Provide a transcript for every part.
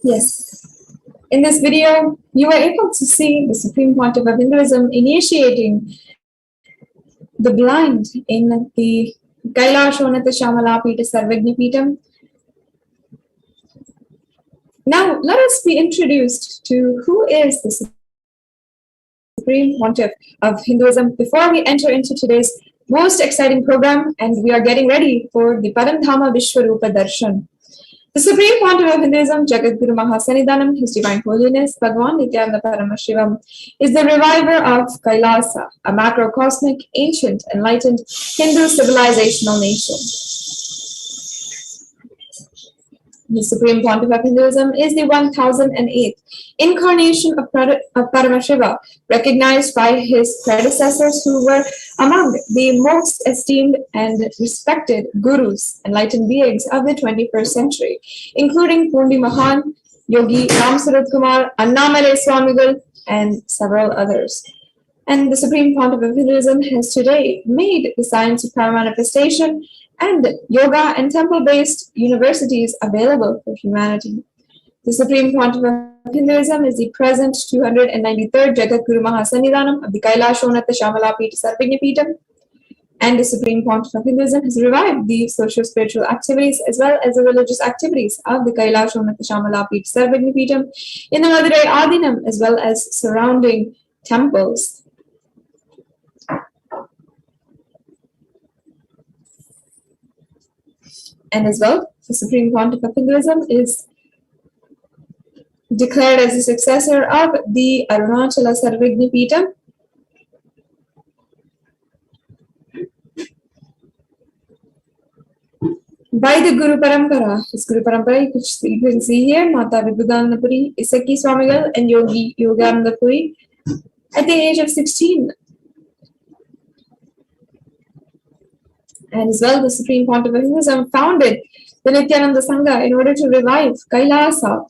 Yes. In this video, you were able to see the Supreme Pontiff of Hinduism initiating the blind in the Kailashonathashamalapita Sarvagnipitam. Now, let us be introduced to who is the Supreme Pontiff of Hinduism before we enter into today's most exciting program, and we are getting ready for the Paramdhama Vishwarupa Darshan. The Supreme Pontiff of Hinduism, Jagadguru Mahasannidhanam, His Divine Holiness, Bhagavan Nityananda Paramasivoham, is the reviver of Kailasa, a macrocosmic, ancient, enlightened Hindu civilizational nation. The Supreme Pontiff of Hinduism is the 1008th incarnation of Paramashiva, recognized by his predecessors who were among the most esteemed and respected gurus, enlightened beings of the 21st century, including Pundi Mahan, Yogi Ram Surat Kumar, Annamale Swamigal, and several others. And the Supreme Pontiff of Hinduism has today made the science of paramanifestation and yoga and temple-based universities available for humanity. The Supreme Pontiff of Hinduism is the present 293rd Jagadguru Mahasannidhanam of the Kailashonathashamalapita Sarvagnipitam, and the Supreme Pontiff of Hinduism has revived the socio-spiritual activities as well as the religious activities of the Kailashonathashamalapita Sarvagnipitam in the Madurai Adinam as well as surrounding temples. And as well, the Supreme Pontiff of Hinduism is declared as the successor of the Arunachala Sarvagnipitam, by the Guru Parampara. His Guru Parampara, which you can see here, Mata Vibhudanandapuri, Isaki Swamigal, and Yogi Yoganandapuri, at the age of 16. And as well, the Supreme Pontiff of Hinduism founded the Nityananda Sangha in order to revive Kailasa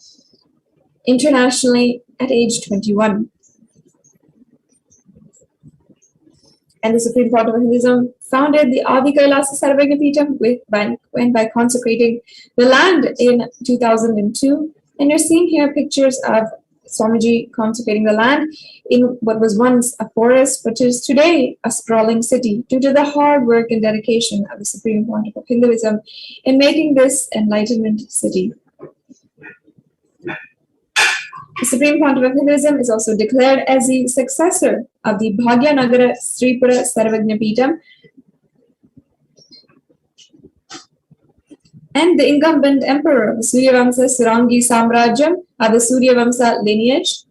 internationally at age 21. And the Supreme Pontiff of Hinduism founded the Adi Kailasa Sarvagyapitam by consecrating the land in 2002. And you're seeing here pictures of Swamiji consecrating the land in what was once a forest, which is today a sprawling city, due to the hard work and dedication of the Supreme Pontiff of Hinduism in making this enlightenment city. The Supreme Pontiff of Hinduism is also declared as the successor of the Bhagyanagara Sripura Sarvagyapitam and the incumbent emperor of the Suryavamsa Surangi Samrajyam of the Suryavamsa lineage,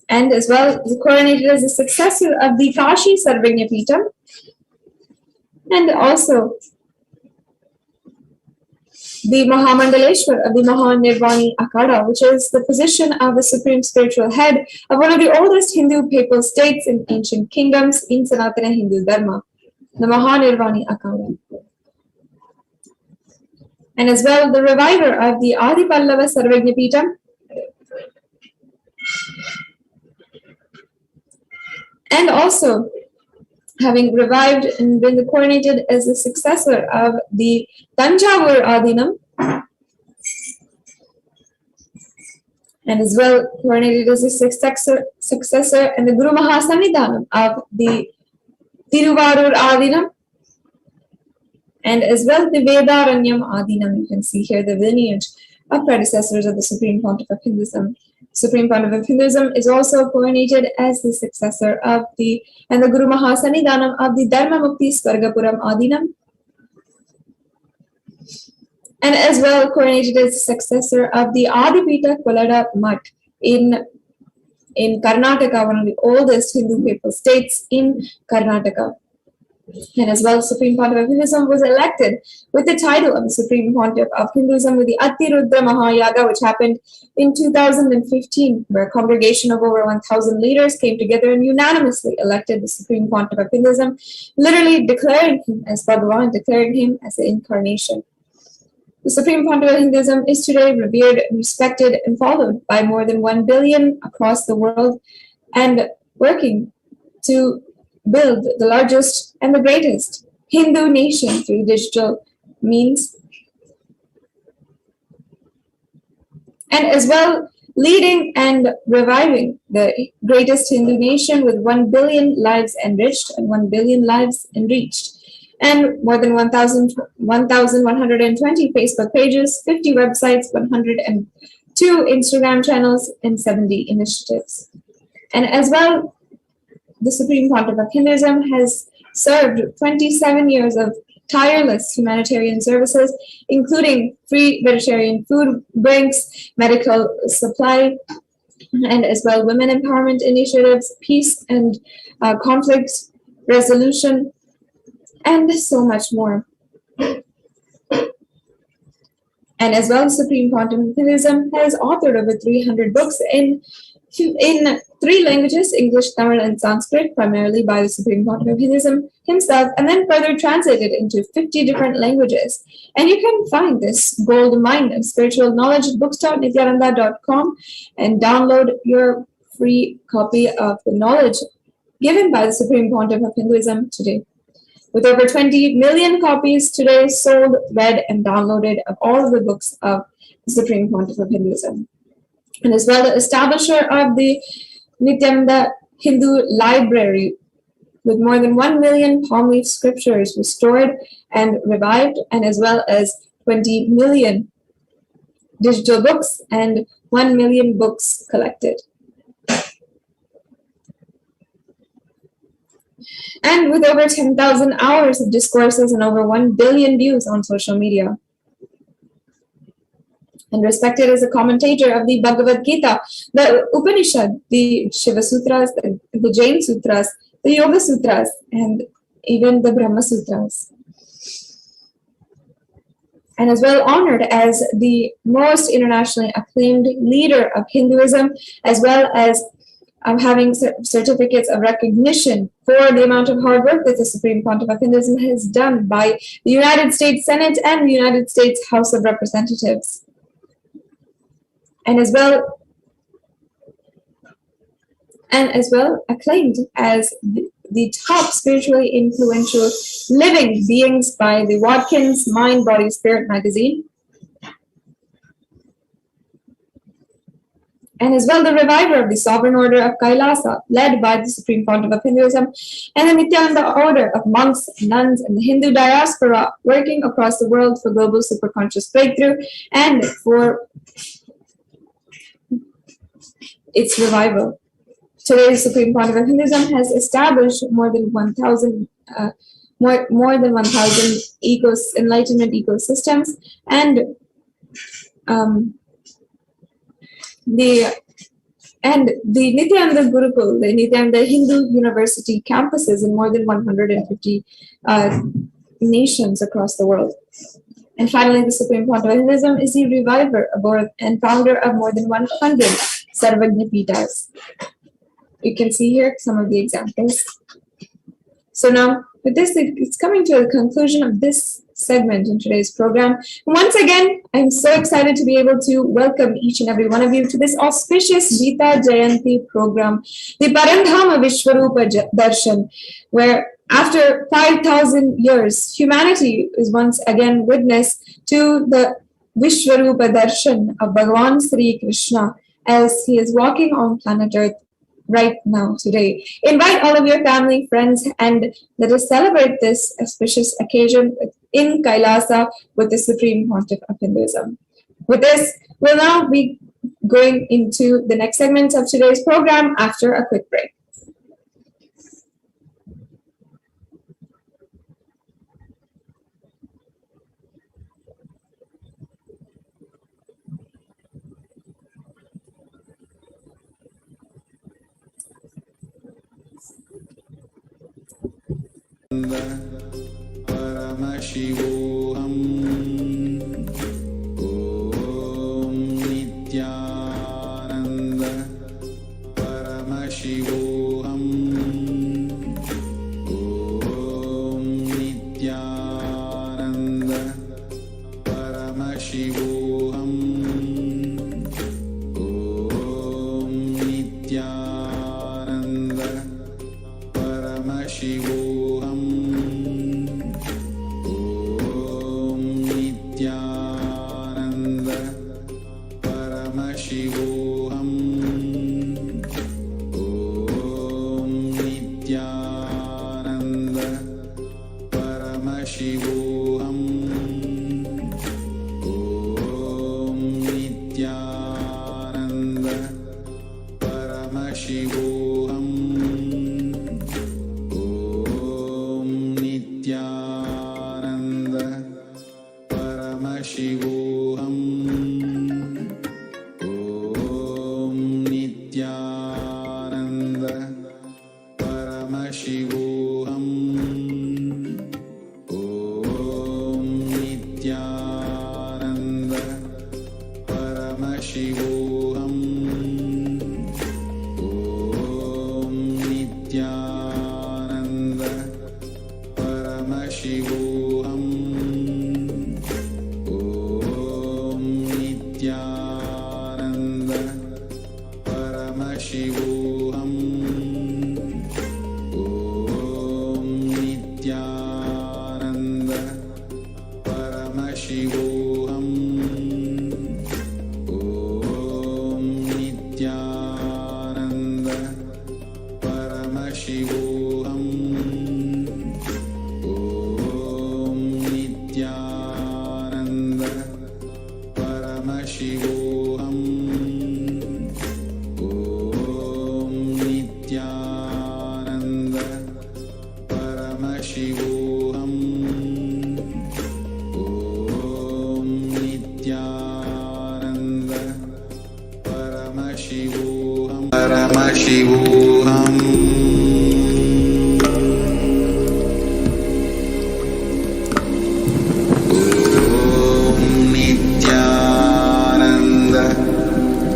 and as well coronated as the successor of the Kashi Sarvagyapitam, and also the Mahamandaleshwar of the Mahanirvani Akhada, which is the position of the supreme spiritual head of one of the oldest Hindu papal states in ancient kingdoms in Sanatana Hindu Dharma, the Mahanirvani Akhada. And as well, the reviver of the Adi Pallava Sarvagyapitam, and also having revived and been coronated as the successor of the Tanjavur Adinam, and as well coronated as the successor and the Guru Mahasanidhanam of the Tiruvarur Adinam, and as well the Vedaranyam Adinam. You can see here the lineage of predecessors of the Supreme Pontiff of Hinduism. Supreme Pontiff of Hinduism is also coronated as the successor of the Guru Mahasanidhanam of the Dharma Mukti Swargapuram Adinam, and as well coronated as the successor of the Adipita Kolada Mutt in Karnataka, one of the oldest Hindu papal states in Karnataka. And as well, Supreme Pontiff of Hinduism was elected with the title of the Supreme Pontiff of Hinduism with the Atirudra Mahayaga, which happened in 2015, where a congregation of over 1,000 leaders came together and unanimously elected the Supreme Pontiff of Hinduism, literally declaring him as Bhagavan, declaring him as the incarnation. The Supreme Pontiff of Hinduism is today revered, respected, and followed by more than 1 billion across the world, and working to build the largest and the greatest Hindu nation through digital means, and as well leading and reviving the greatest Hindu nation with 1 billion lives enriched and 1 billion lives enriched, and more than 1,120 Facebook pages, 50 websites, 102 Instagram channels, and 70 initiatives. And as well, the Supreme Pontiff of Hinduism has served 27 years of tireless humanitarian services, including free vegetarian food banks, medical supply, and as well women empowerment initiatives, peace and conflict resolution, and so much more. And as well, Supreme Pontiff of Hinduism has authored over 300 books in 3 languages, English, Tamil, and Sanskrit, primarily by the Supreme Pontiff of Hinduism himself, and then further translated into 50 different languages. And you can find this gold mine of spiritual knowledge at books.nityananda.com and download your free copy of the knowledge given by the Supreme Pontiff of Hinduism today. With over 20 million copies today sold, read, and downloaded of all of the books of the Supreme Pontiff of Hinduism. And as well, the establisher of the Nityananda Hindu Library, with more than 1 million palm leaf scriptures restored and revived, and as well as 20 million digital books and 1 million books collected. And with over 10,000 hours of discourses and over 1 billion views on social media. And respected as a commentator of the Bhagavad Gita, the Upanishad, the Shiva Sutras, the Jain Sutras, the Yoga Sutras, and even the Brahma Sutras. And as well honored as the most internationally acclaimed leader of Hinduism, as well as having certificates of recognition for the amount of hard work that the Supreme Pontiff of Hinduism has done by the United States Senate and the United States House of Representatives. And as well acclaimed as the top spiritually influential living beings by the Watkins Mind, Body, Spirit magazine. And as well the reviver of the Sovereign Order of Kailasa, led by the Supreme Pontiff of Hinduism, and the Nityananda Order of monks, nuns, and the Hindu diaspora working across the world for global superconscious breakthrough and for its revival. Today, the Supreme Pontiff of Hinduism has established more than 1,000 enlightenment ecosystems, and the Nityananda Gurukul, the Nityananda Hindu University campuses in more than 150 nations across the world. And finally, the Supreme Pontiff of Hinduism is the reviver and founder of more than 100 Sarvagna Pitas. You can see here some of the examples. So now, with this, it's coming to the conclusion of this segment in today's program. Once again, I'm so excited to be able to welcome each and every one of you to this auspicious GITA Jayanthi program, the Parandhama Vishwarupa Darshan, where after 5,000 years, humanity is once again witness to the Vishwarupa Darshan of Bhagavan Sri Krishna as he is walking on planet Earth right now today. Invite all of your family, friends, and let us celebrate this auspicious occasion in Kailasa with the Supreme Pontiff of Hinduism. With this, we'll now be going into the next segment of today's program after a quick break. Paramasivoham Om Nityananda Paramasivoham Om Nityananda Paramasivoham Om Nityananda Paramasivoham Paramasivoham Om Nityananda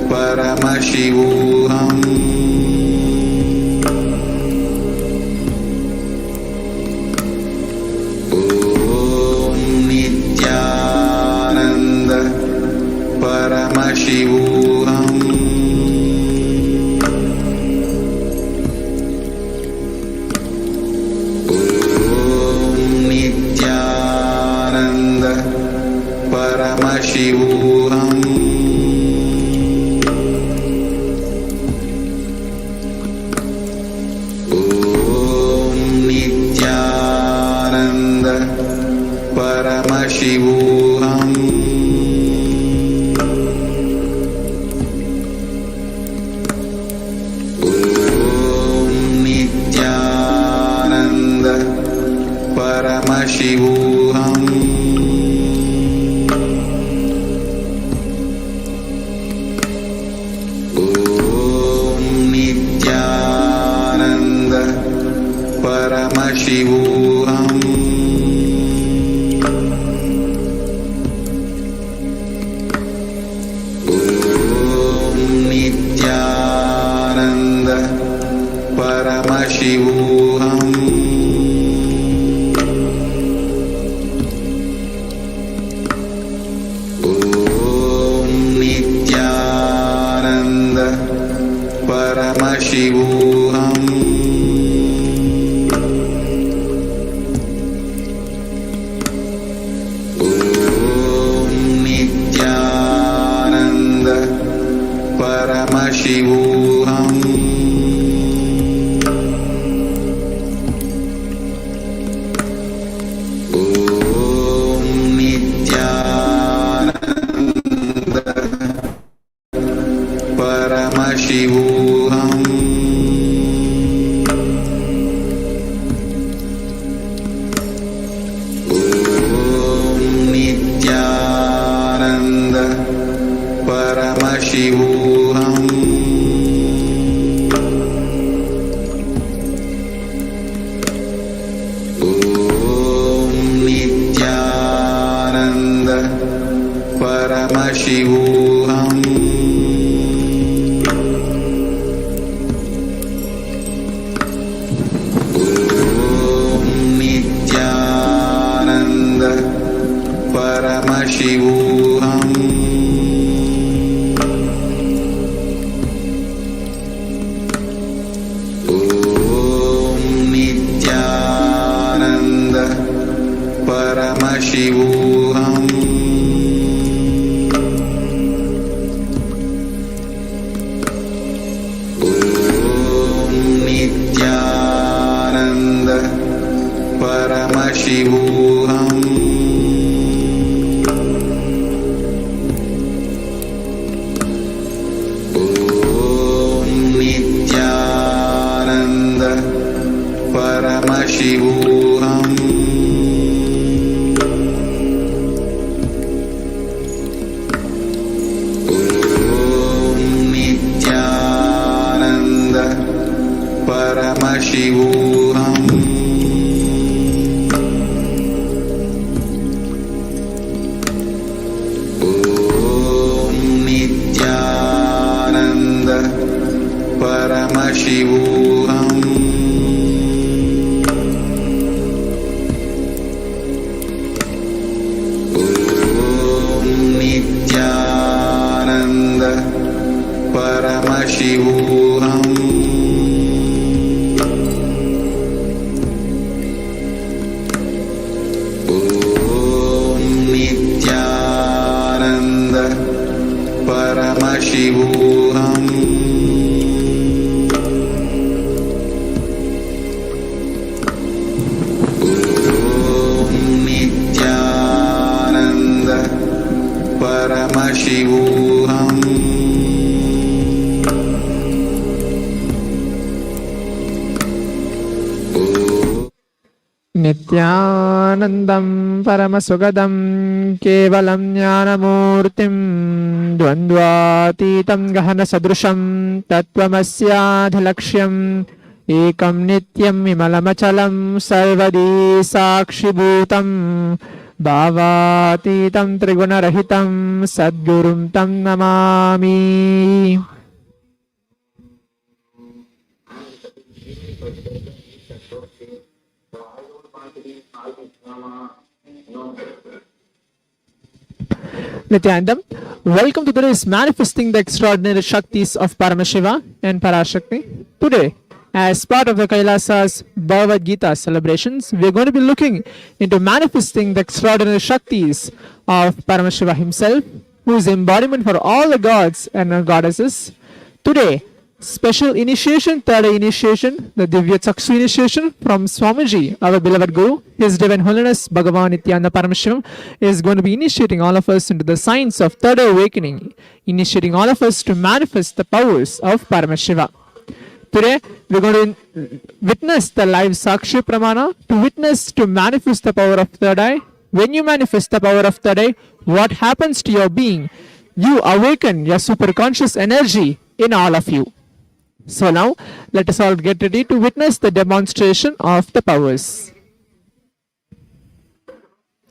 Paramasivoham Paramasivoham. Om Nityananda Paramasivoham. Om Nityananda Paramasivoham. Om Nityananda Paramasivoham. Om Nityananda Paramasivoham. Om Nityananda Paramasivoham. Om Nityananda Paramasivoham. Om Nityananda Paramasivoham. Om Nityananda Paramasivoham. Om Nityananda Paramasivoham. Om Nityananda Paramasivoham. Om Nityananda Paramasivoham. Om Nityananda Paramasivoham. Om Nityananda Paramasivoham. Om Nityananda Paramasivoham. Om Nityananda Paramasivoham. Om Nityananda Paramasivoham. Om Nityananda Paramasivoham. Om Nityananda Paramasivoham. Nityanandam Paramasogadam Kevalam Jnanamurtim Dvandvatitam Gahana Sadrusham Tattvamasyaadhalaksham Ekam Nityam Vimalamachalam Sarvadi Sakshibhutam Bhavatitam Trigunarahitam Sadgurum Tam Namami. Nityanandam, welcome to today's Manifesting the Extraordinary Shaktis of Paramashiva and Parashakti. Today, As part of the Kailasa's Bhagavad Gita celebrations, we are going to be looking into manifesting the extraordinary Shaktis of Paramasiva himself, who is the embodiment for all the gods and goddesses. Today, special initiation, third eye initiation, the Divya Chaksu initiation from Swamiji, our beloved Guru, His Divine Holiness Bhagavan Nityananda Paramasivam, is going to be initiating all of us into the science of third eye awakening, initiating all of us to manifest the powers of Paramasiva. Today, we're going to witness the live Sakshi Pramana, to manifest the power of third eye. When you manifest the power of third eye, what happens to your being? You awaken your superconscious energy in all of you. So now, let us all get ready to witness the demonstration of the powers.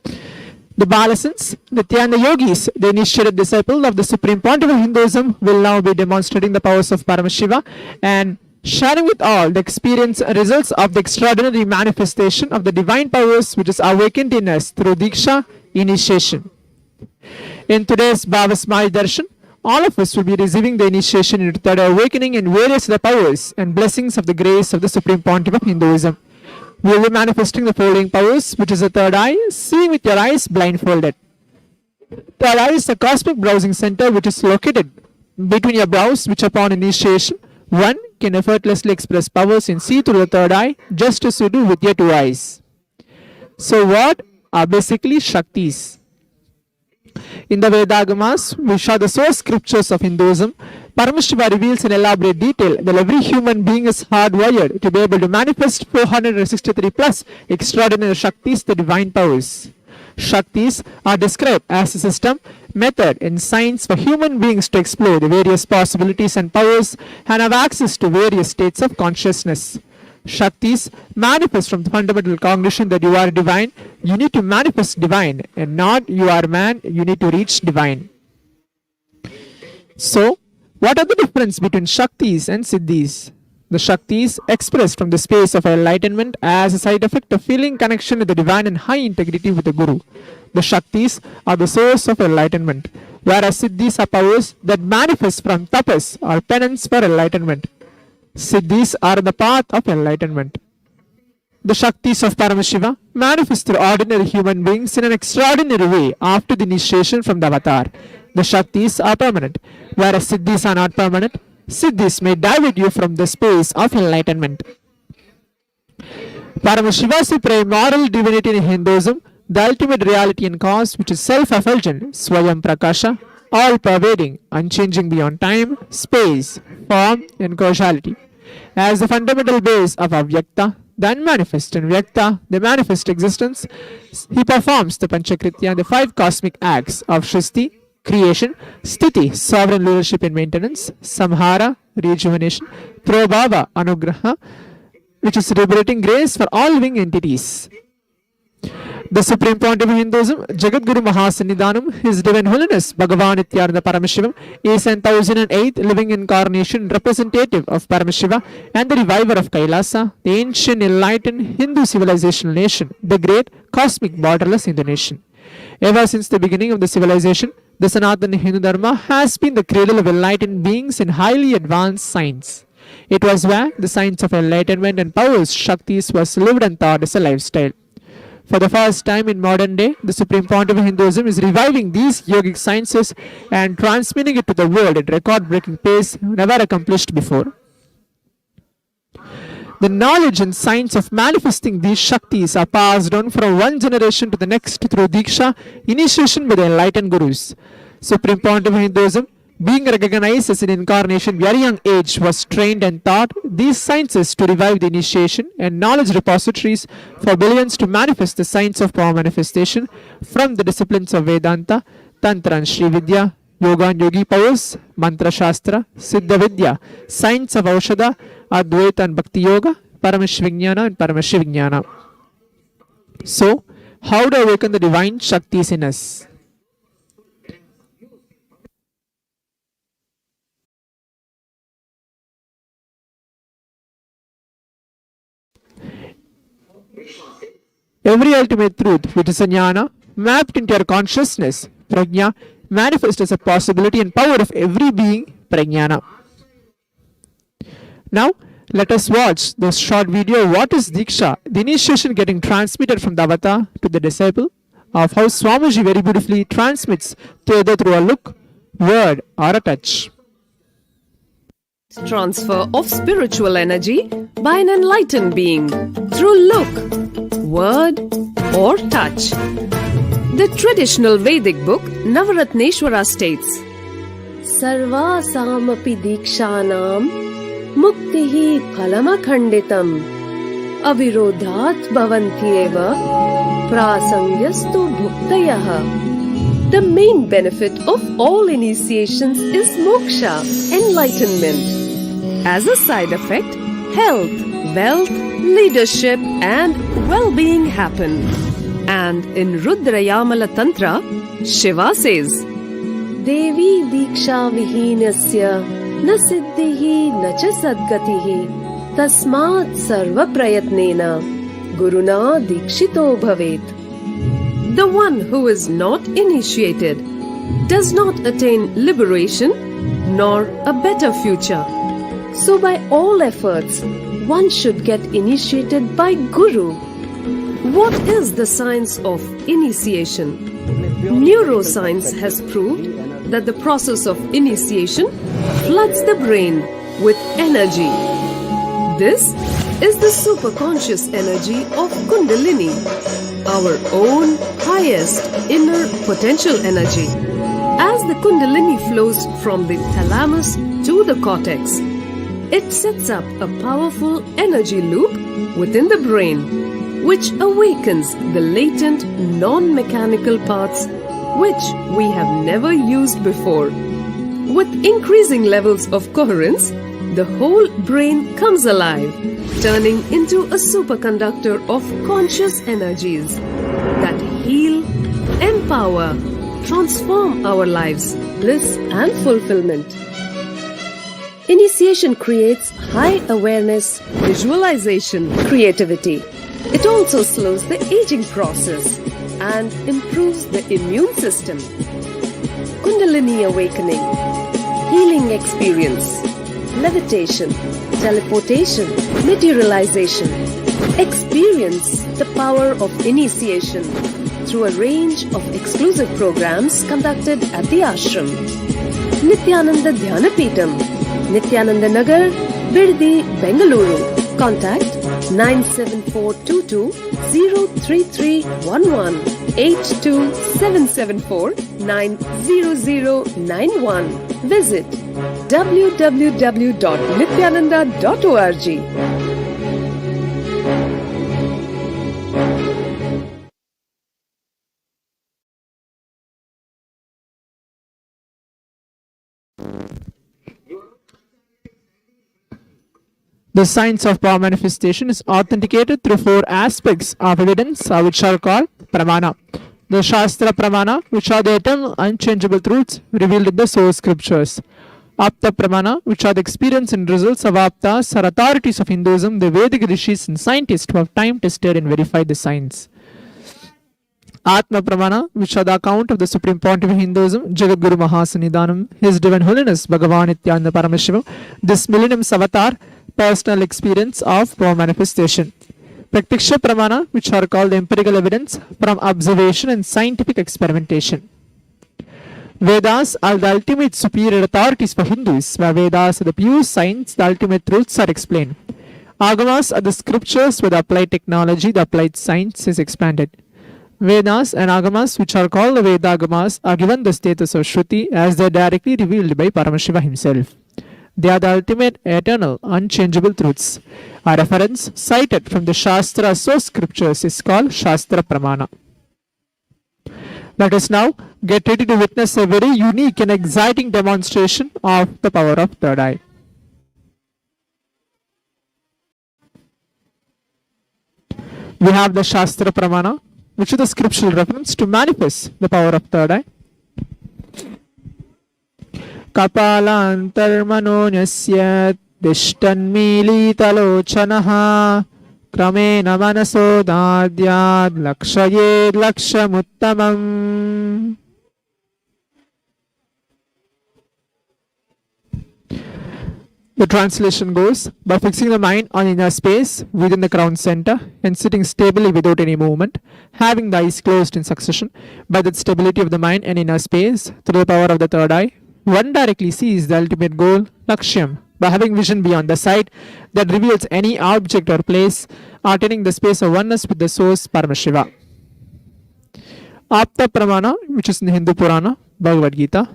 The Balasans, Nityananda Yogis, the initiated disciple of the Supreme Pontiff of Hinduism, will now be demonstrating the powers of Paramasiva and sharing with all the experience and results of the extraordinary manifestation of the divine powers which is awakened in us through Diksha initiation. In today's Bhavasmaya Darshan, all of us will be receiving the initiation into third eye awakening and various other powers and blessings of the grace of the Supreme Pontiff of Hinduism. We will be manifesting the following powers, which is the third eye, seeing with your eyes blindfolded. Third eye is a cosmic browsing center which is located between your brows, which upon initiation, one can effortlessly express powers in see through the third eye, just as you do with your two eyes. So what are basically Shaktis? In the Vedagamas, we show the source scriptures of Hinduism. Paramasiva reveals in elaborate detail that every human being is hardwired to be able to manifest 463 plus extraordinary Shaktis, the divine powers. Shaktis are described as a system, method, and science for human beings to explore the various possibilities and powers and have access to various states of consciousness. Shaktis manifest from the fundamental cognition that you are divine. You need to manifest divine, and not you are man, you need to reach divine. So, what are the difference between Shaktis and Siddhis? The Shaktis expressed from the space of enlightenment as a side effect of feeling connection with the divine and high integrity with the Guru. The Shaktis are the source of enlightenment, whereas Siddhis are powers that manifest from tapas or penance for enlightenment. Siddhis are the path of enlightenment. The Shaktis of Paramasiva manifest through ordinary human beings in an extraordinary way after the initiation from the avatar. The Shaktis are permanent, whereas Siddhis are not permanent. Siddhis may divert you from the space of enlightenment. Paramasiva is the primordial divinity in Hinduism, the ultimate reality and cause which is self-effulgent, Swayam Prakasha, all-pervading, unchanging beyond time, space, form, and causality. As the fundamental base of Avyakta, the unmanifest, and Vyakta, the manifest existence, he performs the Panchakritya, the five cosmic acts of Shristi, creation, Sthiti, sovereign leadership and maintenance, Samhara, rejuvenation, Prabhava, Anugraha, which is liberating grace for all living entities. The Supreme Pontiff of Hinduism, Jagadguru Mahasannidhanam, His Divine Holiness Bhagavan Nityananda Paramasivam, is an 1008th living incarnation representative of Paramasiva and the reviver of Kailasa, the ancient enlightened Hindu civilizational nation, the great cosmic borderless Hindu nation. Ever since the beginning of the civilization, the Sanatana Hindu Dharma has been the cradle of enlightened beings in highly advanced science. It was where the science of enlightenment and powers, Shaktis, was lived and taught as a lifestyle. For the first time in modern day, the Supreme Pontiff of Hinduism is reviving these yogic sciences and transmitting it to the world at record-breaking pace never accomplished before. The knowledge and science of manifesting these Shaktis are passed on from one generation to the next through Diksha, initiation by the enlightened Gurus. Supreme Pontiff of Hinduism, being recognized as an incarnation very young age, was trained and taught these sciences to revive the initiation and knowledge repositories for billions to manifest the science of power manifestation from the disciplines of Vedanta, Tantra and Sri Vidya, Yoga and Yogi powers, Mantra Shastra, Siddha Vidya, science of Aushadha, Advaita and Bhakti Yoga, Paramashvignana and Paramashvignana. So, how to awaken the divine Shaktis in us? Every ultimate truth, which is a jnana, mapped into your consciousness, prajna, manifests as a possibility and power of every being, prajnana. Now, Let us watch this short video. What is Diksha? The initiation getting transmitted from the avatar to the disciple, of how Swamiji very beautifully transmits either through a look, word, or a touch. Transfer of spiritual energy by an enlightened being through look, word, or touch. The traditional Vedic book Navaratneshwara states, Sarvasamapi dikshanam muktihi phalamakhanditam avirodhat bhavantyeva prasangyastu bhuktayah. The main benefit of all initiations is moksha, enlightenment. As a side effect, health, wealth, leadership, and well-being happen. And in Rudrayamala Tantra, Shiva says, Devi Diksha Vihinasya na siddhihi na cha sadgatihi tasmat sarva prayatnena guruna dikshito bhavet. The one who is not initiated does not attain liberation nor a better future. So by all efforts, one should get initiated by Guru. What is the science of initiation? Neuroscience has proved that the process of initiation floods the brain with energy. This is the superconscious energy of Kundalini, our own highest inner potential energy. As the Kundalini flows from the thalamus to the cortex, it sets up a powerful energy loop within the brain, which awakens the latent non-mechanical parts which we have never used before. With increasing levels of coherence, the whole brain comes alive, turning into a superconductor of conscious energies that heal, empower, transform our lives, bliss and fulfillment. Initiation creates high awareness, visualization, creativity. It also slows the aging process and improves the immune system. Kundalini awakening, healing experience, levitation, teleportation, materialization. Experience the power of initiation through a range of exclusive programs conducted at the ashram. Nityananda Dhyanapitham, Nityananda Nagar, Birdi, Bengaluru. Contact 97422 03311 82774 90091. Visit www.nityananda.org. The science of power manifestation is authenticated through four aspects of evidence, which are called pramana. The Shastra pramana, which are the eternal unchangeable truths revealed in the source scriptures. Apta pramana, which are the experience and results of aptas or authorities of Hinduism, the Vedic rishis and scientists who have time tested and verified the science. Atma Pramana, which are the account of the Supreme Pontiff of Hinduism, Jagadguru Mahasanidhanam, His Divine Holiness Bhagavan Nityananda Paramasivoham, this millennium's avatar, personal experience of power manifestation. Praktiksha Pramana, which are called empirical evidence from observation and scientific experimentation. Vedas are the ultimate superior authorities for Hindus, where Vedas are the pure science, the ultimate truths are explained. Agamas are the scriptures where the applied technology, the applied science is expanded. Vedas and Agamas, which are called the Vedagamas, are given the status of Shruti as they are directly revealed by Paramashiva himself. They are the ultimate, eternal, unchangeable truths. A reference cited from the Shastra source scriptures is called Shastra Pramana. Let us now get ready to witness a very unique and exciting demonstration of the power of third eye. We have the Shastra Pramana, which is the scriptural reference to manifest the power of third eye. Kapalantarmanonyasya dishtanmilitalochanaha kramena manasodadyad lakshayed lakshamuttamam. The translation goes, by fixing the mind on inner space within the crown center and sitting stably without any movement, having the eyes closed in succession, by that stability of the mind and inner space, through the power of the third eye, one directly sees the ultimate goal, Lakshyam, by having vision beyond the sight that reveals any object or place, attaining the space of oneness with the source, Paramashiva. Apta Pramana, which is in the Hindu Purana, Bhagavad Gita,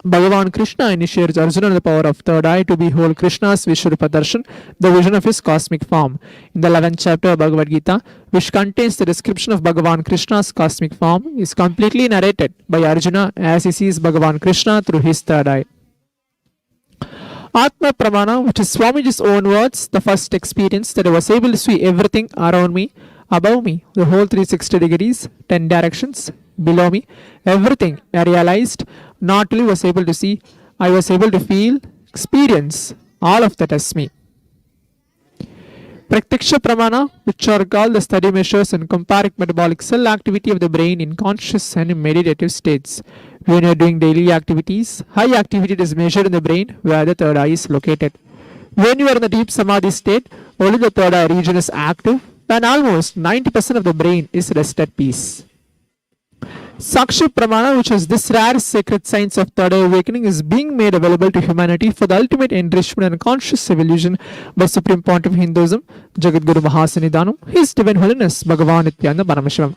Bhagavan Krishna initiates Arjuna the power of third eye to behold Krishna's Vishwarupa Darshan, the vision of his cosmic form. In the 11th chapter of Bhagavad Gita, which contains the description of Bhagavan Krishna's cosmic form, is completely narrated by Arjuna as he sees Bhagavan Krishna through his third eye. Atma Pramana, which is Swamiji's own words, the first experience that I was able to see everything around me, above me, the whole 360 degrees, 10 directions, below me, everything I realized, not only was able to see, I was able to feel, experience all of that as me. Praktiksha Pramana, which are called the study measures and comparing metabolic cell activity of the brain in conscious and meditative states. When you are doing daily activities, high activity is measured in the brain where the third eye is located. When you are in the deep samadhi state, only the third eye region is active and almost 90% of the brain is rest at peace. Sakshi Pramana, which is this rare sacred science of third eye awakening, is being made available to humanity for the ultimate enrichment and conscious evolution by Supreme Pontiff of Hinduism, Jagadguru Mahasanidhanam, His Divine Holiness Bhagavan Nityananda Paramasivoham.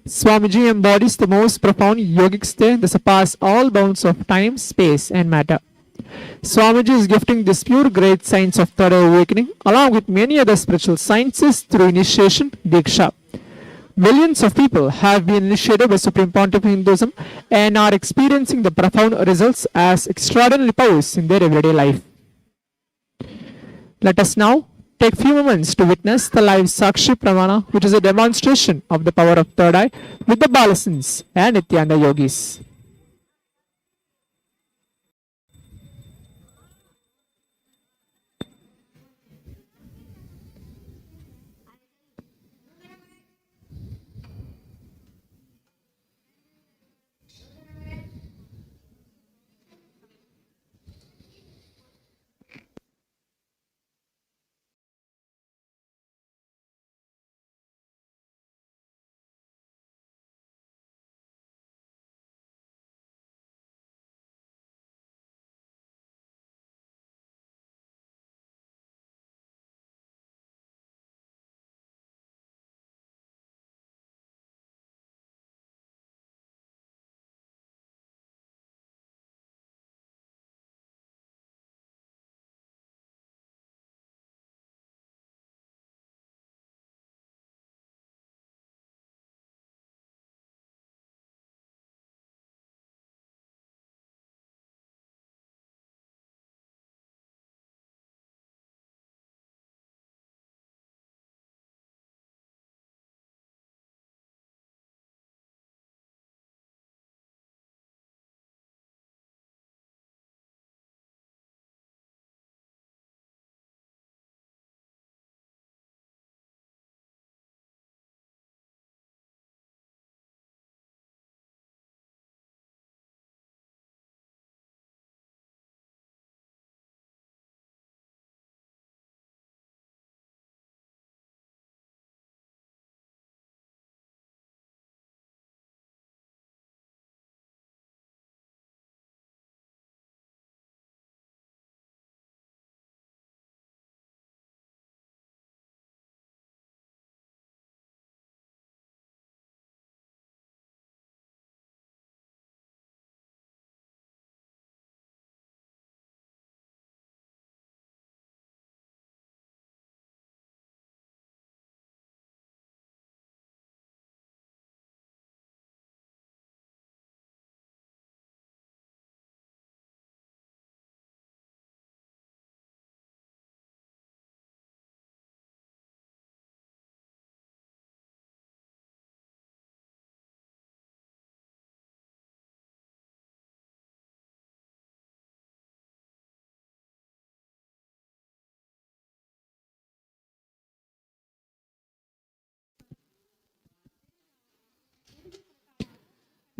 Swamiji embodies the most profound yogic state that surpass all bounds of time, space and matter. Swamiji is gifting this pure great science of third eye awakening along with many other spiritual sciences through initiation, Diksha. Millions of people have been initiated by Supreme Pontiff of Hinduism and are experiencing the profound results as extraordinary powers in their everyday life. Let us now take few moments to witness the live Sakshi Pramana, which is a demonstration of the power of third eye with the Balasins and Nityananda yogis.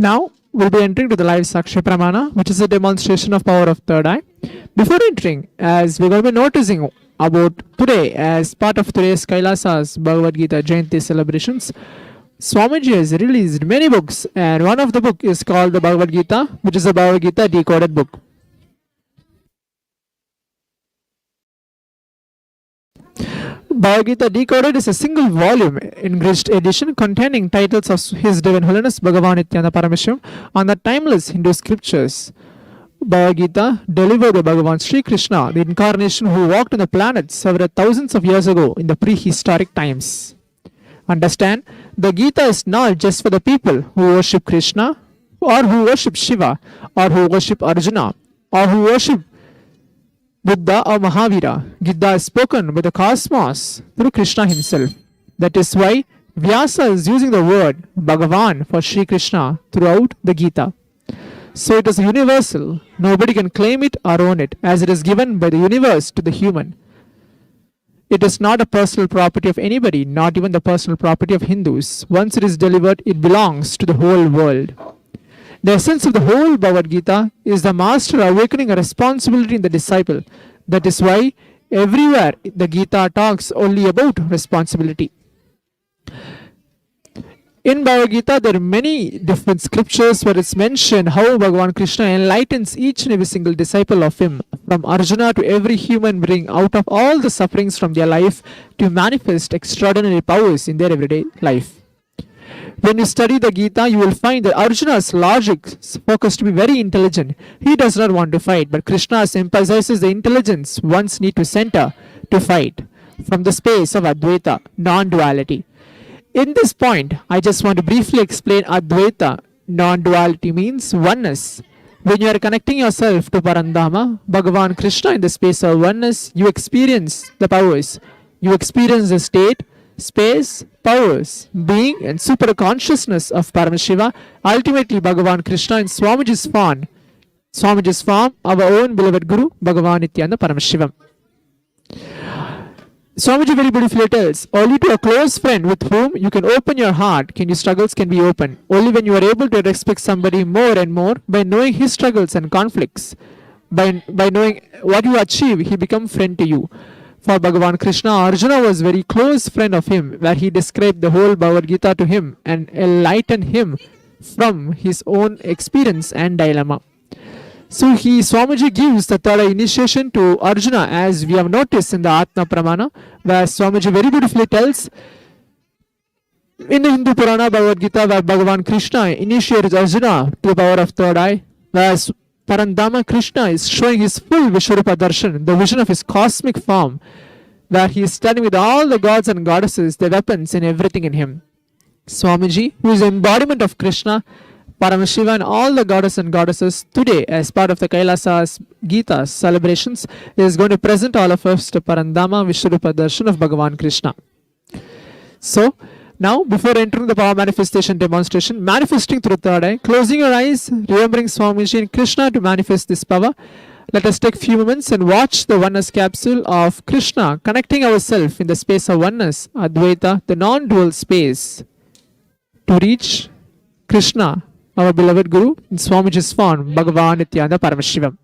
Now we'll be entering to the live Sakshi Pramana, which is a demonstration of power of third eye. Before entering, as we're going to be noticing about today, as part of today's Kailasa's Bhagavad Gita Jayanti celebrations, Swamiji has released many books, and one of the book is called the Bhagavad Gita, which is a Bhagavad Gita decoded book. Bhagavad Gita Decoded is a single volume enriched edition containing titles of His Divine Holiness Bhagavan Nityananda Paramasivoham on the timeless Hindu scriptures. Bhagavad Gita delivered by Bhagavan Sri Krishna, the incarnation who walked on the planet several thousands of years ago in the prehistoric times. Understand, the Gita is not just for the people who worship Krishna, or who worship Shiva, or who worship Arjuna, or who worship Buddha or Mahavira. Gita is spoken by the cosmos through Krishna himself. That is why Vyasa is using the word Bhagavan for Sri Krishna throughout the Gita. So it is universal. Nobody can claim it or own it, as it is given by the universe to the human. It is not a personal property of anybody, not even the personal property of Hindus. Once it is delivered, it belongs to the whole world. The essence of the whole Bhagavad Gita is the master awakening a responsibility in the disciple. That is why everywhere the Gita talks only about responsibility. In Bhagavad Gita, there are many different scriptures where it's mentioned how Bhagavan Krishna enlightens each and every single disciple of him, from Arjuna to every human being, out of all the sufferings from their life to manifest extraordinary powers in their everyday life. When you study the Gita, you will find that Arjuna's logic is focused to be very intelligent. He does not want to fight, but Krishna emphasizes the intelligence one's need to center to fight from the space of Advaita, non-duality. In this point, I just want to briefly explain Advaita. Non-duality means oneness. When you are connecting yourself to Parandama, Bhagavan Krishna, in the space of oneness, you experience the powers. You experience the state, space, powers, being and super consciousness of Paramashiva. Ultimately, Bhagavan Krishna in Swamiji's form, our own beloved Guru, Bhagavan Nityananda Paramasivoham. Swamiji very beautifully tells, only to a close friend with whom you can open your heart can your struggles can be open. Only when you are able to respect somebody more and more, by knowing his struggles and conflicts, by knowing what you achieve, he becomes friend to you. For Bhagavan Krishna, Arjuna was very close friend of him, where he described the whole Bhagavad Gita to him and enlightened him from his own experience and dilemma. So Swamiji gives the third initiation to Arjuna, as we have noticed in the Atma Pramana, where Swamiji very beautifully tells in the Hindu Purana Bhagavad Gita, where Bhagavan Krishna initiates Arjuna to the power of third eye, whereas Parandama Krishna is showing his full Vishwarupa Darshan, the vision of his cosmic form, where he is standing with all the gods and goddesses, the weapons and everything in him. Swamiji, who is the embodiment of Krishna, Paramashiva and all the goddess and goddesses, today as part of the Kailasa's Gita celebrations, is going to present all of us to Parandama Vishwarupa Darshan of Bhagavan Krishna. So, now, before entering the power manifestation demonstration, manifesting through third eye, closing your eyes, remembering Swamiji and Krishna to manifest this power, let us take few moments and watch the oneness capsule of Krishna connecting ourselves in the space of oneness, Advaita, the non-dual space, to reach Krishna, our beloved Guru, in Swamiji's form, Bhagavan Nityananda Paramasivoham.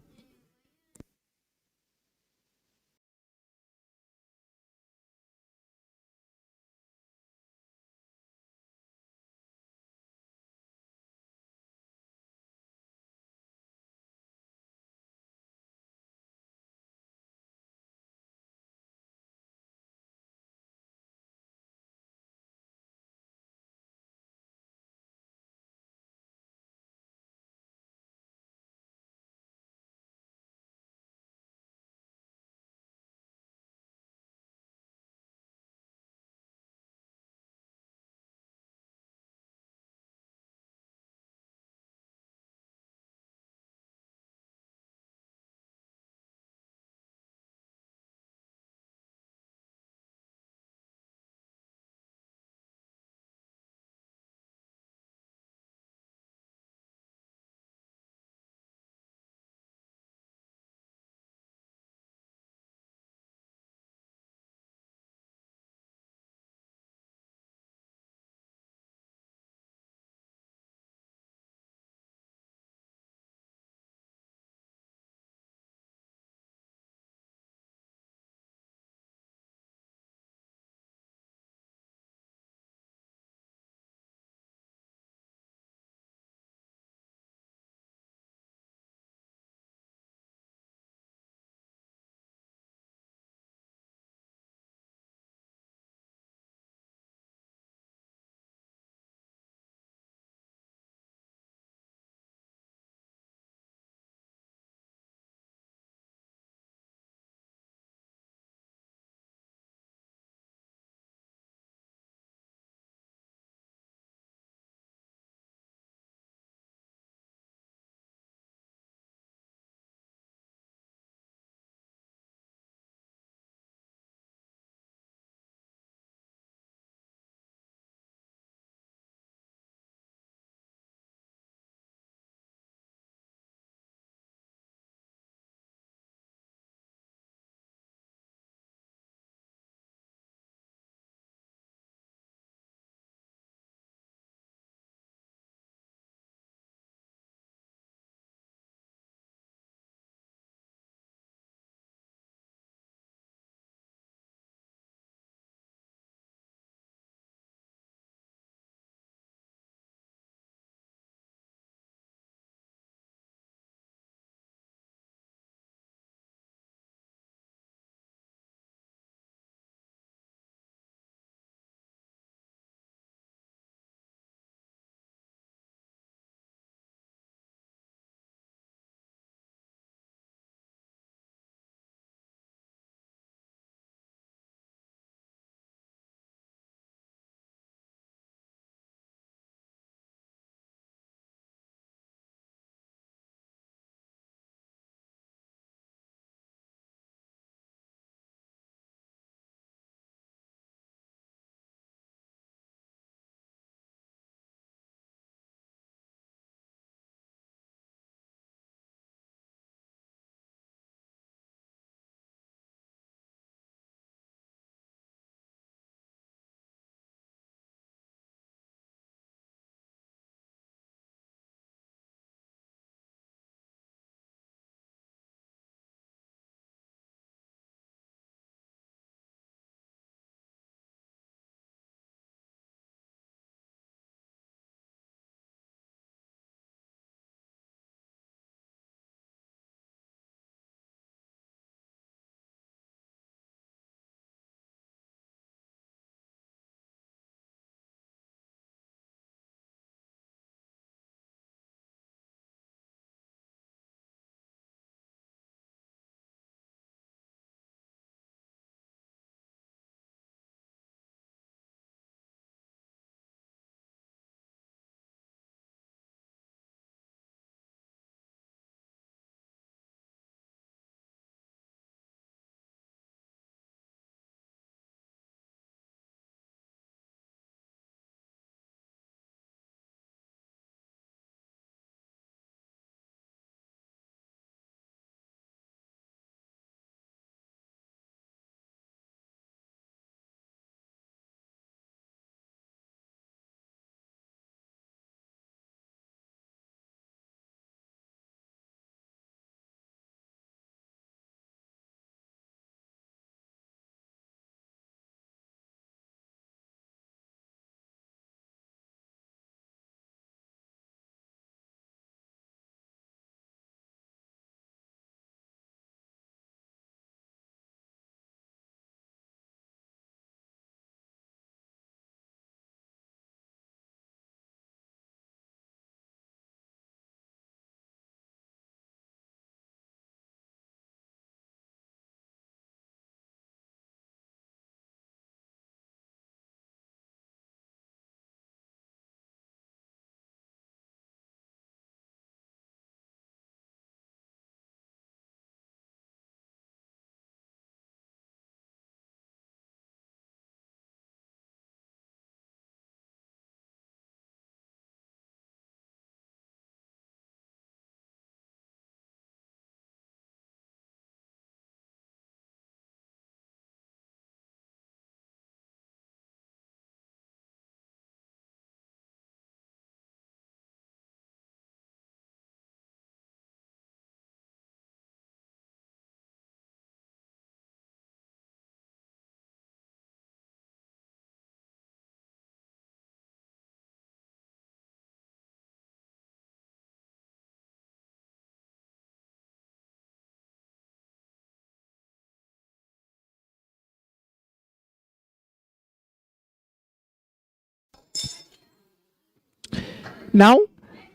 Now,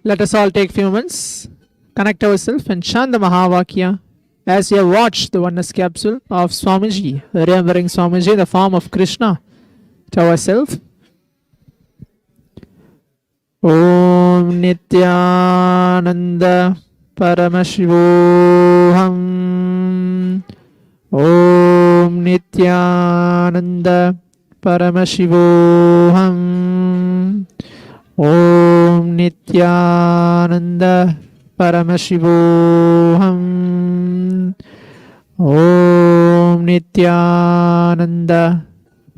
let us all take few moments, connect ourselves and chant the Mahavakya as you have watched the oneness capsule of Swamiji, remembering Swamiji in the form of Krishna to ourselves. Om Nityananda Paramasivoham. Om Nityananda Paramasivoham. Om Nityananda Paramasivoham. Om Nityananda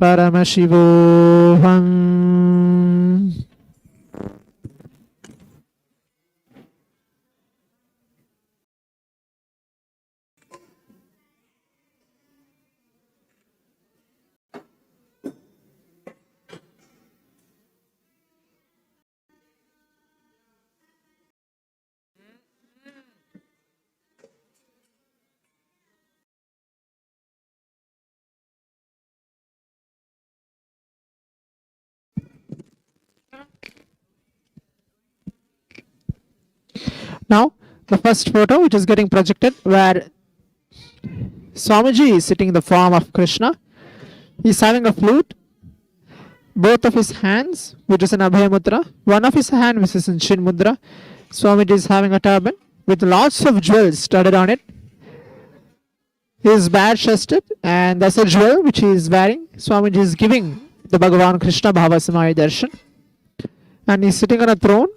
Paramasivoham. Now, the first photo which is getting projected where Swamiji is sitting in the form of Krishna. He is having a flute. Both of his hands, which is an Abhaya Mudra. One of his hand, which is in Shin Mudra. Swamiji is having a turban with lots of jewels studded on it. He is bare-chested and there's a jewel which he is wearing. Swamiji is giving the Bhagavan Krishna Bhava Samaya Darshan. And he is sitting on a throne.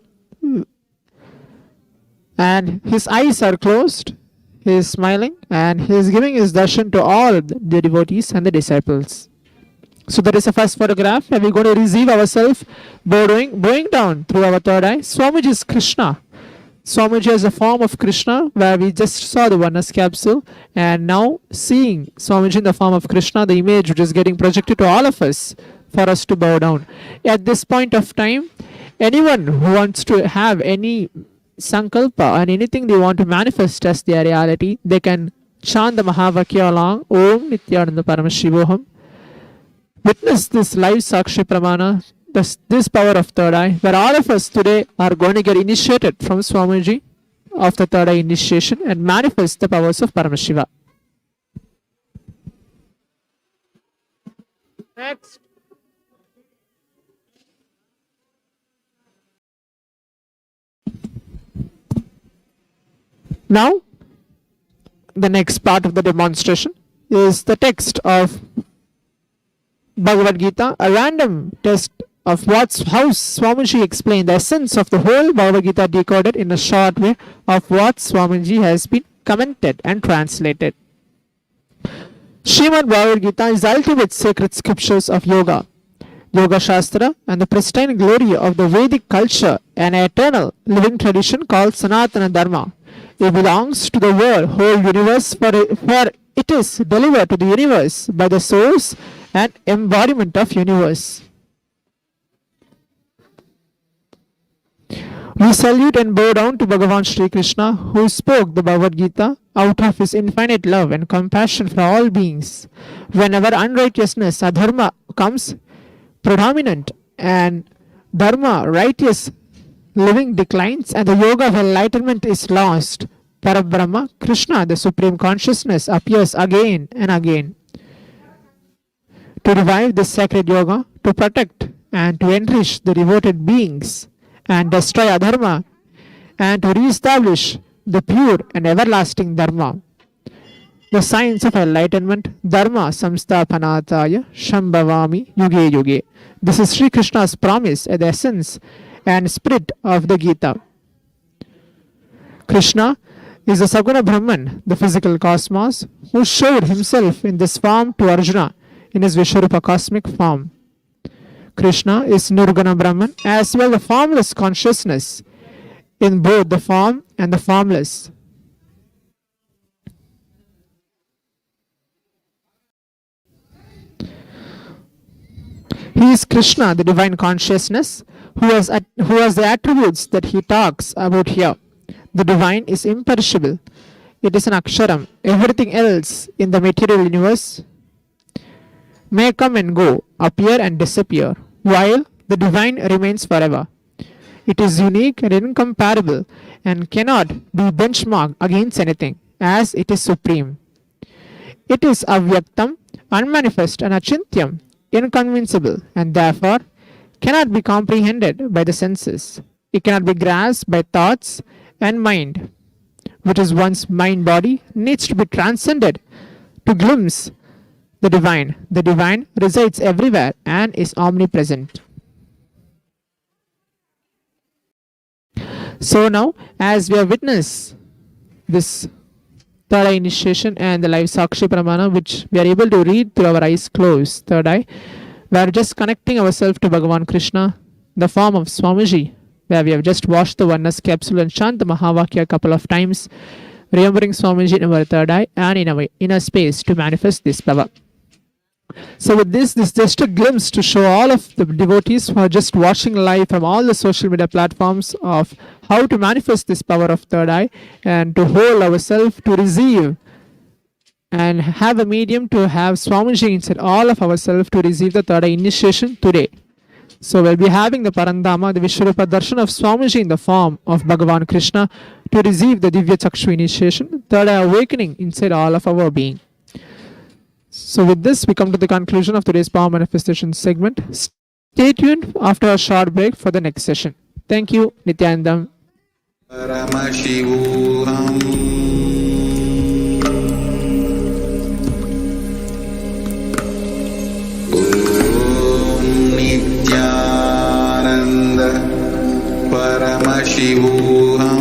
And his eyes are closed, he is smiling, and he is giving his darshan to all the devotees and the disciples. So that is the first photograph, and we are going to receive ourselves bowing down through our third eye. Swamiji is Krishna. Swamiji is a form of Krishna, where we just saw the oneness capsule, and now seeing Swamiji in the form of Krishna, the image which is getting projected to all of us for us to bow down. At this point of time, anyone who wants to have any sankalpa and anything they want to manifest as their reality, they can chant the Mahavakya along. Om Nityananda Paramasivoham. Witness this live Sakshi Pramana, this power of third eye, where all of us today are going to get initiated from Swamiji of the third eye initiation and manifest the powers of Paramashiva. Next. Now, the next part of the demonstration is the text of Bhagavad Gita, a random test of how Swamiji explained the essence of the whole Bhagavad Gita decoded in a short way of what Swamiji has been commented and translated. Srimad Bhagavad Gita is the ultimate sacred scriptures of yoga, Yoga Shastra, and the pristine glory of the Vedic culture, an eternal living tradition called Sanatana Dharma. It belongs to the whole universe, for it is delivered to the universe by the source and embodiment of universe. We salute and bow down to Bhagavan Shri Krishna, who spoke the Bhagavad Gita out of his infinite love and compassion for all beings. Whenever unrighteousness, adharma, comes predominant and dharma, righteous living, declines and the yoga of enlightenment is lost, Parabrahma, Krishna, the Supreme Consciousness, appears again and again to revive this sacred yoga, to protect and to enrich the devoted beings and destroy adharma and to re-establish the pure and everlasting dharma. The science of enlightenment, dharma samsthapanataya shambhavami yuge yuge. This is Sri Krishna's promise at the essence and spirit of the Gita. Krishna is the Saguna Brahman, the physical cosmos, who showed himself in this form to Arjuna in his Vishwarupa cosmic form. Krishna is Nirguna Brahman, as well the formless consciousness in both the form and the formless. He is Krishna, the divine consciousness, who has the attributes that he talks about here. The divine is imperishable. It is an aksharam. Everything else in the material universe may come and go, appear and disappear, while the divine remains forever. It is unique and incomparable and cannot be benchmarked against anything, as it is supreme. It is avyaktam, unmanifest and achintyam, inconceivable, and therefore cannot be comprehended by the senses. It cannot be grasped by thoughts and mind, which is one's mind body, needs to be transcended to glimpse the divine. The divine resides everywhere and is omnipresent. So now, as we have witnessed this third eye initiation and the live Sakshi Pramana, which we are able to read through our eyes closed, third eye, we are just connecting ourselves to Bhagavan Krishna, the form of Swamiji, where we have just washed the oneness capsule and chant the Mahavakya a couple of times, remembering Swamiji in our third eye and in our inner space to manifest this power. So with this is just a glimpse to show all of the devotees who are just watching live from all the social media platforms of how to manifest this power of third eye and to hold ourselves to receive and have a medium to have Swamiji inside all of ourselves to receive the third eye initiation today. So we'll be having the Parandama, the Vishwarupa Darshan of Swamiji in the form of Bhagavan Krishna to receive the Divya Chakshu initiation, third eye awakening inside all of our being. So with this, we come to the conclusion of today's power manifestation segment. Stay tuned after a short break for the next session. Thank you, Nityanandam. Paramasivoham. Om Nityananda Paramasivoham.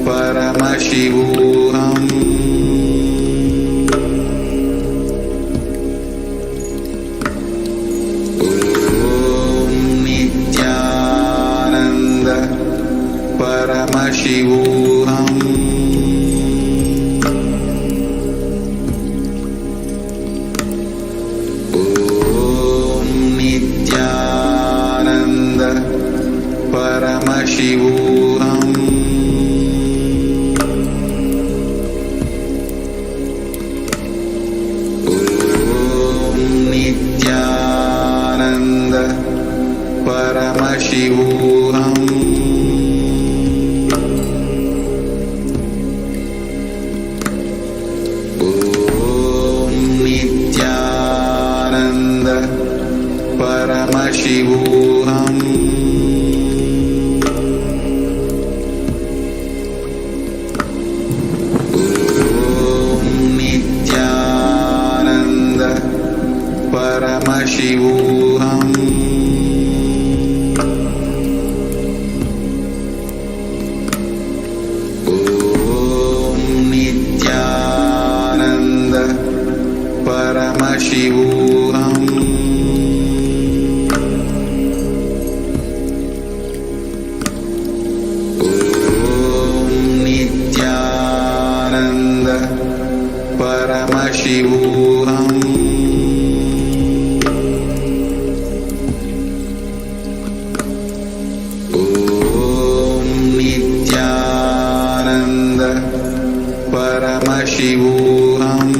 Paramasivoham. Om Nityananda Paramasivoham. Om Nityananda Paramasivoham. Paramasivoham. Om Nityananda Paramasivoham. Om Nityananda Paramasivoham. Paramasivoham. Om Nityananda Paramasivoham. Om Nityananda Paramasivoham. Nityananda Paramasivoham. Om Nityananda Paramasivoham. Om Nityananda Paramasivoham.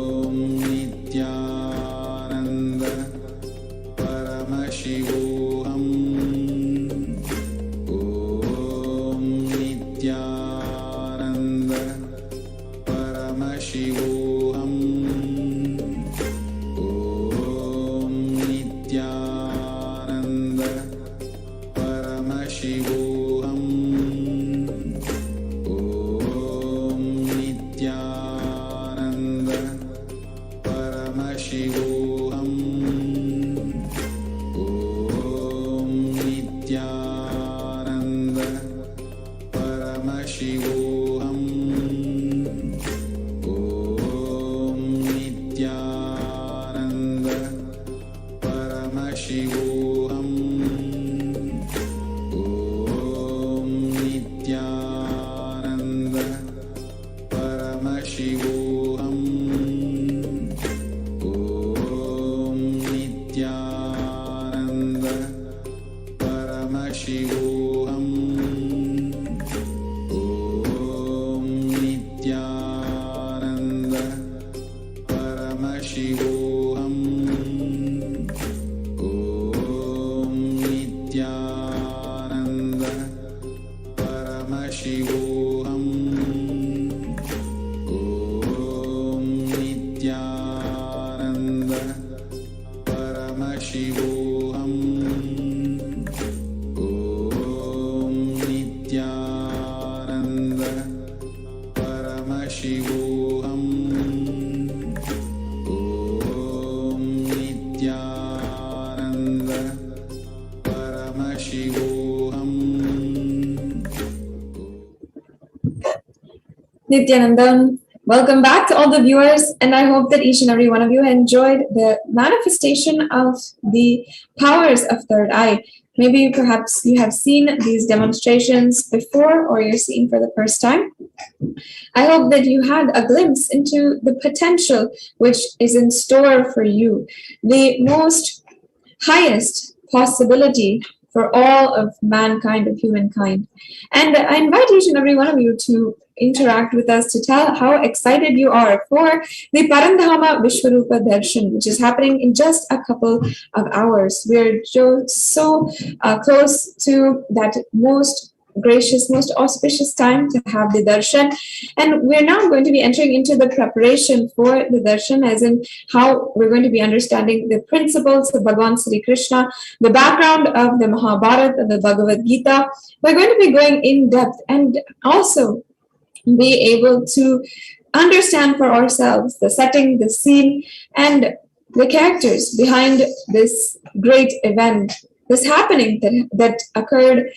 Om Nityananda Paramasivoham. Om Nityananda Paramasivoham. Om Nityananda Paramasivoham. Om Nityananda Paramasivoham. Om Nityananda Paramasivoham. Om Nityananda Paramasivoham. Om Nityananda Paramasivoham. Om Nityananda Paramasivoham. Om Nityananda Paramasivoham. Om Nityananda Paramasivoham. Nityanandam. Welcome back to all the viewers, and I hope that each and every one of you enjoyed the manifestation of the powers of third eye. Maybe perhaps you have seen these demonstrations before, or you're seeing for the first time. I hope that you had a glimpse into the potential which is in store for you, the most highest possibility for all of mankind, of humankind. And I invite each and every one of you to interact with us, to tell how excited you are for the Parandhama Vishwarupa Darshan, which is happening in just a couple of hours. We're so close to that most gracious, most auspicious time to have the darshan, and we're now going to be entering into the preparation for the darshan, as in how we're going to be understanding the principles of Bhagavan Sri Krishna, the background of the Mahabharata, the Bhagavad Gita. We're going to be going in depth and also be able to understand for ourselves the setting, the scene, and the characters behind this great event, this happening that occurred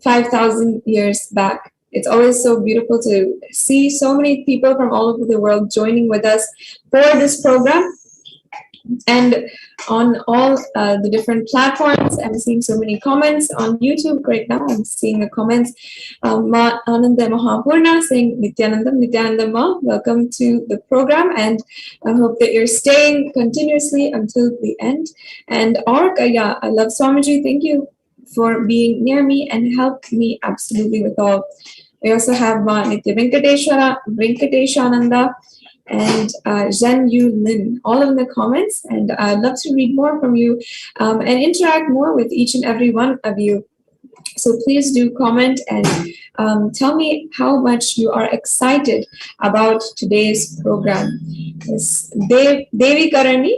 5,000 years back. It's always so beautiful to see so many people from all over the world joining with us for this program. And on all the different platforms, I'm seeing so many comments on YouTube right now. I'm seeing the comments. Ma Ananda Mahapurna saying, Nityananda Ma, welcome to the program. And I hope that you're staying continuously until the end. And Arkaya, I love Swamiji. Thank you for being near me and help me absolutely with all. We also have Nitya Venkateshananda and Zhen Yu Lin, all in the comments. And I'd love to read more from you and interact more with each and every one of you. So please do comment and tell me how much you are excited about today's program. Yes, Devi Karani,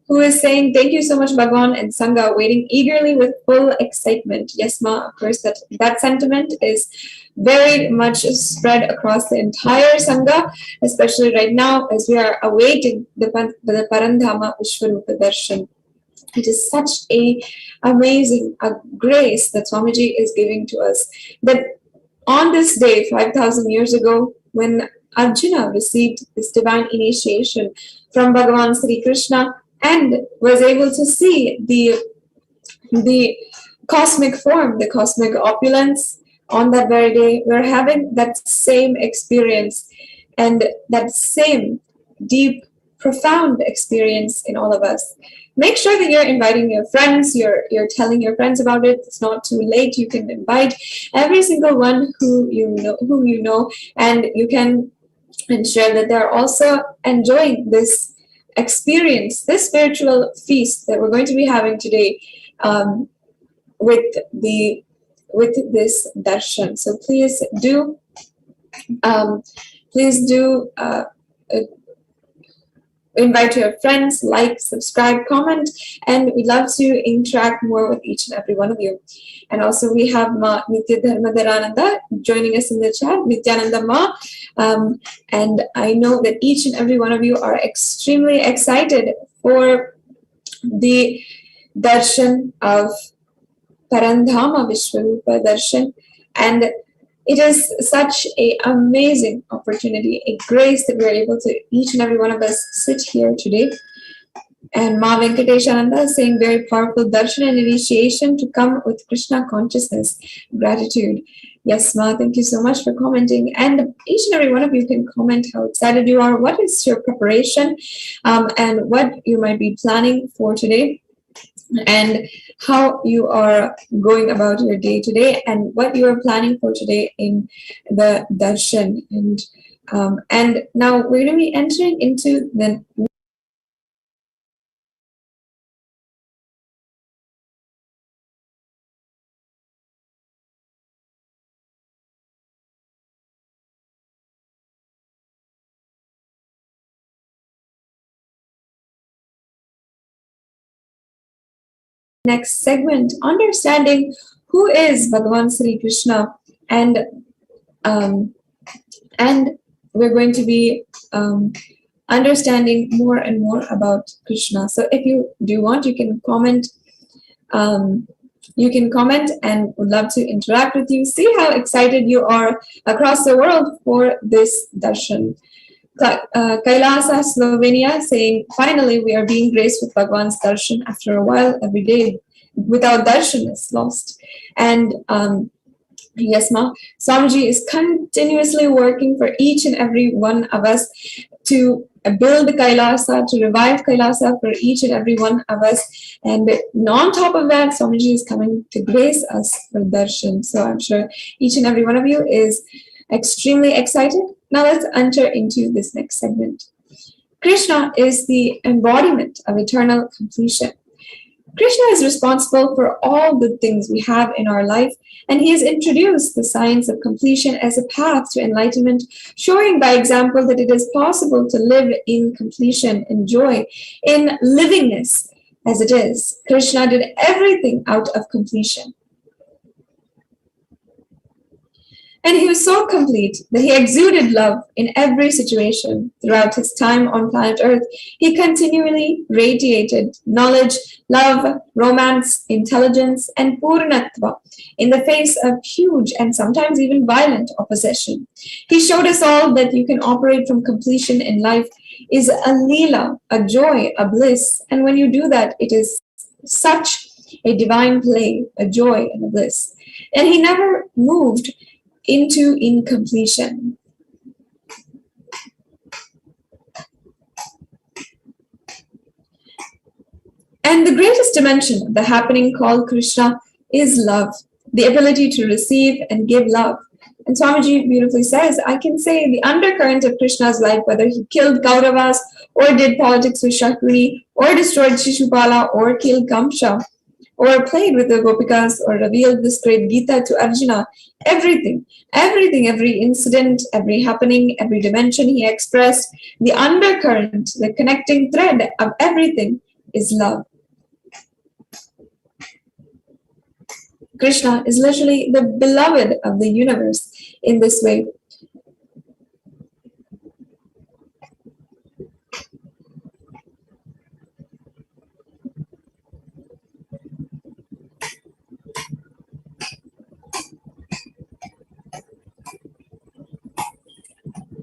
who is saying, thank you so much, Bhagavan and Sangha, waiting eagerly with full excitement. Yes, Ma, of course, that sentiment is very much spread across the entire Sangha, especially right now as we are awaiting the Parandhama Vishwarupa Darshan. It is such a amazing grace that Swamiji is giving to us, that on this day, 5,000 years ago, when Arjuna received this divine initiation from Bhagavan Sri Krishna, and was able to see the cosmic form, the cosmic opulence on that very day, we're having that same experience and that same deep, profound experience in all of us. Make sure that you're inviting your friends, you're telling your friends about it. It's not too late. You can invite every single one whom you know, and you can ensure that they're also enjoying this experience, this spiritual feast that we're going to be having today with this darshan. So please do invite your friends, like, subscribe, comment, and we'd love to interact more with each and every one of you. And also we have Ma Nitya Dharmadharananda joining us in the chat, Nityananda Ma. And I know that each and every one of you are extremely excited for the darshan of Parandhama Vishwarupa Darshan. And it is such an amazing opportunity, a grace that we are able to, each and every one of us, sit here today. And Ma Venkateshananda is saying, very powerful darshan and initiation to come with Krishna consciousness. Gratitude. Yes, Ma, thank you so much for commenting. And each and every one of you can comment how excited you are, what is your preparation, and what you might be planning for today. and how you are going about your day today and what you are planning for today in the darshan. And now we're going to be entering into the next segment, understanding who is Bhagavan Sri Krishna, and we're going to be understanding more and more about Krishna. So if you do want, you can comment. You can comment, and would love to interact with you. See how excited you are across the world for this darshan. Kailasa, Slovenia, saying, finally, we are being graced with Bhagwan's darshan after a while. Every day without darshan is lost. And yes, Ma, Swamiji is continuously working for each and every one of us to build Kailasa, to revive Kailasa for each and every one of us. And on top of that, Swamiji is coming to grace us for darshan. So I'm sure each and every one of you is extremely excited. Now let's enter into this next segment. Krishna is the embodiment of eternal completion. Krishna is responsible for all good things we have in our life, and he has introduced the science of completion as a path to enlightenment, showing by example that it is possible to live in completion, in joy, in livingness as it is. Krishna did everything out of completion. And he was so complete that he exuded love in every situation. Throughout his time on planet Earth, he continually radiated knowledge, love, romance, intelligence, and purnatva in the face of huge and sometimes even violent opposition. He showed us all that you can operate from completion in life is a leela, a joy, a bliss. And when you do that, it is such a divine play, a joy and a bliss. And he never moved into incompletion. And the greatest dimension of the happening called Krishna is love, the ability to receive and give love. And Swamiji beautifully says, I can say the undercurrent of Krishna's life, whether he killed Kauravas or did politics with Shakuni or destroyed Shishupala or killed Kamsa, or played with the Gopikas, or revealed this great Gita to Arjuna, everything, every incident, every happening, every dimension he expressed, the undercurrent, the connecting thread of everything is love. Krishna is literally the beloved of the universe in this way.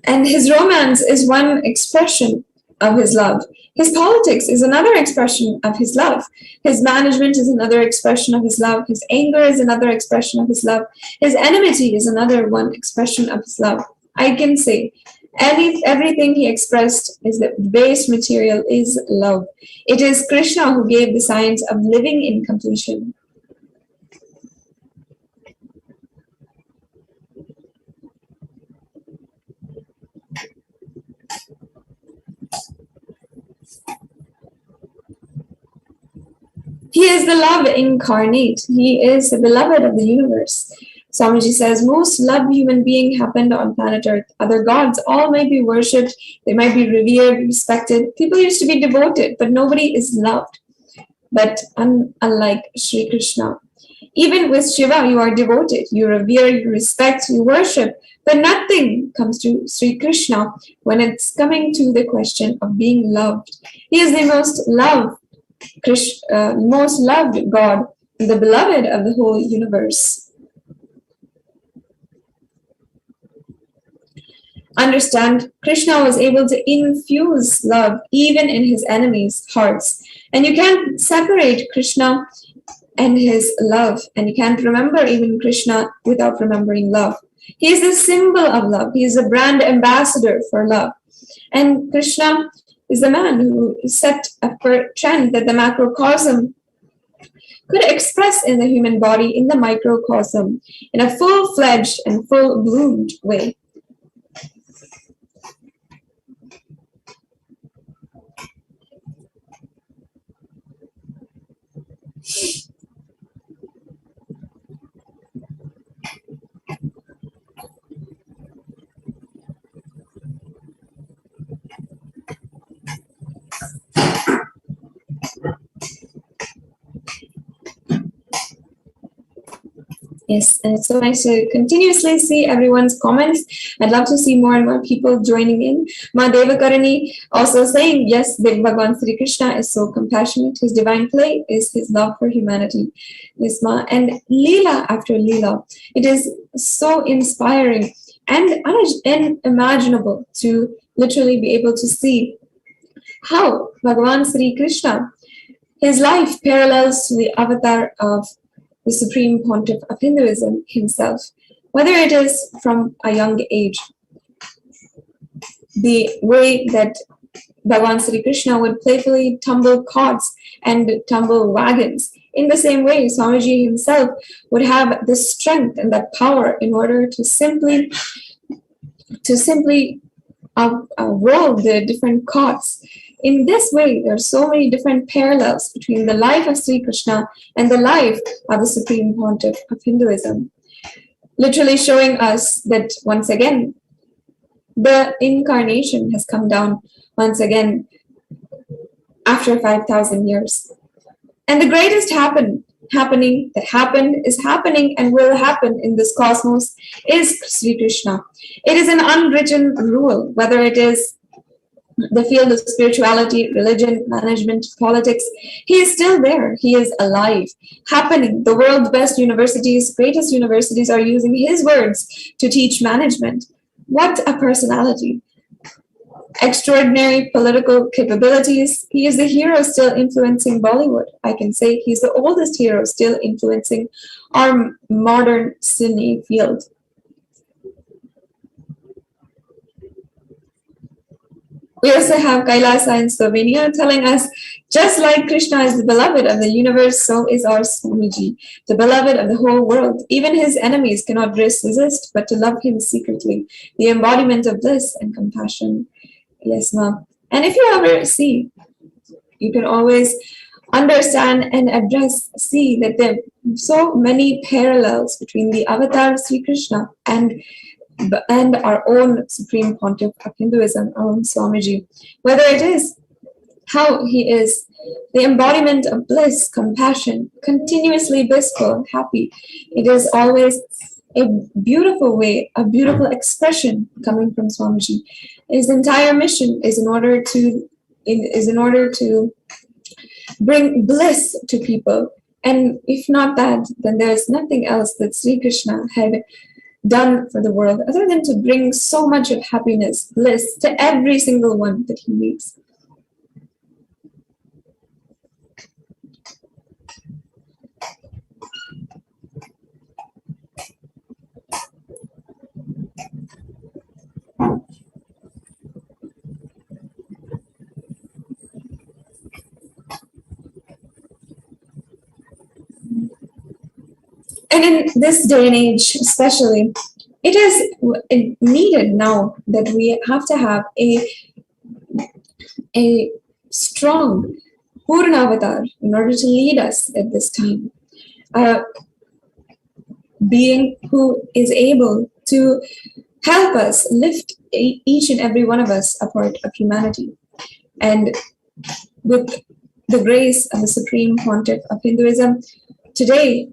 And his romance is one expression of his love. His politics is another expression of his love. His management is another expression of his love. His anger is another expression of his love. His enmity is another one expression of his love. I can say everything he expressed is the base material is love. It is Krishna who gave the science of living in completion. He is the love incarnate. He is the beloved of the universe. Swamiji says, most loved human being happened on planet Earth. Other gods, all might be worshipped. They might be revered, respected. People used to be devoted, but nobody is loved. But unlike Sri Krishna, even with Shiva, you are devoted. You revere, you respect, you worship. But nothing comes to Sri Krishna when it's coming to the question of being loved. He is the most loved God, the beloved of the whole universe. Understand, Krishna was able to infuse love even in his enemies' hearts. And you can't separate Krishna and his love. And you can't remember even Krishna without remembering love. He is the symbol of love. He is a brand ambassador for love. And Krishna is the man who set a trend that the macrocosm could express in the human body in the microcosm in a full-fledged and full-bloomed way. Yes, and it's so nice to continuously see everyone's comments. I'd love to see more and more people joining in. Ma Devakarani also saying, yes, Bhagavan Sri Krishna is so compassionate. His divine play is his love for humanity. Yes, Ma. And Leela after Leela, it is so inspiring and unimaginable to literally be able to see how Bhagavan Sri Krishna, his life parallels to the avatar of the Supreme Pontiff of Hinduism himself, whether it is from a young age. The way that Bhagavan Sri Krishna would playfully tumble carts and tumble wagons, in the same way Swamiji himself would have the strength and the power in order to simply roll the different carts. In this way, there are so many different parallels between the life of Sri Krishna and the life of the Supreme Pontiff of Hinduism, literally showing us that once again, the incarnation has come down once again after 5,000 years. And the greatest happening that happened, is happening, and will happen in this cosmos is Sri Krishna. It is an unwritten rule, whether it is the field of spirituality, religion, management, politics. He is still there. He is alive, happening. The world's best universities, greatest universities are using his words to teach management. What a personality. Extraordinary political capabilities. He is the hero still influencing Bollywood. I can say he's the oldest hero still influencing our modern cine field. We also have Kailasa in Slovenia telling us, just like Krishna is the beloved of the universe, so is our Swamiji, the beloved of the whole world. Even his enemies cannot resist but to love him secretly, the embodiment of bliss and compassion. Yes, ma'am. And if you ever see, you can always understand and see that there are so many parallels between the avatar of Sri Krishna and our own Supreme Pontiff of Hinduism, our own Swamiji. Whether it is how he is the embodiment of bliss, compassion, continuously blissful, happy. It is always a beautiful way, a beautiful expression coming from Swamiji. His entire mission is in order to bring bliss to people. And if not that, then there's nothing else that Sri Krishna had done for the world other than to bring so much of happiness, bliss to every single one that he meets. And in this day and age, especially, it is needed now that we have to have a strong Purnavatar in order to lead us at this time. A being who is able to help us lift each and every one of us a part of humanity. And with the grace of the Supreme Pontiff of Hinduism, today,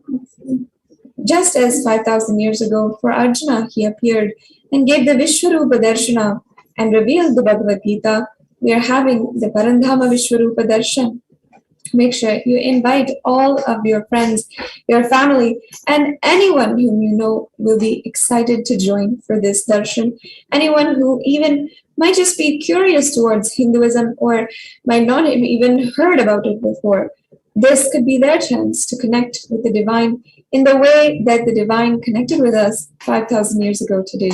just as 5,000 years ago, for Arjuna, he appeared and gave the Vishwarupa Darshana and revealed the Bhagavad Gita. We are having the Parandhama Vishwarupa Darshan. Make sure you invite all of your friends, your family, and anyone whom you know will be excited to join for this darshan. Anyone who even might just be curious towards Hinduism or might not have even heard about it before. This could be their chance to connect with the divine in the way that the divine connected with us 5,000 years ago today.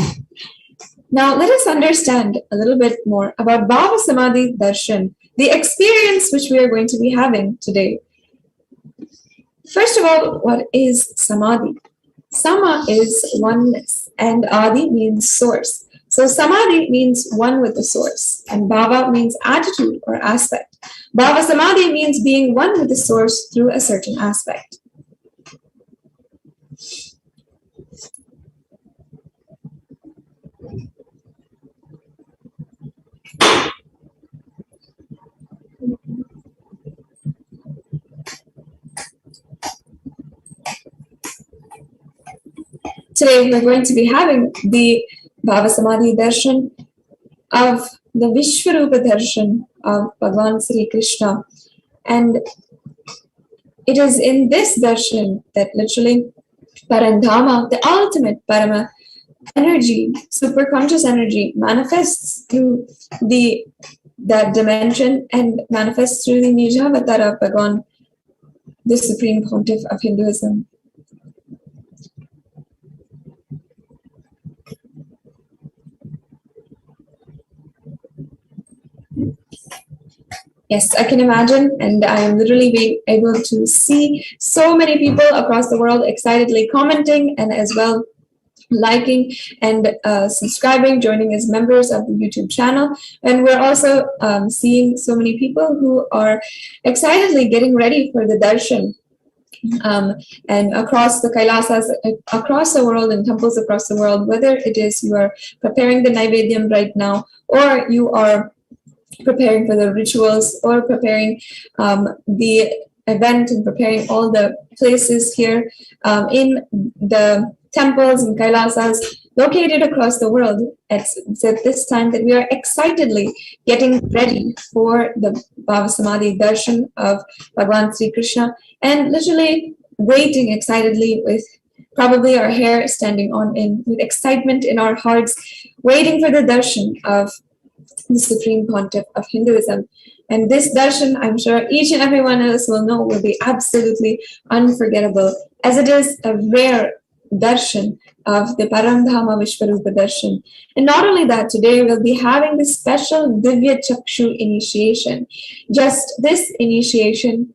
Now, let us understand a little bit more about Bhava Samadhi Darshan, the experience which we are going to be having today. First of all, what is samadhi? Sama is oneness, and adi means source. So samadhi means one with the source, and bhava means attitude or aspect. Bhava samadhi means being one with the source through a certain aspect. Today we're going to be having the Bhava Samadhi Darshan of the Vishwarupa Darshan of Bhagavan Sri Krishna. And it is in this darshan that literally Parandhama, the ultimate Parama energy, superconscious energy, manifests through that dimension and manifests through the Nijavatara of Bhagavan, the Supreme Pontiff of Hinduism. Yes, I can imagine, and I am literally being able to see so many people across the world excitedly commenting and as well liking and subscribing, joining as members of the YouTube channel. And we're also seeing so many people who are excitedly getting ready for the darshan. And across the Kailasas, across the world, in temples across the world, whether it is you are preparing the Naivedyam right now, or you are preparing for the rituals, or preparing the event and preparing all the places here in the temples and Kailasas located across the world. It's at this time that we are excitedly getting ready for the Bhava Samadhi Darshan of Bhagavan Sri Krishna, and literally waiting excitedly with probably our hair standing on end with excitement in our hearts, waiting for the darshan of the Supreme Pontiff of Hinduism. And this darshan, I'm sure each and every one of us will know, will be absolutely unforgettable, as it is a rare darshan of the Paramdhama Vishwarupa darshan. And not only that, today we'll be having this special Divya Chakshu initiation. Just this initiation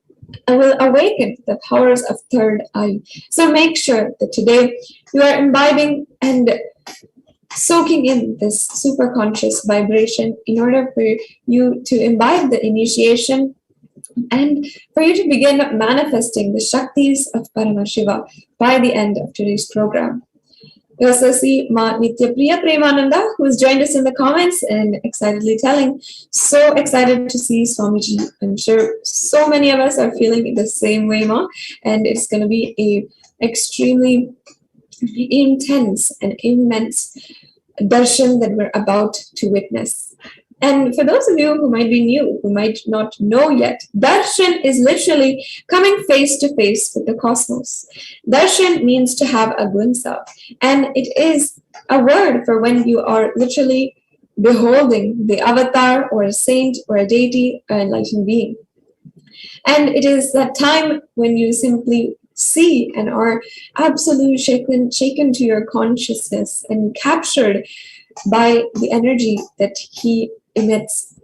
will awaken the powers of third eye. So make sure that today you are imbibing and soaking in this super conscious vibration in order for you to imbibe the initiation and for you to begin manifesting the Shaktis of Paramashiva by the end of today's program. We also see Ma Nityapriya Premananda, who has joined us in the comments and excitedly telling, so excited to see Swamiji. I'm sure so many of us are feeling the same way, Ma, and it's going to be a extremely intense and immense darshan that we're about to witness. And for those of you who might be new, who might not know yet, darshan is literally coming face to face with the cosmos. Darshan means to have a glimpse of, and it is a word for when you are literally beholding the avatar or a saint or a deity or enlightened being. And it is that time when you simply see and are absolutely shaken to your consciousness and captured by the energy that he emits.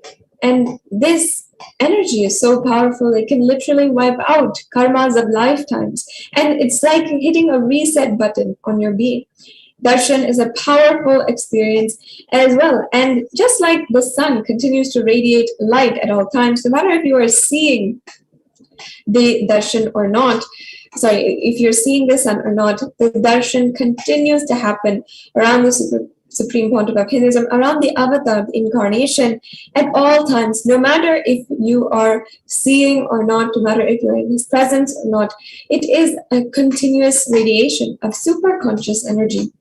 And this energy is so powerful, it can literally wipe out karmas of lifetimes. And it's like hitting a reset button on your being. Darshan is a powerful experience as well. And just like the sun continues to radiate light at all times, no matter if you are seeing the darshan or not, if you're seeing the sun or not, the darshan continues to happen around the Supreme Pontiff of Hinduism, around the avatar, the incarnation, at all times, no matter if you are seeing or not, no matter if you're in his presence or not. It is a continuous radiation of super conscious energy.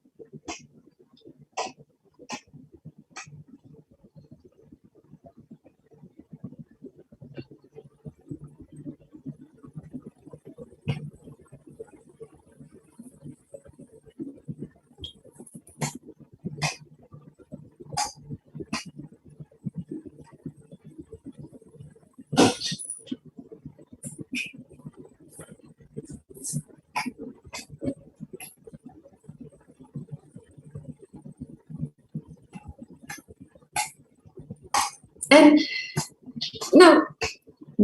And now,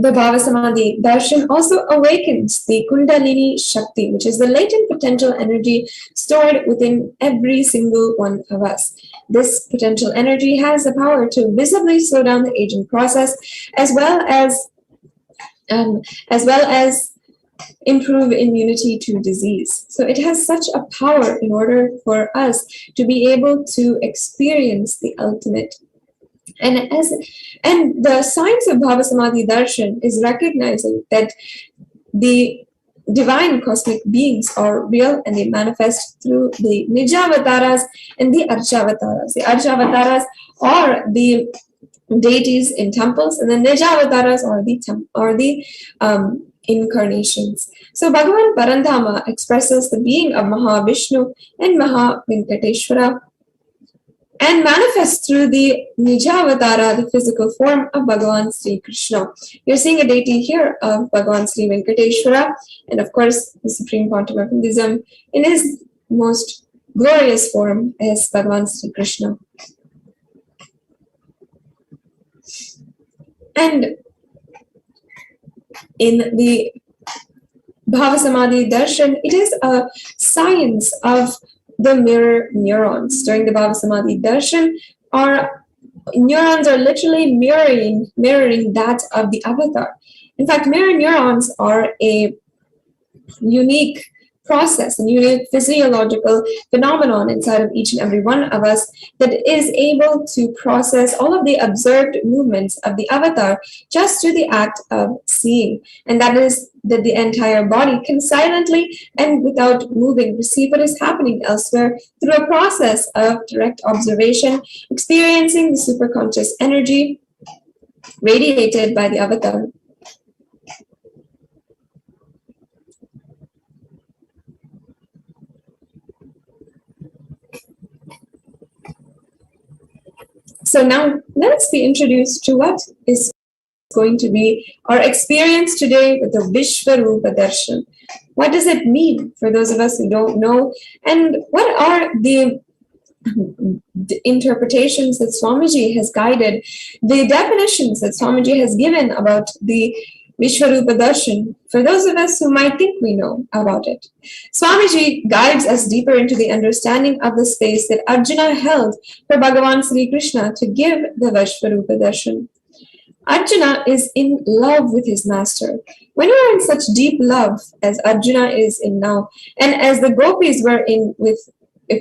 the Bhavasamadhi darshan also awakens the Kundalini Shakti, which is the latent potential energy stored within every single one of us. This potential energy has the power to visibly slow down the aging process, as well as improve immunity to disease. So it has such a power in order for us to be able to experience the ultimate. And the science of Bhavasamadhi darshan is recognizing that the divine cosmic beings are real and they manifest through the Nijavataras and the Archavataras. The Archavataras are the deities in temples, and the Nijavataras are the incarnations. So Bhagavan Parandhama expresses the being of Mahavishnu and Mahavenkateshwara and manifests through the Nijavatara, the physical form of Bhagavan Sri Krishna. You're seeing a deity here of Bhagavan Sri Venkateshwara, and of course the Supreme Pontiff of Hinduism in his most glorious form is Bhagavan Sri Krishna. And in the Bhavasamadhi darshan, it is a science of the mirror neurons. During the Bhavasamadhi darshan, our neurons are literally mirroring that of the avatar. In fact, mirror neurons are a unique process, a unique physiological phenomenon inside of each and every one of us that is able to process all of the observed movements of the avatar just through the act of seeing. And that is that the entire body can silently and without moving receive what is happening elsewhere through a process of direct observation, experiencing the superconscious energy radiated by the avatar. So now let's be introduced to what is going to be our experience today with the Vishwarupa Darshan. What does it mean for those of us who don't know? And what are the interpretations that Swamiji has guided, the definitions that Swamiji has given about the Vishwarupa Darshan for those of us who might think we know about it? Swamiji guides us deeper into the understanding of the space that Arjuna held for Bhagavan Sri Krishna to give the Vishwarupa Darshan. Arjuna is in love with his master. When you are in such deep love as Arjuna is in now, and as the gopis were in with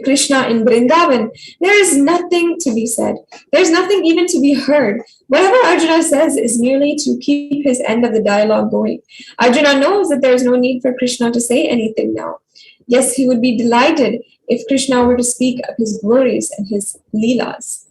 Krishna in Vrindavan, there is nothing to be said. There's nothing even to be heard. Whatever Arjuna says is merely to keep his end of the dialogue going. Arjuna knows that there is no need for Krishna to say anything now. Yes, he would be delighted if Krishna were to speak of his glories and his leelas.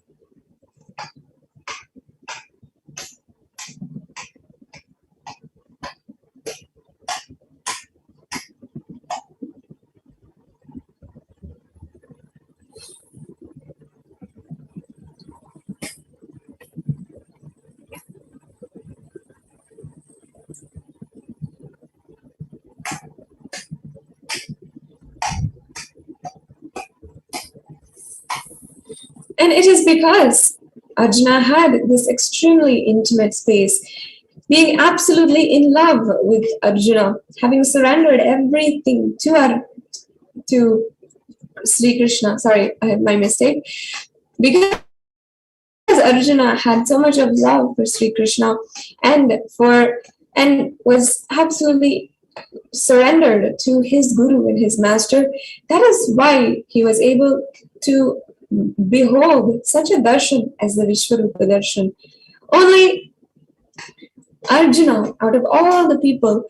And it is because Arjuna had this extremely intimate space, being absolutely in love with Arjuna, having surrendered everything to Sri Krishna. Sorry, I had my mistake. Because Arjuna had so much of love for Sri Krishna and was absolutely surrendered to his guru and his master, that is why he was able to behold such a darshan as the Vishwarupa darshan. Only Arjuna, out of all the people,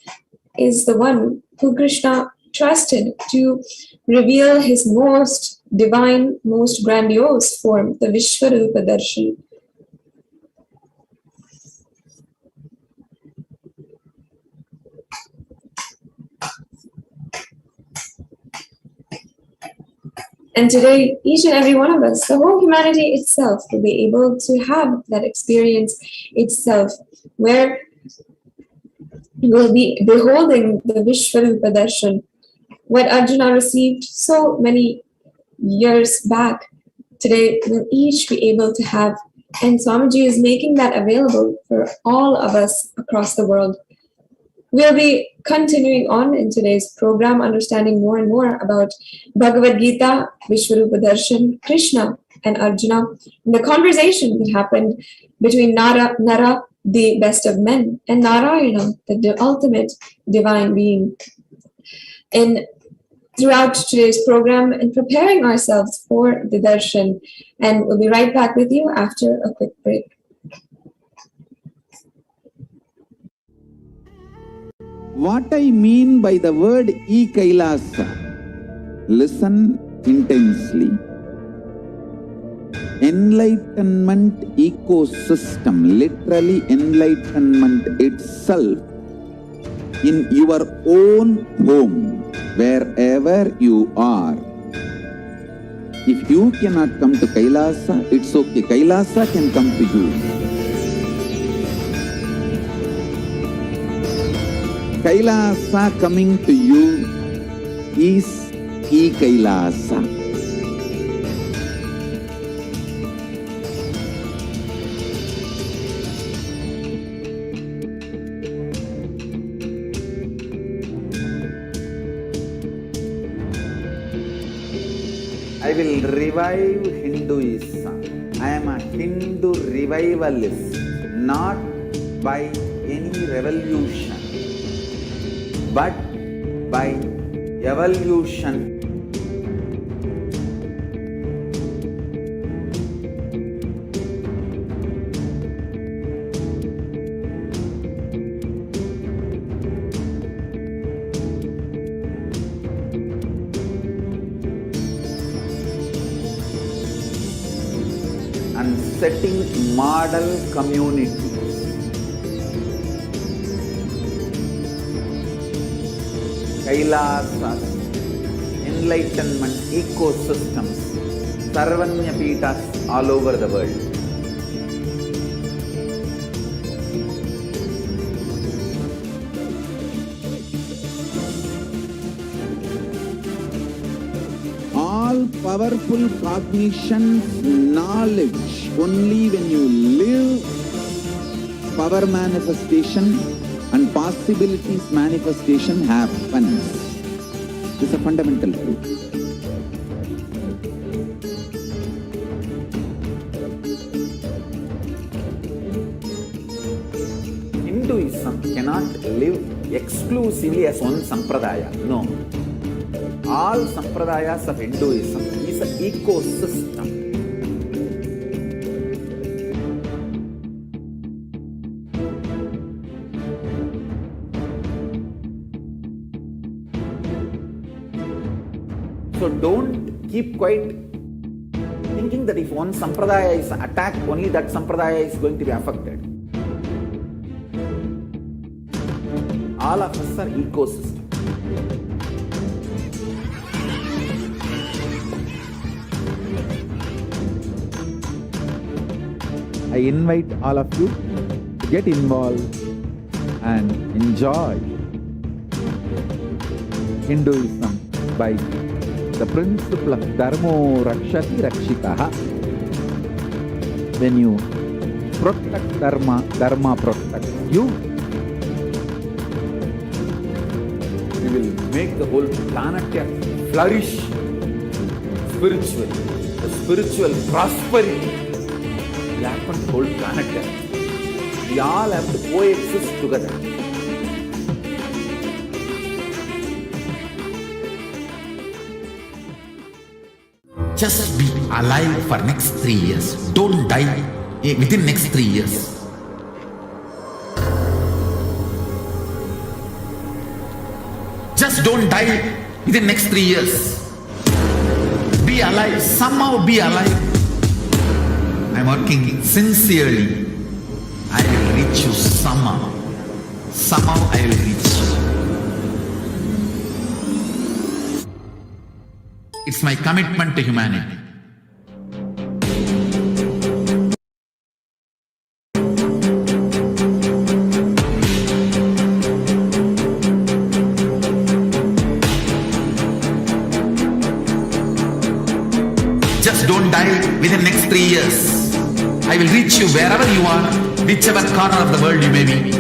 is the one who Krishna trusted to reveal his most divine, most grandiose form, the Vishwarupa darshan. And today, each and every one of us, the whole humanity itself, will be able to have that experience itself, where we'll be beholding the Vishwarupa darshan. What Arjuna received so many years back, today we'll each be able to have And Swamiji is making that available for all of us across the world. We'll be continuing on in today's program, understanding more and more about Bhagavad Gita, Vishwarupa Darshan, Krishna, and Arjuna, and the conversation that happened between Nara, the best of men, and Narayana, the ultimate divine being. And throughout today's program, and preparing ourselves for the darshan, and we'll be right back with you after a quick break. What I mean by the word e-Kailasa, listen intensely. Enlightenment ecosystem, literally enlightenment itself, in your own home, wherever you are. If you cannot come to Kailasa, it's okay. Kailasa can come to you. Kailasa coming to you is e-Kailasa. I will revive Hinduism. I am a Hindu revivalist, not by any revolution, but by evolution. And setting model communities. Kailasas, enlightenment ecosystems, Sarvanya Pitas all over the world. All powerful cognition, knowledge, only when you live, power manifestation and possibilities manifestation happens. This is a fundamental truth. Hinduism cannot live exclusively as one sampradaya. No. All sampradayas of Hinduism is an ecosystem. So don't keep quiet thinking that if one sampradaya is attacked, only that sampradaya is going to be affected. All of us are ecosystem. I invite all of you to get involved and enjoy Hinduism by the principle of Dharmo Rakshati Rakshitaha. When you protect Dharma, Dharma protects you. You will make the whole planet flourish spiritually. The spiritual prosperity will happen to the whole planet. We all have to coexist together. Just be alive for next 3 years. Don't die within next 3 years. Just don't die within next 3 years. Be alive. Somehow be alive. I'm working sincerely. I will reach you somehow. Somehow I will reach you. It's my commitment to humanity. Just don't die within the next 3 years. I will reach you wherever you are, whichever corner of the world you may be.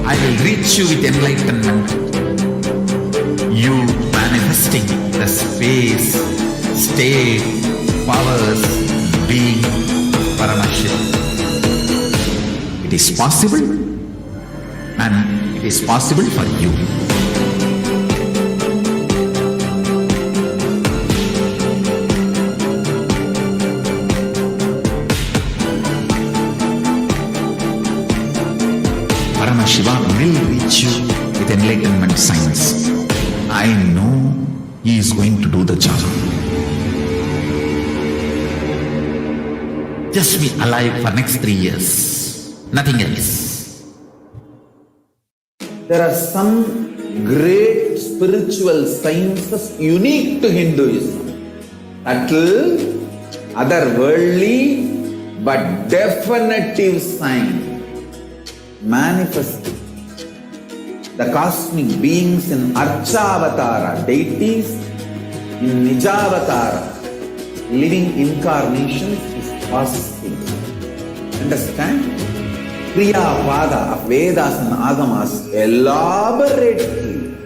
I will reach you with enlightenment. You manifesting the space, state, powers, being, Paramasiva. It is possible, and it is possible for you. Paramasiva will reach you with enlightenment science. I know he is going to do the job. Just be alive for next 3 years. Nothing else. There are some great spiritual sciences unique to Hinduism. Subtle, otherworldly, but definitive sign. Manifesting the cosmic beings in Archavatara, deities in Nijavatara, living incarnations is possible. Understand? Kriya Pada of Vedas and Agamas elaborately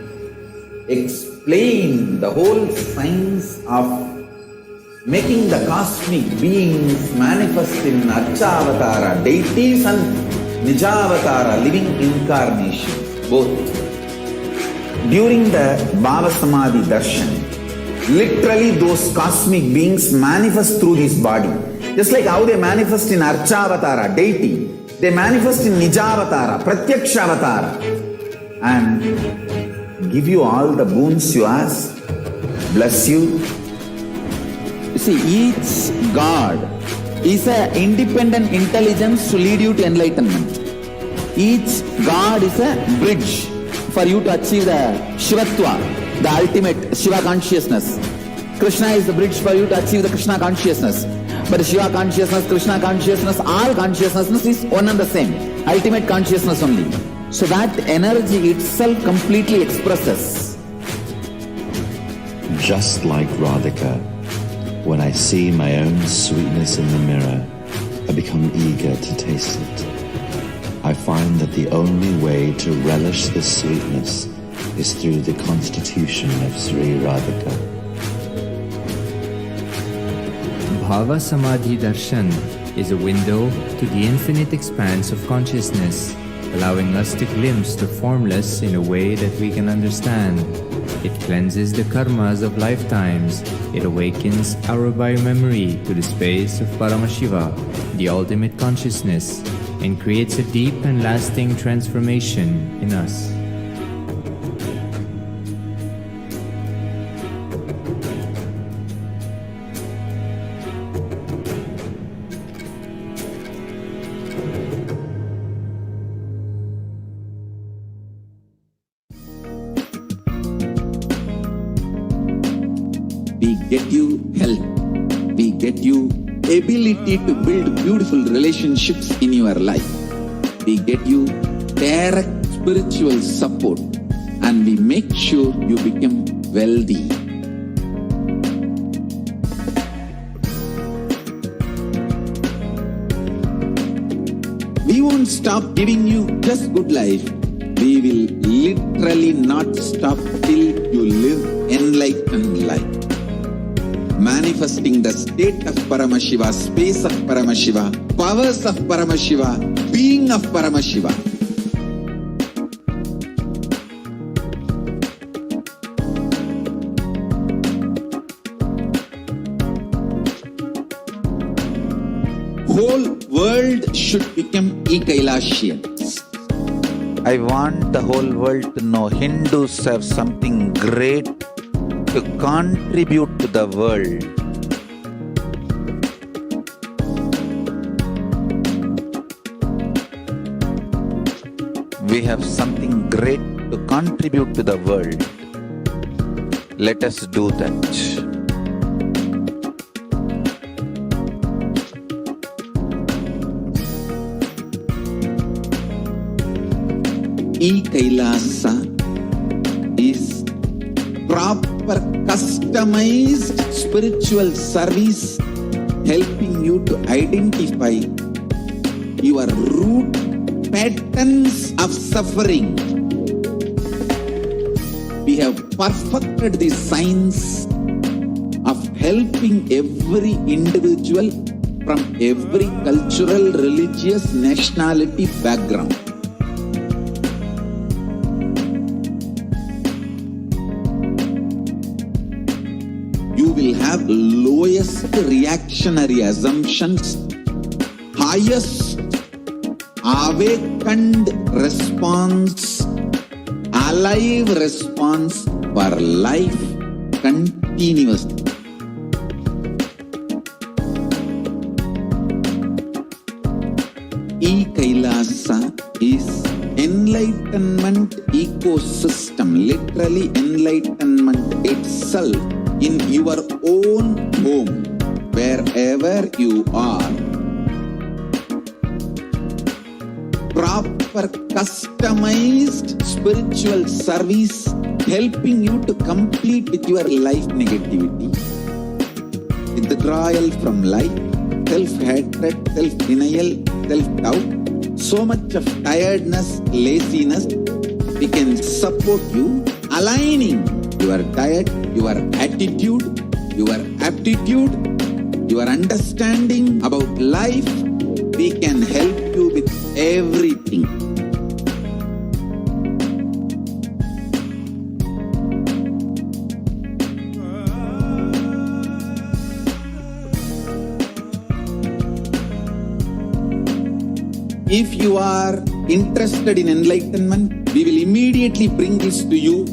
explain the whole science of making the cosmic beings manifest in Archavatara, deities and Nijavatara, living incarnations, both. During the Bhava Samadhi Darshan, literally those cosmic beings manifest through this body. Just like how they manifest in Archavatara, deity, they manifest in Nijavatara, Pratyakshavatara, and give you all the boons you ask, bless you. You see, each God is an independent intelligence to lead you to enlightenment. Each God is a bridge for you to achieve the Shivatva, the ultimate Shiva consciousness. Krishna is the bridge for you to achieve the Krishna consciousness. But Shiva consciousness, Krishna consciousness, all consciousness is one and the same. Ultimate consciousness only. So that energy itself completely expresses. Just like Radhika, when I see my own sweetness in the mirror, I become eager to taste it. I find that the only way to relish this sweetness is through the constitution of Sri Radhika. Bhava Samadhi Darshan is a window to the infinite expanse of consciousness, allowing us to glimpse the formless in a way that we can understand. It cleanses the karmas of lifetimes. It awakens our biomemory to the space of Paramasiva, the ultimate consciousness, and creates a deep and lasting transformation in us. We get you health. We get you ability to build beautiful relationships in your life. We get you direct spiritual support, and we make sure you become wealthy. We won't stop giving you just good life. We will literally not stop till you live enlightened life. Manifesting the state of Paramasiva, space of Paramasiva, powers of Paramasiva, being of Paramasiva. Whole world should become llKAILASians. I want the whole world to know Hindus have something great to contribute to the world. We have something great to contribute to the world. Let us do that. llKAILASA is proper customized spiritual service helping you to identify your root patterns of suffering. We have perfected the science of helping every individual from every cultural, religious, nationality background. You will have lowest reactionary assumptions, highest awakened response, alive response for life continuously. llKAILASA is enlightenment ecosystem, literally enlightenment itself in your own home, wherever you are. Proper customized spiritual service helping you to complete with your life negativity, withdrawal from life, self-hatred, self-denial, self-doubt, so much of tiredness, laziness. We can support you aligning your diet, your attitude, your aptitude, your understanding about life. We can help you with everything. If you are interested in enlightenment, we will immediately bring this to you.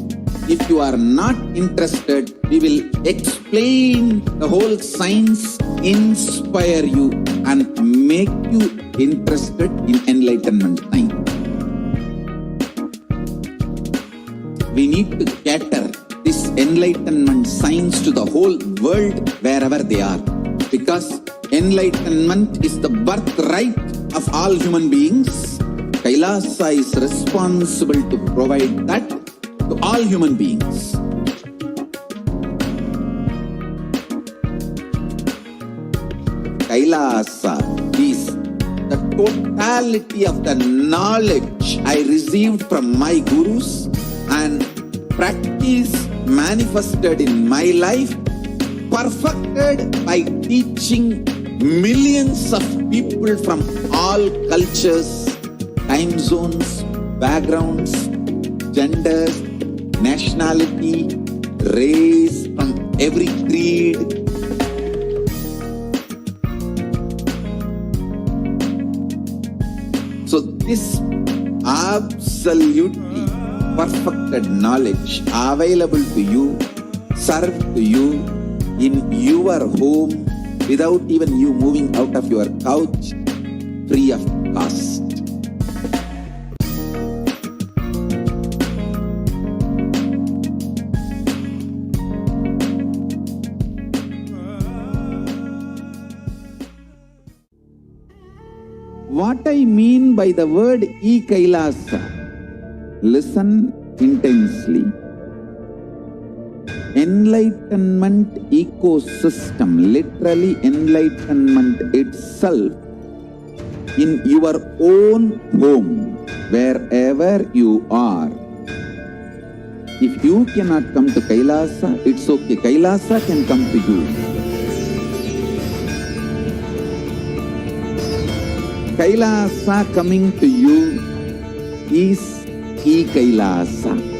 If you are not interested, we will explain the whole science, inspire you and make you interested in enlightenment science. We need to cater this enlightenment science to the whole world wherever they are, because enlightenment is the birthright of all human beings. Kailasa is responsible to provide that to all human beings. Kailasa is the totality of the knowledge I received from my gurus and practice manifested in my life, perfected by teaching millions of people from all cultures, time zones, backgrounds, genders, nationality, race, from every creed. So this absolutely perfected knowledge available to you, served to you in your home without even you moving out of your couch, free of cost. What I mean by the word llKAILASA, listen intensely. Enlightenment ecosystem, literally enlightenment itself in your own home, wherever you are. If you cannot come to Kailasa, it's okay. Kailasa can come to you. Kailasa coming to you is llKAILASA.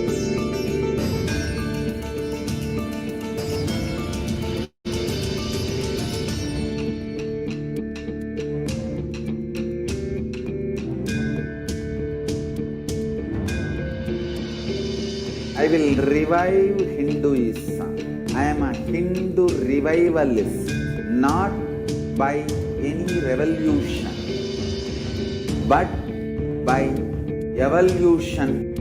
I will revive Hinduism. I am a Hindu revivalist, not by any revolution, but by evolution.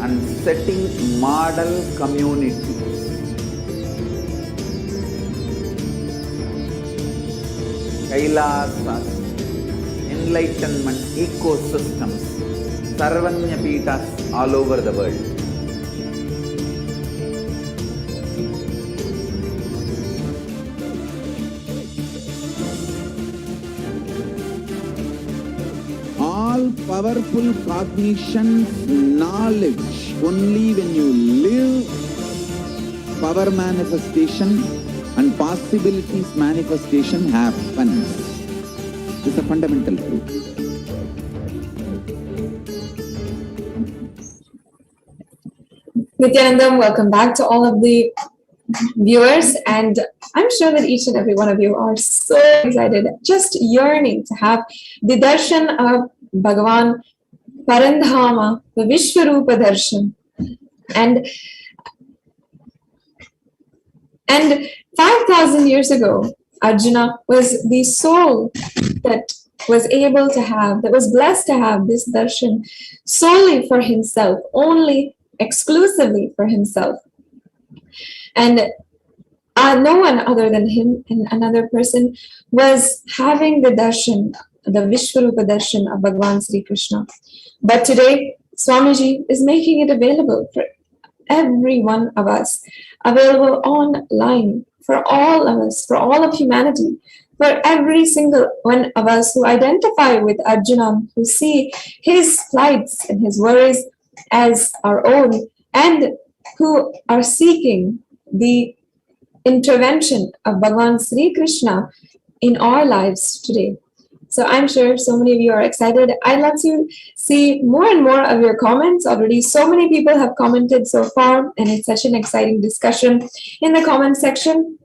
And setting model communities Kailasas, enlightenment ecosystems, Sarvanya Peethas all over the world. All powerful cognition, knowledge, only when you live, power manifestation and possibilities manifestation happens. It's a fundamental truth. Nityanandam, welcome back to all of the viewers, and I'm sure that each and every one of you are so excited, just yearning to have the darshan of Bhagavan Parandhama, the Vishwarupa darshan. And 5,000 years ago, Arjuna was the soul that was able to have, that was blessed to have this darshan solely for himself, only exclusively for himself. And no one other than him and another person was having the darshan, the Vishwarupa darshan of Bhagavan Sri Krishna. But today, Swamiji is making it available for every one of us, available online for all of us, for all of humanity, for every single one of us who identify with Arjuna, who see his plights and his worries as our own, and who are seeking the intervention of Bhagavan Sri Krishna in our lives today. So I'm sure so many of you are excited. I'd love to see more and more of your comments. Already so many people have commented so far, and it's such an exciting discussion in the comment section.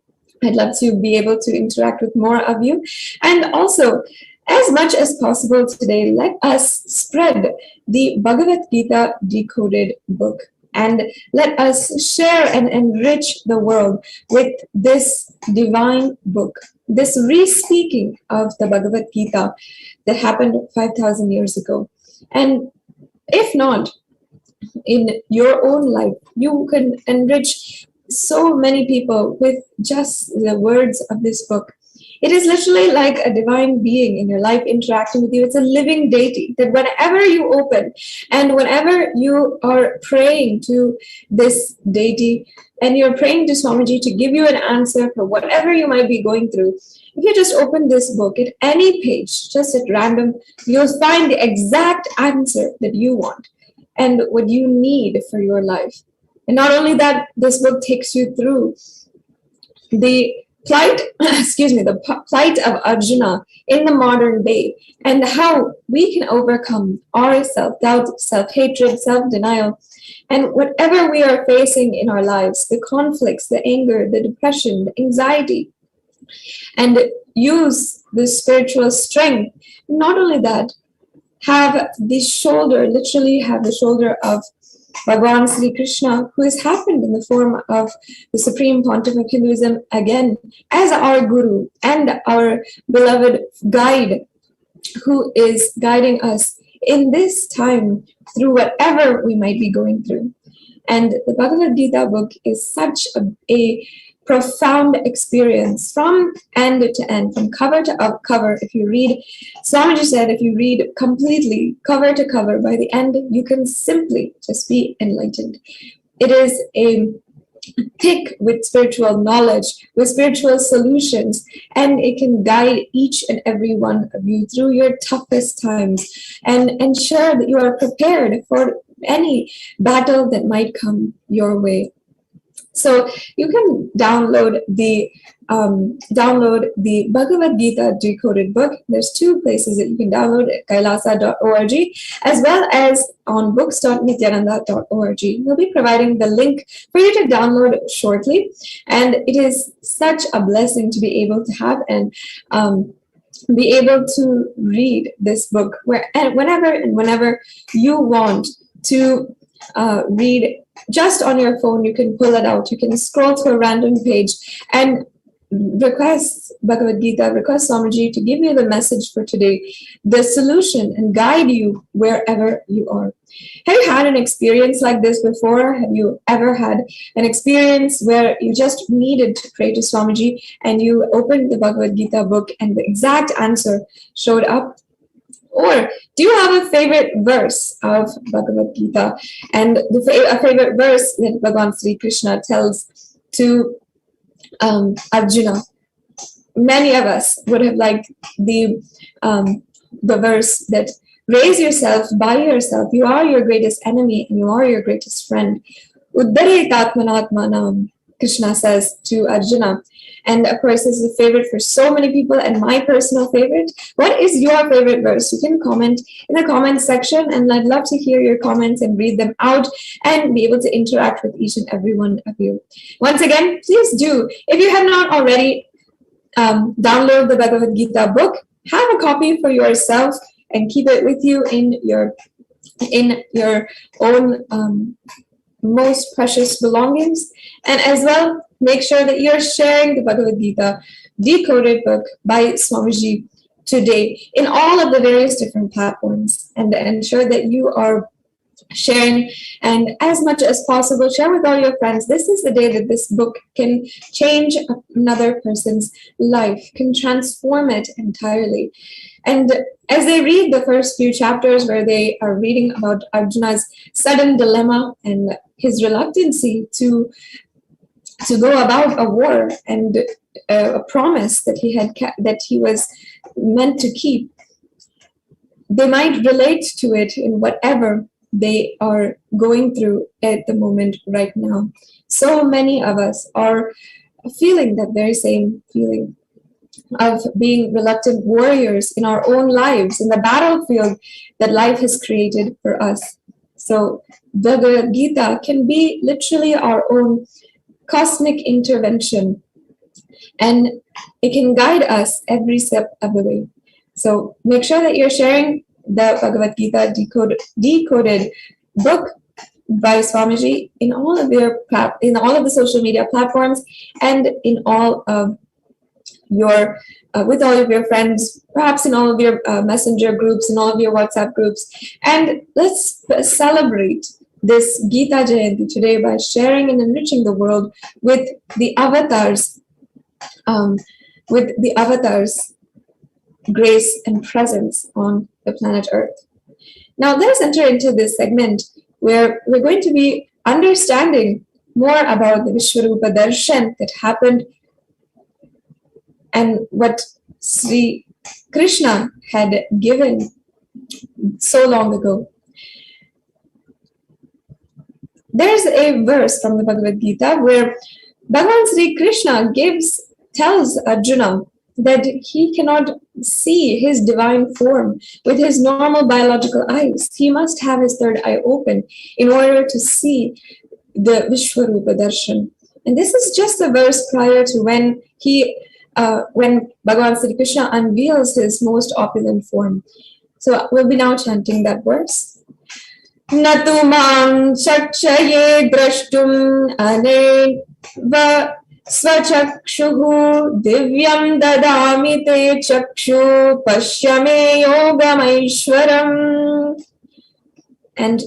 I'd love to be able to interact with more of you. And also, as much as possible today, let us spread the Bhagavad Gita decoded book. And let us share and enrich the world with this divine book, this re-speaking of the Bhagavad Gita that happened 5,000 years ago. And if not, in your own life, you can enrich so many people with just the words of this book. It is literally like a divine being in your life interacting with you. It's a living deity that whenever you open and whenever you are praying to this deity and you're praying to Swamiji to give you an answer for whatever you might be going through, if you just open this book at any page, just at random, you'll find the exact answer that you want and what you need for your life. And not only that, this book takes you through the plight of Arjuna in the modern day, and how we can overcome our self-doubt, self-hatred, self-denial, and whatever we are facing in our lives, the conflicts, the anger, the depression, the anxiety, and use the spiritual strength. Not only that, have the shoulder of Bhagavan Sri Krishna, who has happened in the form of the Supreme Pontiff of Hinduism, again, as our Guru and our beloved guide, who is guiding us in this time through whatever we might be going through. And the Bhagavad Gita book is such a profound experience from end to end, from cover to cover. If you read, Swamiji said, if you read completely cover to cover, by the end, you can simply just be enlightened. It is a thick with spiritual knowledge, with spiritual solutions, and it can guide each and every one of you through your toughest times and ensure that you are prepared for any battle that might come your way. So you can download the Bhagavad Gita decoded book. There's two places that you can download it, kailasa.org, as well as on books.nityananda.org. We'll be providing the link for you to download shortly. And it is such a blessing to be able to have and be able to read this book whenever you want to read. Just on your phone, you can pull it out. You can scroll to a random page and requests Swamiji to give you the message for today, the solution, and guide you wherever you are. Have you had an experience like this before? Have you ever had an experience where you just needed to pray to Swamiji and you opened the Bhagavad Gita book and the exact answer showed up? Or do you have a favorite verse of Bhagavad Gita, and a favorite verse that Bhagavan Sri Krishna tells to Arjuna? Many of us would have liked the verse that raise yourself by yourself. You are your greatest enemy and you are your greatest friend. Uddaret atmanatmanam, Krishna says to Arjuna. And of course, this is a favorite for so many people and my personal favorite. What is your favorite verse? You can comment in the comment section, and I'd love to hear your comments and read them out and be able to interact with each and every one of you. Once again, please do, if you have not already, download the Bhagavad Gita book, have a copy for yourself, and keep it with you in your own most precious belongings. And as well, make sure that you're sharing the Bhagavad Gita decoded book by Swamiji today in all of the various different platforms, and ensure that you are sharing, and as much as possible, share with all your friends. This is the day that this book can change another person's life, can transform it entirely. And as they read the first few chapters, where they are reading about Arjuna's sudden dilemma and his reluctancy to go about a war and a promise that he was meant to keep, they might relate to it in whatever they are going through at the moment right now. So many of us are feeling that very same feeling of being reluctant warriors in our own lives, in the battlefield that life has created for us. So the Gita can be literally our own cosmic intervention, and it can guide us every step of the way. So make sure that you're sharing the Bhagavad Gita decoded book by Swamiji in all of the social media platforms, and in all of your with all of your friends, perhaps in all of your messenger groups, in all of your WhatsApp groups. And let's celebrate this Gita Jayanti today by sharing and enriching the world with the avatars, grace and presence on the planet Earth. Now let's enter into this segment where we're going to be understanding more about the Vishwarupa Darshan that happened and what Sri Krishna had given so long ago. There's a verse from the Bhagavad Gita where Bhagavan Sri Krishna tells Arjuna that he cannot see his divine form with his normal biological eyes. He must have his third eye open in order to see the Vishwarupa Darshan. And this is just a verse prior to when Bhagavan Sri Krishna unveils his most opulent form. So we'll be now chanting that verse. Natu mam chakshaye drashtum aneva svachakshuhu divyam dadami te chakshu pashyame yogamaishwaram. And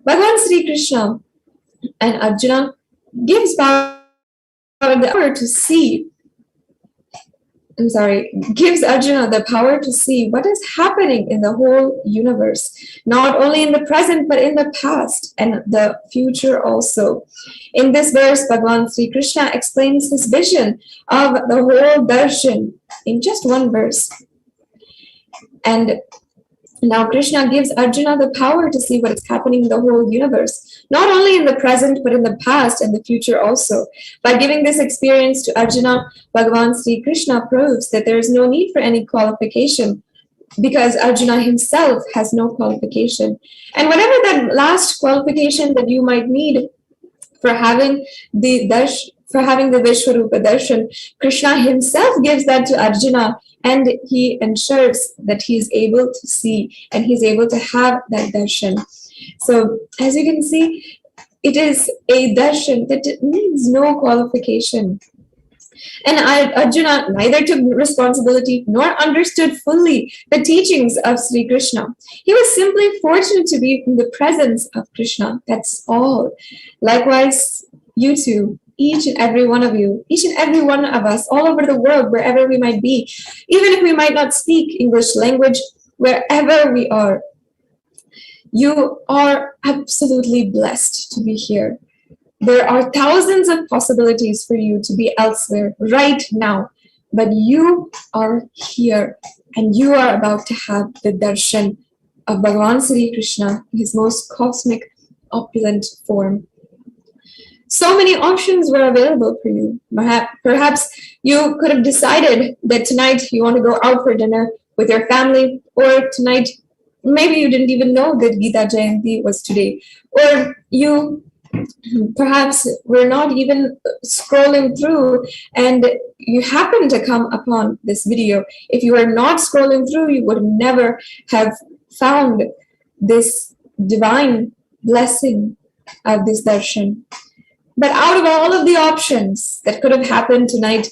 Bhagavan Sri Krishna and Arjuna gives power to see. Gives Arjuna the power to see what is happening in the whole universe, not only in the present, but in the past and the future also. In this verse, Bhagavan Sri Krishna explains his vision of the whole darshan in just one verse. And now Krishna gives Arjuna the power to see what is happening in the whole universe, not only in the present, but in the past and the future also. By giving this experience to Arjuna, Bhagavan Sri Krishna proves that there is no need for any qualification, because Arjuna himself has no qualification. And whatever that last qualification that you might need for having the Vishwarupa Darshan, Krishna himself gives that to Arjuna, and he ensures that he is able to see and he's able to have that darshan. So as you can see, it is a darshan that needs no qualification. And Arjuna neither took responsibility nor understood fully the teachings of Sri Krishna. He was simply fortunate to be in the presence of Krishna. That's all. Likewise, you too, each and every one of you, each and every one of us, all over the world, wherever we might be, even if we might not speak English language, wherever we are, you are absolutely blessed to be here. There are thousands of possibilities for you to be elsewhere right now, but you are here and you are about to have the darshan of Bhagavan Sri Krishna, his most cosmic, opulent form. So many options were available for you. Perhaps you could have decided that tonight you want to go out for dinner with your family, or tonight, maybe you didn't even know that GITA Jayanthi was today, or you perhaps were not even scrolling through and you happen to come upon this video. If you were not scrolling through, you would never have found this divine blessing of this darshan. But out of all of the options that could have happened tonight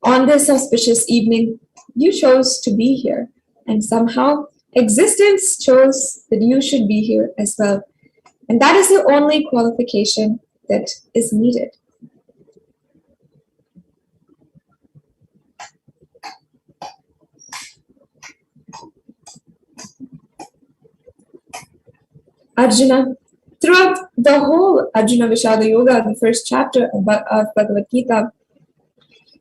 on this auspicious evening, you chose to be here. And somehow existence chose that you should be here as well. And that is the only qualification that is needed. Arjuna, throughout the whole Arjuna Vishada Yoga, the first chapter of Bhagavad Gita,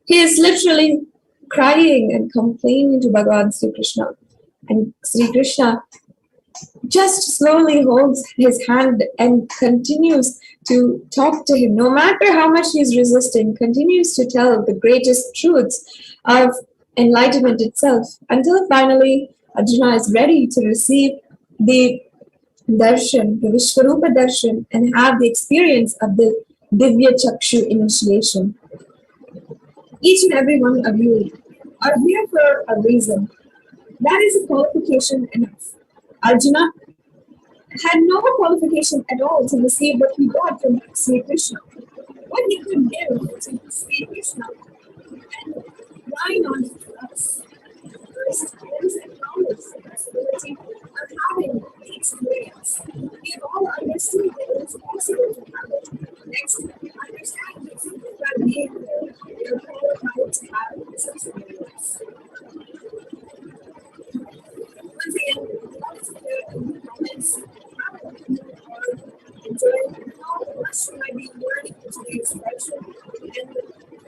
he is literally crying and complaining to Bhagavan Sri Krishna. And Sri Krishna just slowly holds his hand and continues to talk to him. No matter how much he's resisting, continues to tell the greatest truths of enlightenment itself, until finally Arjuna is ready to receive the darshan, the Vishwarupa darshan, and have the experience of the Divya Chakshu initiation. Each and every one of you are here for a reason. That is a qualification enough. Arjuna had no qualification at all to receive what he got from Sri Krishna. What he could give to Sri Krishna. And why not to us? First, let us acknowledge the possibility of having the experience. We have all understood that it is possible to have it. Next, understand that simply by being here, we are qualified to have this experience. Once again, let's clear the comments. How you are enjoying how much you might be learning in today's lecture and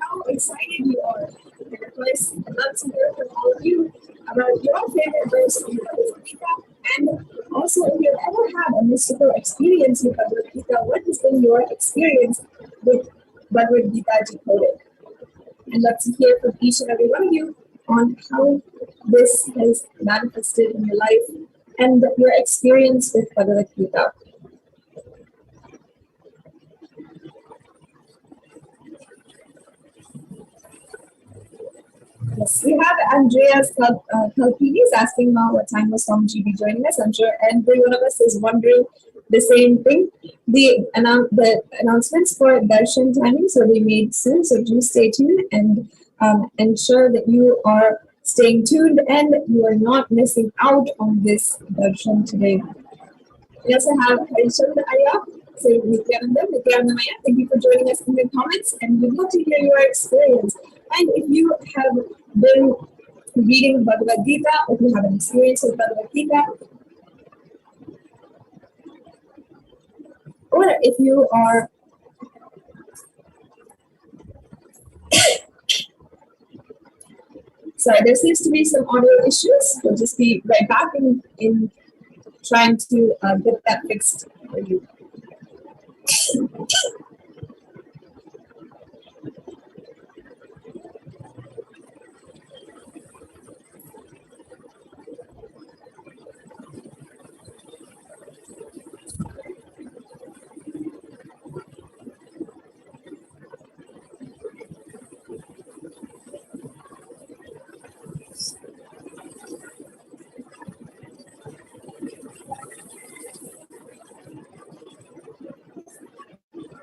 how excited you are. And of course, I'd love to hear from all of you about your favorite verse from Bhagavad Gita, and also if you've ever had a mystical experience with Bhagavad Gita, what has been your experience with Bhagavad Gita decoded? I'd love to hear from each and every one of you on how this has manifested in your life and your experience with Bhagavad Gita. Yes, we have Andreas Kalpinis asking what time will Swamiji be joining us. I'm sure every one of us is wondering the same thing. The announcements for darshan timings will be made soon, so do stay tuned and ensure that you are staying tuned and you are not missing out on this darshan today. We also have Harishand Arya saying Nityanandamaya. Thank you for joining us in the comments, and we'd love to hear your experience. And if you have been reading Bhagavad Gita, if you have an experience with Bhagavad Gita, or if you are sorry, there seems to be some audio issues. We'll just be right back in trying to get that fixed for you.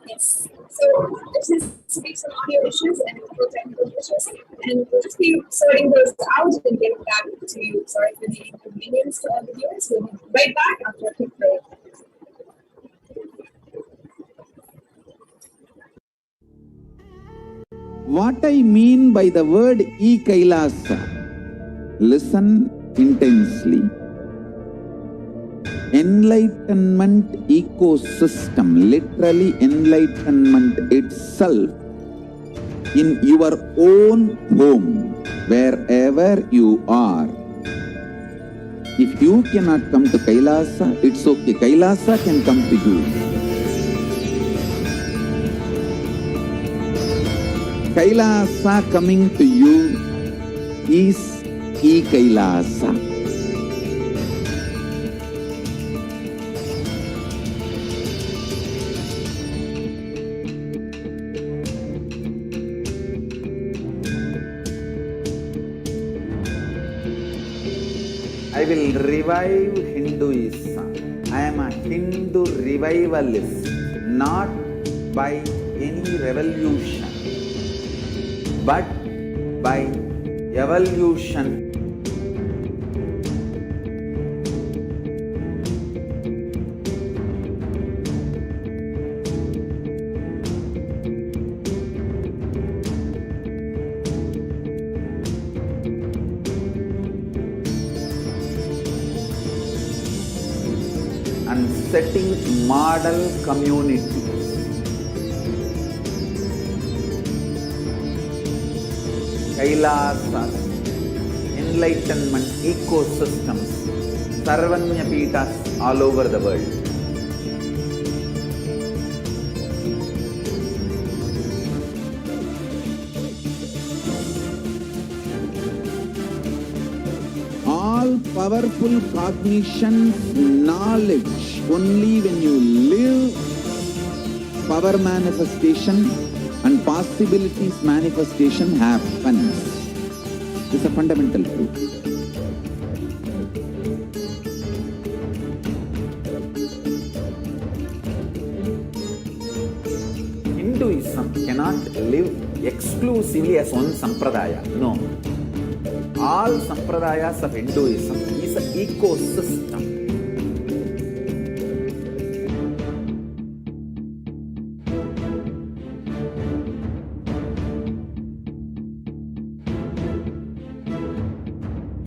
Yes. So this is to be some audio issues and a couple technical issues, and we'll just be sorting those out and getting back to you. Sorry for the inconvenience to all the viewers. We'll be right back after a quick break. What I mean by the word llKAILASA, listen intensely. Enlightenment ecosystem, literally enlightenment itself, in your own home, wherever you are. If you cannot come to Kailasa, it's okay. Kailasa can come to you. Kailasa coming to you is llKAILASA. I will revive Hinduism. I am a Hindu revivalist, not by any revolution, but by evolution. And setting model communities. Kailasas, enlightenment ecosystems, Sarvanya Pitas all over the world. All powerful cognition, knowledge, only when you live, power manifestation and possibilities manifestation happens. This is a fundamental truth. Hinduism cannot live exclusively as one sampradaya. No. All sampradayas of Hinduism is an ecosystem.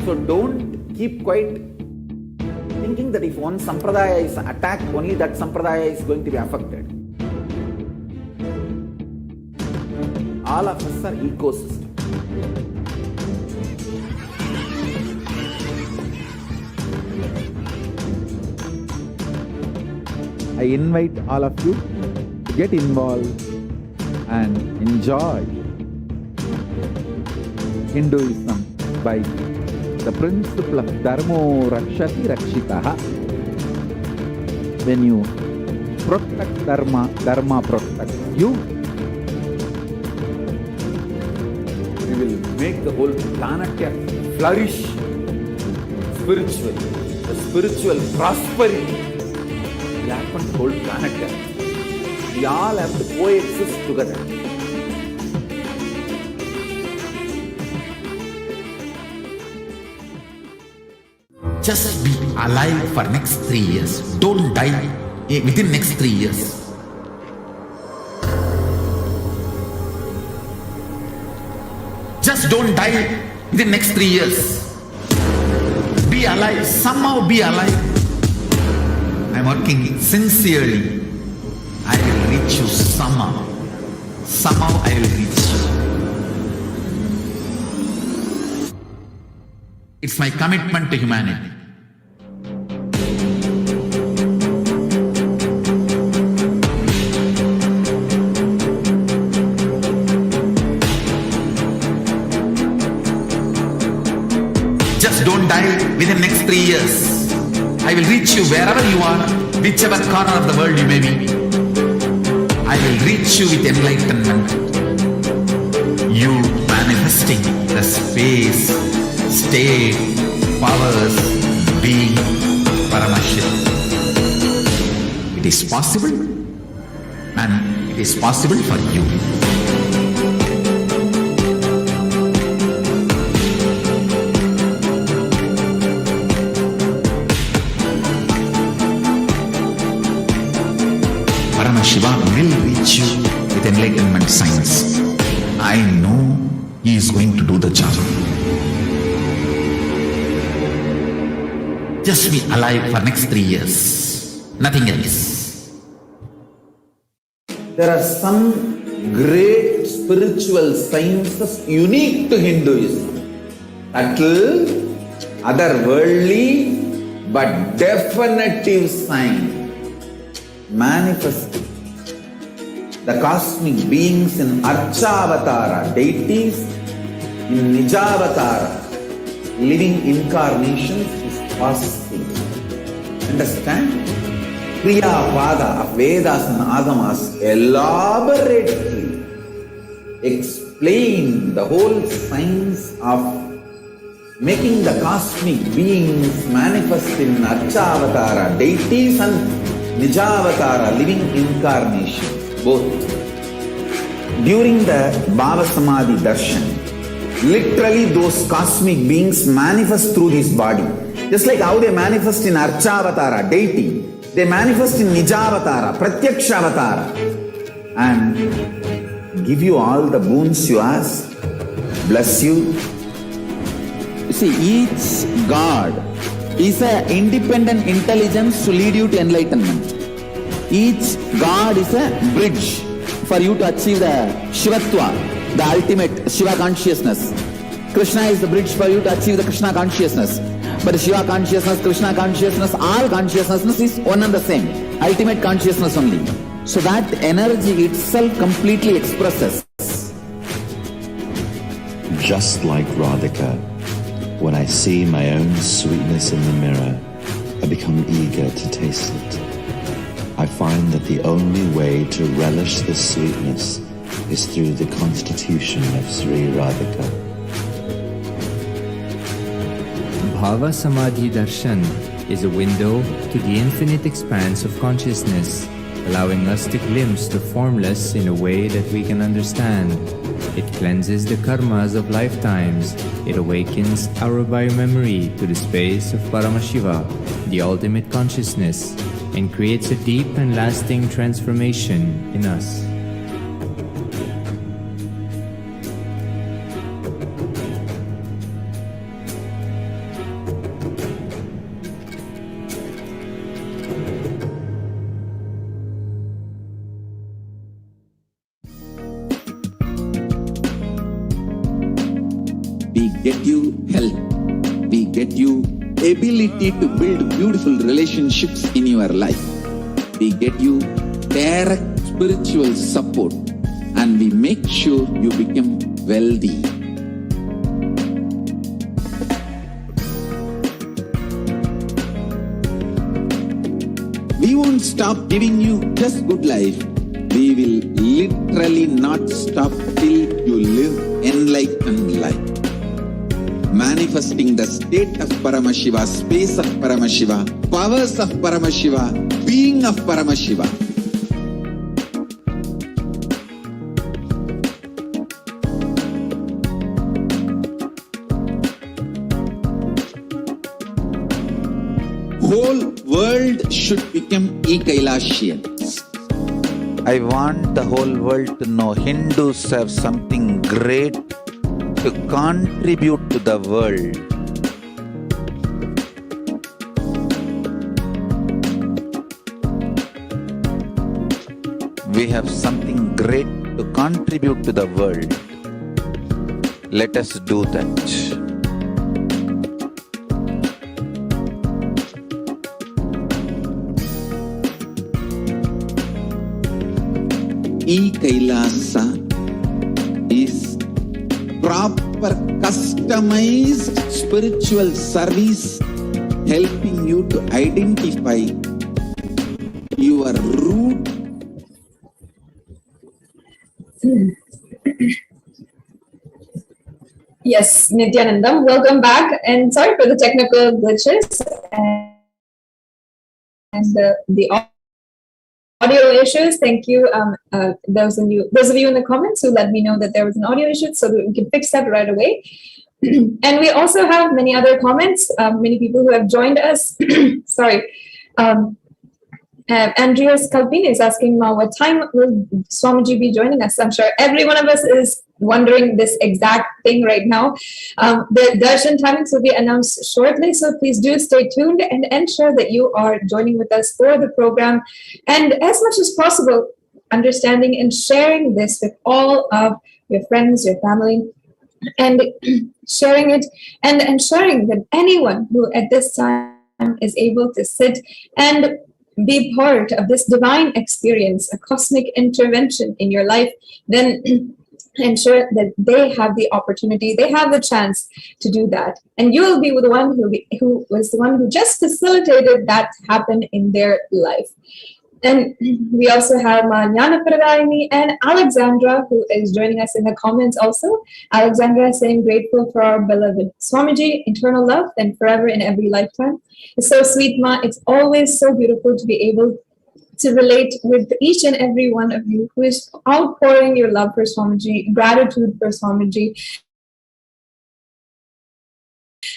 So don't keep quiet thinking that if one sampradaya is attacked, only that sampradaya is going to be affected. All of us are ecosystem. I invite all of you to get involved and enjoy Hinduism by the principle of Dharmo Rakshati Rakshitaha. When you protect Dharma, Dharma protects you. We will make the whole planet flourish spiritually. The spiritual prosperity will happen to the whole planet. We all have to coexist together. Just be alive for next 3 years. Don't die within next 3 years. Just don't die within next 3 years. Be alive. Somehow be alive. I'm working sincerely. I will reach you somehow. Somehow I will reach you. It's my commitment to humanity. Just don't die within next 3 years. I will reach you wherever you are, whichever corner of the world you may be. I will reach you with enlightenment. You manifesting the space, state, powers, being, Paramasivoham. It is possible and is possible for you. Paramashiva will reach you with enlightenment signs. I know he is going to do the job. Just be alive for next 3 years. Nothing else. There are some great spiritual sciences unique to Hinduism. Subtle, otherworldly, but definitive sign. Manifesting the cosmic beings in Archavatara, deities in Nijavatara, living incarnations is possible. Understand? Kriya Pada of Vedas and Agamas elaborately explain the whole science of making the cosmic beings manifest in Archavatara, deities and Nijavatara, living incarnations, both. During the Bhava Samadhi Darshan, literally those cosmic beings manifest through this body. Just like how they manifest in Archavatara, deity, they manifest in Nijavatara, Pratyakshavatara, and give you all the boons you ask, bless you. You see, each God is an independent intelligence to lead you to enlightenment. Each God is a bridge for you to achieve the Shivatva, the ultimate Shiva consciousness. Krishna is the bridge for you to achieve the Krishna consciousness. But Shiva consciousness, Krishna consciousness, all consciousness is one and the same. Ultimate consciousness only. So that energy itself completely expresses. Just like Radhika, when I see my own sweetness in the mirror, I become eager to taste it. I find that the only way to relish this sweetness is through the constitution of Sri Radhika. Bhava Samadhi Darshan is a window to the infinite expanse of consciousness, allowing us to glimpse the formless in a way that we can understand. It cleanses the karmas of lifetimes. It awakens our biomemory to the space of Paramashiva, the ultimate consciousness, and creates a deep and lasting transformation in us. We get you health. We get you ability to build beautiful relationships in your life. We get you direct spiritual support, and we make sure you become wealthy. We won't stop giving you just good life. We will literally not stop till you live enlightened life. Manifesting the state of Paramashiva, space of Paramashiva, powers of Paramashiva, being of Paramashiva. Whole world should become llKAILASians. I want the whole world to know Hindus have something great to contribute to the world. We have something great to contribute to the world. Let us do that. llKAILASA is proper customized spiritual service helping you to identify your root. Yes, Nityanandam, welcome back, and sorry for the technical glitches and the audio issues. Thank you, those of you in the comments who let me know that there was an audio issue, so that we can fix that right away. And we also have many other comments, many people who have joined us. Sorry. Andreas Kalpini is asking, what time will Swamiji be joining us? I'm sure every one of us is wondering this exact thing right now. The darshan timings will be announced shortly, so please do stay tuned and ensure that you are joining with us for the program. And as much as possible, understanding and sharing this with all of your friends, your family, and sharing it and ensuring that anyone who at this time is able to sit and be part of this divine experience, a cosmic intervention in your life, then ensure that they have the opportunity, they have the chance to do that. And you will be the one who was the one who just facilitated that happen in their life. And we also have Jnana Pradayini and Alexandra, who is joining us in the comments also. Alexandra is saying, grateful for our beloved Swamiji, eternal love, and forever in every lifetime. It's so sweet, Ma. It's always so beautiful to be able to relate with each and every one of you who is outpouring your love for Swamiji, gratitude for Swamiji,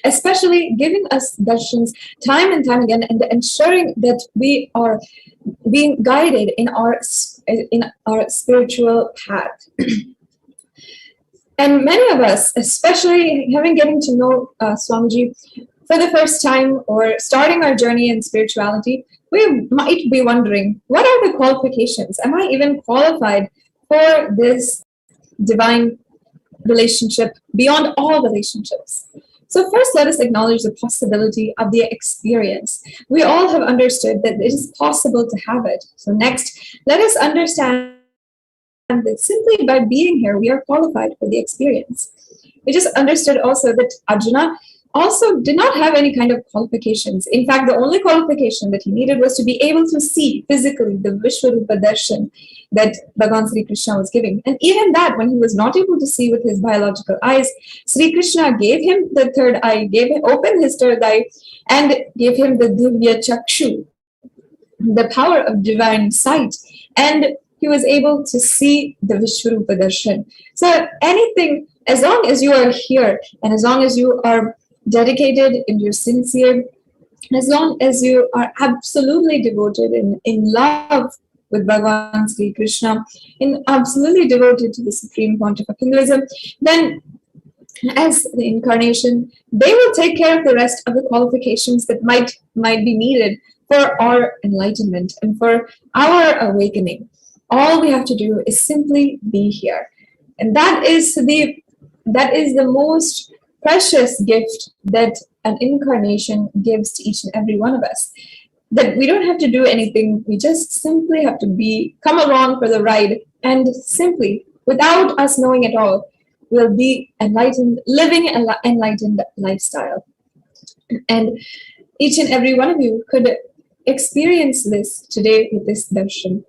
especially giving us darshans time and time again, and ensuring that we are being guided in our spiritual path. And many of us, especially getting to know Swamiji for the first time or starting our journey in spirituality, we might be wondering, what are the qualifications? Am I even qualified for this divine relationship beyond all relationships? So first, let us acknowledge the possibility of the experience. We all have understood that it is possible to have it. So next, let us understand that simply by being here, we are qualified for the experience. We just understood also that Arjuna also did not have any kind of qualifications. In fact, the only qualification that he needed was to be able to see physically the Vishwarupa darshan that Bhagavan Sri Krishna was giving. And even that, when he was not able to see with his biological eyes, Sri Krishna gave him the third eye, opened his third eye, and gave him the Divya Chakshu, the power of divine sight. And he was able to see the Vishwarupa darshan. So anything, as long as you are here, and as long as you are dedicated and you're sincere, as long as you are absolutely devoted in love with Bhagavan Sri Krishna, and absolutely devoted to the Supreme Pontiff of Hinduism, then as the incarnation, they will take care of the rest of the qualifications that might be needed for our enlightenment and for our awakening. All we have to do is simply be here. And that is the most precious gift that an incarnation gives to each and every one of us. That we don't have to do anything, we just simply have to come along for the ride, and simply, without us knowing at all, we'll be enlightened, living an enlightened lifestyle. And each and every one of you could experience this today with this darshan.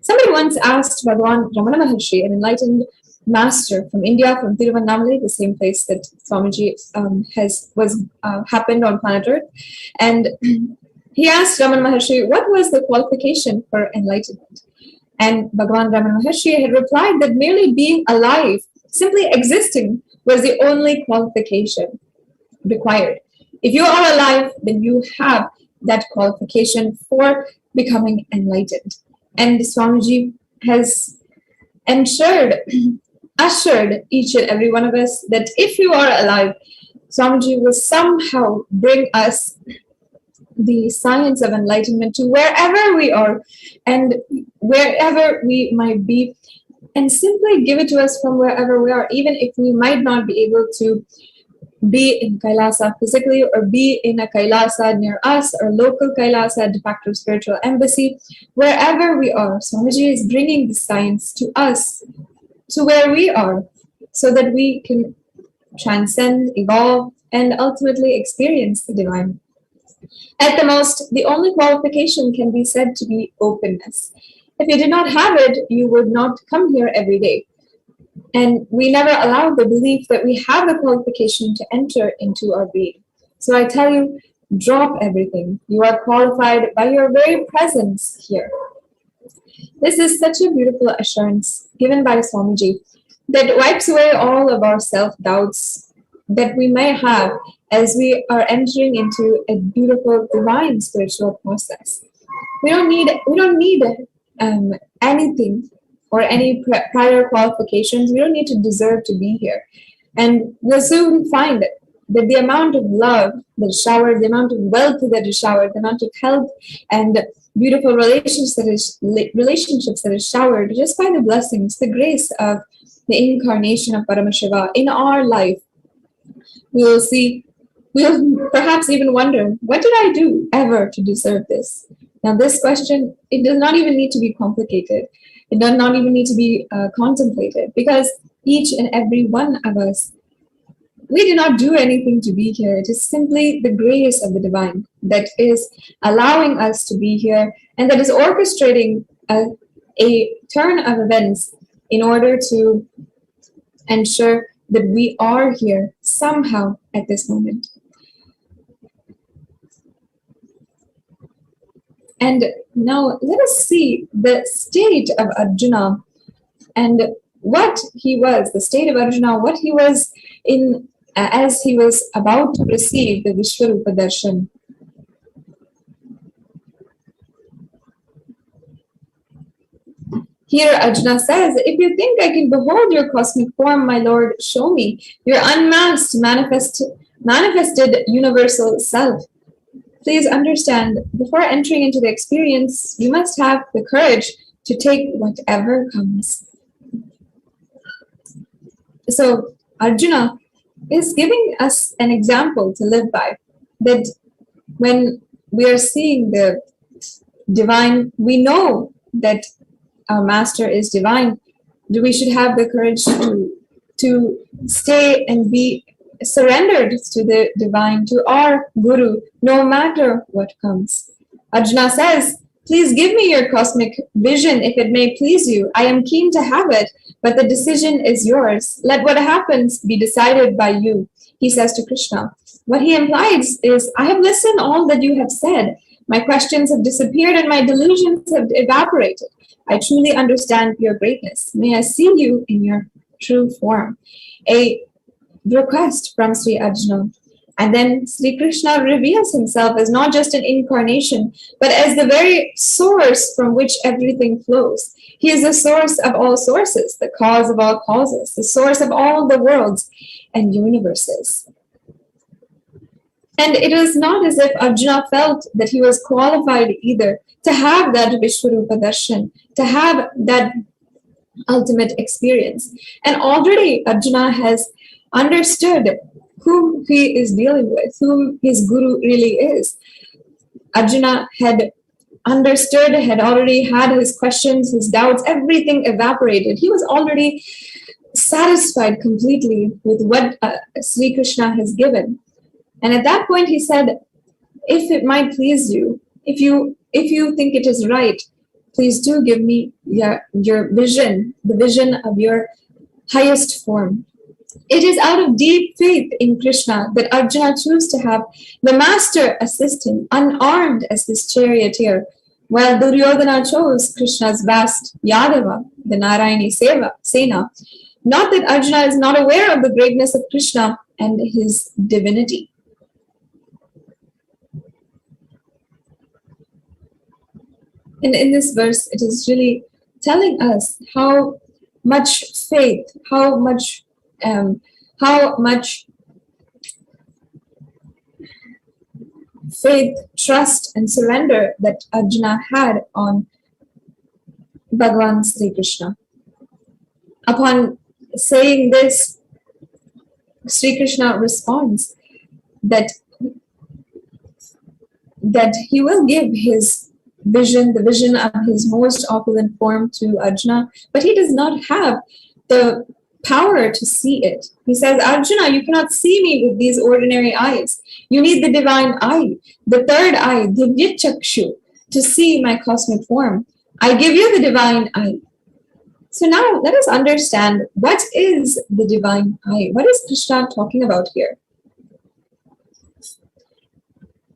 Somebody once asked Bhagavan Ramana Maharshi, an enlightened master from India, from Tiruvannamalai, the same place that Swamiji happened on planet Earth. And he asked Ramana Maharshi, what was the qualification for enlightenment? And Bhagavan Ramana Maharshi had replied that merely being alive, simply existing, was the only qualification required. If you are alive, then you have that qualification for becoming enlightened. And Swamiji has ushered each and every one of us that if you are alive, Swamiji will somehow bring us the science of enlightenment to wherever we are and wherever we might be, and simply give it to us from wherever we are, even if we might not be able to be in Kailasa physically, or be in a Kailasa near us, or local Kailasa, de facto spiritual embassy, wherever we are. Swamiji is bringing the science to us, to where we are, so that we can transcend, evolve, and ultimately experience the divine. At the most, the only qualification can be said to be openness. If you did not have it, you would not come here every day. And we never allow the belief that we have the qualification to enter into our being. So I tell you, drop everything. You are qualified by your very presence here. This is such a beautiful assurance given by Swamiji that wipes away all of our self-doubts that we may have as we are entering into a beautiful divine spiritual process. We don't need anything or any prior qualifications. We don't need to deserve to be here. And we'll soon find that the amount of love that is showered, the amount of wealth that is showered, the amount of health and beautiful relationships that is showered just by the blessings, the grace of the incarnation of Paramashiva in our life, we'll perhaps even wonder, what did I do ever to deserve this? Now this question, it does not even need to be complicated. It does not even need to be contemplated, because each and every one of us, we did not do anything to be here. It is simply the grace of the divine that is allowing us to be here and that is orchestrating a turn of events in order to ensure that we are here somehow at this moment. And now let us see the state of Arjuna and what he was, the state of Arjuna, what he was in as he was about to receive the Vishwarupa Darshan. Here Arjuna says, if you think I can behold your cosmic form, my Lord, show me your unmasked, manifested universal self. Please understand, before entering into the experience, you must have the courage to take whatever comes. So Arjuna is giving us an example to live by, that when we are seeing the divine, we know that our master is divine. We should have the courage to stay and be surrendered to the divine, to our Guru, no matter what comes. Arjuna says, please give me your cosmic vision if it may please you. I am keen to have it, but the decision is yours. Let what happens be decided by you, he says to Krishna. What he implies is, I have listened all that you have said. My questions have disappeared and my delusions have evaporated. I truly understand your greatness. May I see you in your true form. A request from Sri Arjuna. And then Sri Krishna reveals himself as not just an incarnation, but as the very source from which everything flows. He is the source of all sources, the cause of all causes, the source of all the worlds and universes. And it is not as if Arjuna felt that he was qualified either to have that Vishwarupa Darshan, to have that ultimate experience. And already Arjuna has understood whom he is dealing with, whom his Guru really is. Arjuna had understood, had already had his questions, his doubts, everything evaporated. He was already satisfied completely with what Sri Krishna has given. And at that point he said, if it might please you, if you think it is right, please do give me your vision, the vision of your highest form. It is out of deep faith in Krishna that Arjuna chose to have the master assist him, unarmed as his charioteer, while Duryodhana chose Krishna's vast Yadava, the Narayani Sena. Not that Arjuna is not aware of the greatness of Krishna and his divinity. And in this verse, it is really telling us how much faith, how much faith, trust, and surrender that Arjuna had on Bhagavan Sri Krishna. Upon saying this, Sri Krishna responds that he will give his vision, the vision of his most opulent form to Arjuna, but he does not have the power to see it. He says, Arjuna, you cannot see me with these ordinary eyes. You need the divine eye, the third eye, Divya Chakshu, to see my cosmic form. I give you the divine eye. So now let us understand, what is the divine eye? What is Krishna talking about here?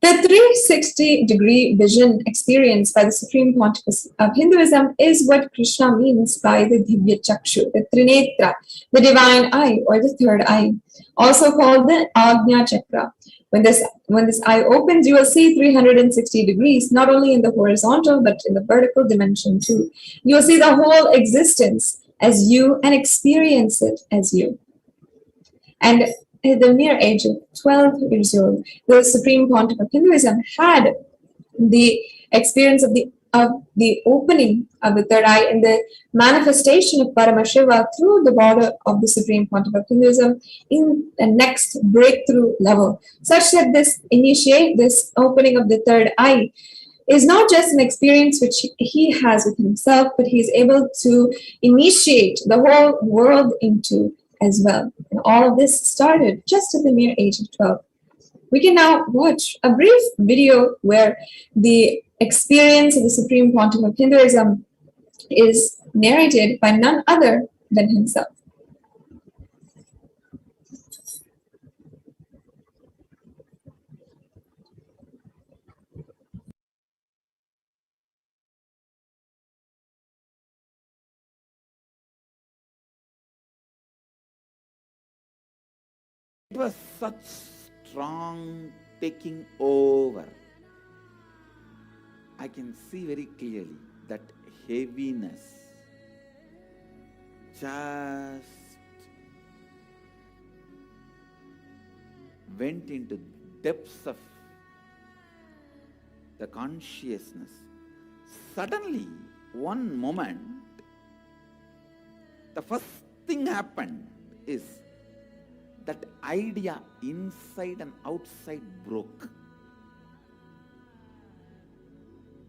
The 360-degree vision experienced by the Supreme Pontiff of Hinduism is what Krishna means by the Divya Chakshu, the Trinetra, the divine eye or the third eye, also called the Agnya Chakra. When this eye opens, you will see 360 degrees, not only in the horizontal, but in the vertical dimension too. You will see the whole existence as you and experience it as you. And at the mere age of 12 years old, the Supreme Pontiff of Hinduism had the experience of the opening of the third eye and the manifestation of Paramasiva through the border of the Supreme Pontiff of Hinduism in the next breakthrough level, such that this opening of the third eye is not just an experience which he has with himself, but he is able to initiate the whole world into as well. And all of this started just at the mere age of 12. We can now watch a brief video where the experience of the Supreme Pontiff of Hinduism is narrated by none other than himself. It was such strong taking over. I can see very clearly that heaviness just went into depths of the consciousness. Suddenly, one moment, the first thing happened is that idea inside and outside broke.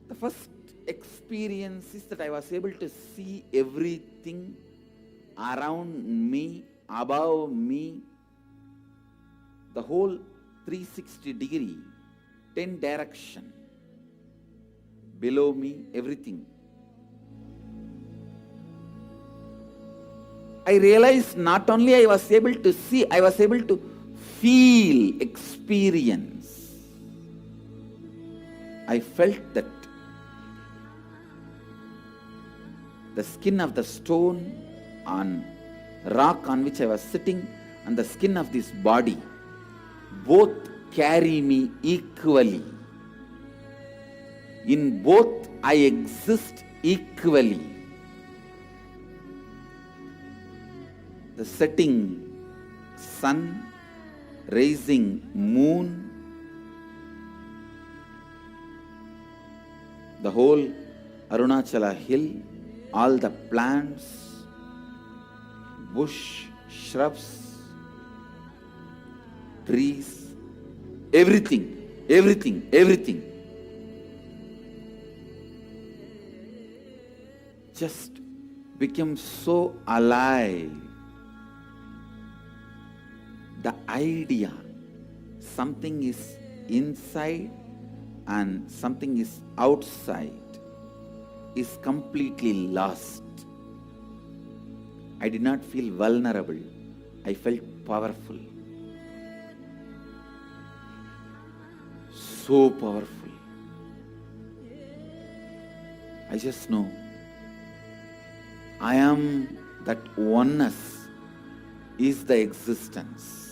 The first experience is that I was able to see everything around me, above me, the whole 360 degree, 10 direction, below me, everything. I realized not only I was able to see, I was able to feel, experience. I felt that the skin of the stone on rock on which I was sitting and the skin of this body both carry me equally. In both I exist equally. The setting sun, rising moon, the whole Arunachala hill, all the plants, bush, shrubs, trees, everything, everything, everything. Just became so alive. The idea, something is inside and something is outside, is completely lost. I did not feel vulnerable. I felt powerful. So powerful. I just know I am that oneness is the existence.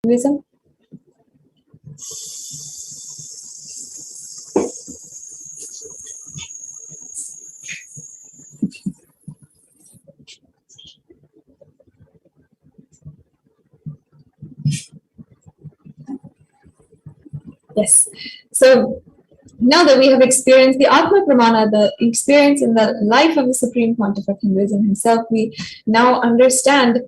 Hinduism. Yes. So now that we have experienced the Atma Pramana, the experience in the life of the Supreme Pontiff of Hinduism himself, we now understand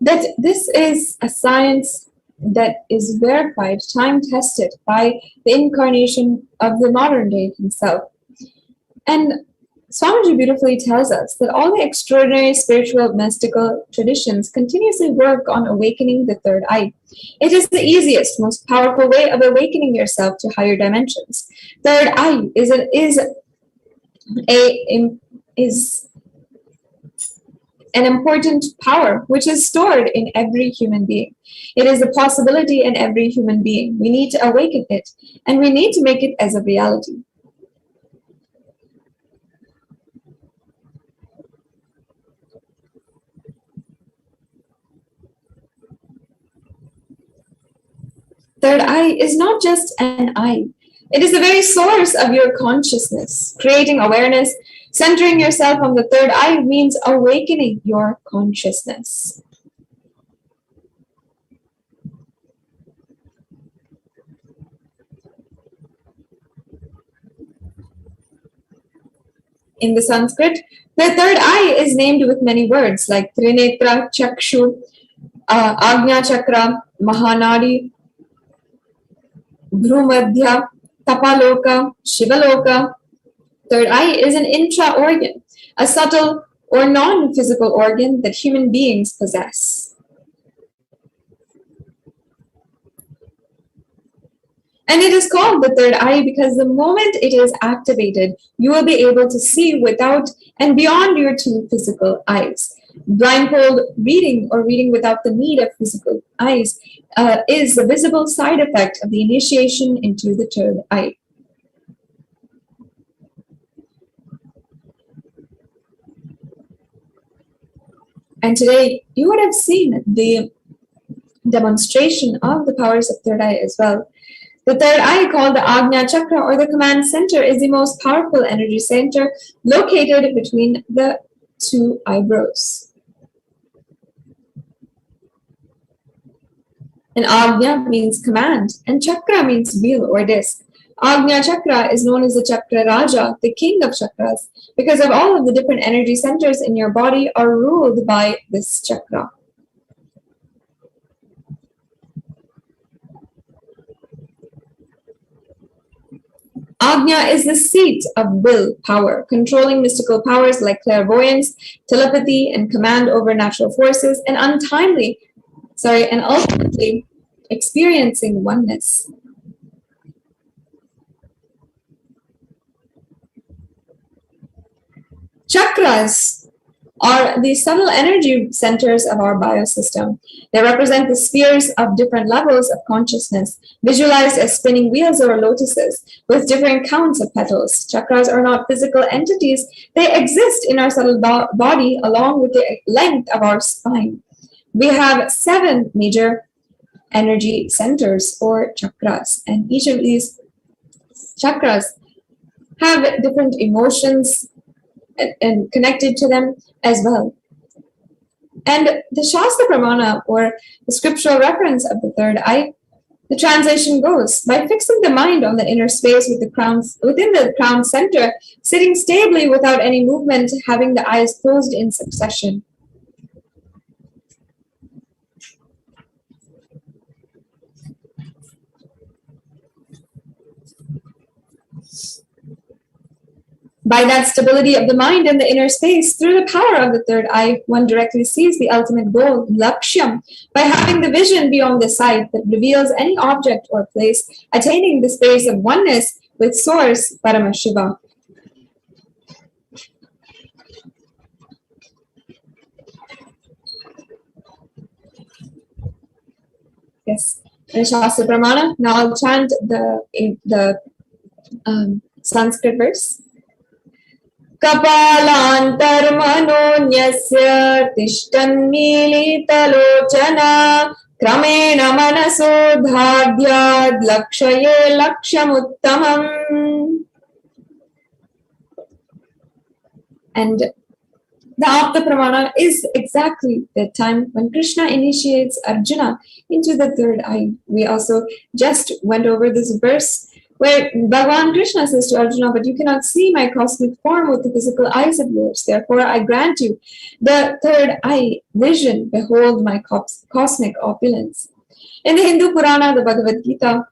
that this is a science that is verified, time-tested by the incarnation of the modern day himself. And Swamiji beautifully tells us that all the extraordinary spiritual mystical traditions continuously work on awakening the third eye. It is the easiest, most powerful way of awakening yourself to higher dimensions. Third eye is an important power which is stored in every human being. It is a possibility in every human being. We need to awaken it, and we need to make it as a reality. Third eye is not just an eye. It is the very source of your consciousness. Creating awareness, centering yourself on the third eye means awakening your consciousness. In the Sanskrit, the third eye is named with many words like Trinetra, Chakshu, Agnya Chakra, Mahanadi, Bhrumadhya, Tapaloka, Shivaloka. Third eye is an intra-organ, a subtle or non-physical organ that human beings possess. And it is called the third eye because the moment it is activated, you will be able to see without and beyond your two physical eyes. Blindfold reading or reading without the need of physical eyes is a visible side effect of the initiation into the third eye. And today you would have seen the demonstration of the powers of third eye as well. The third eye, called the Agnya Chakra or the command center, is the most powerful energy center located between the two eyebrows. And Agnya means command, and Chakra means wheel or disc. Agnya Chakra is known as the Chakra Raja, the king of chakras, because of all of the different energy centers in your body are ruled by this chakra. Agnya is the seat of will power, controlling mystical powers like clairvoyance, telepathy, and command over natural forces, and ultimately experiencing oneness. Chakras are the subtle energy centers of our biosystem. They represent the spheres of different levels of consciousness, visualized as spinning wheels or lotuses, with different counts of petals. Chakras are not physical entities. They exist in our subtle body along with the length of our spine. We have 7 major energy centers or chakras, and each of these chakras have different emotions and connected to them as well. And the Shastra Pramana, or the scriptural reference of the third eye, the translation goes, by fixing the mind on the inner space within the crown center, sitting stably without any movement, having the eyes closed in succession. By that stability of the mind in the inner space, through the power of the third eye, one directly sees the ultimate goal, lakshyam, by having the vision beyond the sight that reveals any object or place, attaining the space of oneness with Source, Paramasivoham. Yes, in Shastra Pramana. Now I'll chant the Sanskrit verse. Kapalantarmanonyasya tishtannmilitalochana kramena manaso dhadhyad lakshaye lakshamuttamam. And The Apta Pramana is exactly the time when Krishna initiates Arjuna into the third eye. We also just went over this verse where Bhagavan Krishna says to Arjuna, but you cannot see my cosmic form with the physical eyes of yours. Therefore, I grant you the third eye vision. Behold my cosmic opulence. In the Hindu Purana, the Bhagavad Gita,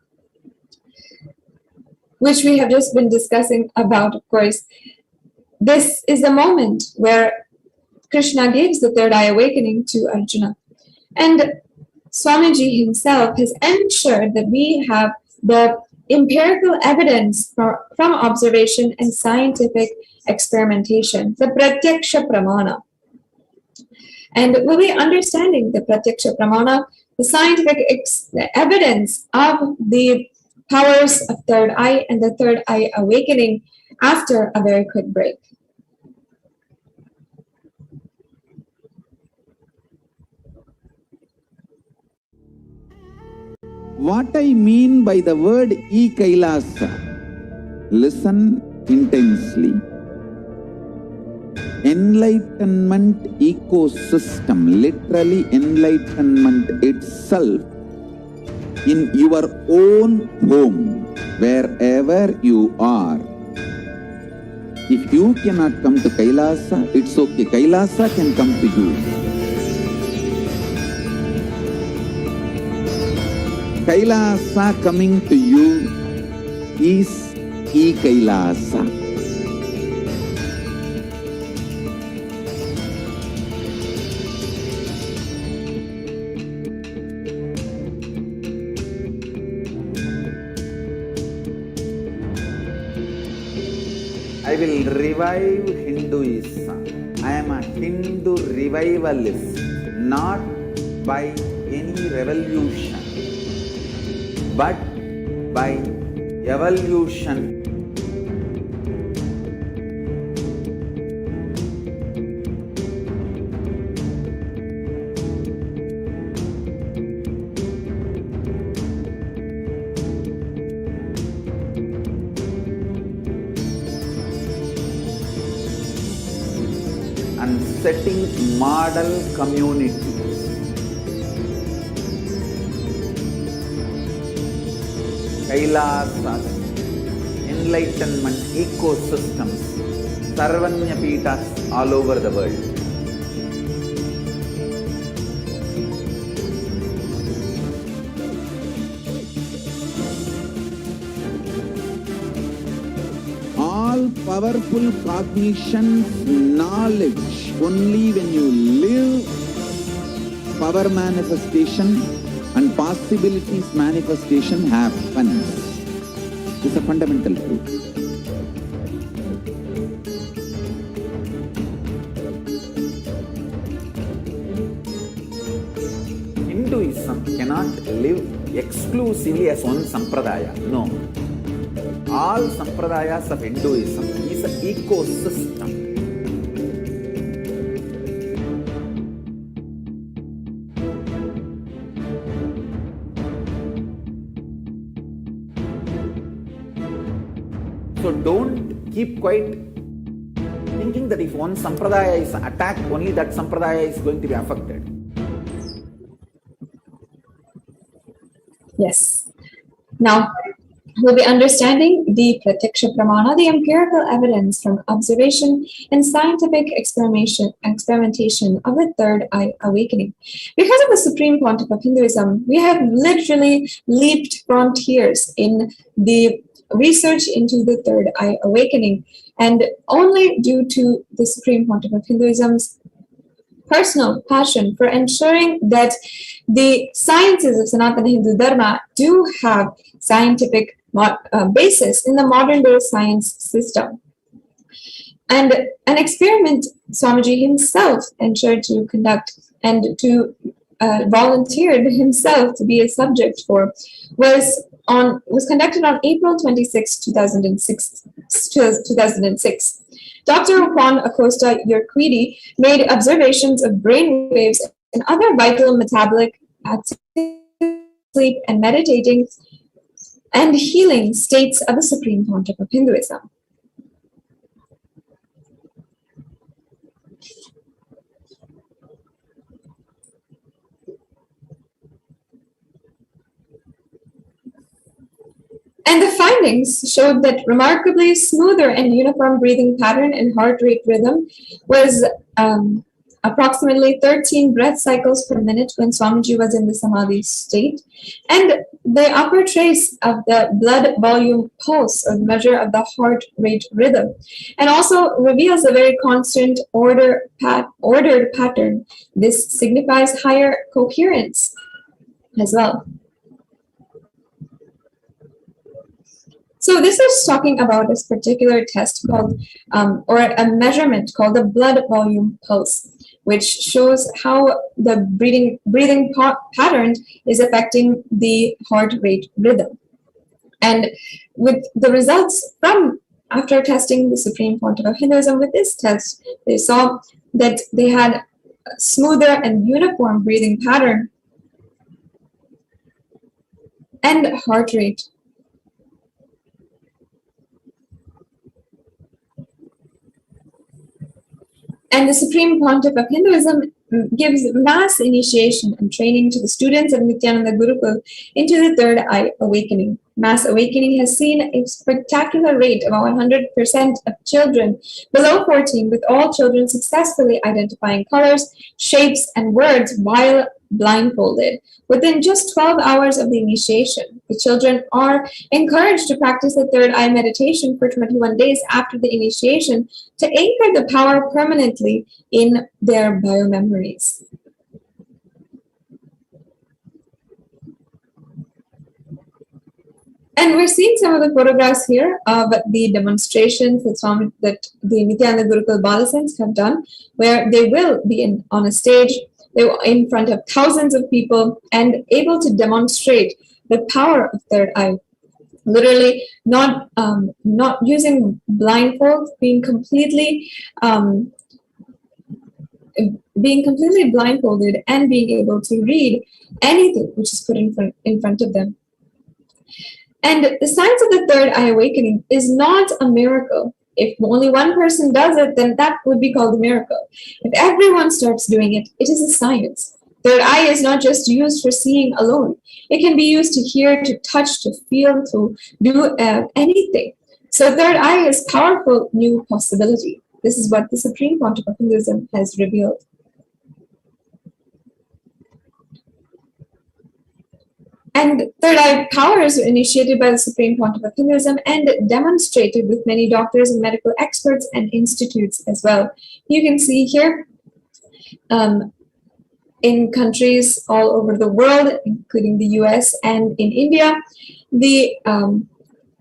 which we have just been discussing about, of course, this is the moment where Krishna gives the third eye awakening to Arjuna. And Swamiji himself has ensured that we have the empirical evidence from observation and scientific experimentation, the Pratyaksha Pramana. And we'll be understanding the Pratyaksha Pramana, the scientific evidence of the powers of third eye and the third eye awakening after a very quick break. What I mean by the word llKAILASA, listen intensely. Enlightenment ecosystem, literally enlightenment itself, in your own home, wherever you are. If you cannot come to Kailasa, it's okay. Kailasa can come to you. Kailasa coming to you is llKAILASA. I will revive Hinduism. I am a Hindu revivalist, not by any revolution, but by evolution. And setting model communities. Kailasas, enlightenment ecosystems, Sarvanya Pitas all over the world. All powerful cognition, knowledge, only when you live, power manifestation and possibilities manifestation happens. This is a fundamental truth. Hinduism cannot live exclusively as one sampradaya. No. All sampradayas of Hinduism is an ecosystem. So don't keep quiet thinking that if one sampradaya is attacked, only that sampradaya is going to be affected. Yes. Now, we'll be understanding the Pratyaksha Pramana, the empirical evidence from observation and scientific experimentation of the third eye awakening. Because of the Supreme Pontiff of Hinduism, we have literally leaped frontiers in the research into the third eye awakening, and only due to the Supreme Pontiff of Hinduism's personal passion for ensuring that the sciences of Sanatana Hindu Dharma do have scientific basis in the modern day science system. And an experiment Swamiji himself ensured to conduct and to volunteered himself to be a subject for was conducted on April 26, 2006. Dr. Juan Acosta Urquidy made observations of brain waves and other vital metabolic activity, sleep and meditating and healing states of the Supreme Pontiff of Hinduism. And the findings showed that remarkably smoother and uniform breathing pattern and heart rate rhythm was approximately 13 breath cycles per minute when Swamiji was in the Samadhi state. And the upper trace of the blood volume pulse, or measure of the heart rate rhythm, and also reveals a very constant ordered pattern. This signifies higher coherence as well. So this is talking about this particular test called, or a measurement called the blood volume pulse, which shows how the breathing pattern is affecting the heart rate rhythm. And with the results from after testing the Supreme Pontiff of Hinduism with this test, they saw that they had a smoother and uniform breathing pattern and heart rate. And the Supreme Pontiff of Hinduism gives mass initiation and training to the students of Nityananda Gurukul into the third eye awakening. Mass awakening has seen a spectacular rate of 100% of children below 14, with all children successfully identifying colors, shapes, and words while blindfolded. Within just 12 hours of the initiation, the children are encouraged to practice the third eye meditation for 21 days after the initiation to anchor the power permanently in their biomemories. And we're seeing some of the photographs here of the demonstrations that the Nityananda Gurukul Balasins have done, where they will be on a stage. They were in front of thousands of people and able to demonstrate the power of third eye. Literally, not using blindfolds, being completely blindfolded and being able to read anything which is put in front of them. And the science of the third eye awakening is not a miracle. If only one person does it, then that would be called a miracle. If everyone starts doing it, it is a science. Third eye is not just used for seeing alone. It can be used to hear, to touch, to feel, to do anything. So third eye is powerful new possibility. This is what the Supreme Pontiff of Hinduism has revealed. And third eye powers were initiated by the Supreme Pontiff of Hinduism and demonstrated with many doctors and medical experts and institutes as well. You can see here in countries all over the world, including the US and in India, the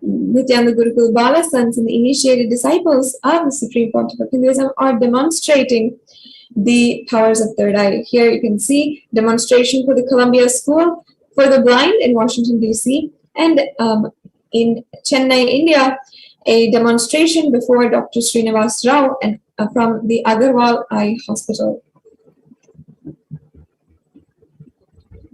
Nityananda Gurukul Balasins and the initiated disciples of the Supreme Pontiff of Hinduism are demonstrating the powers of third eye. Here you can see demonstration for the Columbia School for the Blind in Washington, D.C., and in Chennai, India, a demonstration before Dr. Srinivas Rao and from the Agarwal Eye Hospital.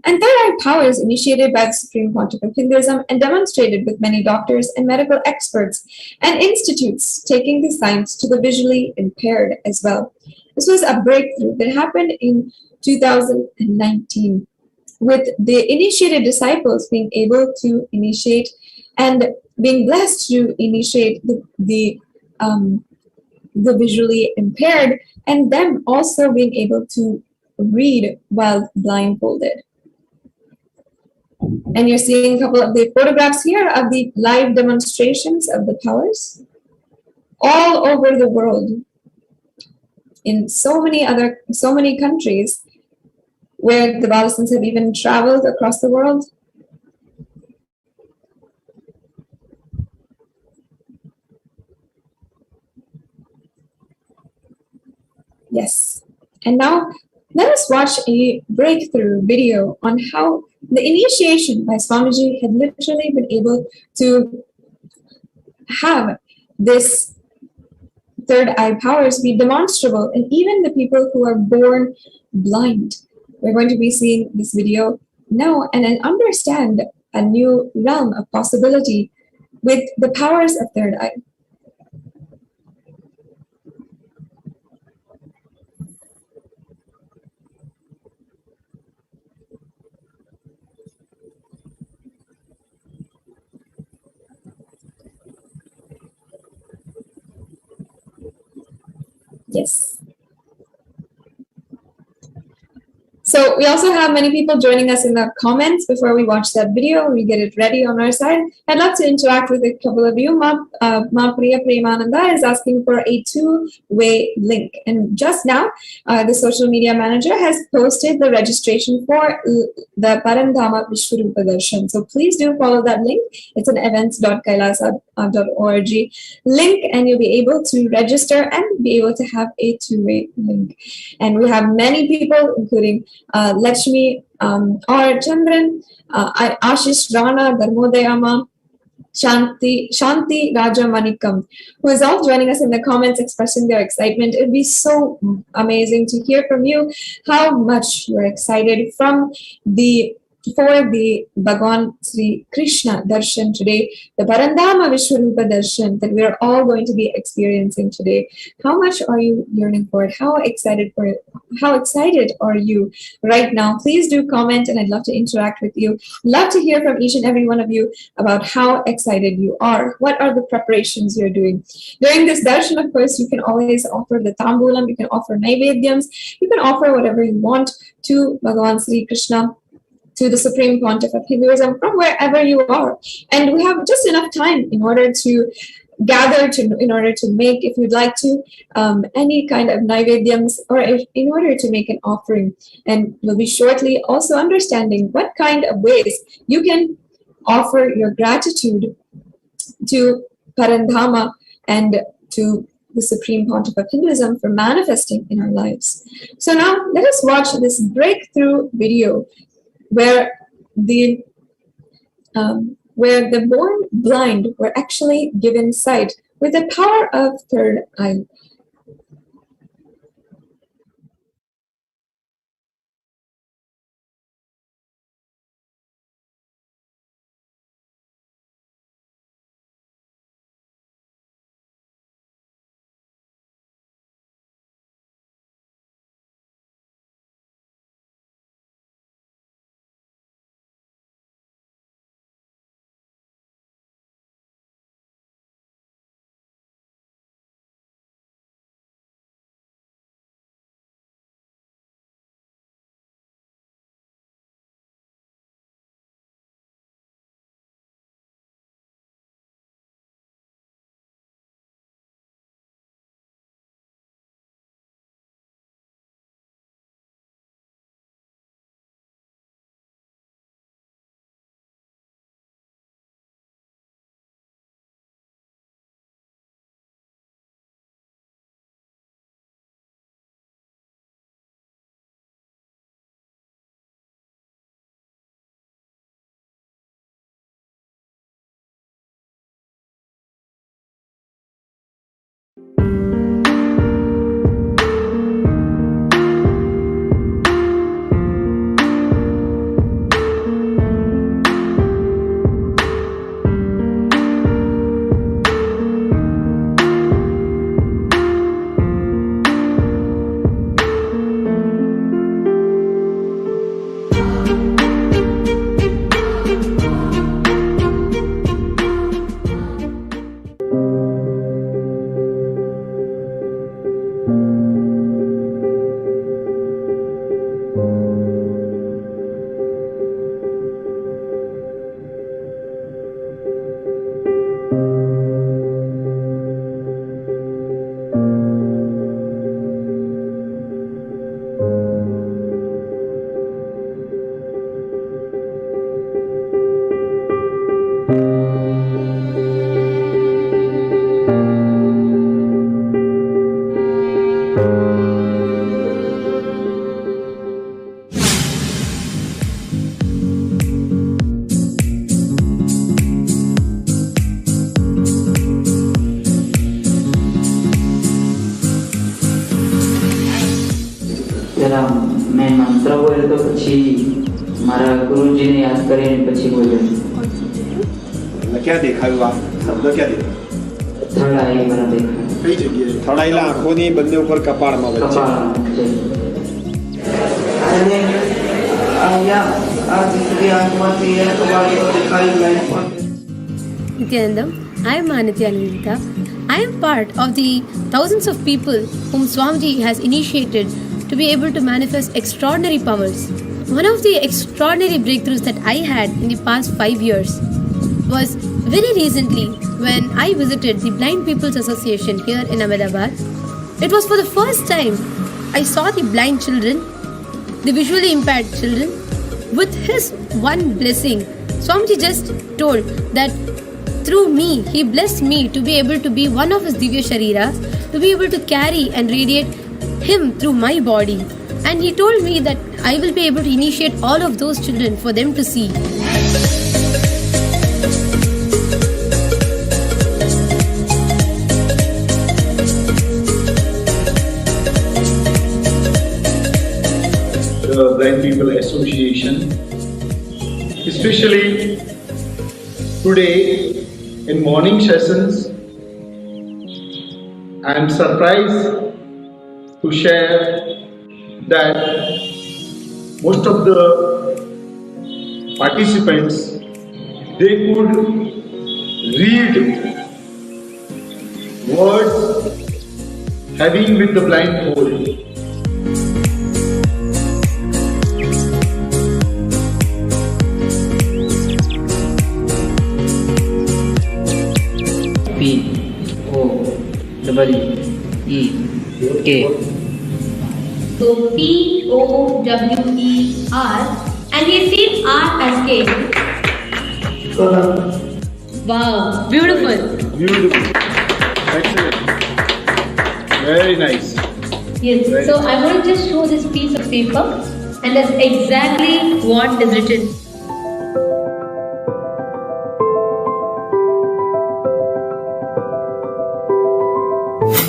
And third eye powers initiated by the Supreme Pontiff of Hinduism and demonstrated with many doctors and medical experts and institutes taking the science to the visually impaired as well. This was a breakthrough that happened in 2019. With the initiated disciples being able to initiate and being blessed to initiate the visually impaired, and them also being able to read while blindfolded. And you're seeing a couple of the photographs here of the live demonstrations of the powers all over the world in so many countries, where the Balasins have even traveled across the world. Yes. And now let us watch a breakthrough video on how the initiation by Swamiji had literally been able to have this third eye powers be demonstrable in even the people who are born blind. We're going to be seeing this video now and then understand a new realm of possibility with the powers of third eye. Yes. So we also have many people joining us in the comments before we watch that video. We get it ready on our side. I'd love to interact with a couple of you. Ma Priya Premananda is asking for a two-way link. And just now, the social media manager has posted the registration for the Parandhama Vishwarupa Darshan. So please do follow that link. It's an events.kailasa.org link, and you'll be able to register and be able to have a two-way link. And we have many people, including Lakshmi, R. Chandran, Ashish Rana, Dharmodayama, Shanti Raja Manikam, who is all joining us in the comments expressing their excitement. It'd be so amazing to hear from you how much you're excited for the Bhagavan Sri Krishna Darshan today, the Parandhama Vishwarupa Darshan that we are all going to be experiencing today. How much are you yearning for it? How excited are you right now? Please do comment, and I'd love to interact with you. Love to hear from each and every one of you about how excited you are. What are the preparations you're doing? During this darshan, of course, you can always offer the tambulam, you can offer naivedyams, you can offer whatever you want to Bhagavan Sri Krishna, to the Supreme Pontiff of Hinduism, from wherever you are. And we have just enough time in order to gather, in order to make, if you'd like to, any kind of naivedyams, or in order to make an offering. And we'll be shortly also understanding what kind of ways you can offer your gratitude to Parandhama and to the Supreme Pontiff of Hinduism for manifesting in our lives. So now let us watch this breakthrough video where the born blind were actually given sight with the power of third eye. मैं मंत्र बोले तो પછી મારા ગુરુજીને યાદ કરીને પછી બોલ્યો. क्या देखाયું આ શબ્દ क्या દેખાયું? થર્ડ આઈ મને દેખાય. કઈ જગ્યાએ? થર્ડ આઈલા આંખોની બંને ઉપર કપાળમાં વચ્ચે. અને અહીંયા આ દીકરી આંખમાંથી એક વાળી દેખાયું. નિત્યાનંદમ, I am Nityandita. I am part of the thousands of people whom Swamiji has initiated to be able to manifest extraordinary powers. One of the extraordinary breakthroughs that I had in the past 5 years was very recently when I visited the Blind People's Association here in Ahmedabad. It was for the first time I saw the blind children, the visually impaired children. With his one blessing, Swamiji just told that through me, he blessed me to be able to be one of his Divya Shariras, to be able to carry and radiate him through my body. And he told me that I will be able to initiate all of those children for them to see. The Blind People Association, especially today in morning sessions. I am surprised to share that most of the participants, they could read words having with the blindfold. P-O-W-E-K. So P-O-W-E-R, and we see R as K. Wow, beautiful. Beautiful. Excellent. Very nice. Yes, Very so nice. I want to just show this piece of paper, and that's exactly what is written.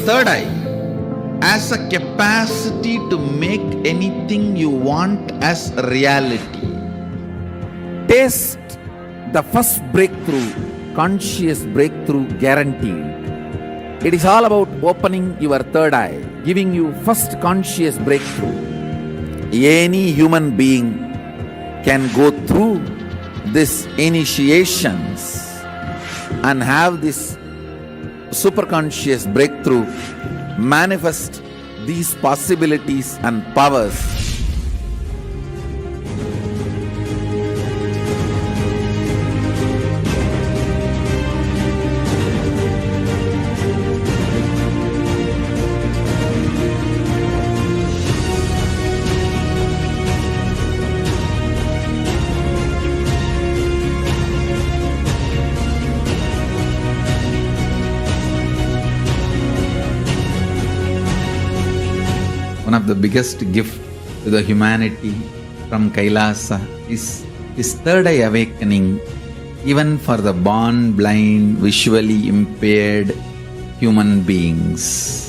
Third eye as a capacity to make anything you want as reality. Taste the first breakthrough, conscious breakthrough guaranteed. It is all about opening your third eye, giving you first conscious breakthrough. Any human being can go through these initiations and have this superconscious breakthrough, manifest these possibilities and powers. One of the biggest gift to the humanity from Kailasa is third eye awakening, even for the born blind, visually impaired human beings.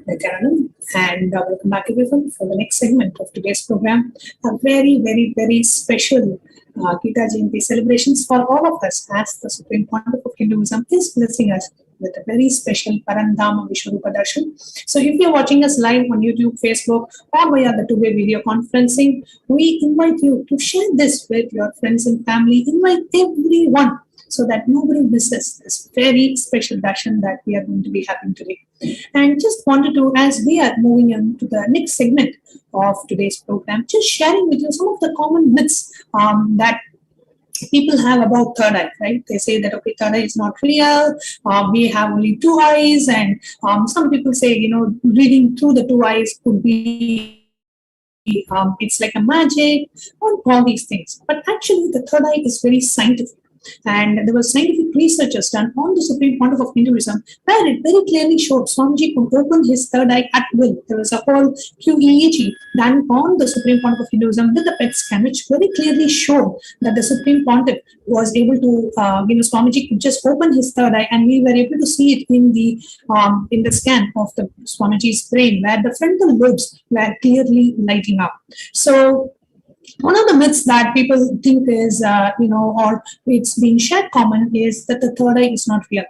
And welcome back everyone for the next segment of today's program. A very, very, very special GITA Jayanthi celebrations for all of us, as the Supreme Pontiff of Hinduism is blessing us with a very special Parandhama Vishwarupa Darshan. So if you're watching us live on YouTube, Facebook, or via the two-way video conferencing, we invite you to share this with your friends and family. Invite everyone so that nobody misses this very special darshan that we are going to be having today. And just wanted to, as we are moving on to the next segment of today's program, just sharing with you some of the common myths that people have about third eye, right? They say that, okay, third eye is not real, we have only two eyes, and some people say, reading through the two eyes could be it's like a magic, or all these things. But actually, the third eye is very scientific. And there was scientific research done on the Supreme Pontiff of Hinduism, where it very clearly showed Swamiji could open his third eye at will. There was a whole QEEG done on the Supreme Pontiff of Hinduism with the PET scan, which very clearly showed that the Supreme Pontiff was able to, Swamiji could just open his third eye, and we were able to see it in the scan of the Swamiji's brain, where the frontal lobes were clearly lighting up. So one of the myths that people think is, or it's being shared common, is that the third eye is not real.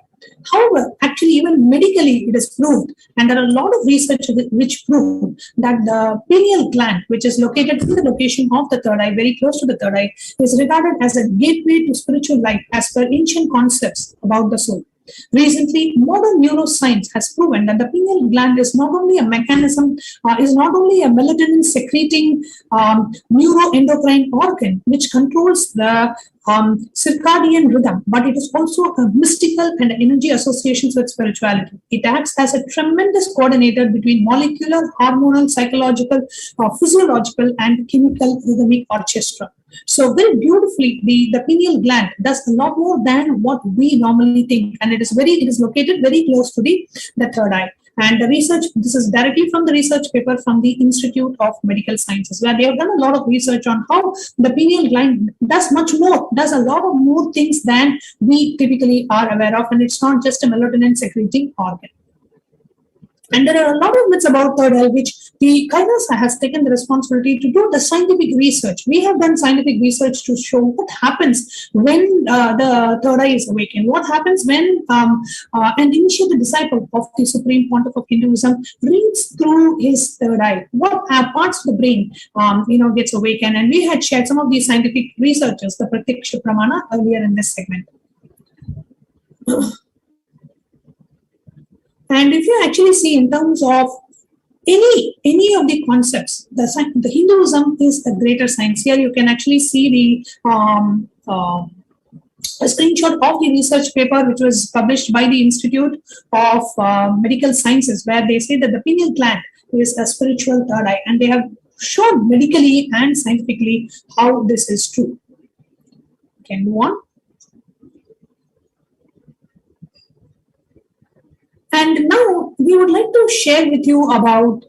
However, actually, even medically, it is proved, and there are a lot of research which prove that the pineal gland, which is located in the location of the third eye, very close to the third eye, is regarded as a gateway to spiritual life as per ancient concepts about the soul. Recently, modern neuroscience has proven that the pineal gland is not only a mechanism, is not only a melatonin secreting neuroendocrine organ which controls the circadian rhythm, but it is also a mystical and energy associations with spirituality. It acts as a tremendous coordinator between molecular, hormonal, psychological, physiological, and chemical rhythmic orchestra. So very beautifully, the pineal gland does a lot more than what we normally think, and it is located very close to the third eye. And the research, this is directly from the research paper from the Institute of Medical Sciences, where they have done a lot of research on how the pineal gland does a lot of more things than we typically are aware of, and it's not just a melatonin secreting organ. And there are a lot of myths about third eye, which the Kailasa has taken the responsibility to do the scientific research. We have done scientific research to show what happens when the third eye is awakened. What happens when an initiated disciple of the Supreme Pontiff of Hinduism reads through his third eye. What parts of the brain, gets awakened. And we had shared some of these scientific researchers, the Pratyaksha Pramana, earlier in this segment. And if you actually see in terms of any of the concepts, the Hinduism is the greater science. Here you can actually see a screenshot of the research paper which was published by the Institute of Medical Sciences, where they say that the pineal gland is a spiritual third eye, and they have shown medically and scientifically how this is true. Can move on. And now we would like to share with you about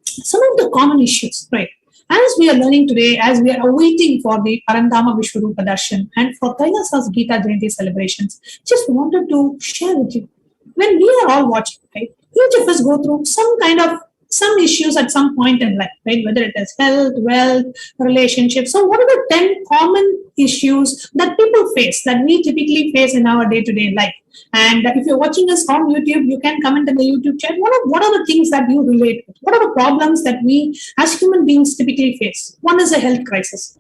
some of the common issues, right? As we are learning today, as we are awaiting for the Parandhama Vishwarupa Darshan and for Kailasa's GITA Jayanthi celebrations, just wanted to share with you. When we are all watching, right, each of us go through some issues at some point in life, right? Whether it is health, wealth, relationships. So what are the 10 common issues that people face, that we typically face in our day-to-day life? And if you're watching us on YouTube, you can comment in the YouTube chat. What are the things that you relate with? What are the problems that we as human beings typically face? One is a health crisis.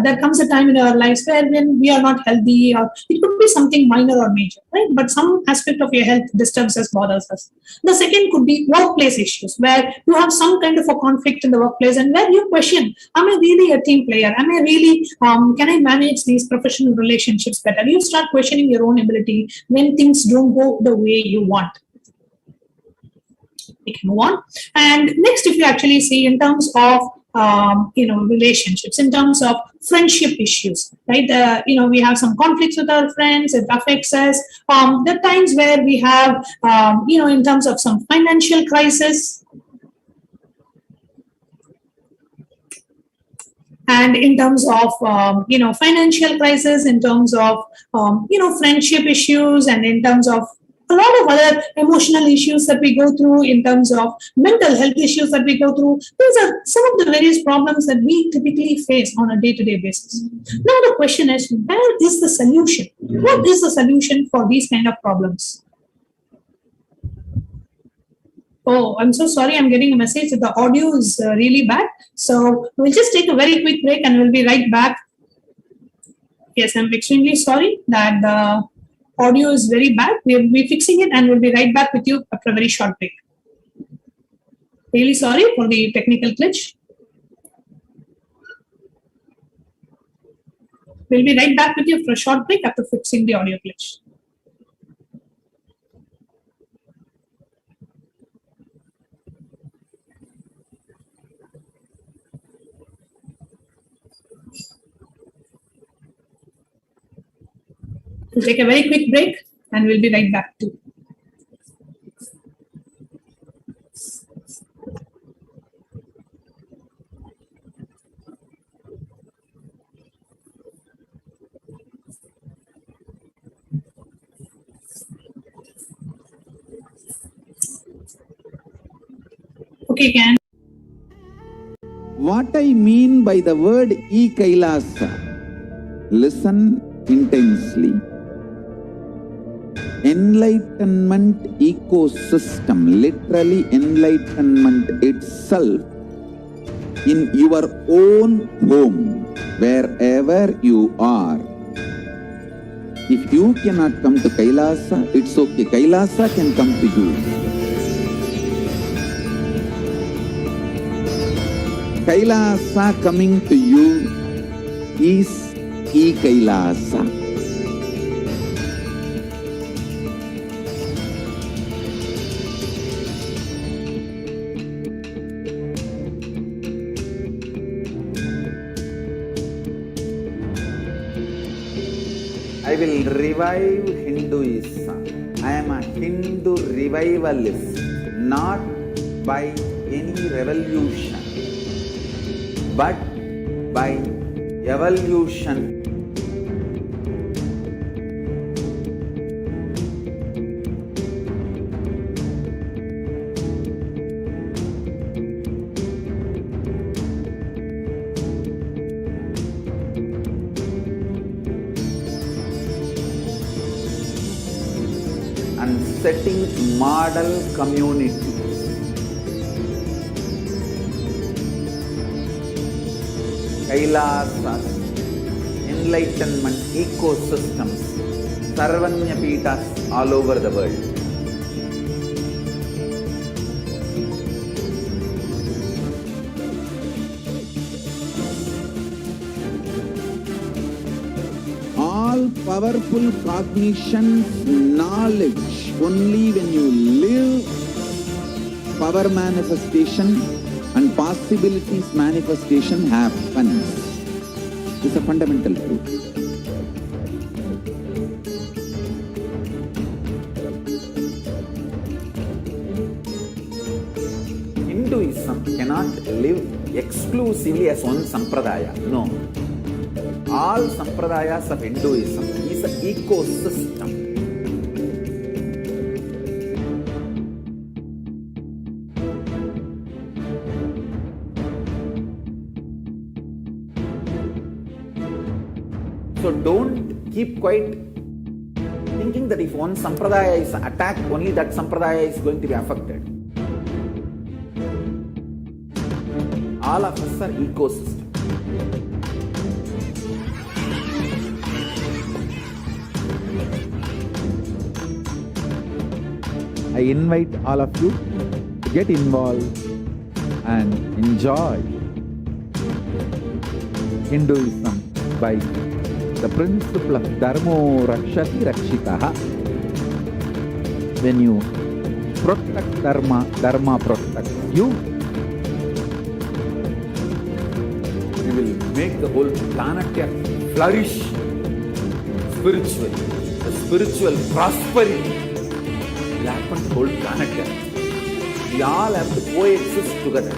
There comes a time in our lives where when we are not healthy, or it could be something minor or major, right? But some aspect of your health disturbs us, bothers us. The second could be workplace issues, where you have some kind of a conflict in the workplace, and where you question, am I really a team player? Am I really, can I manage these professional relationships better? You start questioning your own ability when things don't go the way you want. We can move on. And next, if you actually see in terms of relationships, in terms of friendship issues, right? We have some conflicts with our friends, it affects us. There are times where we have, in terms of some financial crisis. And in terms of, financial crisis, in terms of, friendship issues, and in terms of a lot of other emotional issues that we go through, in terms of mental health issues that we go through. These are some of the various problems that we typically face on a day-to-day basis. Now the question is, where is the solution? What is the solution for these kind of problems? Oh, I'm so sorry. I'm getting a message that the audio is really bad. So we'll just take a very quick break and we'll be right back. Yes, I'm extremely sorry that the audio is very bad. We'll be fixing it and we'll be right back with you after a very short break. Really sorry for the technical glitch. We'll be right back with you for a short break after fixing the audio glitch. We'll take a very quick break and we'll be right back too. Okay, Ken. What I mean by the word llKAILASA, listen intensely. Enlightenment ecosystem, literally enlightenment itself, in your own home, wherever you are. If you cannot come to Kailasa, it's okay. Kailasa can come to you. Kailasa coming to you is llKAILASA. I will revive Hinduism. I am a Hindu revivalist, not by any revolution, but by evolution. And setting model communities. Kailasas, enlightenment ecosystems, Sarvanya Pitas all over the world. All powerful cognition, knowledge, only when you live, power manifestation and possibilities manifestation happens. It's a fundamental truth. Hinduism cannot live exclusively as one sampradaya. No. All sampradayas of Hinduism is an ecosystem. So don't keep quiet thinking that if one sampradaya is attacked, only that sampradaya is going to be affected. All of us are ecosystem. I invite all of you to get involved and enjoy Hinduism by the principle of Dharmo Rakshati Rakshitaha. When you protect Dharma, Dharma protects you. We will make the whole planet flourish spiritually. The spiritual prosperity will happen to the whole planet. We all have to coexist together.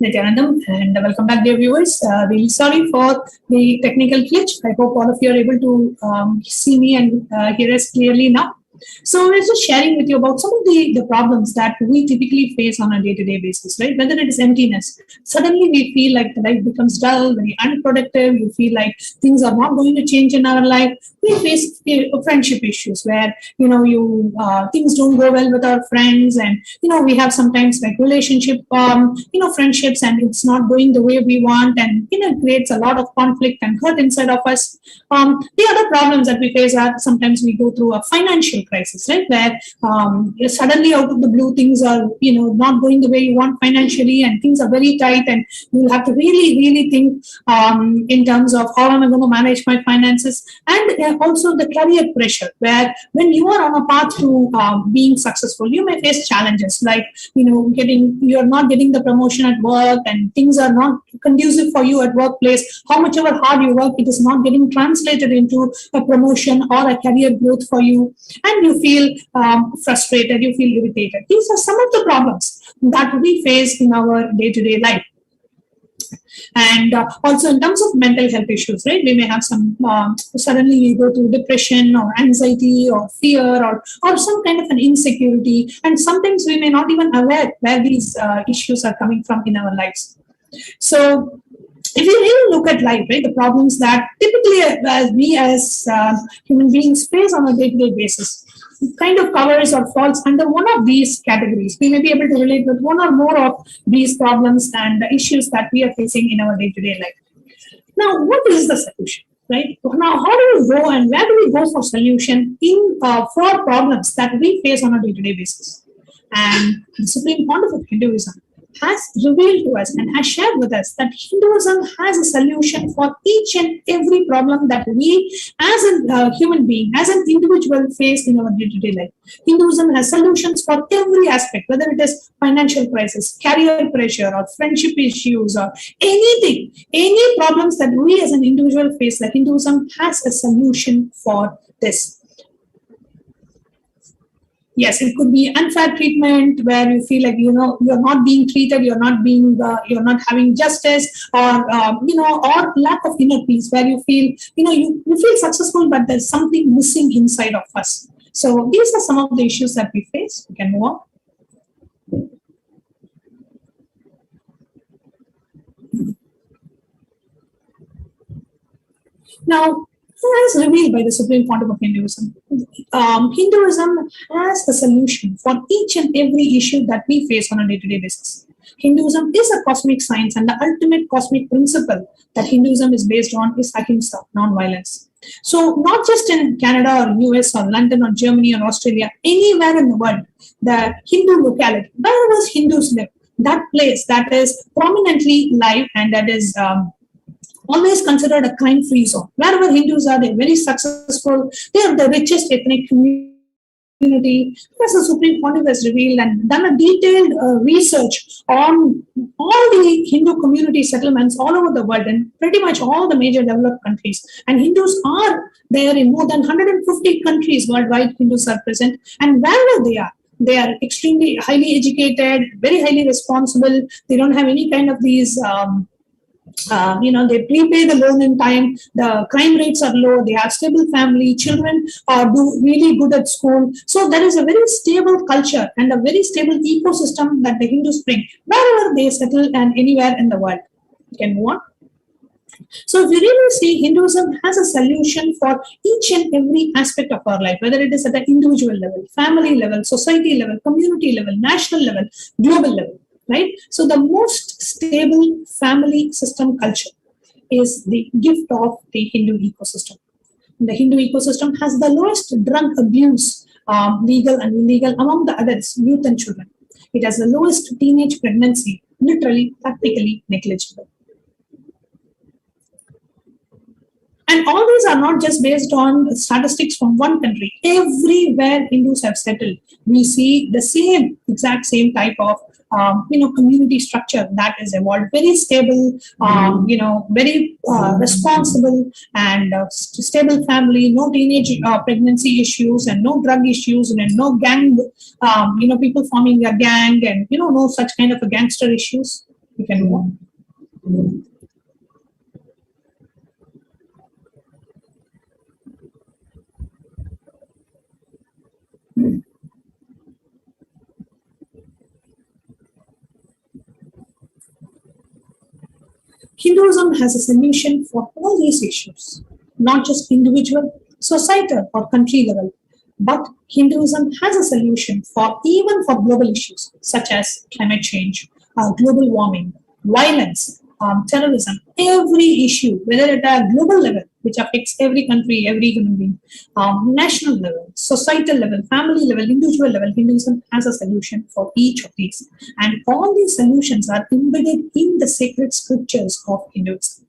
Nityanandam, and welcome back, dear viewers. Really sorry for the technical glitch. I hope all of you are able to see me and hear us clearly now. So we're just sharing with you about some of the problems that we typically face on a day-to-day basis, right? Whether it is emptiness. Suddenly we feel like the life becomes dull, very unproductive. You feel like things are not going to change in our life. We face friendship issues where, things don't go well with our friends, and, we have sometimes like relationship, friendships, and it's not going the way we want, and, it creates a lot of conflict and hurt inside of us. The other problems that we face are sometimes we go through a financial crisis, right? Where suddenly out of the blue things are, not going the way you want financially, and things are very tight, and you'll have to really think in terms of how am I going to manage my finances, and also the career pressure, where when you are on a path to being successful, you may face challenges like, you're not getting the promotion at work, and things are not conducive for you at workplace. How much ever hard you work, it is not getting translated into a promotion or a career growth for you, and you feel frustrated, you feel irritated. These are some of the problems that we face in our day-to-day life. And also in terms of mental health issues, right? We may have some, suddenly we go through depression or anxiety or fear or some kind of an insecurity. And sometimes we may not even aware where these issues are coming from in our lives. So if you really look at life, right, the problems that typically we as human beings face on a day-to-day basis, kind of covers or falls under one of these categories. We may be able to relate with one or more of these problems and the issues that we are facing in our day-to-day life. Now, what is the solution, right? Now, how do we go and where do we go for solution for problems that we face on a day-to-day basis? And the Supreme Pontiff of Hinduism has revealed to us and has shared with us that Hinduism has a solution for each and every problem that we as a human being, as an individual face in our day-to-day life. Hinduism has solutions for every aspect, whether it is financial crisis, career pressure, or friendship issues, or anything, any problems that we as an individual face, that Hinduism has a solution for this. Yes, it could be unfair treatment where you feel like, you're not being treated, you're not having justice, or, or lack of inner peace where you feel, you feel successful, but there's something missing inside of us. So these are some of the issues that we face. We can move on. Now, as revealed by the Supreme Pontiff of Hinduism, Hinduism has a solution for each and every issue that we face on a day-to-day basis. Hinduism is a cosmic science, and the ultimate cosmic principle that Hinduism is based on is ahimsa, non-violence. So not just in Canada or US or London or Germany or Australia, anywhere in the world, the Hindu locality, wherever Hindus live, that place that is prominently live and that is always considered a crime-free zone. Wherever Hindus are, they're very successful. They are the richest ethnic community. As the Supreme Pontiff has revealed and done a detailed research on all the Hindu community settlements all over the world and pretty much all the major developed countries. And Hindus are there in more than 150 countries worldwide. Hindus are present, and wherever they are extremely highly educated, very highly responsible. They don't have any kind of these they prepay the loan in time, the crime rates are low, they have stable family, children do really good at school. So there is a very stable culture and a very stable ecosystem that the Hindus bring wherever they settle and anywhere in the world. You can move on. So if you really see, Hinduism has a solution for each and every aspect of our life, whether it is at the individual level, family level, society level, community level, national level, global level. Right? So the most stable family system culture is the gift of the Hindu ecosystem. The Hindu ecosystem has the lowest drug abuse, legal and illegal, among the adults, youth and children. It has the lowest teenage pregnancy, literally, practically negligible. And all these are not just based on statistics from one country. Everywhere Hindus have settled, we see the exact same type of community structure that is evolved, very stable, very responsible and stable family, no teenage pregnancy issues and no drug issues and no gang, people forming a gang and, no such kind of a gangster issues. You can move on. Hinduism has a solution for all these issues, not just individual, societal, or country level, but Hinduism has a solution for even for global issues such as climate change, global warming, violence, terrorism, every issue, whether at a global level, which affects every country, every human being, national level, societal level, family level, individual level, Hinduism has a solution for each of these. And all these solutions are embedded in the sacred scriptures of Hinduism.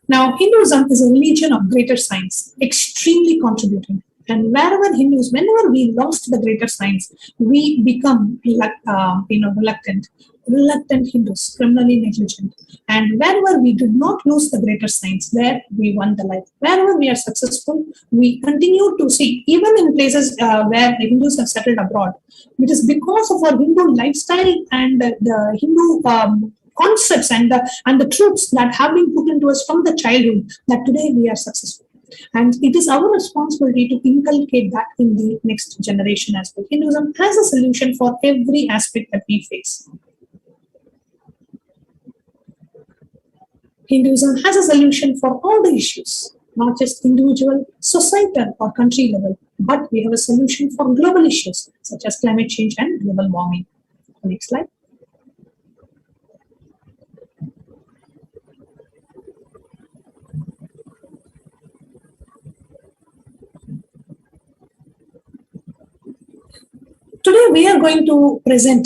Now, Hinduism is a religion of greater science, extremely contributing. And wherever Hindus, whenever we lost the greater science, we become reluctant Hindus, criminally negligent. And wherever we do not lose the greater science, there we won the life. Wherever we are successful, we continue to see, even in places where the Hindus have settled abroad, it is because of our Hindu lifestyle and the Hindu concepts and the truths that have been put into us from the childhood that today we are successful. And it is our responsibility to inculcate that in the next generation as well. Hinduism has a solution for every aspect that we face. Hinduism has a solution for all the issues, not just individual, societal, or country level, but we have a solution for global issues such as climate change and global warming. Next slide. Today we are going to present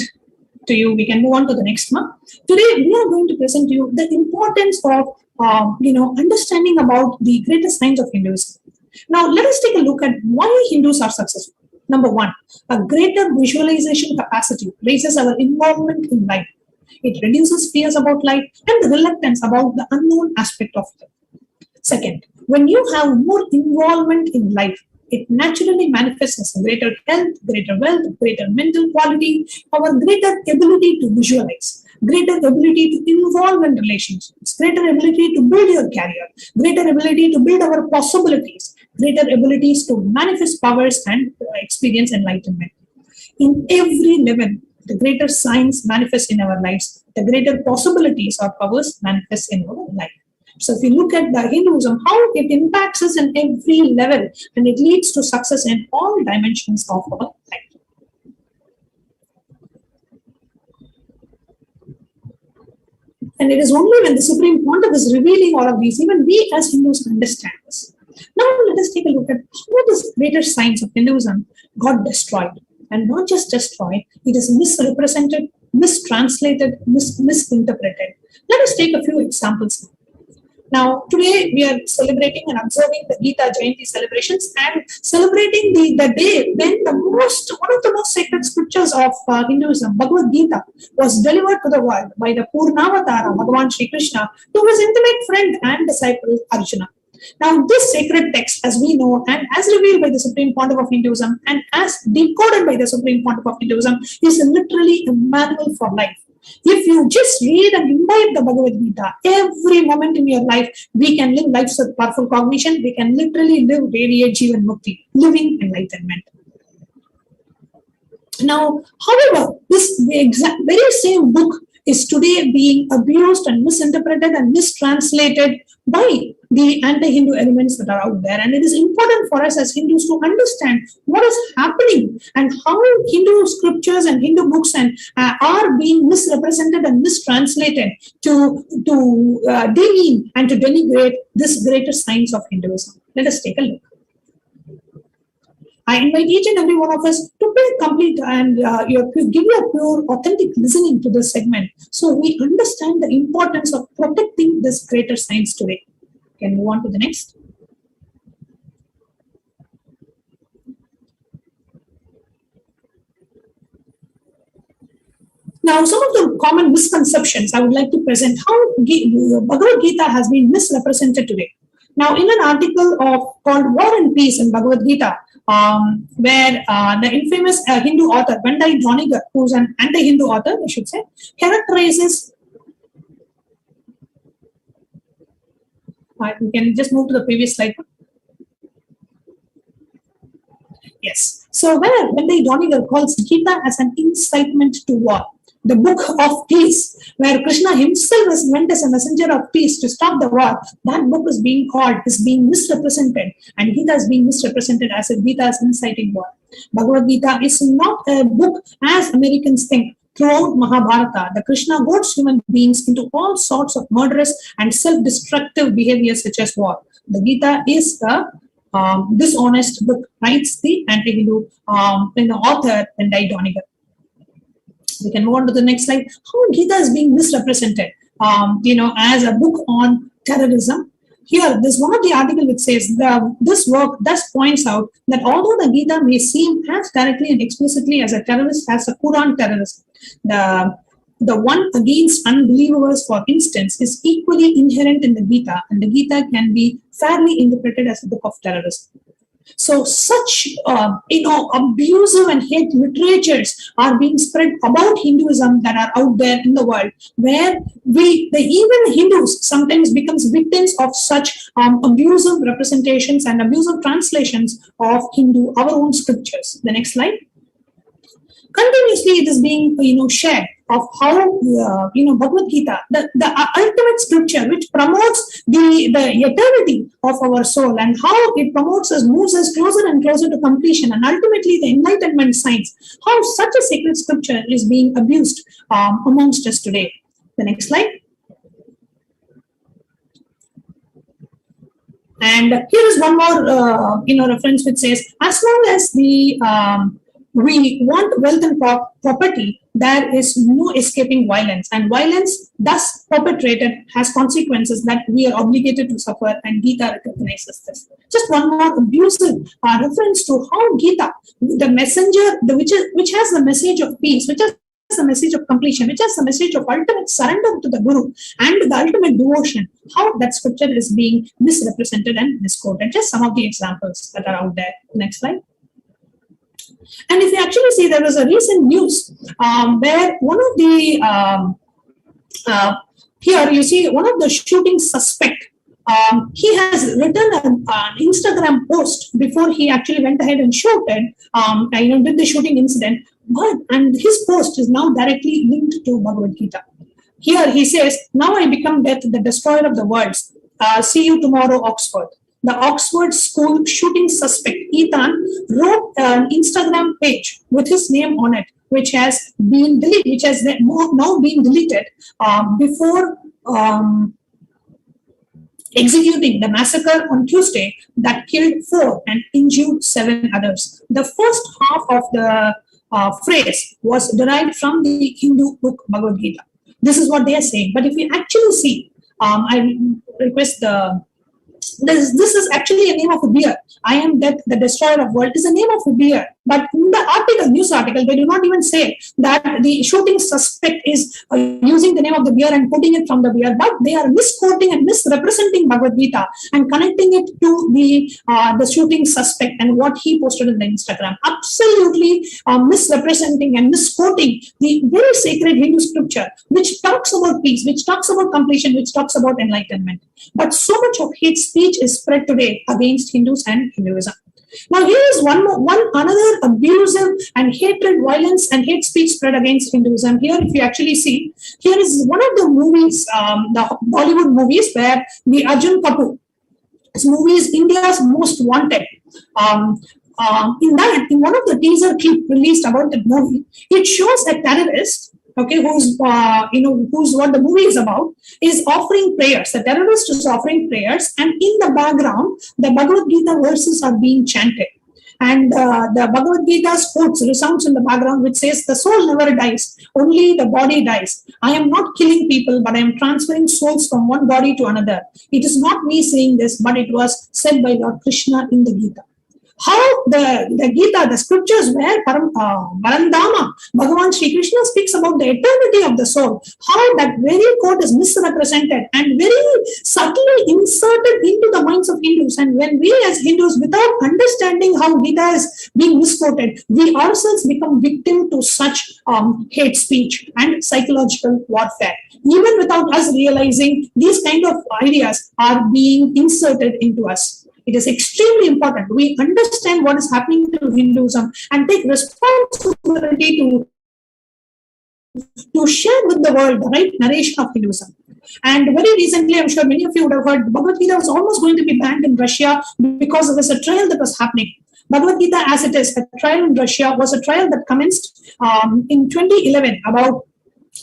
to you, we can move on to the next one. Today we are going to present to you the importance of understanding about the greater science of Hinduism. Now let us take a look at why Hindus are successful. Number one, a greater visualization capacity raises our involvement in life. It reduces fears about life and the reluctance about the unknown aspect of it. Second, when you have more involvement in life, it naturally manifests as greater health, greater wealth, greater mental quality, our greater ability to visualize, greater ability to involve in relationships, greater ability to build your career, greater ability to build our possibilities, greater abilities to manifest powers and experience enlightenment. In every level, the greater science manifests in our lives, the greater possibilities or powers manifest in our life. So if you look at the Hinduism, how it impacts us in every level, and it leads to success in all dimensions of our life. And it is only when the Supreme Pontiff is revealing all of these, even we as Hindus understand this. Now let us take a look at how this greater science of Hinduism got destroyed. And not just destroyed, it is misrepresented, mistranslated, misinterpreted. Let us take a few examples. Now, today we are celebrating and observing the GITA JAYANThi celebrations and celebrating the day when one of the most sacred scriptures of Hinduism, Bhagavad Gita, was delivered to the world by the Purnavatara, Bhagavan Shri Krishna, to his intimate friend and disciple Arjuna. Now, this sacred text, as we know, and as revealed by the Supreme Pontiff of Hinduism and as decoded by the Supreme Pontiff of Hinduism, is literally a manual for life. If you just read and imbibe the Bhagavad Gita, every moment in your life, we can live lives of powerful cognition. We can literally live radiate Jivan Mukti, living enlightenment. Now, however, this very same book is today being abused and misinterpreted and mistranslated by the anti-Hindu elements that are out there. And it is important for us as Hindus to understand what is happening and how Hindu scriptures and Hindu books are being misrepresented and mistranslated to demean and to denigrate this greater science of Hinduism. Let us take a look. I invite each and every one of us to be complete and give you a pure, authentic listening to this segment so we understand the importance of protecting this greater science today. Can we move on to the next? Now, some of the common misconceptions I would like to present how Bhagavad Gita has been misrepresented today. Now, in an article called War and Peace in Bhagavad Gita, where the infamous Hindu author Vandai Dhonigar, who's an anti-Hindu author, I should say, characterizes. We can just move to the previous slide. Yes. So where Vandai Dhonigar calls Gita as an incitement to war, the book of peace, where Krishna himself was meant as a messenger of peace to stop the war, that book is being misrepresented, and Gita is being misrepresented as if Gita is inciting war. Bhagavad Gita is not a book as Americans think. Throughout Mahabharata, the Krishna goads human beings into all sorts of murderous and self-destructive behaviors such as war. The Gita is the dishonest book, writes the anti-Hindu author Vandai Dhonigar. We can move on to the next slide. How Gita is being misrepresented, as a book on terrorism. Here, this one of the article which says this work thus points out that although the Gita may seem as directly and explicitly as a terrorist as the Quran terrorism, the one against unbelievers, for instance, is equally inherent in the Gita, and the Gita can be fairly interpreted as a book of terrorism. So such, abusive and hate literatures are being spread about Hinduism that are out there in the world, where even Hindus sometimes becomes victims of such abusive representations and abusive translations of our own scriptures. The next slide. Continuously, it is being, shared of how, Bhagavad Gita, the ultimate scripture, which promotes the eternity of our soul, and how it promotes us, moves us closer and closer to completion, and ultimately the enlightenment science, how such a sacred scripture is being abused amongst us today. The next slide. And here is one more, reference which says, as long as we want wealth and property, there is no escaping violence, and violence thus perpetrated has consequences that we are obligated to suffer, and Gita recognizes this. Just one more abusive reference to how Gita, the messenger, which has the message of peace, which has the message of completion, which has the message of ultimate surrender to the Guru and the ultimate devotion, how that scripture is being misrepresented and misquoted. Just some of the examples that are out there. Next slide. And if you actually see, there was a recent news where one of the, here you see one of the shooting suspect, he has written an Instagram post before he actually went ahead and shot it, did the shooting incident, and his post is now directly linked to Bhagavad Gita. Here he says, now I become death, the destroyer of the worlds. See you tomorrow, Oxford. The Oxford School shooting suspect, Ethan, wrote an Instagram page with his name on it, which has been deleted, which has now been deleted before executing the massacre on Tuesday that killed 4 and injured 7 others. The first half of the phrase was derived from the Hindu book Bhagavad Gita. This is what they are saying. But if you actually see, I request this is actually a name of a beer. I am death, the destroyer of world is a name of a beer. But in the news article, they do not even say that the shooting suspect is using the name of the beer and putting it from the beer, but they are misquoting and misrepresenting Bhagavad Gita and connecting it to the shooting suspect and what he posted on the Instagram. Absolutely misrepresenting and misquoting the very sacred Hindu scripture, which talks about peace, which talks about completion, which talks about enlightenment. But so much of hate speech is spread today against Hindus and Hinduism. Now here is another abusive and hatred, violence and hate speech spread against Hinduism. Here, if you actually see, here is one of the movies, the Bollywood movies, where the Arjun Kapoor, this movie is India's Most Wanted. In one of the teaser clip released about the movie, it shows a terrorist, who's what the movie is about, is offering prayers. The terrorist is offering prayers, and in the background, the Bhagavad Gita verses are being chanted. And the Bhagavad Gita's quotes resounds in the background, which says, the soul never dies, only the body dies. I am not killing people, but I am transferring souls from one body to another. It is not me saying this, but it was said by Lord Krishna in the Gita. how the Gita, the scriptures where Varandama, Bhagavan Sri Krishna speaks about the eternity of the soul, how that very quote is misrepresented and very subtly inserted into the minds of Hindus. And when we as Hindus, without understanding how Gita is being misquoted, we ourselves become victim to such hate speech and psychological warfare. Even without us realizing, these kind of ideas are being inserted into us. It is extremely important we understand what is happening to Hinduism and take responsibility to share with the world the right narration of Hinduism. And very recently, I'm sure many of you would have heard, Bhagavad Gita was almost going to be banned in Russia because there was a trial that was happening. Bhagavad Gita, as it is, a trial in Russia, was a trial that commenced in 2011 about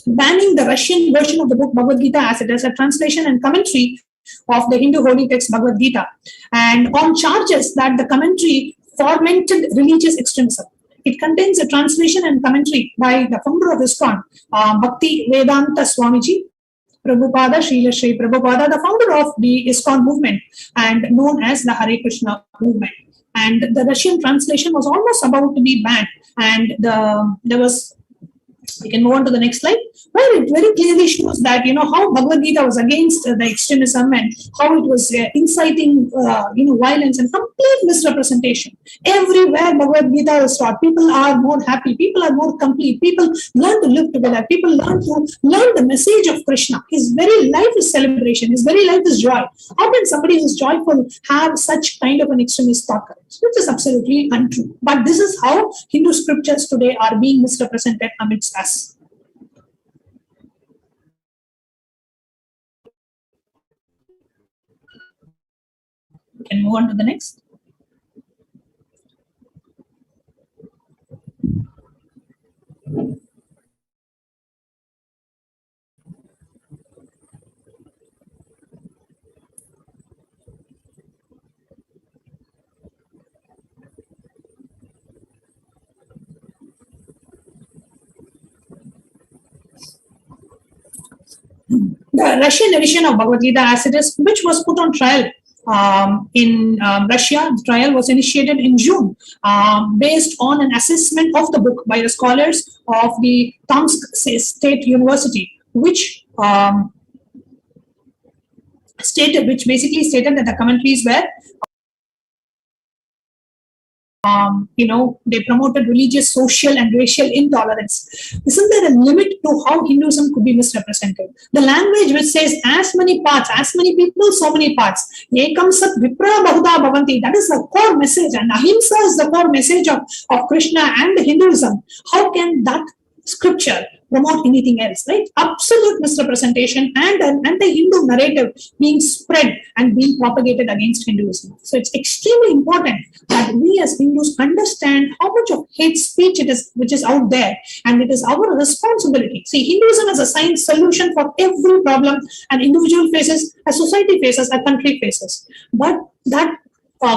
banning the Russian version of the book Bhagavad Gita, as it is, a translation and commentary of the Hindu holy text Bhagavad Gita, and on charges that the commentary fomented religious extremism. It contains a translation and commentary by the founder of ISKCON, Bhakti Vedanta Swamiji, Prabhupada, Srila Sri Prabhupada, the founder of the ISKCON movement and known as the Hare Krishna movement. And the Russian translation was almost about to be banned, and there was. We can move on to the next slide, where it very clearly shows that, how Bhagavad Gita was against the extremism and how it was inciting, violence and complete misrepresentation. Everywhere Bhagavad Gita is taught, people are more happy, people are more complete, people learn to live together, people learn the message of Krishna. His very life is celebration, his very life is joy. How can somebody who is joyful have such kind of an extremist thought? Which is absolutely untrue. But this is how Hindu scriptures today are being misrepresented amidst us. We can move on to the next. The Russian edition of Bhagavad Gita, as it is, which was put on trial in Russia. The trial was initiated in June based on an assessment of the book by the scholars of the Tomsk State University, which basically stated that the commentaries were they promoted religious, social, and racial intolerance. Isn't there a limit to how Hinduism could be misrepresented? The language which says as many parts, as many people, so many parts. Ekam sat vipra bahuda bhavanti. That is the core message, and ahimsa is the core message of Krishna and Hinduism. How can that scripture promote anything else, right? Absolute misrepresentation and an anti-Hindu narrative being spread and being propagated against Hinduism. So it's extremely important that we as Hindus understand how much of hate speech it is which is out there, and it is our responsibility. See, Hinduism is a science solution for every problem an individual faces, a society faces, a country faces. But that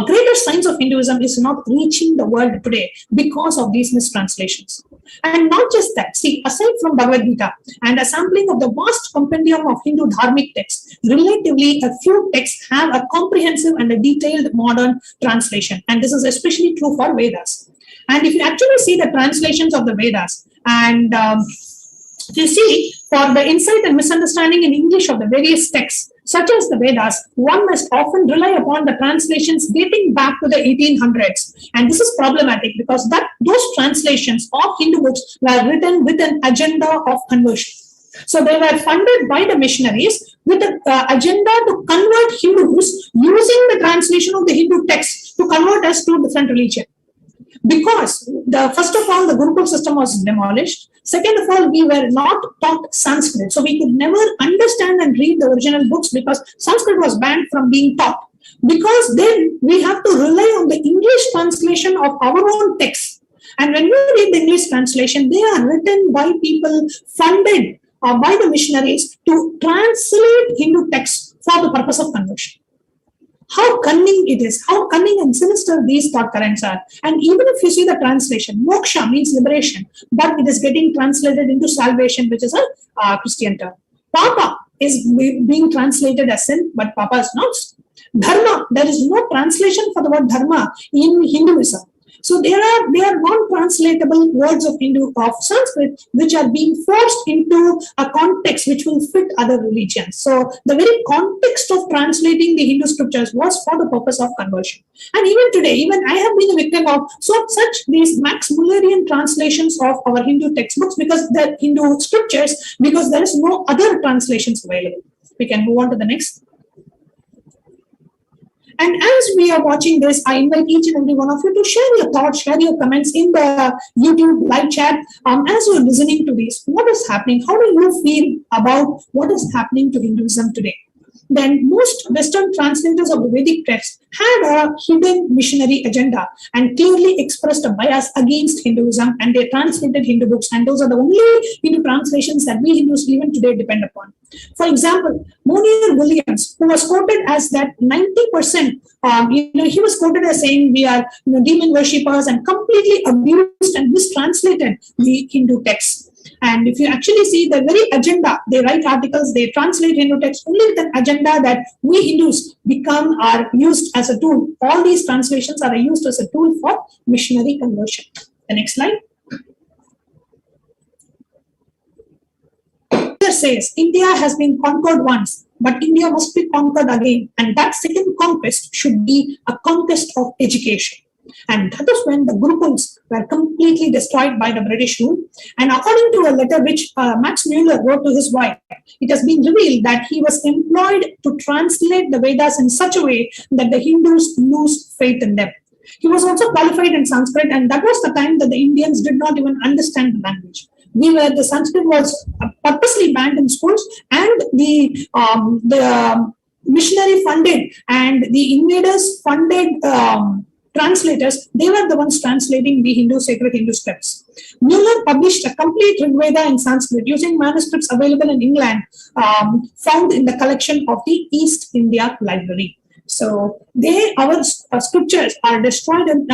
greater science of Hinduism is not reaching the world today because of these mistranslations. And not just that, see, aside from Bhagavad Gita and a sampling of the vast compendium of Hindu dharmic texts, relatively a few texts have a comprehensive and a detailed modern translation. And this is especially true for Vedas. And if you actually see the translations of the Vedas, and you see, for the insight and misunderstanding in English of the various texts, such as the Vedas, one must often rely upon the translations dating back to the 1800s. And this is problematic because those translations of Hindu books were written with an agenda of conversion. So they were funded by the missionaries with an agenda to convert Hindus using the translation of the Hindu text to convert us to different religion. Because first of all, the Gurukul system was demolished. Second of all, we were not taught Sanskrit. So we could never understand and read the original books because Sanskrit was banned from being taught. Because then we have to rely on the English translation of our own texts. And when we read the English translation, they are written by people funded by the missionaries to translate Hindu texts for the purpose of conversion. How cunning it is, how cunning and sinister these thought currents are. And even if you see the translation, moksha means liberation, but it is getting translated into salvation, which is a Christian term. Papa is being translated as sin, but Papa is not Dharma, there is no translation for the word dharma in Hinduism. So they are non-translatable words of Sanskrit which are being forced into a context which will fit other religions. So the very context of translating the Hindu scriptures was for the purpose of conversion. And even today, even I have been a victim of such these Max Mullerian translations of our Hindu textbooks, because the Hindu scriptures, because there is no other translations available. We can move on to the next. And as we are watching this, I invite each and every one of you to share your thoughts, share your comments in the YouTube live chat. As you're listening to this, what is happening? How do you feel about what is happening to Hinduism today? Then most Western translators of the Vedic text had a hidden missionary agenda and clearly expressed a bias against Hinduism, and they translated Hindu books, and those are the only Hindu translations that we Hindus even today depend upon. For example, Monier Williams, who was quoted as that 90%, he was quoted as saying we are demon worshippers, and completely abused and mistranslated the Hindu texts. And if you actually see the very agenda, they write articles, they translate Hindu text only with an agenda that we Hindus are used as a tool. All these translations are used as a tool for missionary conversion. The next slide. It says India has been conquered once, but India must be conquered again. And that second conquest should be a conquest of education. And that was when the Gurukuls were completely destroyed by the British rule. And according to a letter which Max Muller wrote to his wife, it has been revealed that he was employed to translate the Vedas in such a way that the Hindus lose faith in them. He was also qualified in Sanskrit, and that was the time that the Indians did not even understand the language. The Sanskrit was purposely banned in schools, and the missionary funded and the invaders funded translators, they were the ones translating the sacred Hindu scripts. Muller published a complete Rig Veda in Sanskrit using manuscripts available in England, found in the collection of the East India Library. So our scriptures are destroyed in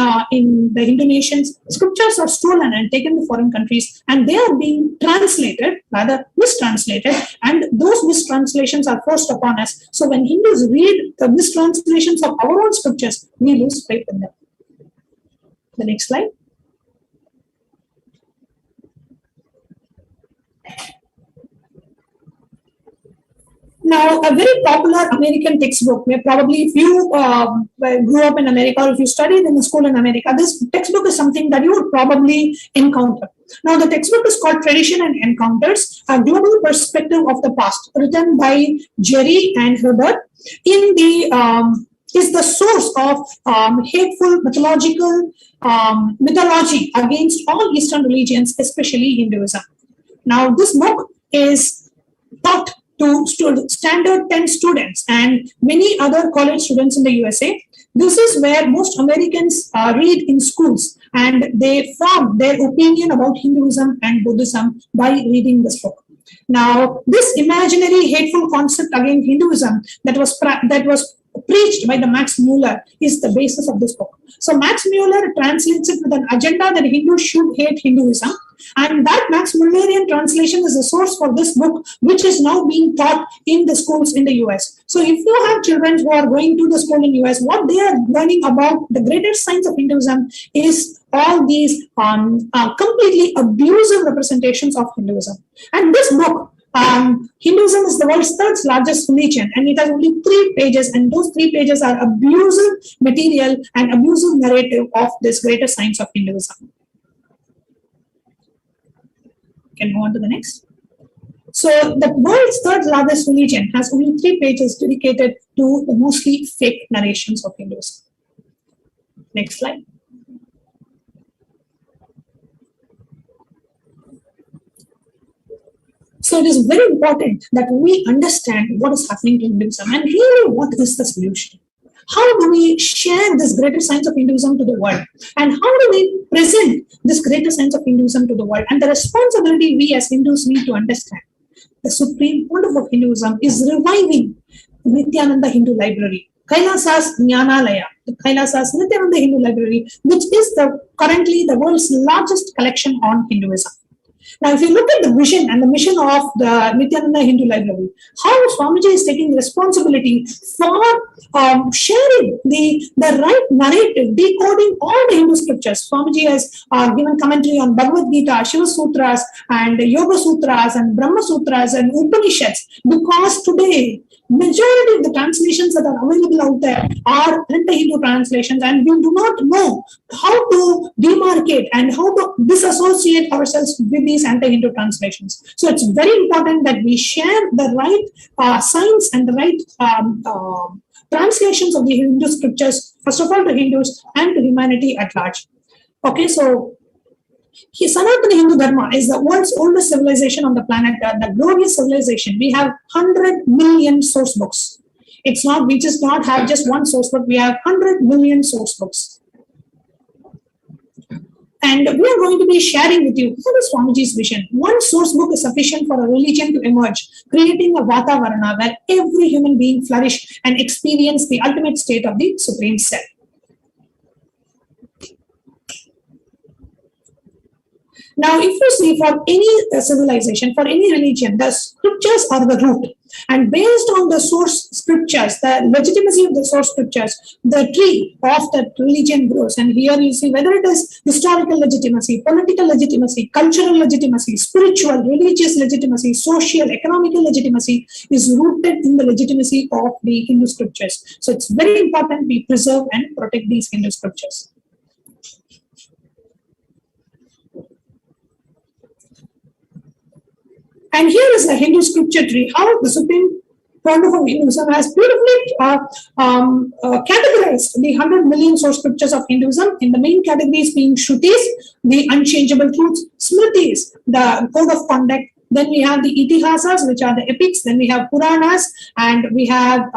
the Hindu nations. Scriptures are stolen and taken to foreign countries, and they are being translated, rather mistranslated, and those mistranslations are forced upon us. So when Hindus read the mistranslations of our own scriptures, we lose faith in them. The next slide. Now, a very popular American textbook, where probably if you grew up in America or if you studied in a school in America, this textbook is something that you would probably encounter. Now, the textbook is called Tradition and Encounters, a Global Perspective of the Past, written by Jerry and Herbert. Is the source of hateful mythology against all Eastern religions, especially Hinduism. Now, this book is taught to standard 10 students and many other college students in the USA. This is where most Americans read in schools, and they form their opinion about Hinduism and Buddhism by reading this book. Now, this imaginary hateful concept against Hinduism that was preached by the Max Muller is the basis of this book. So Max Muller translates it with an agenda that Hindus should hate Hinduism, and that Max Mullerian translation is the source for this book, which is now being taught in the schools in the US. So if you have children who are going to the school in the US, what they are learning about the greatest science of Hinduism is all these completely abusive representations of Hinduism. And this book, Hinduism is the world's third largest religion, and it has only 3 pages, and those 3 pages are abusive material and abusive narrative of this greater science of Hinduism. Can move on to the next. So the world's third largest religion has only 3 pages dedicated to the mostly fake narrations of Hinduism. Next slide. So it is very important that we understand what is happening to Hinduism and really what is the solution. How do we share this greater science of Hinduism to the world? And how do we present this greater science of Hinduism to the world? And the responsibility we as Hindus need to understand. The supreme motive of Hinduism is reviving the Nityananda Hindu Library, Kailasa's Jnanalaya, the Kailasa's Nityananda Hindu Library, which is currently the world's largest collection on Hinduism. Now, if you look at the vision and the mission of the Nityananda Hindu Library, how Swamiji is taking responsibility for sharing the right narrative, decoding all the Hindu scriptures. Swamiji has given commentary on Bhagavad Gita, Shiva Sutras, and Yoga Sutras, and Brahma Sutras, and Upanishads, because today, majority of the translations that are available out there are anti-Hindu translations, and we do not know how to demarcate and how to disassociate ourselves with these anti-Hindu translations. So it's very important that we share the right science and the right translations of the Hindu scriptures, first of all to Hindus and to humanity at large. Okay, so Sanatana Hindu Dharma is the world's oldest civilization on the planet, the glorious civilization. We have 100 million source books. It's not, we just not have just one source book, we have 100 million source books. And we are going to be sharing with you what is Swamiji's vision. One source book is sufficient for a religion to emerge, creating a Vatavarana where every human being flourish and experience the ultimate state of the Supreme Self. Now, if you see for any civilization, for any religion, the scriptures are the root. And based on the source scriptures, the legitimacy of the source scriptures, the tree of that religion grows. And here you see whether it is historical legitimacy, political legitimacy, cultural legitimacy, spiritual, religious legitimacy, social, economical legitimacy is rooted in the legitimacy of the Hindu scriptures. So it's very important we preserve and protect these Hindu scriptures. And here is the Hindu scripture tree, how the Supreme Pontiff of Hinduism has beautifully categorized the 100 million source scriptures of Hinduism in the main categories being Shrutis, the unchangeable truths, Smritis, the code of conduct, then we have the Itihasas, which are the epics, then we have Puranas, and we have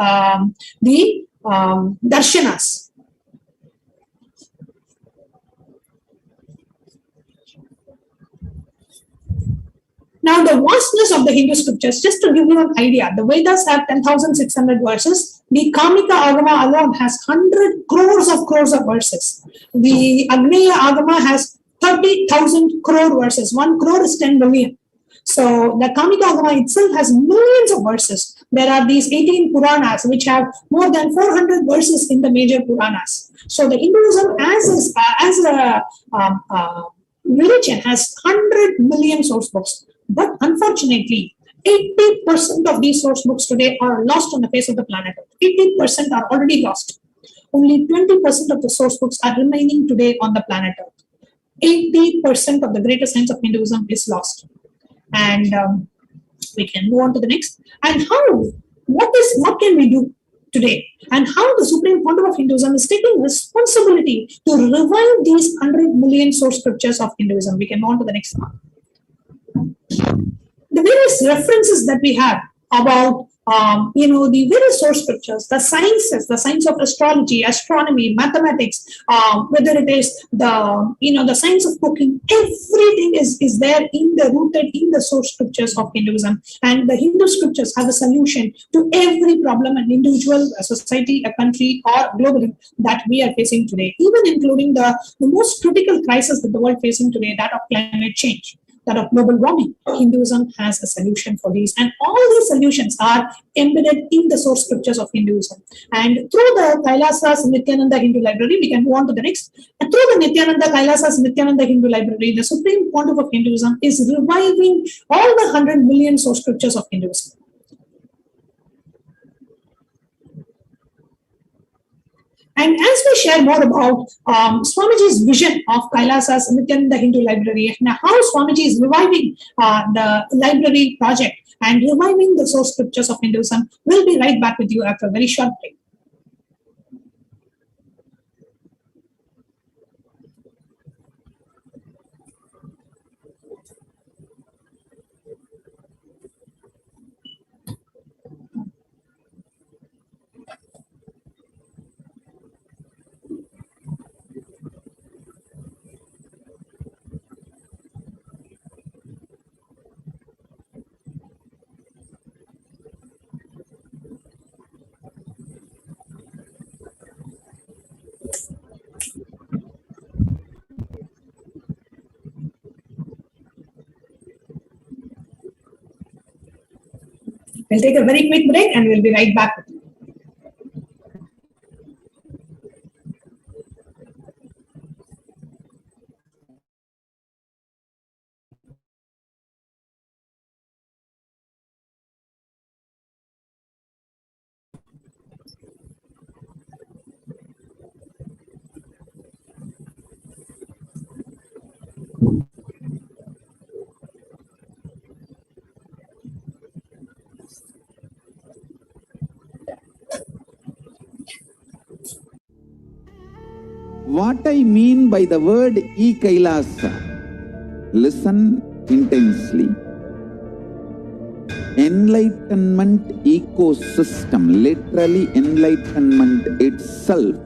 the Darshanas. Now, the vastness of the Hindu scriptures, just to give you an idea, the Vedas have 10,600 verses. The Kamika Agama alone has 100 crores of verses. The Agneya Agama has 30,000 crore verses. 1 crore is 10 million. So, the Kamika Agama itself has millions of verses. There are these 18 Puranas, which have more than 400 verses in the major Puranas. So, the Hinduism as a religion has 100 million source books. But unfortunately, 80% of these source books today are lost on the face of the planet. 80% are already lost. Only 20% of the source books are remaining today on the planet Earth. 80% of the greater science of Hinduism is lost. And we can move on to the next. And what can we do today? And how the Supreme Pontiff of Hinduism is taking responsibility to revive these 100 million source scriptures of Hinduism. We can move on to the next one. The various references that we have about, the various source scriptures, the sciences, the science of astrology, astronomy, mathematics, whether it is the science of cooking, everything is there rooted in the source scriptures of Hinduism. And the Hindu scriptures have a solution to every problem an individual, a society, a country, or globally that we are facing today, even including the most critical crisis that the world facing today, that of climate change, that of global warming. Hinduism has a solution for these, and all these solutions are embedded in the source scriptures of Hinduism. And through the Kailasa's Nityananda Hindu Library, we can move on to the next. And through the Kailasa's Nityananda Hindu Library, the Supreme Pontiff of Hinduism is reviving all the 100 million source scriptures of Hinduism. And as we share more about Swamiji's vision of Kailasa's Nityananda Hindu Library, and how Swamiji is reviving the library project and reviving the source scriptures of Hinduism, we'll be right back with you after a very short break. We'll take a very quick break and we'll be right back with you. What I mean by the word llKAILASA, listen intensely. Enlightenment ecosystem, literally enlightenment itself.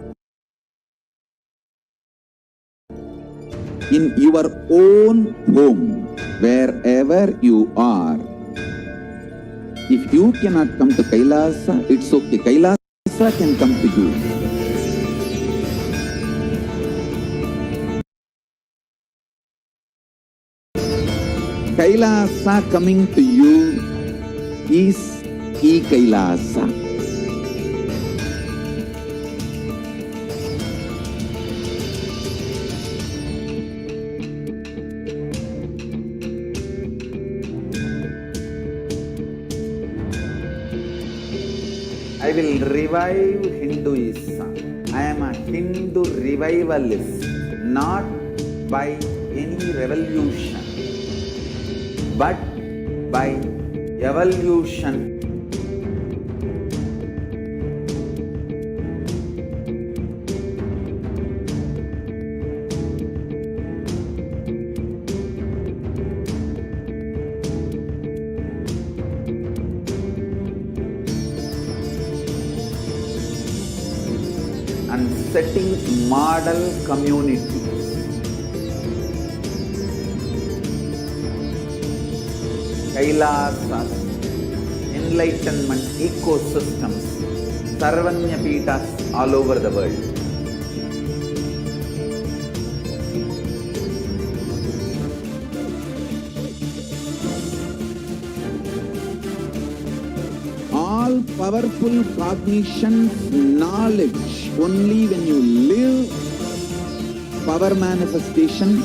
In your own home, wherever you are. If you cannot come to Kailasa, it's okay. Kailasa can come to you. Kailasa coming to you is llKAILASA. I will revive Hinduism. I am a Hindu revivalist, not by any revolution, but by evolution. And setting model communities. Kailasa's enlightenment ecosystems, Sarvanya Pitas all over the world. All powerful cognition, knowledge, only when you live, power manifestation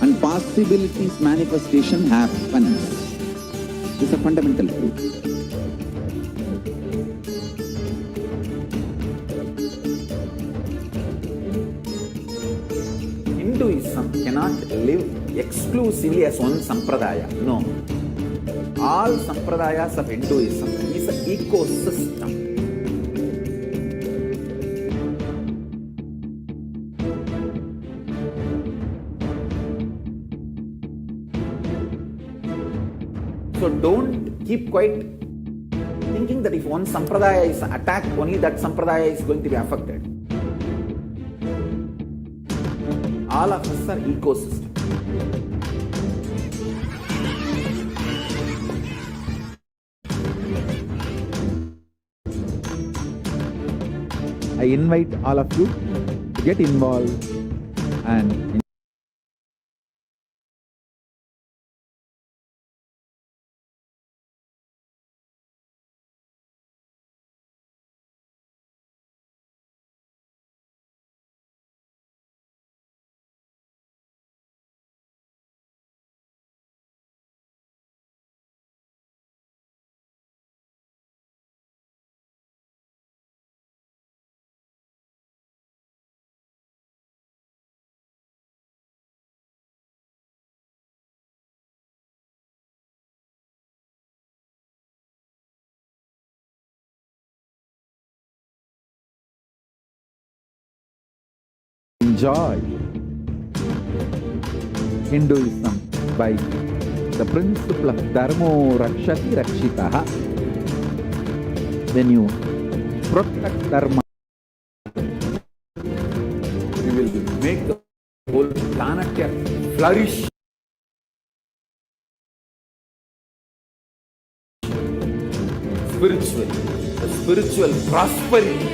and possibilities manifestation happens. This is a fundamental truth. Hinduism cannot live exclusively as one sampradaya. No. All sampradayas of Hinduism is an ecosystem. So don't keep quiet thinking that if one sampradaya is attacked, only that sampradaya is going to be affected. All of us are ecosystem. I invite all of you to get involved and enjoy Hinduism by the principle of Dharmo Rakshati Rakshitaha. When you protect Dharma, you will make the whole planet flourish. The spiritual prosperity.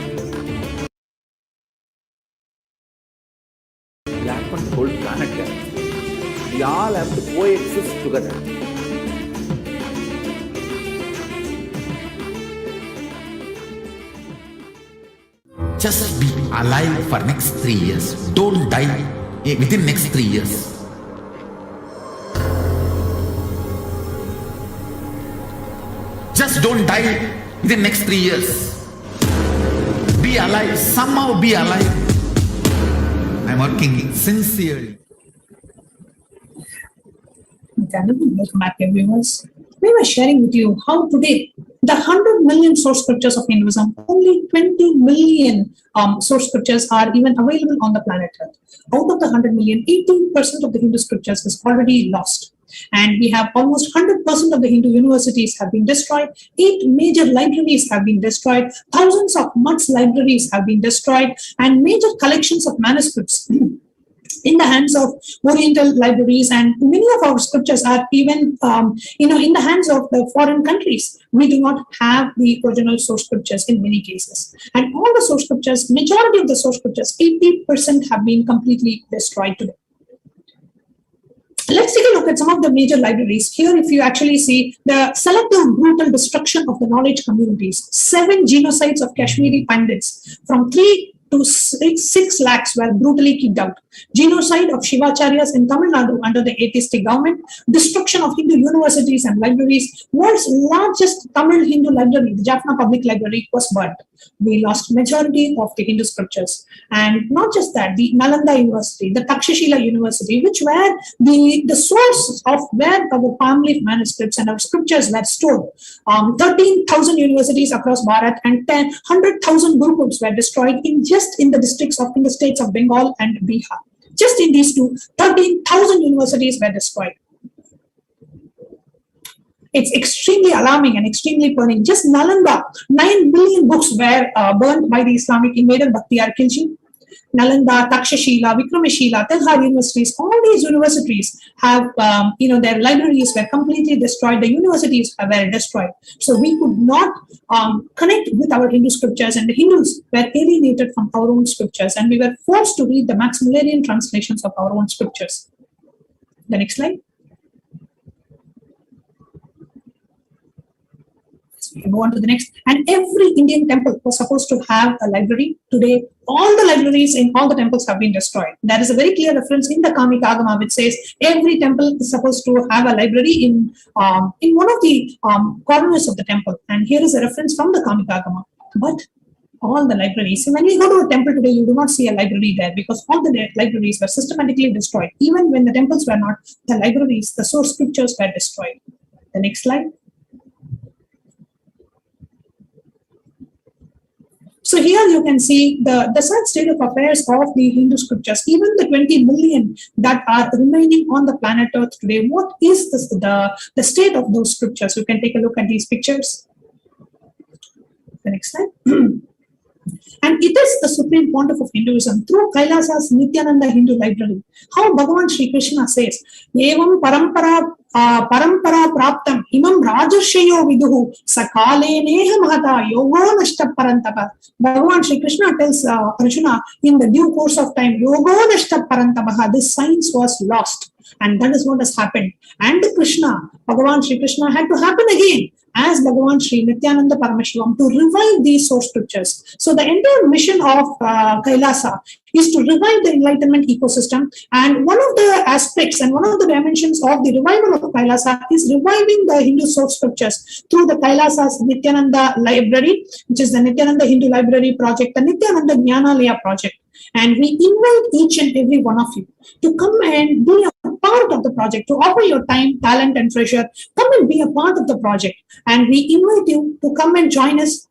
The whole planet. We all have to coexist together. Just be alive for next 3 years. Don't die within next 3 years. Just don't die within next 3 years. Be alive, somehow be alive. I'm working sincerely. Welcome back, viewers. We were sharing with you how today the 100 million source scriptures of Hinduism, only 20 million source scriptures are even available on the planet Earth. Out of the 100 million, 18% of the Hindu scriptures is already lost. And we have almost 100% of the Hindu universities have been destroyed. 8 major libraries have been destroyed. Thousands of much libraries have been destroyed. And major collections of manuscripts in the hands of Oriental libraries, and many of our scriptures are even, in the hands of the foreign countries. We do not have the original source scriptures in many cases. And all the source scriptures, majority of the source scriptures, 80% have been completely destroyed today. Let's take a look at some of the major libraries. Here, if you actually see the selective brutal destruction of the knowledge communities, 7 genocides of Kashmiri Pandits from 3 to 6 lakhs were brutally kicked out. Genocide of Shivacharyas in Tamil Nadu under the atheistic government. Destruction of Hindu universities and libraries. World's largest Tamil Hindu library, the Jaffna Public Library, was burnt. We lost majority of the Hindu scriptures. And not just that, the Nalanda University, the Takshashila University, which were the source of where our palm leaf manuscripts and our scriptures were stored. 13,000 universities across Bharat and 100,000 gurukuls were destroyed in the states of Bengal and Bihar. Just in these two, 13,000 universities were destroyed. It's extremely alarming and extremely burning. Just Nalanda, 9 billion books were burned by the Islamic invader Bakhtiyar Khilji. Nalanda, Takshashila, Vikramashila, Telhar universities, all these universities have, their libraries were completely destroyed. The universities were destroyed. So we could not connect with our Hindu scriptures, and the Hindus were alienated from our own scriptures, and we were forced to read the Maximilian translations of our own scriptures. The next slide. We can go on to the next. And every Indian temple was supposed to have a library. Today, all the libraries in all the temples have been destroyed. There is a very clear reference in the Kamika Agama which says every temple is supposed to have a library in one of the corners of the temple. And here is a reference from the Kamika Agama. But all the libraries, when you go to a temple today, you do not see a library there, because all the libraries were systematically destroyed. Even when the temples were not, the libraries, the source scriptures were destroyed. The next slide. So here you can see the sad state of affairs of the Hindu scriptures. Even the 20 million that are remaining on the planet Earth today, what is the state of those scriptures? You can take a look at these pictures. The next slide. And it is the supreme pontiff of Hinduism through Kailasa's Nityananda Hindu Library. How Bhagavan Sri Krishna says, Evam parampara praptam imam rajarshayo viduhu sakale neha mahata yogo nashta parantapa. Bhagavan Sri Krishna tells Arjuna, in the due course of time, yogo nashta parantapaha, this science was lost. And that is what has happened. And Krishna, Bhagavan Sri Krishna, had to happen again as Bhagavan Sri Nityananda Paramasivoham to revive these source scriptures. So the entire mission of Kailasa is to revive the enlightenment ecosystem. And one of the aspects and one of the dimensions of the revival of Kailasa is reviving the Hindu source scriptures through the Kailasa's Nityananda Library, which is the Nityananda Hindu Library project, the Nityananda Jnanalaya project. And we invite each and every one of you to come and be a part of the project, to offer your time, talent, and treasure. Come and be a part of the project. And we invite you to come and join us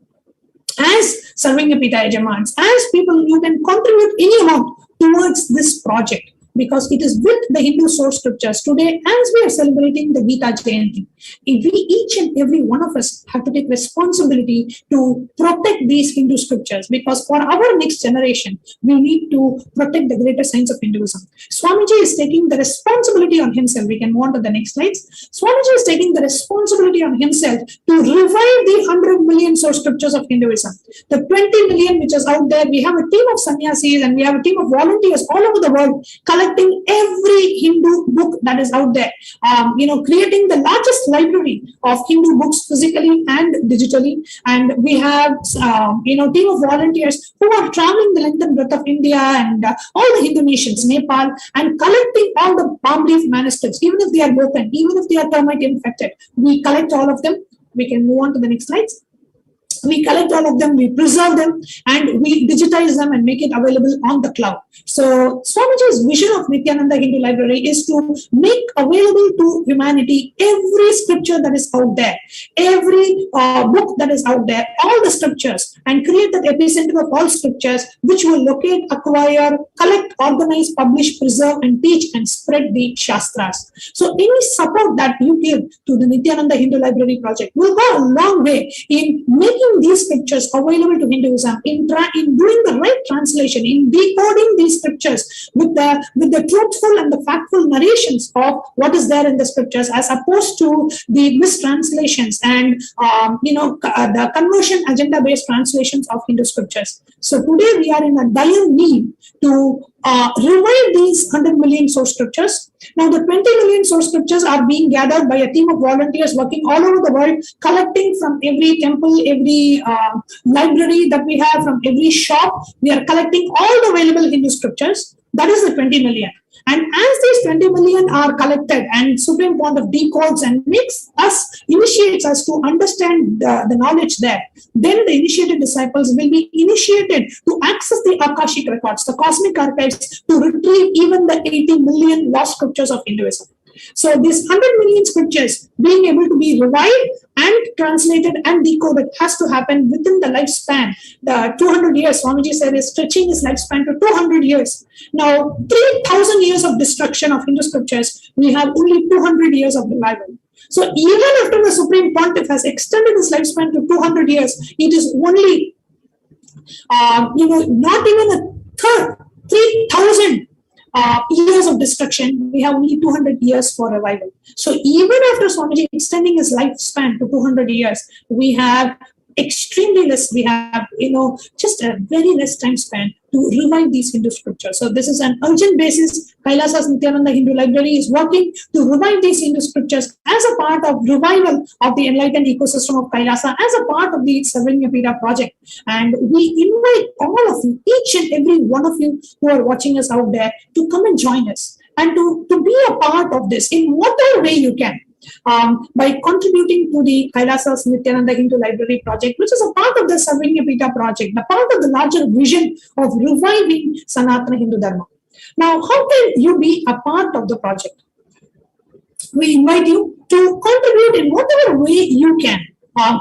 as serving a Pita Yajamans. As people, you can contribute any amount towards this project, because it is with the Hindu source scriptures today, as we are celebrating the GITA JAYANThi. We, each and every one of us, have to take responsibility to protect these Hindu scriptures, because for our next generation, we need to protect the greater science of Hinduism. Swamiji is taking the responsibility on himself. We can move on to the next slides. Swamiji is taking the responsibility on himself to revive the 100 million source scriptures of Hinduism. The 20 million which is out there, we have a team of sannyasis and we have a team of volunteers all over the world collecting every Hindu book that is out there, creating the largest library of Hindu books physically and digitally. And we have, team of volunteers who are traveling the length and breadth of India and all the Hindu nations, Nepal, and collecting all the palm leaf manuscripts, even if they are broken, even if they are termite infected. We collect all of them. We can move on to the next slides. We collect all of them, we preserve them, and we digitize them and make it available on the cloud. So Swamiji's vision of Nityananda Hindu Library is to make available to humanity every scripture that is out there, every book that is out there, all the scriptures, and create that epicenter of all scriptures, which will locate, acquire, collect, organize, publish, preserve, and teach and spread the Shastras. So any support that you give to the Nityananda Hindu Library project will go a long way in making these scriptures available to Hinduism, in doing the right translation, in decoding these scriptures with the truthful and the factful narrations of what is there in the scriptures, as opposed to the mistranslations and the conversion agenda based translations of Hindu scriptures. So today we are in a dire need to revive these 100 million source scriptures. Now the 20 million source scriptures are being gathered by a team of volunteers working all over the world, collecting from every temple, every library that we have, from every shop. We are collecting all the available Hindu scriptures. That is the 20 million. And as these 20 million are collected and Supreme Point of decodes and initiates us to understand the knowledge there, then the initiated disciples will be initiated to access the Akashic records, the cosmic archives, to retrieve even the 80 million lost scriptures of Hinduism. So these 100 million scriptures being able to be revived and translated and decoded has to happen within the lifespan. The 200 years, Swamiji said, is stretching his lifespan to 200 years. Now, 3,000 years of destruction of Hindu scriptures, we have only 200 years of revival. So even after the Supreme Pontiff has extended his lifespan to 200 years, it is only, not even a third, 3,000 years of destruction. We have only 200 years for revival. So even after Swamiji extending his lifespan to 200 years, we have extremely less, we have, just a very less time span to revive these Hindu scriptures. So this is an urgent basis. Kailasa's Nityananda Hindu Library is working to revive these Hindu scriptures as a part of revival of the enlightened ecosystem of Kailasa, as a part of the Sarvanyapita project. And we invite all of you, each and every one of you who are watching us out there, to come and join us and to be a part of this in whatever way you can. By contributing to the Kailasa's Nityananda Hindu Library project, which is a part of the Sarvanyapita project, a part of the larger vision of reviving Sanatana Hindu Dharma. Now, how can you be a part of the project? We invite you to contribute in whatever way you can,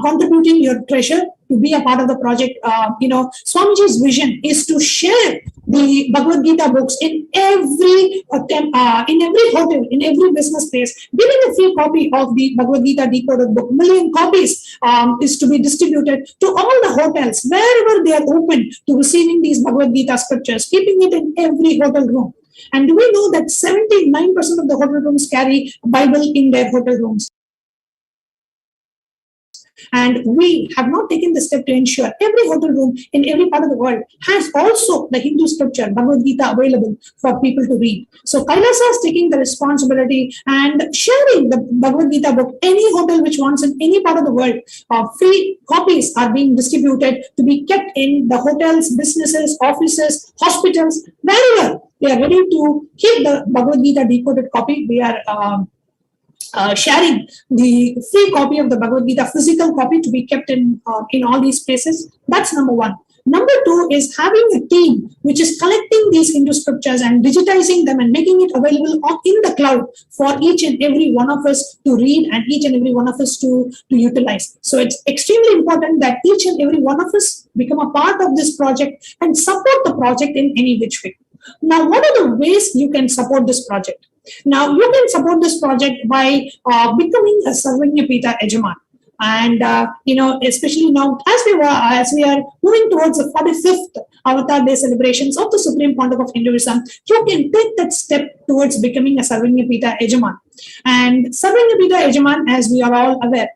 contributing your treasure to be a part of the project. Swamiji's vision is to share the Bhagavad Gita books in every hotel, in every business place, giving a free copy of the Bhagavad Gita decoded book. 1 million copies is to be distributed to all the hotels, wherever they are open to receiving these Bhagavad Gita scriptures, keeping it in every hotel room. And do we know that 79% of the hotel rooms carry a Bible in their hotel rooms? And we have not taken the step to ensure every hotel room in every part of the world has also the Hindu scripture, Bhagavad Gita, available for people to read. So Kailasa is taking the responsibility and sharing the Bhagavad Gita book. Any hotel which wants in any part of the world, free copies are being distributed to be kept in the hotels, businesses, offices, hospitals, wherever they are ready to keep the Bhagavad Gita decoded copy. We are sharing the free copy of the Bhagavad Gita, physical copy, to be kept in all these places. That's number one. Number two is having a team which is collecting these Hindu scriptures and digitizing them and making it available in the cloud for each and every one of us to read and each and every one of us to utilize. So it's extremely important that each and every one of us become a part of this project and support the project in any which way. Now, what are the ways you can support this project? Now, you can support this project by becoming a Sarvanyapita Ejaman. And, especially now, as we are moving towards the 45th Avatar Day celebrations of the Supreme Pontiff of Hinduism, you can take that step towards becoming a Sarvanyapita Ejaman. And Sarvanyapita Ejaman, as we are all aware,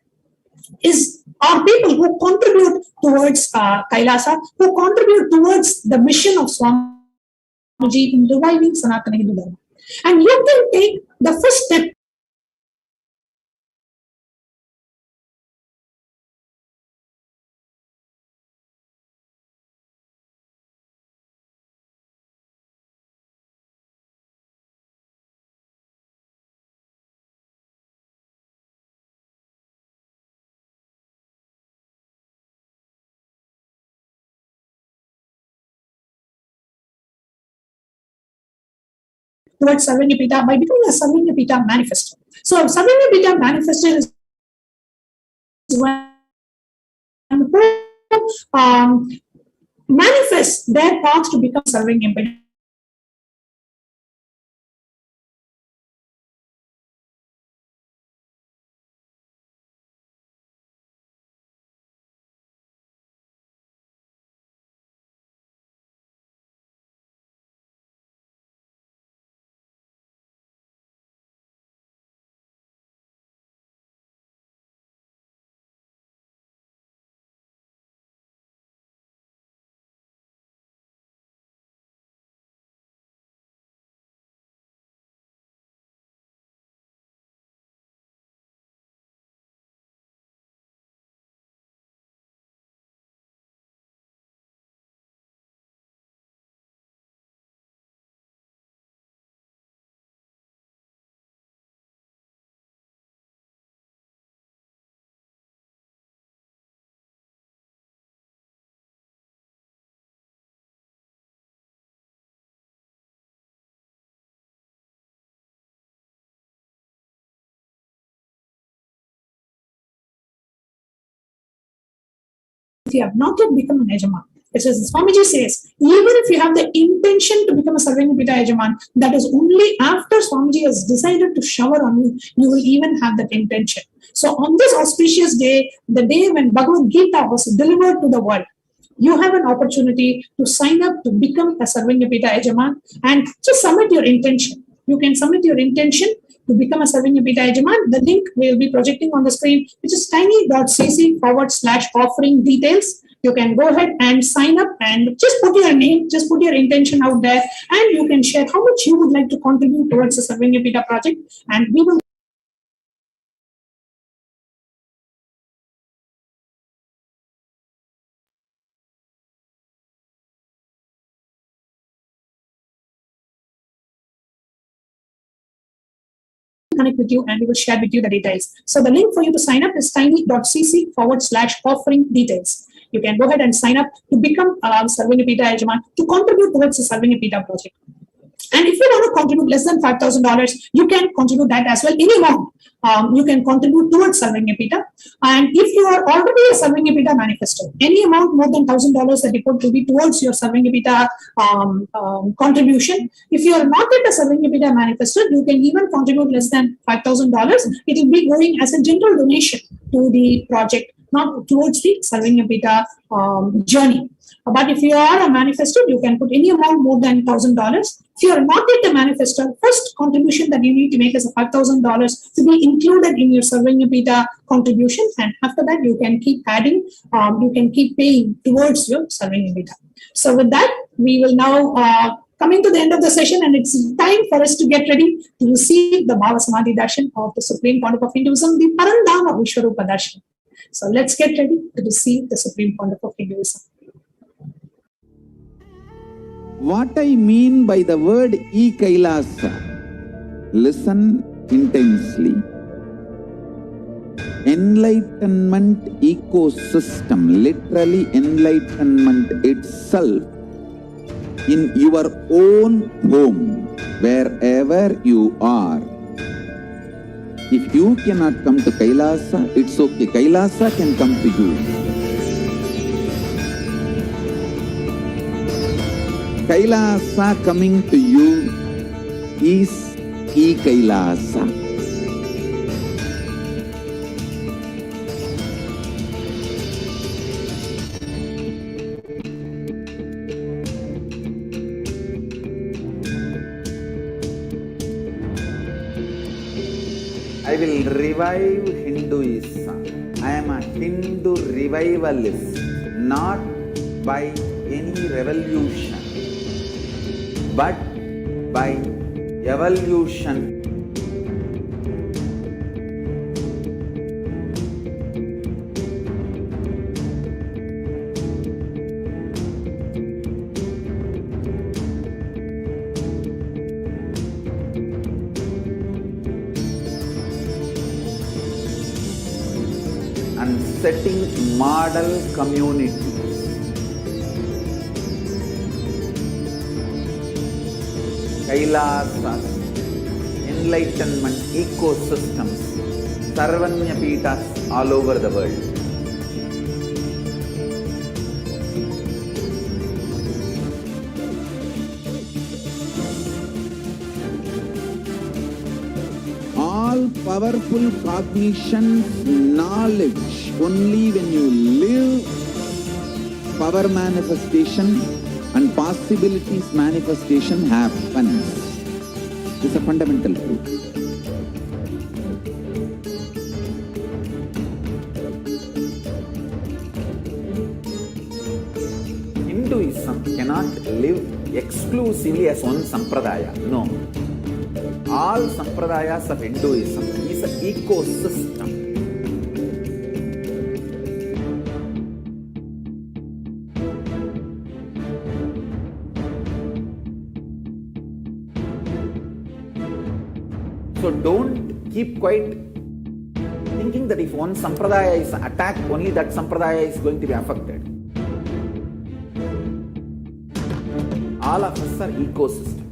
are people who contribute towards Kailasa, who contribute towards the mission of Swami Swamiji in reviving Sanatana Hindu Dharma. And you can take the first step towards Sarvanyapita by becoming a Sarvanyapita manifestor. So Sarvanyapita manifestor is when manifest their path to become Sarvanyapita. If you have not yet become an Yajaman, it says, Swamiji says, even if you have the intention to become a Sarvanyapita Yajaman, that is only after Swamiji has decided to shower on you, you will even have that intention. So on this auspicious day, the day when Bhagavad Gita was delivered to the world, you have an opportunity to sign up to become a Sarvanyapita Yajaman and just submit your intention. You can submit your intention to become a Sarvanyapita Yajaman. The link will be projecting on the screen, which is tiny.cc/offering details. You can go ahead and sign up and just put your name, just put your intention out there, and you can share how much you would like to contribute towards the Sarvanyapita project, and we will connect with you and we will share with you the details. So the link for you to sign up is tiny.cc/offering details. You can go ahead and sign up to become a Sarvanyapita Yajaman to contribute towards the Sarvanyapita project. And if you want to contribute less than $5,000, you can contribute that as well. Any amount you can contribute towards Sarvanyapita. And if you are already a Sarvanyapita manifestor, any amount more than $1,000 that you put to be towards your Sarvanyapita contribution. If you are not yet a Sarvanyapita manifestor, you can even contribute less than $5,000. It will be going as a general donation to the project, not towards the Sarvanyapita journey. But if you are a manifestor, you can put any amount more than $1,000. If you are not yet a manifestor, first contribution that you need to make is $5,000 to be included in your Sarvanyapita contribution. And after that, you can keep adding, you can keep paying towards your Sarvanyapita. So with that, we will now coming to the end of the session, and it's time for us to get ready to receive the Bhava Samadhi Darshan of the Supreme Pontiff of Hinduism, the Parandhama Vishwarupa Darshan. So let's get ready to receive the Supreme Pontiff of Hinduism. What I mean by the word llKAILASA, listen intensely. Enlightenment ecosystem, literally enlightenment itself, in your own home, wherever you are. If you cannot come to Kailasa, it's okay. Kailasa can come to you. Kailasa coming to you is llKAILASA. I will revive Hinduism. I am a Hindu revivalist, not by any revolution, but by evolution. And setting model community. Kailasa's, enlightenment ecosystems, Sarvanya Pitas all over the world. All powerful cognition, knowledge, only when you live, power manifestation and possibilities manifestation happens. This is a fundamental truth. Hinduism cannot live exclusively as one sampradaya. No. All sampradayas of Hinduism is an ecosystem. So don't keep quiet thinking that if one sampradaya is attacked, only that sampradaya is going to be affected. All of us are ecosystem.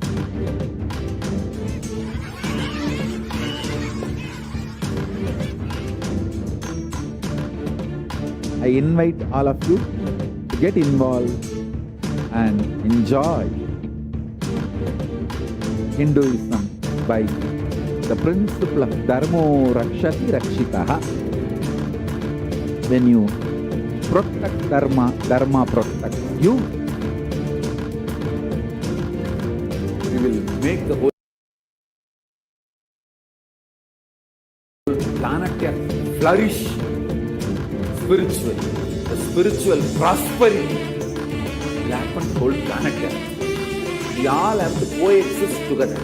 I invite all of you to get involved and enjoy Hinduism by the principle of Dharmo Rakshati Rakshitaha. When you protect Dharma, Dharma protects you. We will make the whole planet flourish spiritually. The spiritual prosperity will happen to the whole planet Earth. We all have to coexist together.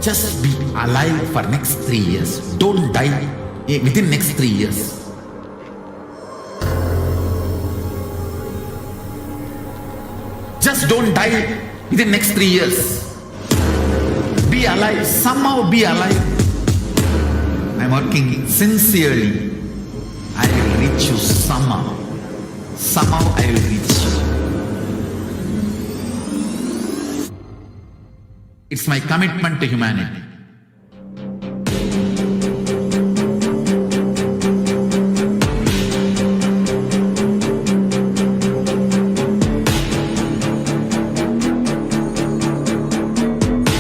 Just be alive for next 3 years. Don't die within next 3 years. Just don't die within next 3 years. Be alive, somehow be alive. I'm working sincerely. I will reach you somehow. Somehow I will reach you. It's my commitment to humanity.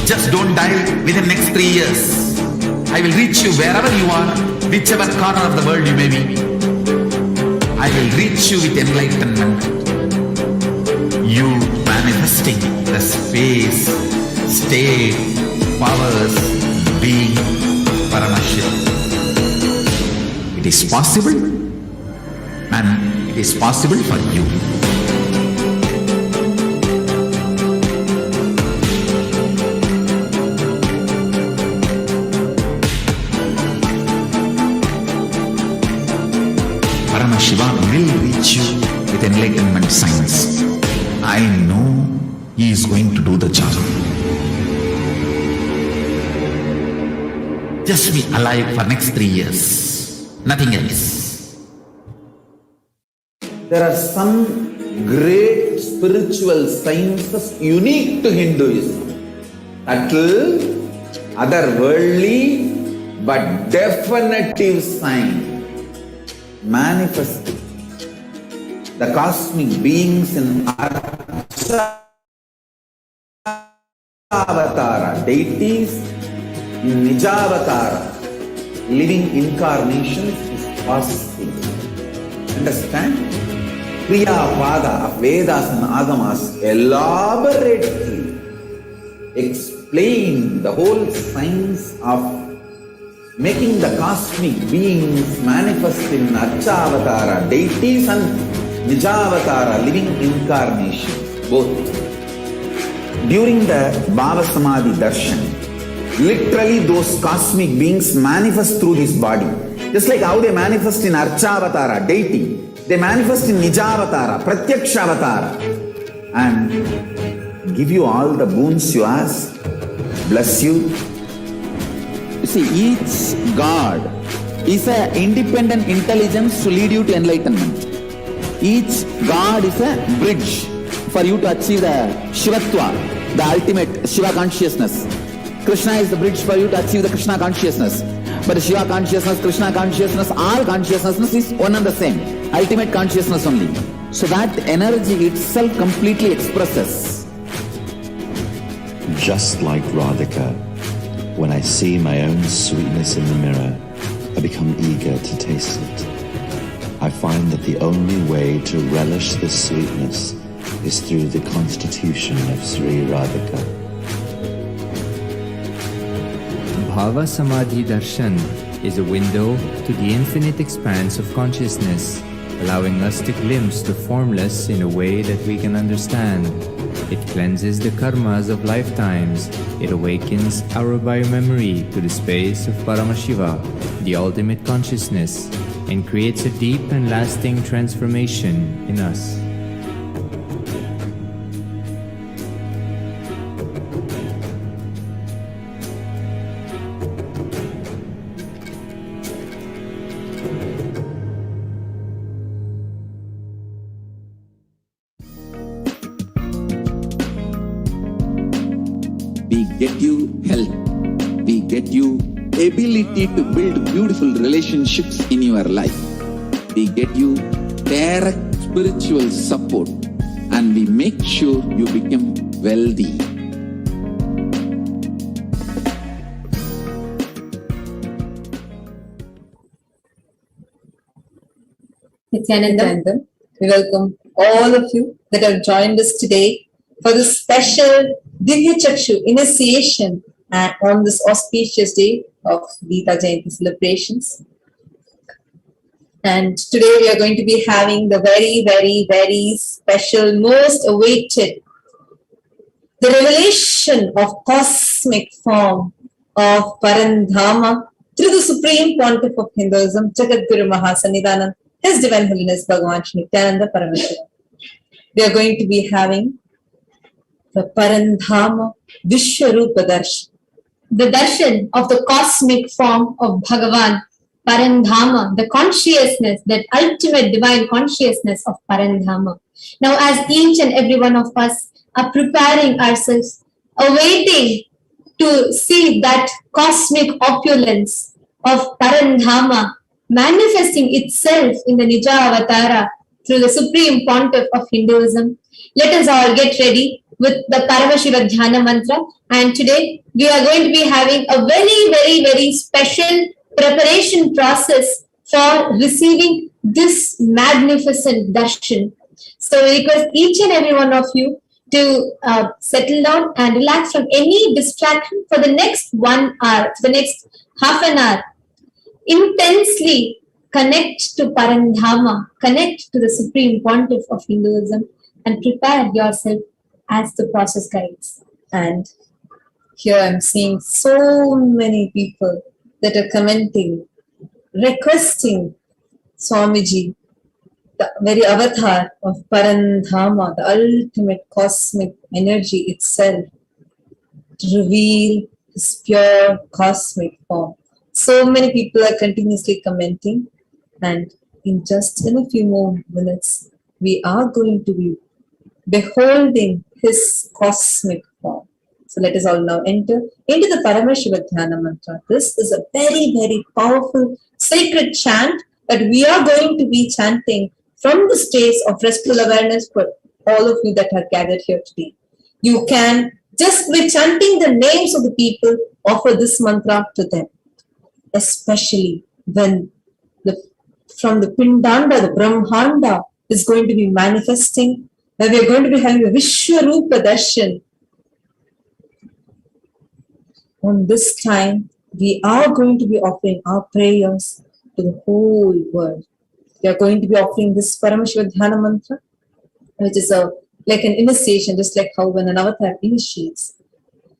Just don't die within next 3 years. I will reach you wherever you are, whichever corner of the world you may be. I will reach you with enlightenment. You manifesting the space, state, powers, being Paramasivoham. It is possible, and it is possible for you. Paramasivoham will reach you with enlightenment science. I know he is going to do the job. Just be alive for next 3 years. Nothing else. There are some great spiritual sciences unique to Hinduism. Subtle, otherworldly, but definitive sign. Manifesting the cosmic beings in Avatara, deities in Nijavatara, living incarnations is possible. Understand? Kriya Pada of Vedas and Agamas elaborately explain the whole science of making the cosmic beings manifest in Archavatara, deities and Nijavatara, living incarnation, both. During the Bhava Samadhi Darshan, literally those cosmic beings manifest through his body. Just like how they manifest in Archavatara, deity, they manifest in Nijavatara, Pratyakshavatara, and give you all the boons you ask, bless you. You see, each God is an independent intelligence to lead you to enlightenment. Each God is a bridge for you to achieve the Shivatva, the ultimate Shiva consciousness. Krishna is the bridge for you to achieve the Krishna consciousness. But Shiva consciousness, Krishna consciousness, all consciousness is one and the same. Ultimate consciousness only. So that energy itself completely expresses. Just like Radhika, when I see my own sweetness in the mirror, I become eager to taste it. I find that the only way to relish this sweetness is through the constitution of Sri Radhika. Bhava Samadhi Darshan is a window to the infinite expanse of consciousness, allowing us to glimpse the formless in a way that we can understand. It cleanses the karmas of lifetimes. It awakens our biomemory to the space of Paramasivoham, the ultimate consciousness, and creates a deep and lasting transformation in us. We get you health. We get you ability to build beautiful relationships in your life. We get you direct spiritual support, and we make sure you become wealthy. Nityananda, we welcome all of you that have joined us today for this special Divya Chakshu initiation on this auspicious day of Gita Jayanthi celebrations. And today we are going to be having the very, very, very special, most awaited, the revelation of cosmic form of Parandhama through the Supreme Pontiff of Hinduism, Jagadguru Mahasannidhanam, His Divine Holiness Bhagavan Shri Nityananda Paramasivoham. We are going to be having the Parandhama Vishwarupa Darshan, the darshan of the cosmic form of Bhagavan, Parandhama, the consciousness, that ultimate divine consciousness of Parandhama. Now, as each and every one of us are preparing ourselves, awaiting to see that cosmic opulence of Parandhama manifesting itself in the Nija Avatara through the Supreme Pontiff of Hinduism, let us all get ready with the Paramasiva Dhyana mantra. And today we are going to be having a very, very, very special preparation process for receiving this magnificent darshan. So we request each and every one of you to settle down and relax from any distraction for the next 1 hour, for the next half an hour. Intensely connect to Parandhama, connect to the Supreme Pontiff of Hinduism, and prepare yourself as the process guides. And here I'm seeing so many people that are commenting, requesting Swamiji, the very avatar of Parandhama, the ultimate cosmic energy itself, to reveal His pure cosmic form. So many people are continuously commenting, and in a few more minutes, we are going to be beholding His cosmic form. So let us all now enter into the Paramasiva Dhyana mantra. This is a very, very powerful sacred chant that we are going to be chanting from the space of restful awareness for all of you that are gathered here today. You can, just by chanting the names of the people, offer this mantra to them. Especially when from the Pindanda, the Brahmanda is going to be manifesting, where we are going to be having a Vishwarupa Darshan. On this time, we are going to be offering our prayers to the whole world. We are going to be offering this Paramashiva Dhyana mantra, which is like an initiation, just like how when an avatar initiates,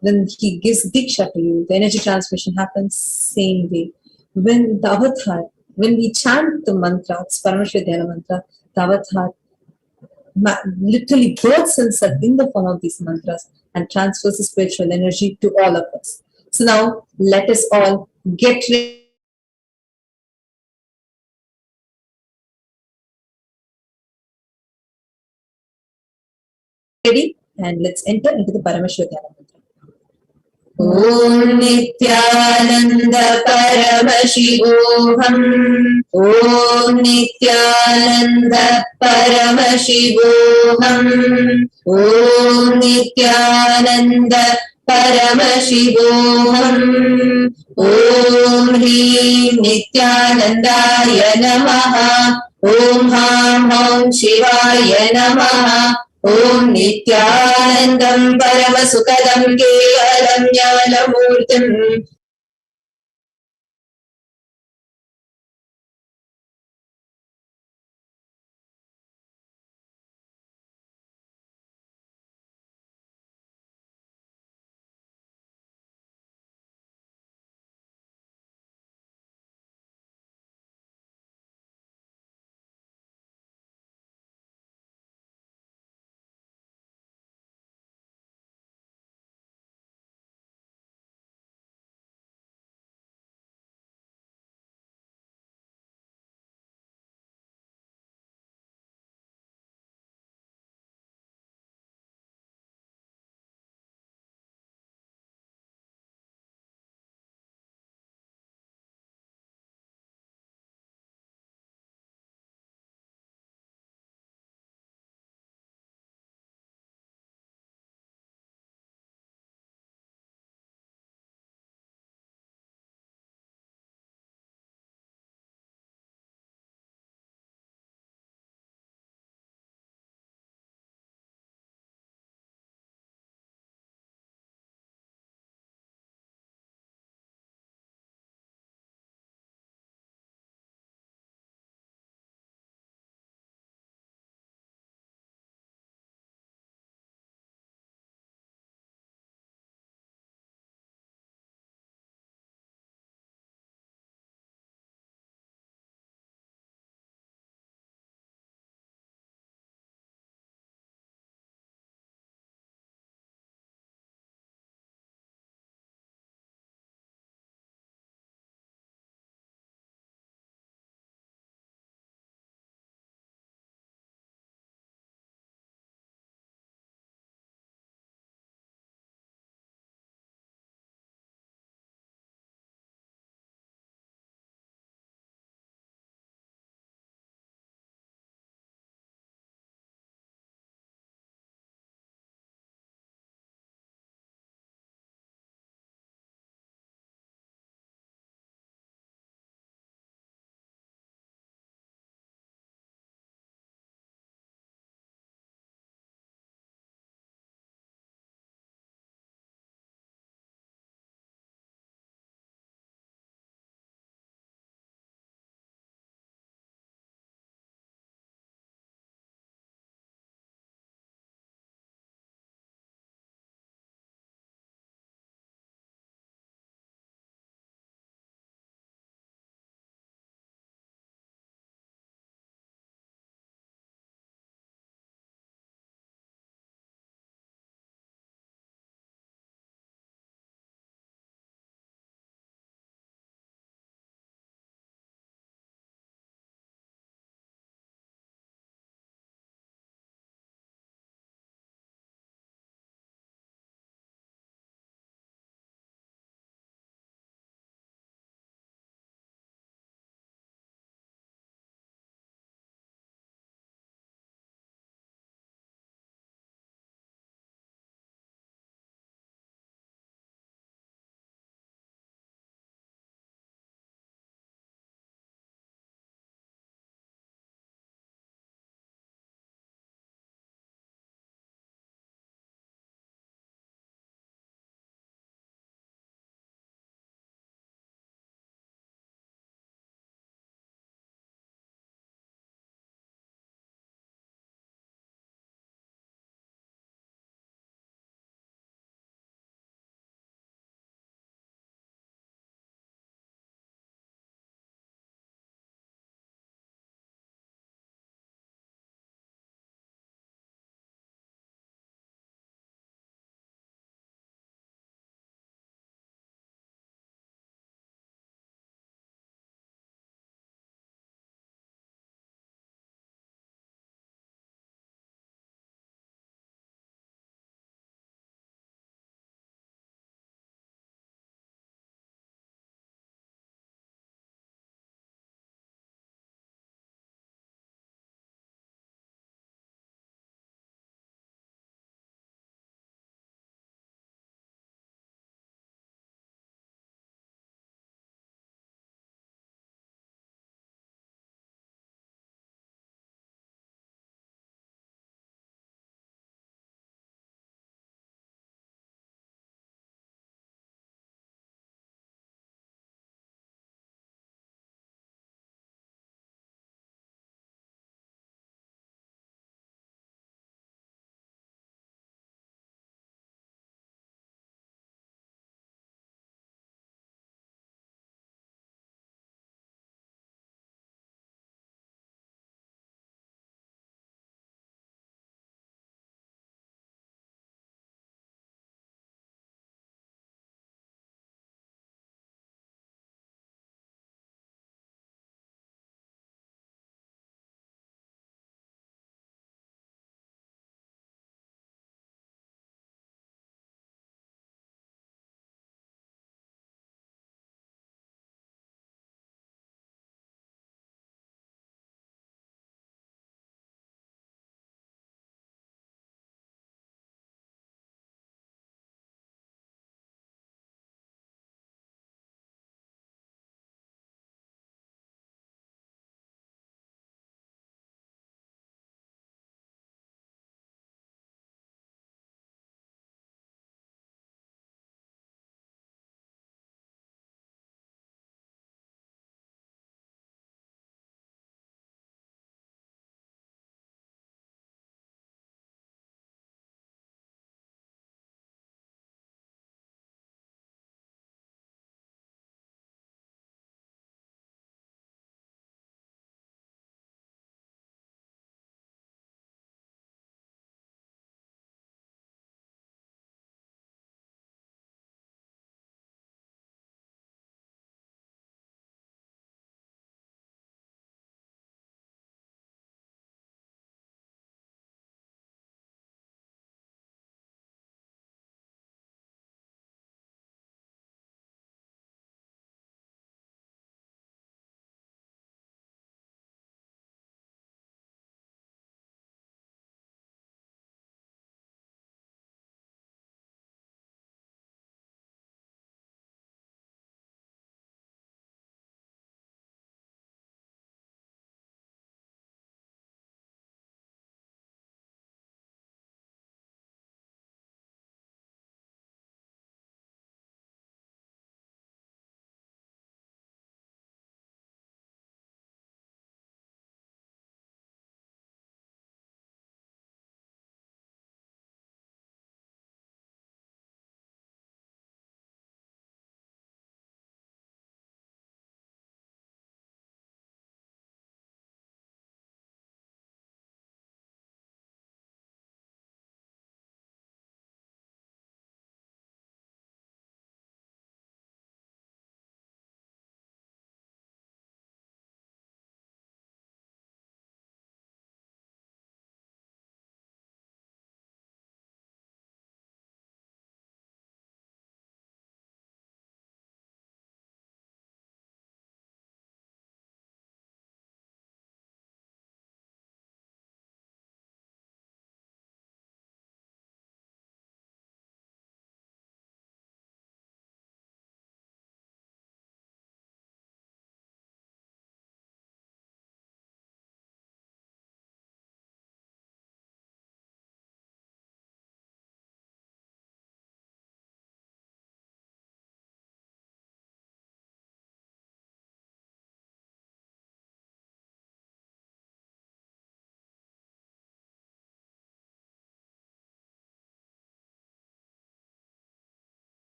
when he gives diksha to you, the energy transmission happens same way. When the avatar, when we chant the mantra, it's Paramashiva Dhyana mantra, the avatar literally births himself in the form of these mantras and transfers the spiritual energy to all of us. So now let us all get ready and let's enter into the Paramashiva Dhyana mantra. Om Nityananda Paramashivoham. Om Nityananda Paramashivoham. Om Nityananda Paramashivoham. Om Hrim Nityanandaya Namaha. Om Ham Om Shivaya Namaha. Om Nityanandam Paramasukadam Kevalam Jnanamurtim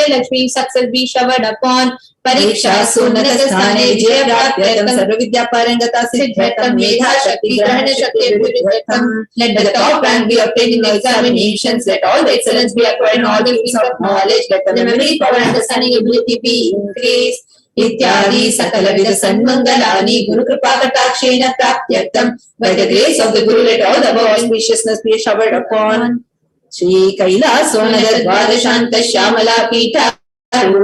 Lakshmi success be showered upon. Pariksha Sunnatasthane Jayapratyatam Sarvavidya Parangata Siddhyatam Medha Shakti Grahana Shakti Abhivriddhatam. Let the top rank be obtained in examinations. Let all the excellence be acquired in all the fields of knowledge. Let the memory, power, understanding, ability be increased. इत्यादि सकल with सन्मंगलानि गुरु कृपा कटाक्षेण प्राप्त्यर्थम. By the grace of the Guru, let all the above auspiciousness be showered upon. Shri Kailasonagar Dvadashanta Shyamala Pita Sundare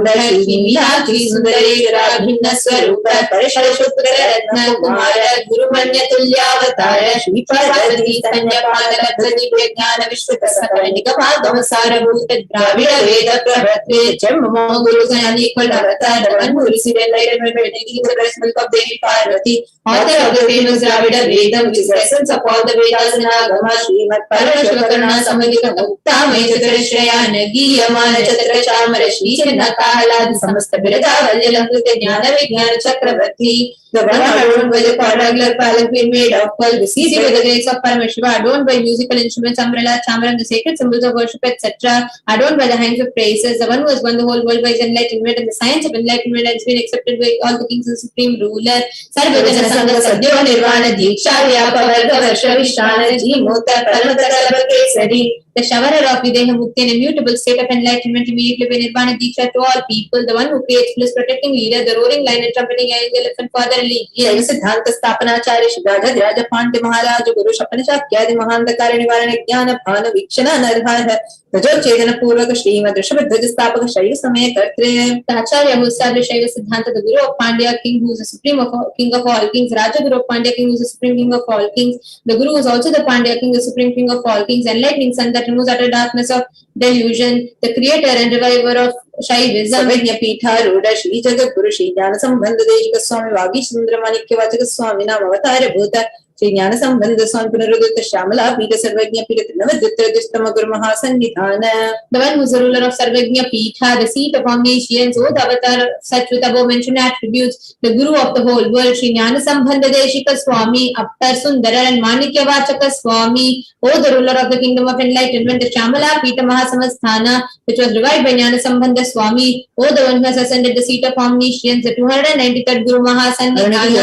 Swarupa Parishashutra Ratna Kumara Gurumanya Tulyavatara Shri Parvati Sanyapada Pradipyajnana Vishwata Sakanika Padavasara Bhuta Dravida Veda Pravatve Jammo Guru Sayani Kulavata, the one who received enlightenment by taking the breast milk of Devi Parvati, author of the famous Dravida Veda, which is the essence of all the Vedas in Agama, Srimad Paramashvakarna Samadika Mukta Mechatra Shrayana Giyamana Chatra Chamara Shri Nakala Samasta Birada Valyalamrita Jnana Vijnana Chakravarti. The one adorned by the quadrangular palanquin made of pearl, besieged by the grace of Paramashiva, adorned by musical instruments, umbrella, chamber, and the sacred symbols of worship, etc., adorned by the hands of praises, the one who has won the whole world by his enlightenment, and the science of enlightenment has been accepted by all the kings and supreme ruler. Sarvajana Sangha Sadhyo Nirvana Diksha Vyapa Varga Varsha Vishana Jimota Paramata Kalava Kesari. The showerer of Videha Mukti, an immutable state of enlightenment immediately by Nirvana Diksha to all people, the one who creates bliss, protecting leader, the roaring lion and trumpeting elephant fatherly. Siddhanta Sthapanacharya Shidhaja Raja Pandi Maharaj Guru Shapanashakyadi Mahandakara Nivarana Jnana Bhana Vikshana Narhara Tajo Chedana Purvaka Srimad Rishabhadvaja Sthapaka Shaiva Samaya Kartre. The Acharya who established Shaiva Siddhanta, the Guru of Pandya, king who is the supreme king of all kings, Raja Guru of Pandya, king who is the supreme king of all kings. The Guru is also the Pandya king, the supreme king of all kings, enlightening sun that removes utter darkness of delusion, the creator and reviver of Shaivism. Savajñapita Ruda Shri Jagat Guru Shri Jnana Sambandha Deshika Swami Vagi Sundra Manikya Vachaka Swami Nama Avatara Bhuta Shri Jnana Sambandha Swami Punarudutta Shyamala Pita Sarvajñapita Trinavadutta Distama Guru Mahasannidhana. The one who is the ruler of Sarvajñapita, the seat of omniscience, O the avatar such with above mentioned attributes, the Guru of the whole world, Shri Jnana Sambandha Deshika Swami, Aptar Sundara and Manikya Vachaka Swami, O the ruler of the kingdom of enlightenment, the Shyamala Pita Mahasamasthana, which was revived by Jnana Sambandha Swami, O the one who has ascended the seat of omniscience, the 293rd Guru Mahasannidhana.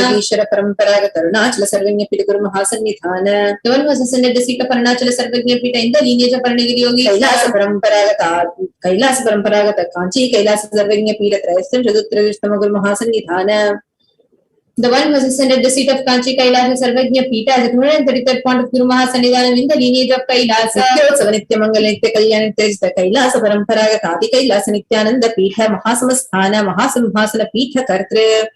The one who has ascended the seat of Arunachala Sarvajñapita in the lineage of Aranagiri Yogi. Kailasa Paramparagata Kanchi Kailasa Sarvajñapita Trayastam Chadutrajistama Guru Mahasannidhana. The one who has ascended the seat of Kanchi Kailasa Sarvajñapita as the 233rd point of Guru Mahasannidhana in the lineage of Kailasa. Nitya Kailasa Paramparagata Adi Kailasa Nityananda Pitha Mahasamasthana Mahasamhasana Pitha Kartre.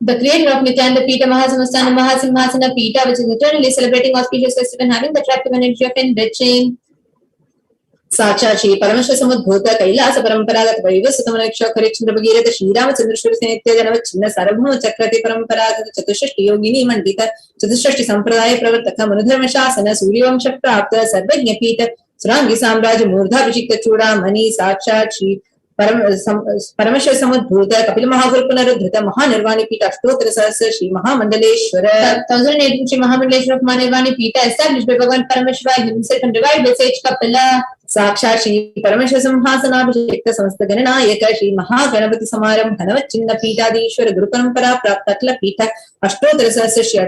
The creator of Nityananda Pita Mahasamastana Mahasimhasana Pita, which is eternally celebrating auspicious festival and having the attractive energy of enriching. Sacha Shri Paramashiva Samudbhuta Kailasa Paramparagata Vaivasutamaksha Karichandra Bhagirata Shri Ramachandra Shri Senitya Janavachinna Sarabhama Chakrati Paramparagata Chatushashti Yogini Mandita Chatushashti Sampradaya Pravartaka Manudharma Shasana Suryavamsha Prapta Sarvajñapita Surangi Samraja Murdha Vishikta Chudamani Sacha Shri Paramashiva Samudbhuta Kapila Mahaguru Punarudhrita Mahanirvani Pita Ashtotra Sahasra Shri Mahamandeleshwara. 1018 Shri Mahamandeleshwara of Mahanirvani Pita established by Bhagavan Paramashiva himself and revived by sage Kapila. Saksha Shri Paramashiva Samhasana Abhishekta Samasta Gananayaka Shri Mahaganapati Samaram Dhanavachinna Pitadishwara Guru Parampara Praptatla Pita Ashtotra Sahasra Shri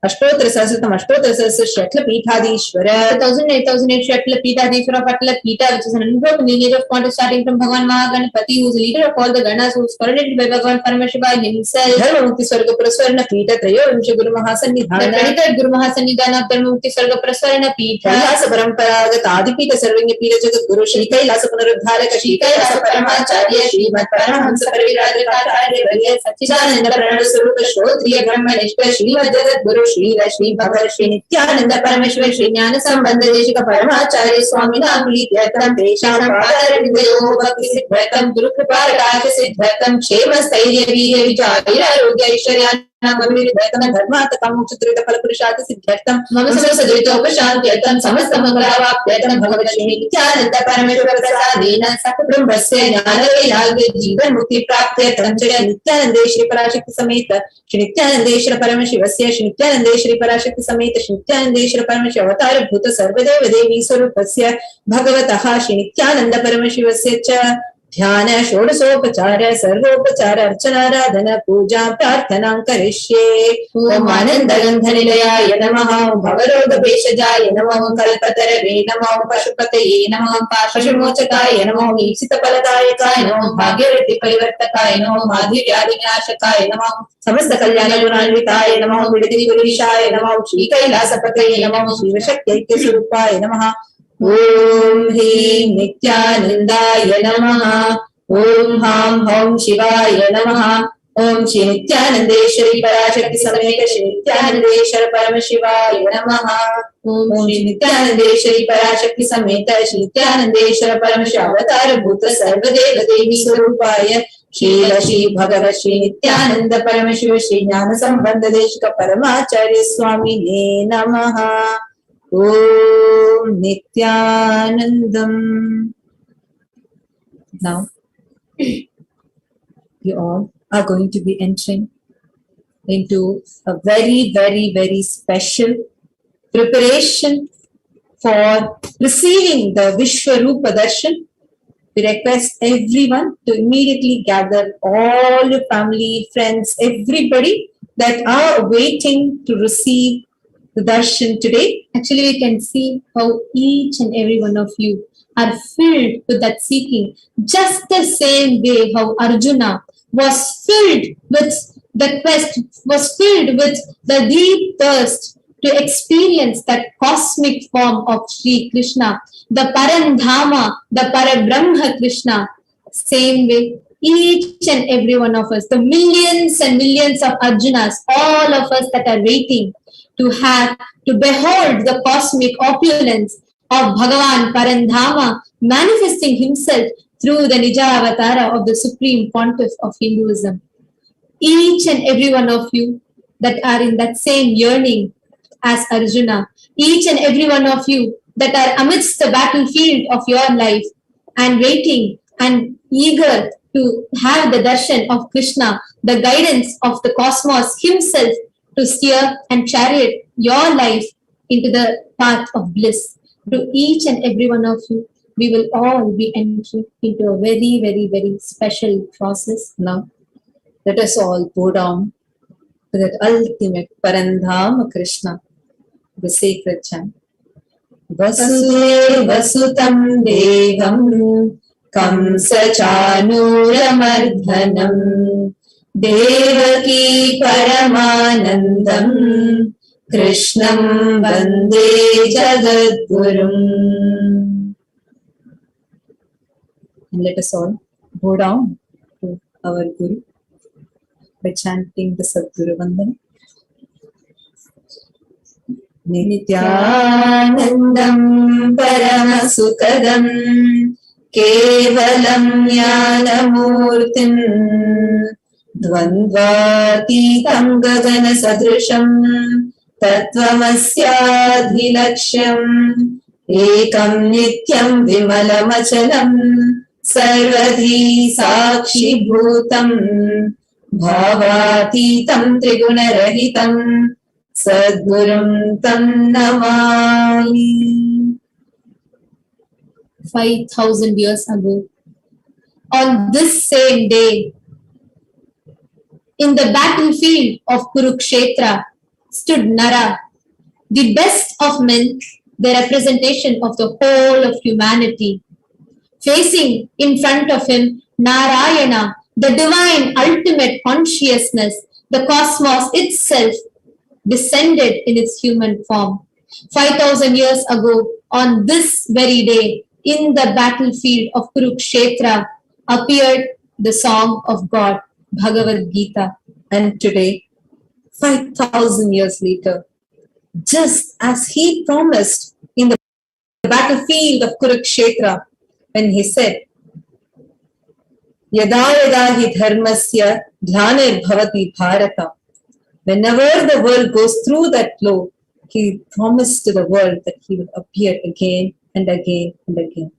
Ashtotra Sahasratam Ashtotra Sahasra Shatla Pitadishwara. 1008 Shatla Pitadishwara Patla Pita, which is an unbroken lineage of quantum starting from Bhagavan Mahaganapati, who is the leader of all the Ganas, who is coronated by Bhagavan Paramashiva himself. Dharma Mukti Swarga Praswarana Pita Trayovamsha Guru Mahasannidhana. The 23rd Guru Mahasannidhana of Dharma Mukti Swarga Praswarana Pita. Kailasa Paramparagata Adipita Sarvajñapita Jagat Guru Shri Kailasa Punarudharaka Shri Kailasa Paramacharya Srimad Paramahamsa Pariviradrakacharya Bhagya Satchidananda Pranava Swarupa Shrotriya Brahmanishta Srimad Jagat Guru Shri Shri Bhagar Shri Nityananda Parameshwar Shri Jnana Sambandha Deshika Paramacharya Swami Nakulityatam Tesham Padaravidayo Bhakti Siddhatam Guru Kripa Rakasha Siddhatam Kshema Stairya Virya Vijaya Arogya Aishwarya फलपुरुषार्थ सिद्ध्यर्थम मम सर्वसद्वितोपशान्त्यर्थम समस्त मंगलावाप्त्यर्थम भगवत् श्री नित्यानंद परमेश्वर प्रसादेन ब्रह्मस्य ज्ञानवैराग्य जीवन मुक्ति प्राप्त्यर्थम च नित्यानंदेश्वरी पराशक्ति समेत श्री नित्यानंदेश्वर परमशिवस्य श्री नित्यानंदेश्वरी पराशक्ति समेत श्री नित्यानंदेश्वर परमशिव अवतार भूत सर्वदेव देवी स्वरूपस्य भगवतः श्री नित्यानंद परमशिवस्य च ध्यान षोडशोपचार सर्वोपचार अर्चनाराधन पूजा प्रार्थना करिष्ये। ओम आनंद गंध निलयाय नमः, ओम भवरोग भेषजाय नमः, ओम कल्पतरवे नमः, ओम पशुपतये नमः, ओम पाशविमोचकाय नमः, ओम ईप्सित फलदायकाय नमः, ओम भाग्यवृत्ति परिवर्तकाय नमः, ओम आदिव्याधि विनाशकाय नमः, समस्त कल्याण गुणान्विताय नमः, ओम विड़ति पुरुषाय नमः, ओम श्री कैलासपतये नमः, ओम शिवशक्त्यैक्य स्वरूपाय नमः। ओम ह्रीं नित्यानंदाय नमः, ओम हां हौं शिवाय नमः, ओम श्री नित्यानंदेश्वरी पराशक्ति समेत श्री नित्यानंदेश्वर परमशिवाय नमः, ओम श्री नित्यानंदेश्वरी पराशक्ति समेत श्री नित्यानंदेश्वर परमशिव अवतार भूत सर्वदेव देवी स्वरूपाय श्री श्री भगवत् श्री नित्यानंद परमशिव श्री ज्ञान संबंध देशिक परमाचार्य स्वामिने नमः। Om Nityanandam. Now, you all are going to be entering into a very, very, very special preparation for receiving the Vishwarupa Darshan. We request everyone to immediately gather all your family, friends, everybody that are waiting to receive the darshan today. Actually, we can see how each and every one of you are filled with that seeking, just the same way how Arjuna was filled with the quest, was filled with the deep thirst to experience that cosmic form of Sri Krishna, the Parandhama, the Parabrahma Krishna. Same way, each and every one of us, the millions and millions of Arjunas, all of us that are waiting to behold the cosmic opulence of Bhagavan Parandhama manifesting himself through the Nija Avatara of the Supreme Pontiff of Hinduism. Each and every one of you that are in that same yearning as Arjuna, each and every one of you that are amidst the battlefield of your life and waiting and eager to have the darshan of Krishna, the guidance of the cosmos himself, to steer and chariot your life into the path of bliss. To each and every one of you, we will all be entering into a very, very, very special process now. Let us all go down to that ultimate Parandhama Krishna, the sacred chant. Vasudeva Sutam Devam Kamsa Chanooramardhanam Devaki Paramanandam Krishnam Vande Jagadgurum. And let us all go down to our Guru by chanting the Sadguru Vandana. Nityanandam Paramasukadam Kevalam Jnanamurtim Dvandvatītam gagana sadrisham tattvamasyadhilaksham ekam nityam vimalamachalam sarvadhi sakshi bhutam bhavatītam trigunarahitam sadgurum tam namami. 5,000 years ago, on this same day, in the battlefield of Kurukshetra, stood Nara, the best of men, the representation of the whole of humanity. Facing in front of him, Narayana, the divine ultimate consciousness, the cosmos itself, descended in its human form. 5,000 years ago, on this very day, in the battlefield of Kurukshetra, appeared the song of God, Bhagavad Gita. And today, 5,000 years later, just as he promised in the battlefield of Kurukshetra, when he said, Yada yada hi dharmasya dhyanir bhavati bharata. Whenever the world goes through that low, he promised to the world that he will appear again and again and again.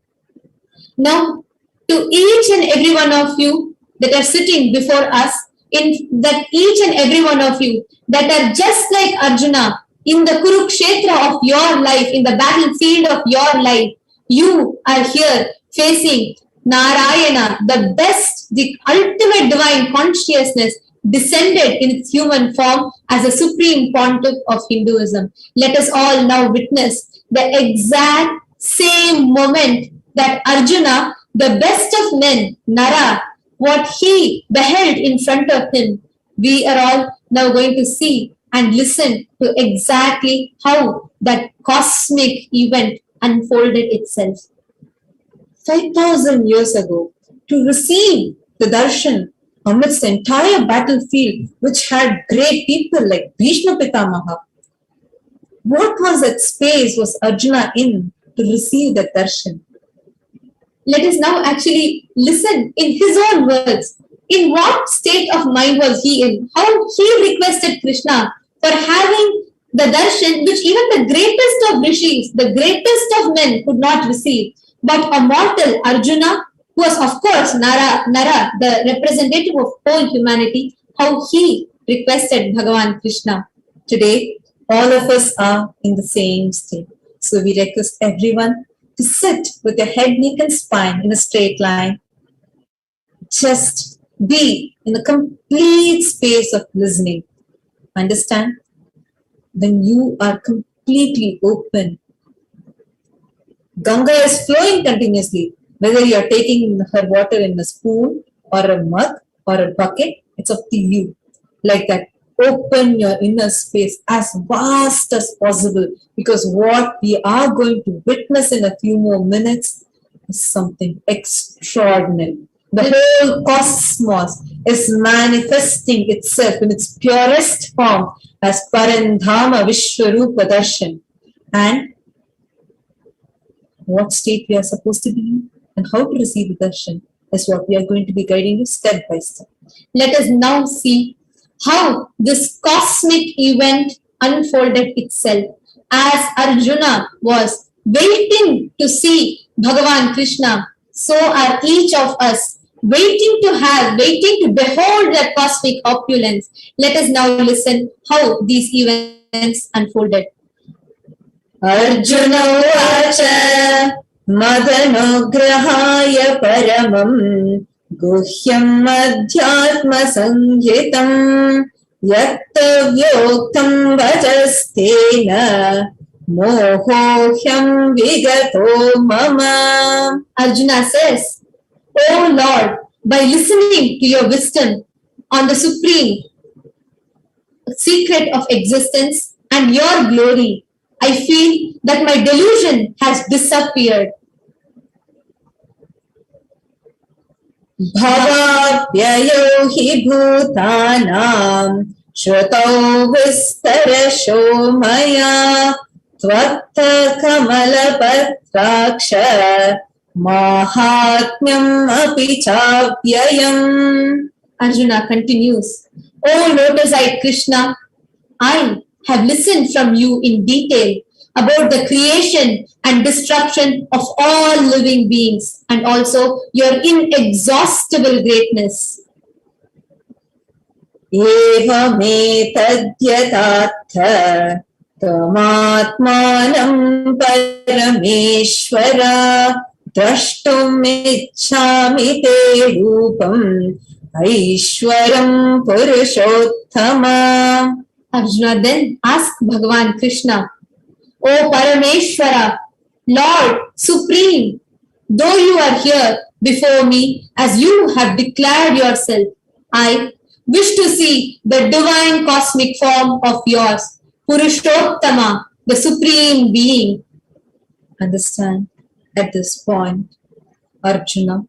Now, to each and every one of you that are sitting before us, in that each and every one of you that are just like Arjuna in the Kurukshetra of your life, in the battlefield of your life, you are here facing Narayana, the best, the ultimate divine consciousness descended in its human form as a supreme pontiff of Hinduism. Let us all now witness the exact same moment that Arjuna, the best of men, Nara, what he beheld in front of him. We are all now going to see and listen to exactly how that cosmic event unfolded itself. 5,000 years ago, to receive the darshan amidst the entire battlefield, which had great people like Bhishma Pitamaha, what was that space was Arjuna in to receive that darshan? Let us now actually listen in his own words. In what state of mind was he in? How he requested Krishna for having the darshan which even the greatest of rishis, the greatest of men could not receive. But a mortal Arjuna, who was of course Nara, the representative of whole humanity, how he requested Bhagavan Krishna. Today, all of us are in the same state. So we request everyone to sit with your head, neck and spine in a straight line. Just be in a complete space of listening. Understand? When you are completely open, Ganga is flowing continuously. Whether you are taking her water in a spoon or a mug or a bucket, it's up to you. Like that, open your inner space as vast as possible, because what we are going to witness in a few more minutes is something extraordinary. The whole cosmos is manifesting itself in its purest form as Parandhama Vishwarupa Darshan. And what state we are supposed to be in and how to receive the darshan is what we are going to be guiding you step by step. Let us now see how this cosmic event unfolded itself as Arjuna was waiting to see Bhagavan Krishna. So are each of us waiting to behold that cosmic opulence. Let us now listen how these events unfolded. Arjuna Vacha Madanograhaya Paramam Guhyam Adhyatma Sanghitam Yattavyoktam Vajastena Mohohyam Vigato Mama. Arjuna says, O Lord, by listening to your wisdom on the supreme secret of existence and your glory, I feel that my delusion has disappeared. Bhavavyayo hi bhutanam shratau vistarasho maya tvatta kamala patraksha mahatmyam api chavyayam. Arjuna continues, O lotus-eyed Krishna, I have listened from you in detail about the creation and destruction of all living beings and also your inexhaustible greatness. Evame tadyatatha tamatmanam parameshwara drashtum ichchami te rupam aishwaram purushottama. Arjuna then asked Bhagavan Krishna, O Parameshwara, Lord Supreme, though you are here before me as you have declared yourself, I wish to see the divine cosmic form of yours, Purushottama, the Supreme Being. Understand, at this point, Arjuna,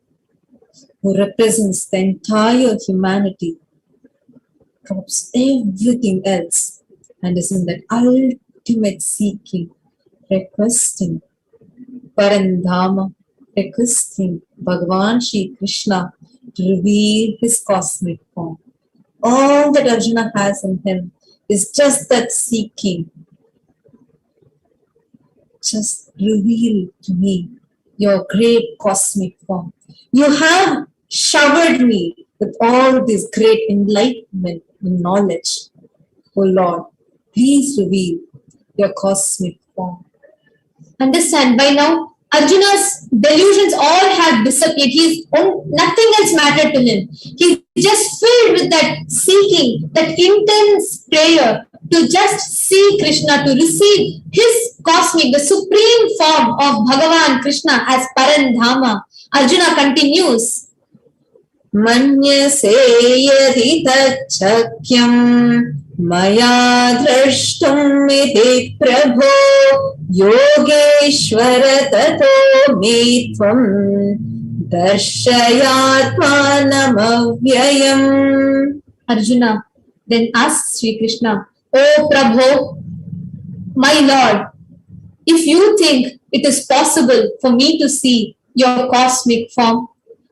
who represents the entire humanity, drops everything else and is in that ultimate seeking, requesting Parandhama, requesting Bhagavan Shri Krishna to reveal his cosmic form. All that Arjuna has in him is just that seeking. Just reveal to me your great cosmic form. You have showered me with all this great enlightenment and knowledge. Oh Lord, please reveal your cosmic form. Understand, by now, Arjuna's delusions all have disappeared. Nothing else mattered to him. He's just filled with that seeking, that intense prayer to just see Krishna, to receive his cosmic, the supreme form of Bhagavan Krishna as Parandhama. Arjuna continues. Manyase yadi tachakyam maya drashtum iti prabho yogeshwara tato me tvam darshayatmanam avyayam. Arjuna then asks Sri Krishna, "O Prabhu, my Lord, if you think it is possible for me to see your cosmic form,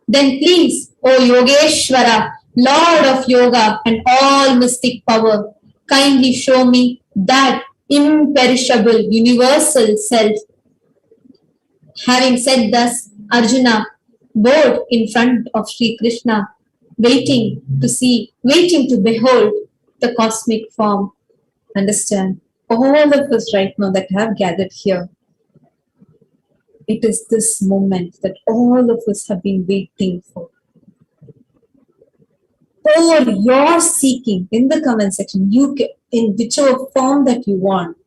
then please, O Yogeshwara, Lord of Yoga and all mystic power, kindly show me that imperishable universal self." Having said thus, Arjuna bowed in front of Sri Krishna, waiting to behold the cosmic form. Understand, all of us right now that have gathered here, it is this moment that all of us have been waiting for. Pour your seeking in the comment section, you can, in whichever form that you want.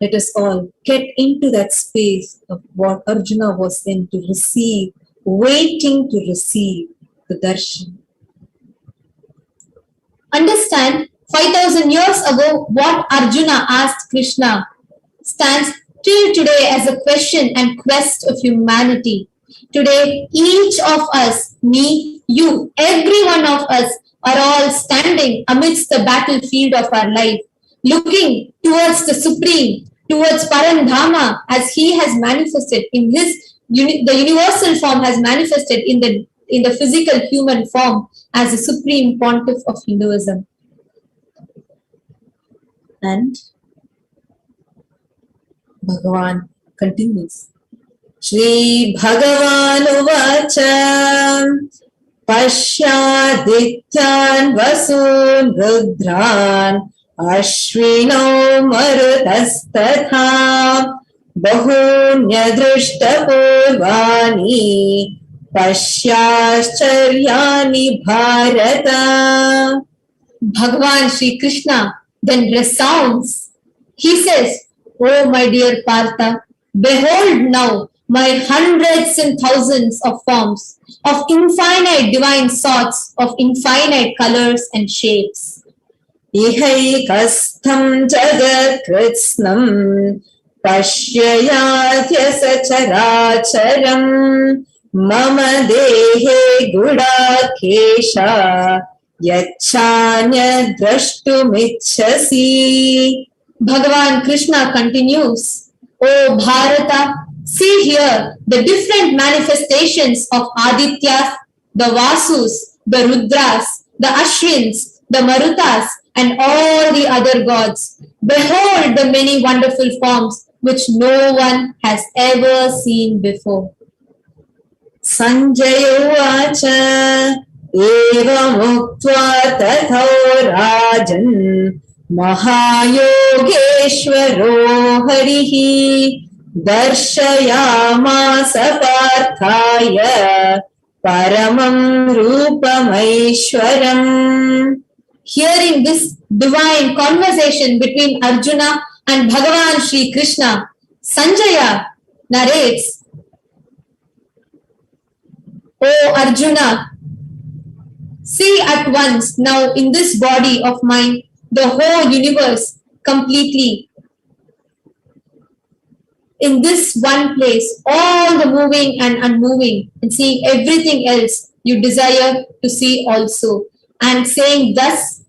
Let us all get into that space of what Arjuna was in to receive, waiting to receive the darshan. Understand, 5,000 years ago, what Arjuna asked Krishna stands till today as a question and quest of humanity. Today, each of us, me, you, every one of us are all standing amidst the battlefield of our life, looking towards the Supreme, towards Parandhama as he has manifested in his, the universal form has manifested in the physical human form as the Supreme Pontiff of Hinduism. And Bhagavan continues. Shri Bhagavan Uvacha Pashyadityan Vasun Rudran Ashwino Marutastatha Bahunya Drishta Purvani Pashyascharyaani Bharata. Bhagavan Shri Krishna then resounds. He says, "Oh my dear Partha, behold now my hundreds and thousands of forms, of infinite divine sorts, of infinite colors and shapes. Ihaikastham jagat kritsnam pashyayatya sacharacharam mama dehe gudakesha yachanya drashtumichhasi." Bhagavan Krishna continues, "O Bharata, see here the different manifestations of Adityas, the Vasus, the Rudras, the Ashwins, the Marutas, and all the other gods. Behold the many wonderful forms which no one has ever seen before." Sanjaya Uvacha Evam Uktva Tatha Rajan Mahayogeshwaro Harihi Darshayamasa Parthaya Paramam Rupamaishwaram. Hearing this divine conversation between Arjuna and Bhagavan Shri Krishna, Sanjaya narrates, "O Arjuna, see at once now in this body of mine the whole universe completely. In this one place, all the moving and unmoving, and seeing everything else you desire to see also." And saying thus,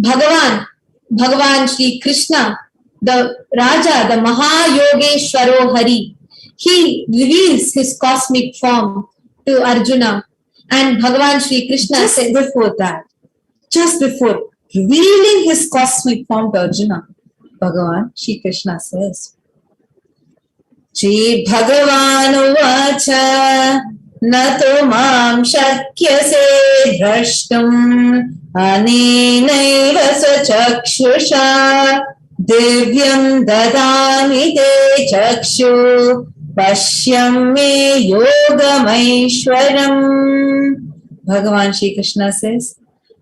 Bhagavan Shri Krishna, the Raja, the Mahayogeshwaro Hari, he reveals his cosmic form to Arjuna. And Bhagavan Shri Krishna says, just before revealing his cosmic form to Arjuna, Bhagavan Shri Krishna says, Shri Bhagavan Uvacha Nato Mam Shakyase Drashtum Anenaiva Swachakshusha Divyam Dadami Te Chakshu Pashyam Me Yogamaishwaram. Bhagavan Shri Krishna says,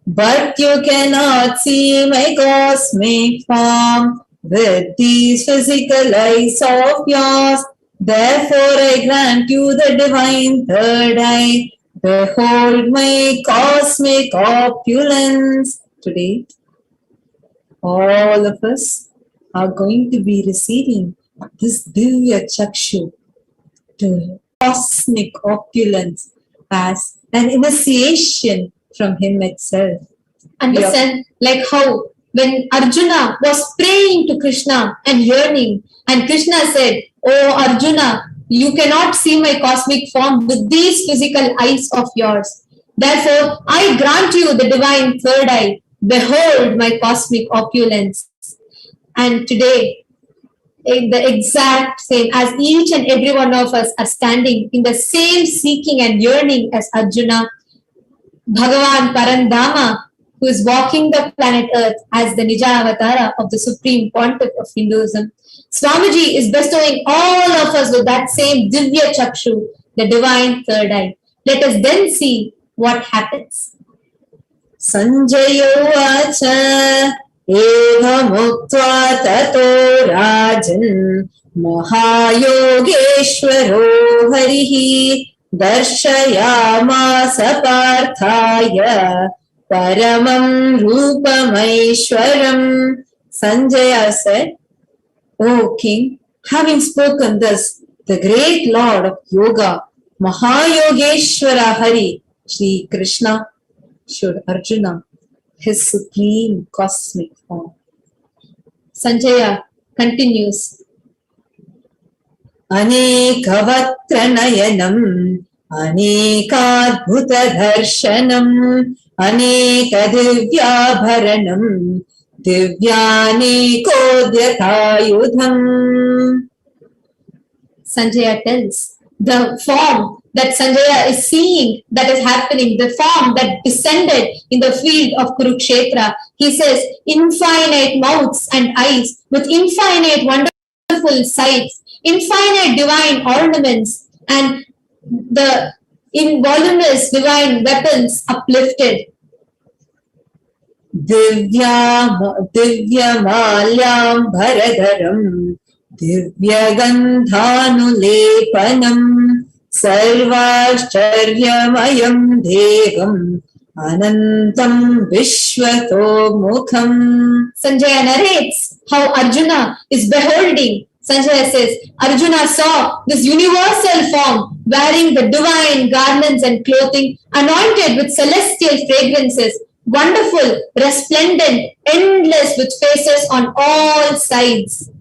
but you cannot see my cosmic form with these physical eyes of yours. Therefore I grant you the divine third eye. Behold my cosmic opulence. Today, all of us are going to be receiving this Divya Chakshu, to cosmic opulence, as an initiation from him itself. Understand, like how when Arjuna was praying to Krishna and yearning, and Krishna said, Oh Arjuna, you cannot see my cosmic form with these physical eyes of yours. Therefore, I grant you the divine third eye. Behold my cosmic opulence. And today, in the exact same, as each and every one of us are standing in the same seeking and yearning as Arjuna, Bhagavan Parandama, who is walking the planet Earth as the Nija Avatara of the Supreme Pontiff of Hinduism, Swamiji is bestowing all of us with that same Divya Chakshu, the divine third eye. Let us then see what happens. Sanjaya Vacha Eva Muktva Tato Rajan Mahayogeshwaro Harihi Darshayamasa Parthaya Paramam Rupamaishwaram. Sanjaya said, O king, having spoken thus, the great lord of yoga, Mahayogeshwara Hari, Shri Krishna, showed Arjuna his supreme cosmic form. Sanjaya continues. Anekavatranayanam, Anekadbhuta darshanam, Anekadivyabharanam, Divyanekodhyatayudham. Sanjaya tells the form that Sanjaya is seeing that is happening, the form that descended in the field of Kurukshetra. He says, infinite mouths and eyes with infinite wonderful sights, infinite divine ornaments, and the involuminous divine weapons uplifted. Divyamalyam bharadaram, Divyagandhanulepanam, Sarvashcharyamayam devam, Anantam Vishwato Mukham. Sanjaya narrates how Arjuna is beholding. Sanjaya says, Arjuna saw this universal form wearing the divine garments and clothing, anointed with celestial fragrances, wonderful, resplendent, endless, with faces on all sides.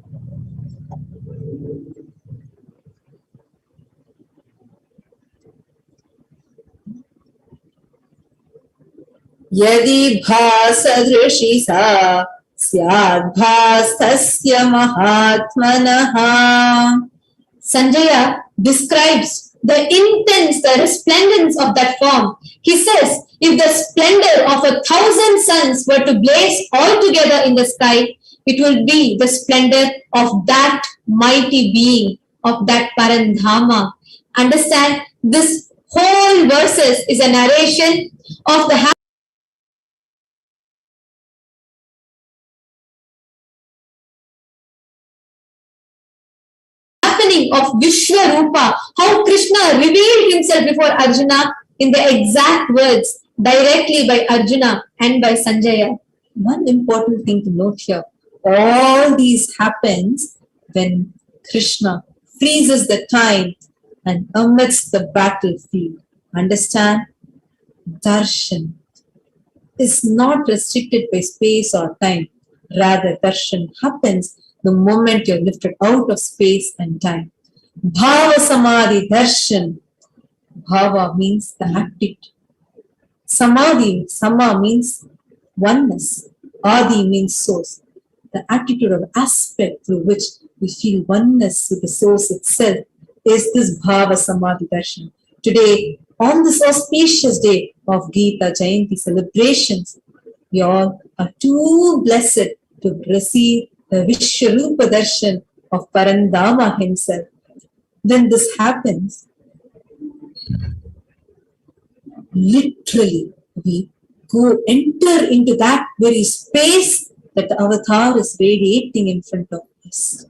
Yadi bhasadrishi sa syad bhastasya mahatmanaha. Sanjaya describes the intense, the resplendence of that form. He says, if the splendor of 1,000 suns were to blaze all together in the sky, it will be the splendor of that mighty being, of that Parandhama. Understand, this whole verses is a narration of the of Vishwarupa, how Krishna revealed himself before Arjuna in the exact words directly by Arjuna and by Sanjaya. One important thing to note here, all these happens when Krishna freezes the time and amidst the battlefield. Understand? Darshan is not restricted by space or time. Rather, darshan happens the moment you're lifted out of space and time. Bhava Samadhi Darshan. Bhava means the attitude. Samadhi, Sama means oneness. Adi means source. The attitude or aspect through which we feel oneness with the source itself is this Bhava Samadhi Darshan. Today, on this auspicious day of Gita Jayanthi celebrations, we all are too blessed to receive the Vishwarupa Darshan of Parandama himself. When this happens, literally we enter into that very space that the avatar is radiating in front of us.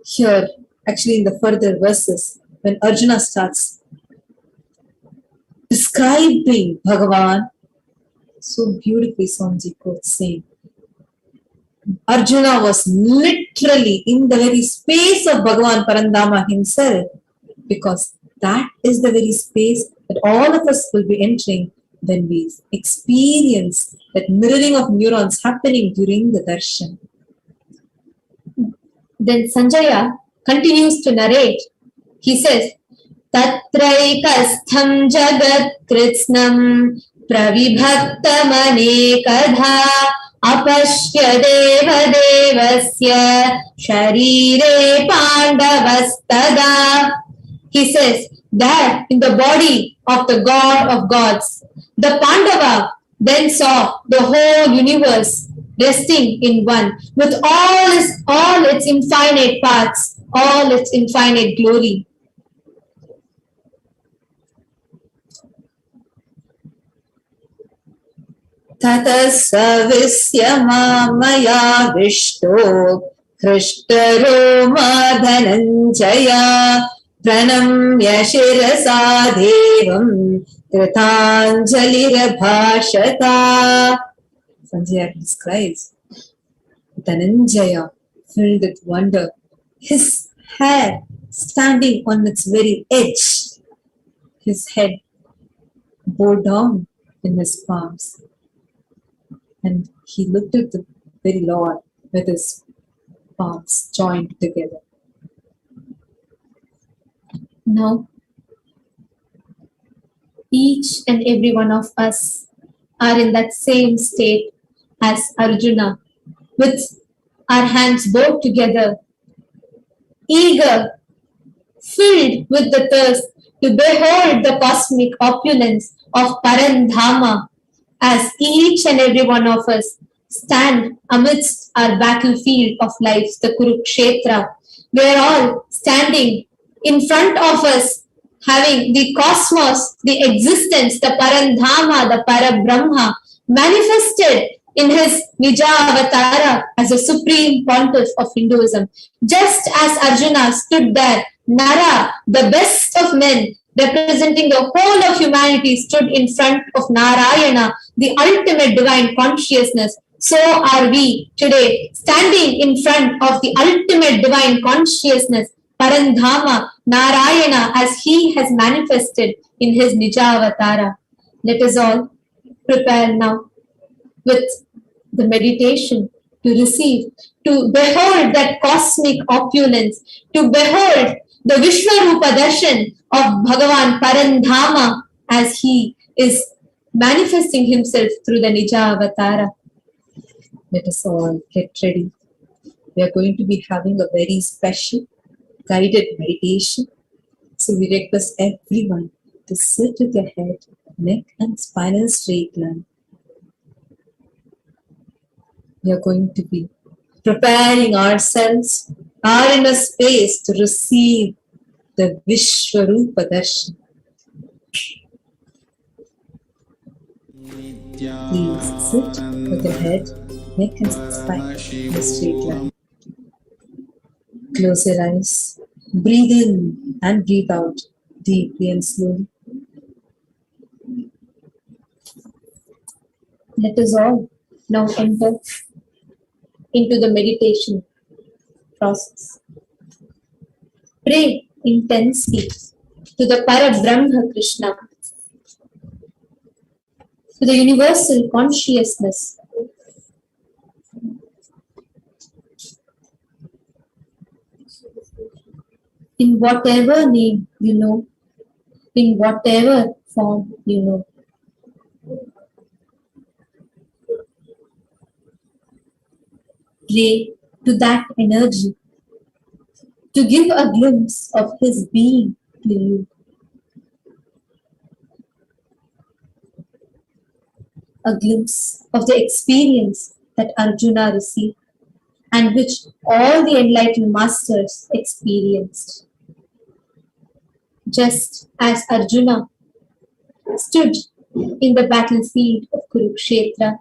Here, actually in the further verses, when Arjuna starts describing Bhagavan, so beautifully Swamiji quotes saying, Arjuna was literally in the very space of Bhagavan Parandama himself, because that is the very space that all of us will be entering when we experience that mirroring of neurons happening during the darshan. Then Sanjaya continues to narrate. He says, Tatraikastham jagat kritsnam pravibhaktamanekadha apashya deva devasya sharire pandavastada. He says that in the body of the God of gods, the Pandava then saw the whole universe resting in one, with all its infinite parts, all its infinite glory. Tatasavisya mamaya vishto krishtaro madhananjaya pranamya shirasa devam kritanjalirabhashata. Sanjaya describes Dhananjaya filled with wonder, his hair standing on its very edge, his head bowed down in his palms, and he looked at the very Lord with his palms joined together. Now, each and every one of us are in that same state as Arjuna, with our hands both together, eager, filled with the thirst to behold the cosmic opulence of Parandhama, as each and every one of us stand amidst our battlefield of life, the Kurukshetra. We are all standing in front of us, having the cosmos, the existence, the Parandhama, the Parabrahma, manifested in his Nija Avatara as the supreme pontiff of Hinduism. Just as Arjuna stood there, Nara, the best of men, representing the whole of humanity, stood in front of Narayana, the ultimate divine consciousness. So are we today, standing in front of the ultimate divine consciousness, Parandhama, Narayana, as he has manifested in his Nija Avatara. Let us all prepare now with the meditation to receive, to behold that cosmic opulence, to behold the Vishwarupa Darshan of Bhagavan Parandhama as he is manifesting himself through the Nija Avatara. Let us all get ready. We are going to be having a very special guided meditation. So we request everyone to sit with your head, neck and spinal straight line. We are going to be preparing ourselves, our inner space to receive the Vishwarupa Darshan. Please sit with your head, neck and spine in a straight line. Close your eyes. Breathe in and breathe out deeply and slowly. Let us all now enter into the meditation process. Pray intensely to the Parabrahma Krishna, to the universal consciousness, in whatever name you know, in whatever form you know. Pray to that energy to give a glimpse of his being to you. A glimpse of the experience that Arjuna received and which all the enlightened masters experienced. Just as Arjuna stood in the battlefield of Kurukshetra,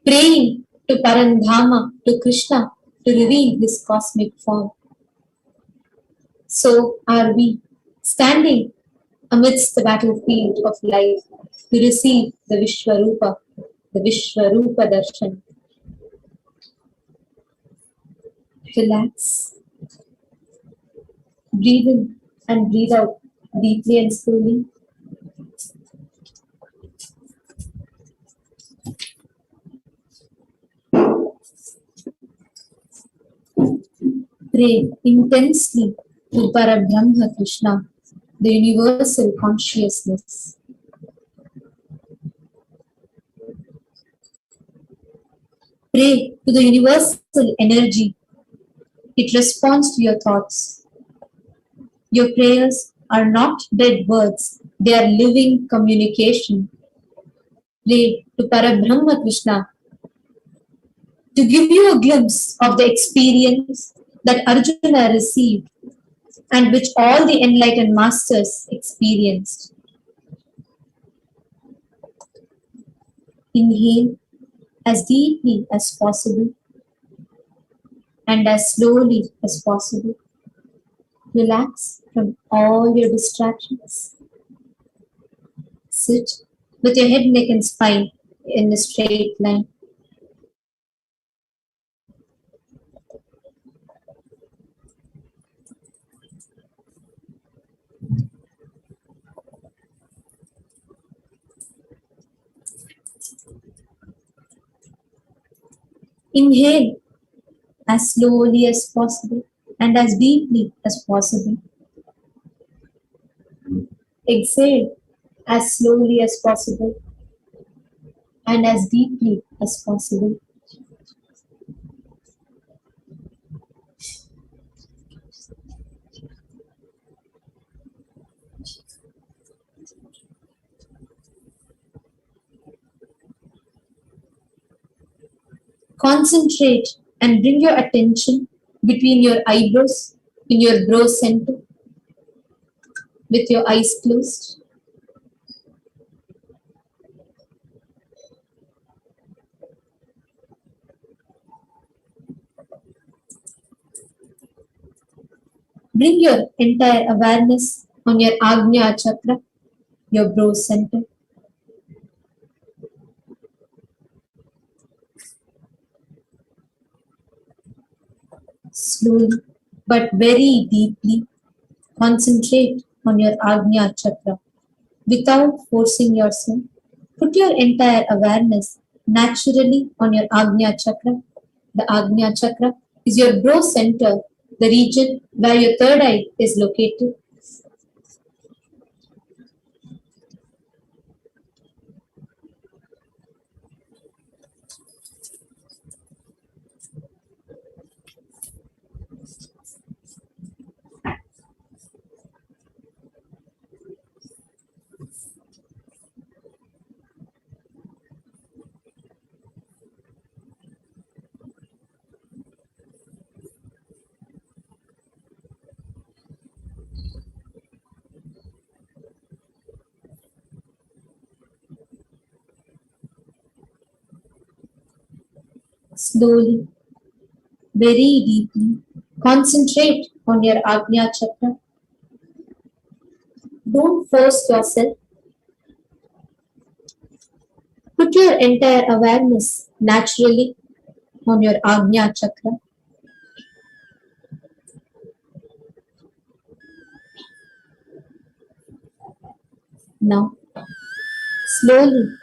praying to Parandhama, to Krishna, to reveal his cosmic form. So are we standing amidst the battlefield of life to receive the Vishwarupa Darshan. Relax. Breathe in and breathe out deeply and slowly. Pray intensely to Parabrahma Krishna, the universal consciousness. Pray to the universal energy. It responds to your thoughts. Your prayers are not dead words, they are living communication. Pray to Parabrahma Krishna to give you a glimpse of the experience that Arjuna received and which all the enlightened masters experienced. Inhale as deeply as possible and as slowly as possible. Relax from all your distractions. Sit with your head, neck and spine in a straight line. Inhale as slowly as possible and as deeply as possible. Exhale as slowly as possible and as deeply as possible. Concentrate and bring your attention between your eyebrows in your brow center with your eyes closed. Bring your entire awareness on your Agnya chakra, your brow center. Slowly but very deeply concentrate on your Agnya chakra without forcing yourself. Put your entire awareness naturally on your Agnya chakra. The Agnya chakra is your brow center, the region where your third eye is located. Slowly, very deeply, concentrate on your Agnya chakra. Don't force yourself. Put your entire awareness naturally on your Agnya chakra. Now, slowly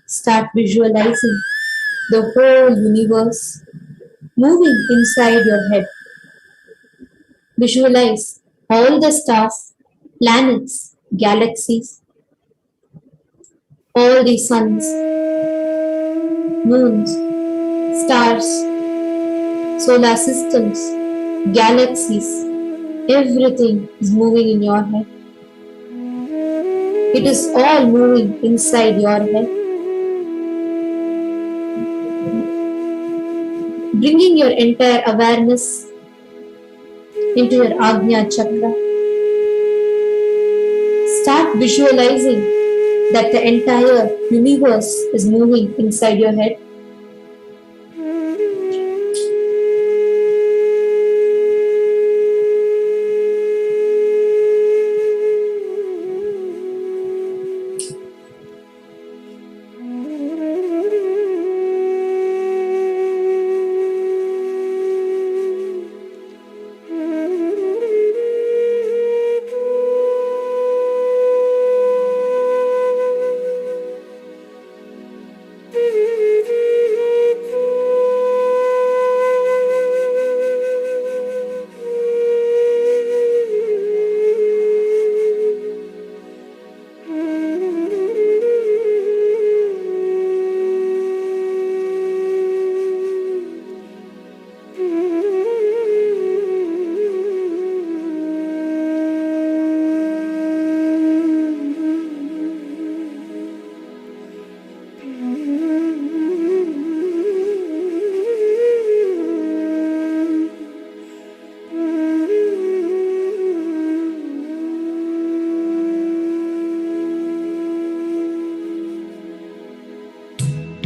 start visualizing the whole universe moving inside your head. Visualize all the stars, planets, galaxies, all the suns, moons, stars, solar systems, galaxies, everything is moving in your head. It is all moving inside your head. Bringing your entire awareness into your Ajna chakra. Start visualizing that the entire universe is moving inside your head.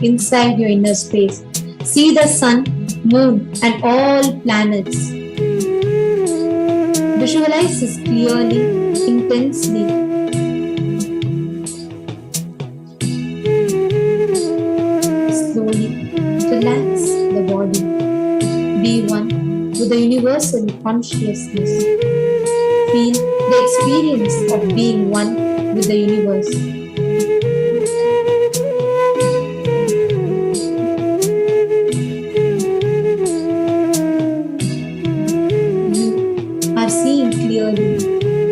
Inside your inner space, see the sun, moon, and all planets. Visualize this clearly, intensely. Slowly relax the body. Be one with the universal consciousness. Feel the experience of being one with the universe. Are seeing clearly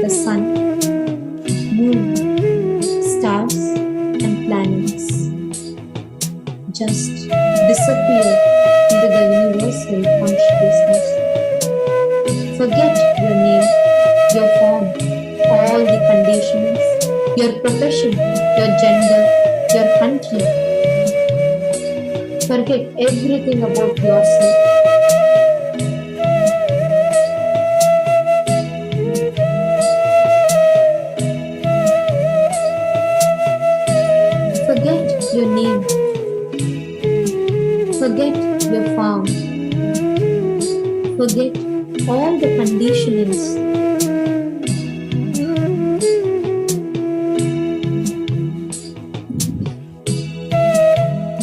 the sun, moon, stars, and planets just disappear into the universal consciousness. Forget your name, your form, all the conditions, your profession, your gender, your country. Forget everything about yourself. Forget your name. Forget your form. Forget all the conditionings.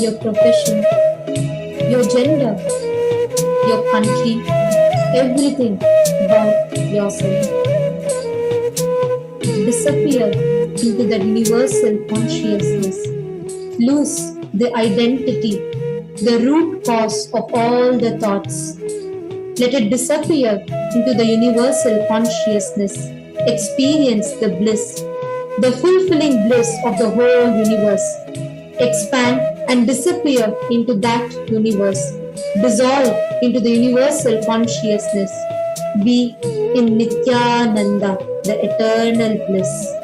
Your profession, your gender, your country, everything about yourself. Disappear into that universal consciousness. Lose the identity, the root cause of all the thoughts. Let it disappear into the universal consciousness. Experience the bliss, the fulfilling bliss of the whole universe. Expand and disappear into that universe. Dissolve into the universal consciousness. Be in Nityananda, the eternal bliss.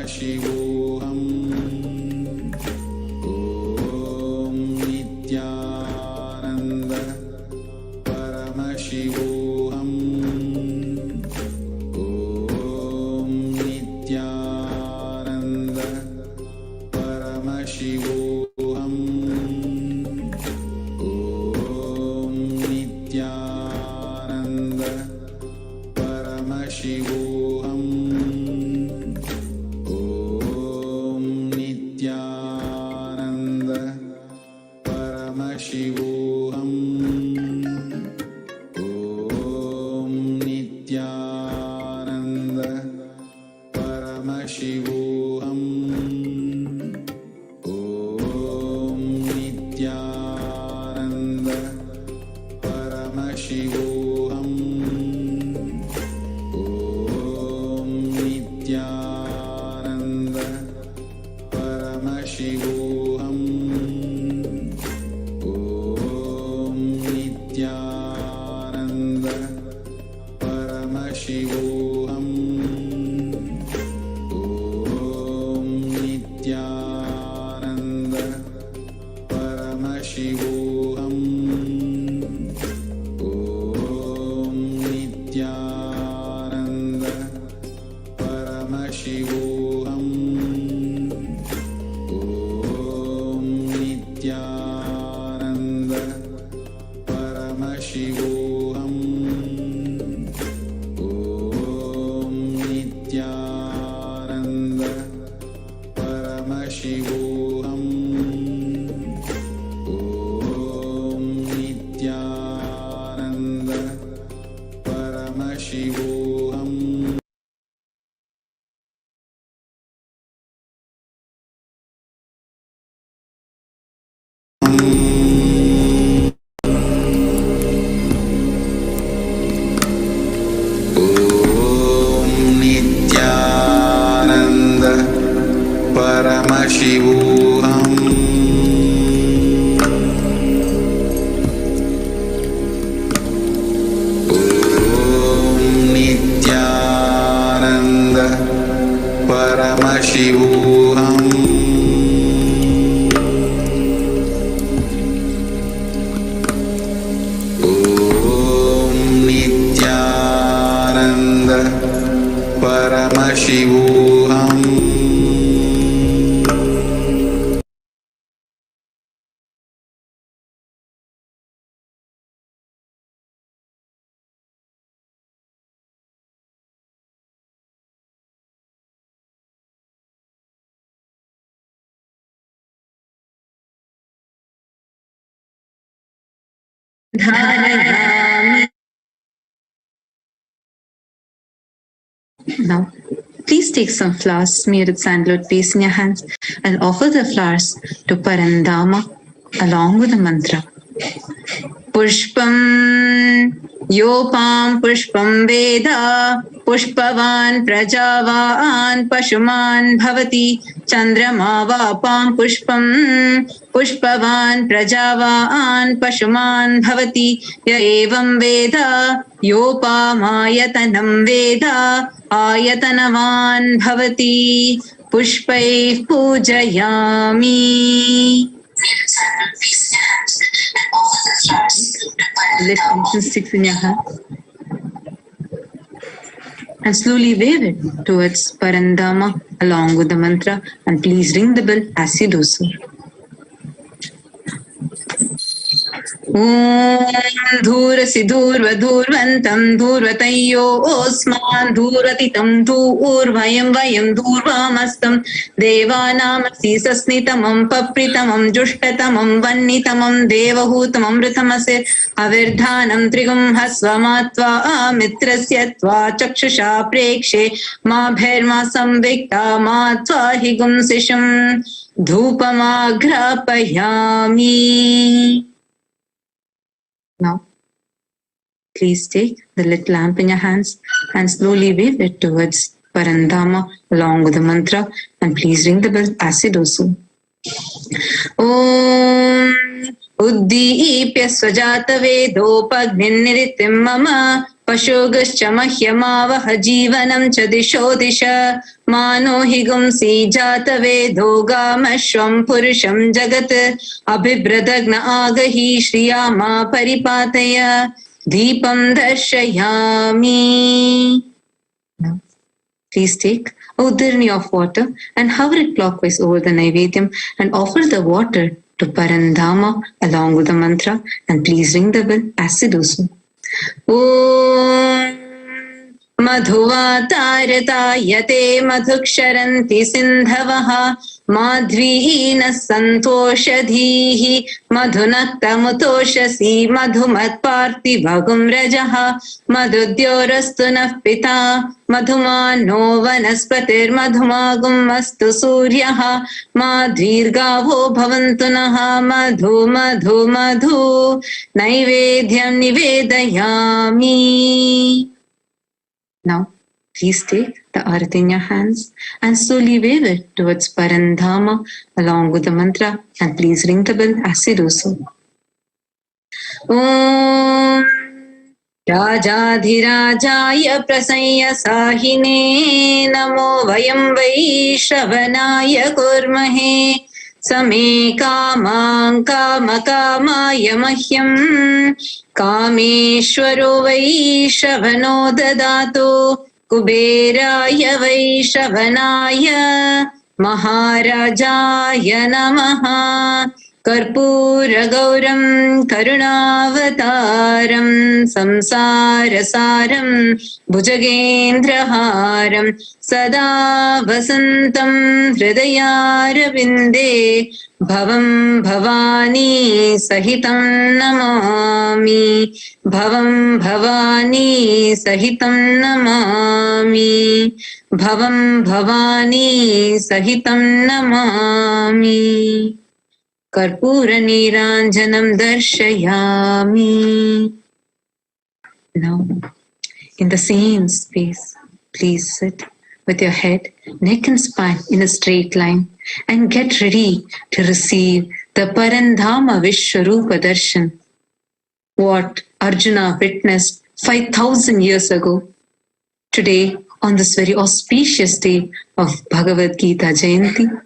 Paramasivoham. Om Nityananda Paramasivoham. Om Nityananda Paramasivoham. Om Nityananda Paramasivoham. Om Nityananda Paramasivoham. Om Nityananda Paramasivoham. Om Nityananda Paramasivoham. Om Nityananda Paramasivoham. Om Nityananda Paramasivoham. Om Nityananda Paramasivoham. Om Nityananda Paramasivoham. Om Nityananda Paramasivoham. Om Nityananda Paramasivoham. Om Nityananda Paramasivoham. Om Nityananda Paramasivoham. Om Nityananda Paramasivoham. Om Nityananda Paramasivoham. Now, please take some flowers smeared with sandalwood paste in your hands and offer the flowers to Parandama along with the mantra. Pushpam Yopam Pushpam Veda Pushpavan Prajavan Pashuman Bhavati Chandrama Vapam Pushpam Pushpavan Prajavan Pashuman Bhavati Ya Evam Veda Yopamayatanam Veda Ayatanavan Bhavati Pushpai Pujayami. Lift incense sticks in your hand and slowly wave it towards Parandama along with the mantra, and please ring the bell as you do so. Om Dhurasi Dhurva Dhurvantam Dhurvatayyo Osman Dhuratitam Dhurvayam Vayam Dhurvamastam Devanamasi Sasnitamam Papritamam Jushtatamam Vannitamam Devahutamam Ritamase Avirdhanam Trigum Hasvamatva Mitrasyatva Chakshusha Prekshe Ma Bherma Samvikta Matva Higum Sisham Dhupamagrapayami. Now, please take the lit lamp in your hands and slowly wave it towards Parandama along with the mantra, and please ring the bell as you do so. Om Uddipya Swajata Vedopagninniritim Mama पशोगश्च मह्यमावह जीवनं च दिशो दिश मानो हि गुंसि जातवेदो गामश्वं पुरुषं जगत् अभिभ्रदग्न आगहि श्रिया मा परिपातय दीपं दर्शयामि. Now, please take a udharni of water and hover it clockwise over the Naivedyam and offer the water to Parandhama along with the mantra, and please ring the bell as you do so. Om Madhuvatarayate madhuksharanti sindhavaha madhrihina santoshadhihi madhunaktamutoshasi madhumatparthivagum rajaha madhudyorastu nah pita madhumano vanaspatir madhumagum astu suryaha madhirgavo bhavantu naha madhu madhu madhu naivedyam nivedayami. Now, please take the arati in your hands and slowly wave it towards Parandhama along with the mantra, and please ring the bell as you do so. Om Rajadhirajaya Prasanya Sahine Namo Vayam Vaishravanaya Kurmahe Same Kamang Kamakamaya Mahyam Kameshwaro Vaishravano Dadato Kuberaya Vaishravanaya Maharajaya Namaha Karpura Gauram Karunavataram Samsarasaram Bhujagendraharam Sada Vasantam Hridayarvinde Bhavam Bhavani Sahitam Namami Bhavam Bhavani Sahitam Namami Bhavam Bhavani Sahitam Namami Karpura Niranjanam Darshayami. Now, in the same space, please sit with your head, neck and spine in a straight line and get ready to receive the Parandhama Vishwarupa Darshan. What Arjuna witnessed 5,000 years ago. Today, on this very auspicious day of Bhagavad Gita Jayanthi,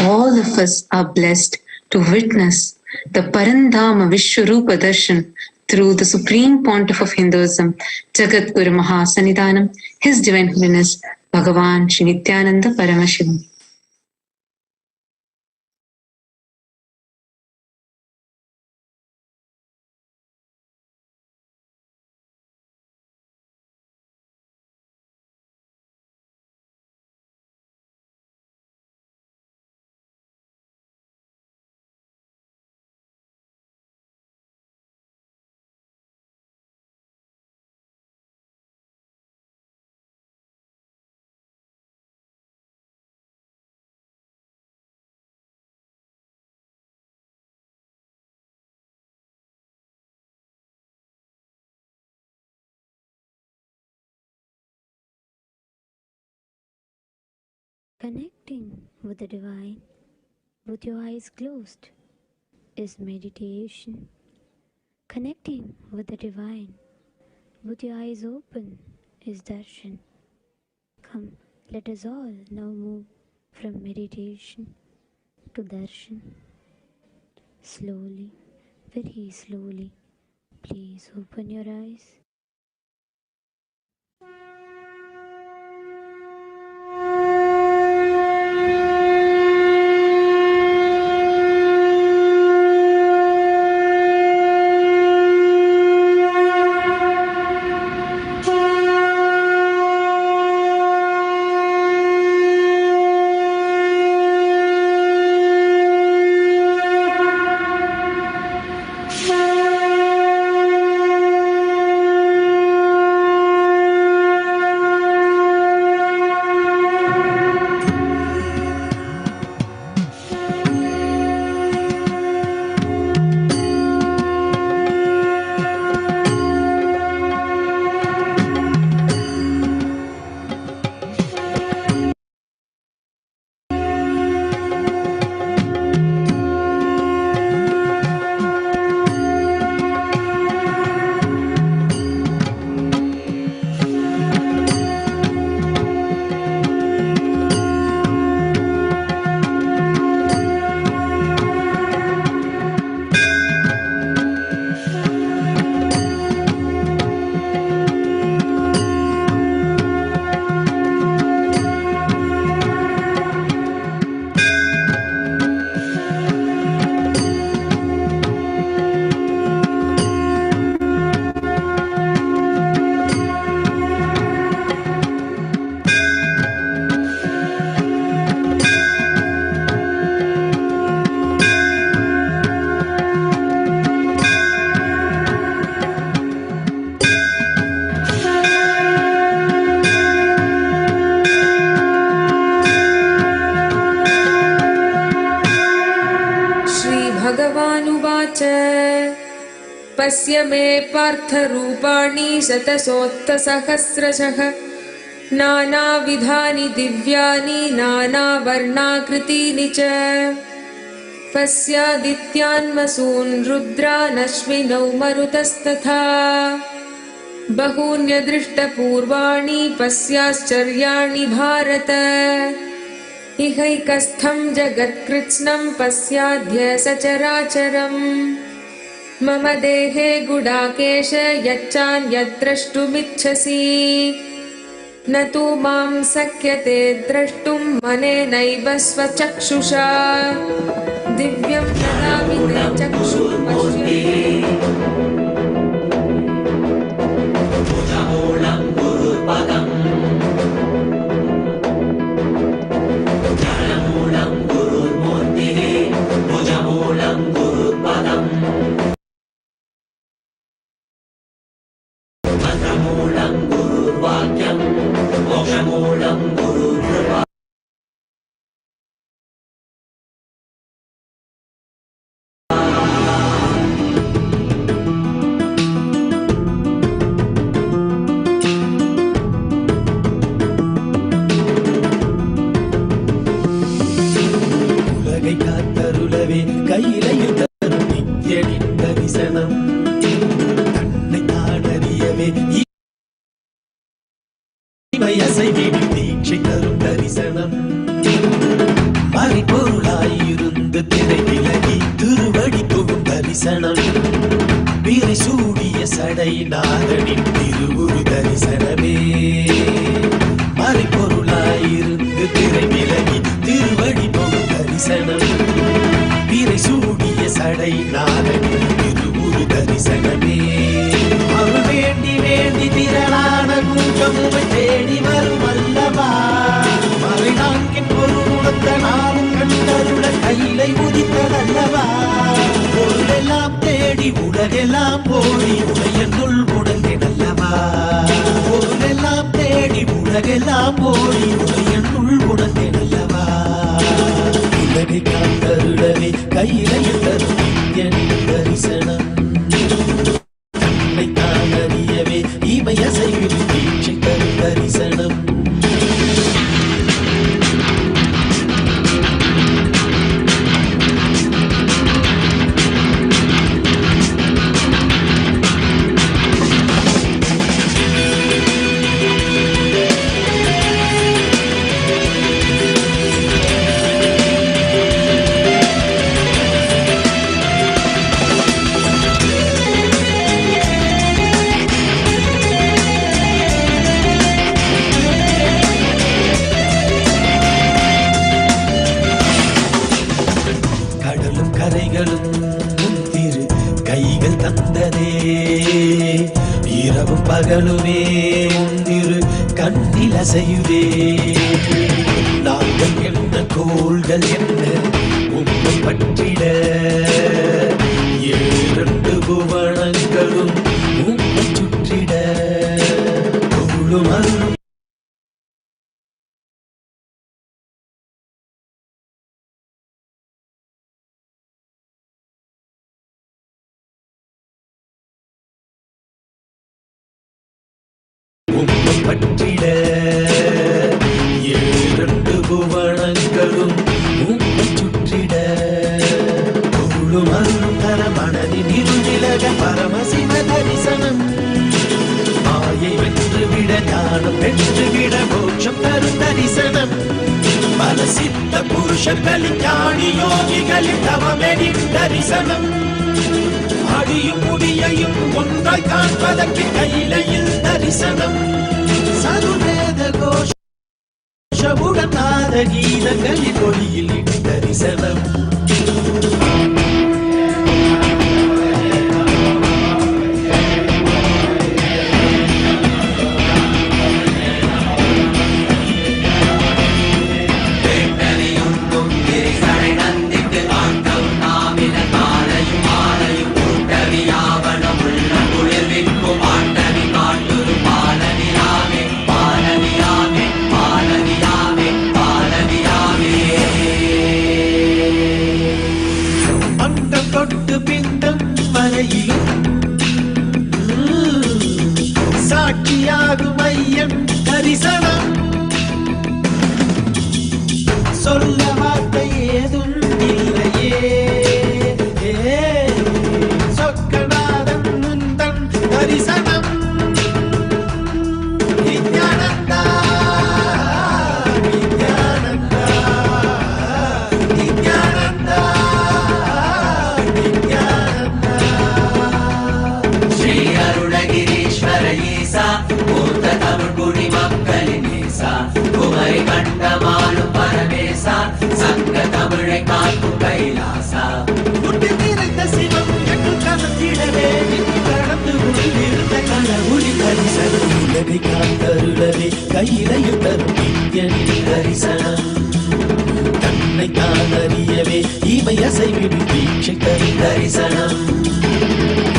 all of us are blessed to witness the Parandhama Vishwarupa Darshan through the Supreme Pontiff of Hinduism, Jagat Guru Mahasanidhanam, His Divine Holiness, Bhagavan Shri Nityananda Paramasivoham. Connecting with the divine with your eyes closed is meditation. Connecting with the divine with your eyes open is darshan. Come, let us all now move from meditation to darshan. Slowly, very slowly, please open your eyes. पश्य मे पार्थरूपाणि शतशोत्तसहस्रशः नानाविधानि दिव्यानि नानावर्णाकृतीनि च पश्यादित्यान्मसून् रुद्रानश्विनौ मरुतस्तथा बहून्यदृष्टपूर्वाणि पश्याश्चर्याणि भारत इहैकस्थं जगत्कृत्स्नं पश्याद्य सचराचरम् मम देहे गुडाकेश यच्चान्यद्द्रष्टुमिच्छसि न तु मां शक्यते द्रष्टुं मनेनैव स्वचक्षुषा दिव्यं ददामि ते चक्षुर्पश्यति தரிசனம் தன்னை தான் அறியவே இமையசைவிடு தீட்சிதரின் தரிசனம்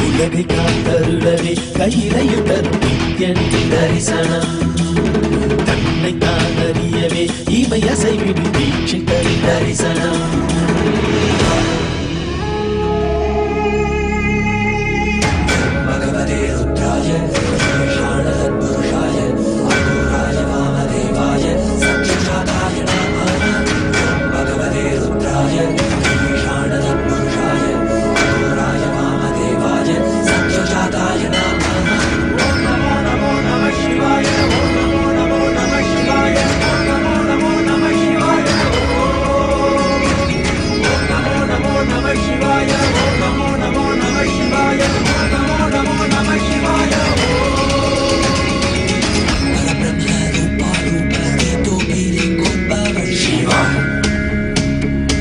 உலகை காத்தருளவே கையிலையில் தரும் நித்யன் தரிசனம் தன்னை தான் அறியவே இமையசைவிடு தீட்சிதரின் தரிசனம் பகவதே ருத்ராய புருஷாய அகோராய வாமதேவாய சத்யஜாதாய நமः பகவதே ருத்ராய புருஷாய அகோராய வாமதேவாய சத்யஜாதாய நமः ஓம் நமோ நமோ நமः சிவாய ஓம் நமோ நமோ நமः சிவாய ஓம் நமோ நமோ நமः சிவாய ஓம் நமோ நமோ நமः சிவாய ஓம் நமோ நமோ நமः சிவாய ஓம் நமோ நமோ நமः சிவாய Shiva,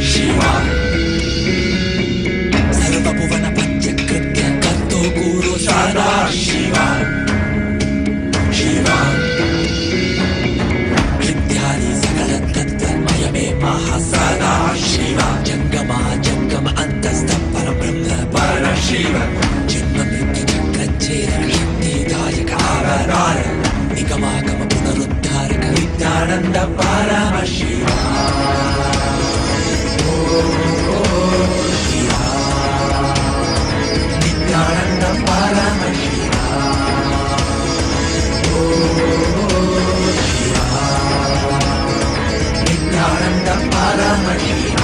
Shiva, Sarva Bhuvana Panchakritya Kanto Guru Sada Shiva, Shiva, Krityani Sakala Tattva Mayame Mahasada Shiva, Jangama Jangama Antastha Parabrahma Para Shiva, Jinma Mrityu Chakra Chedaka Shakti Dayaka Avarara, Nikama Kama Punaruddharaka Nityananda Parama Shiva. Nityananda Parama Shiva. Nityananda Parama Shiva.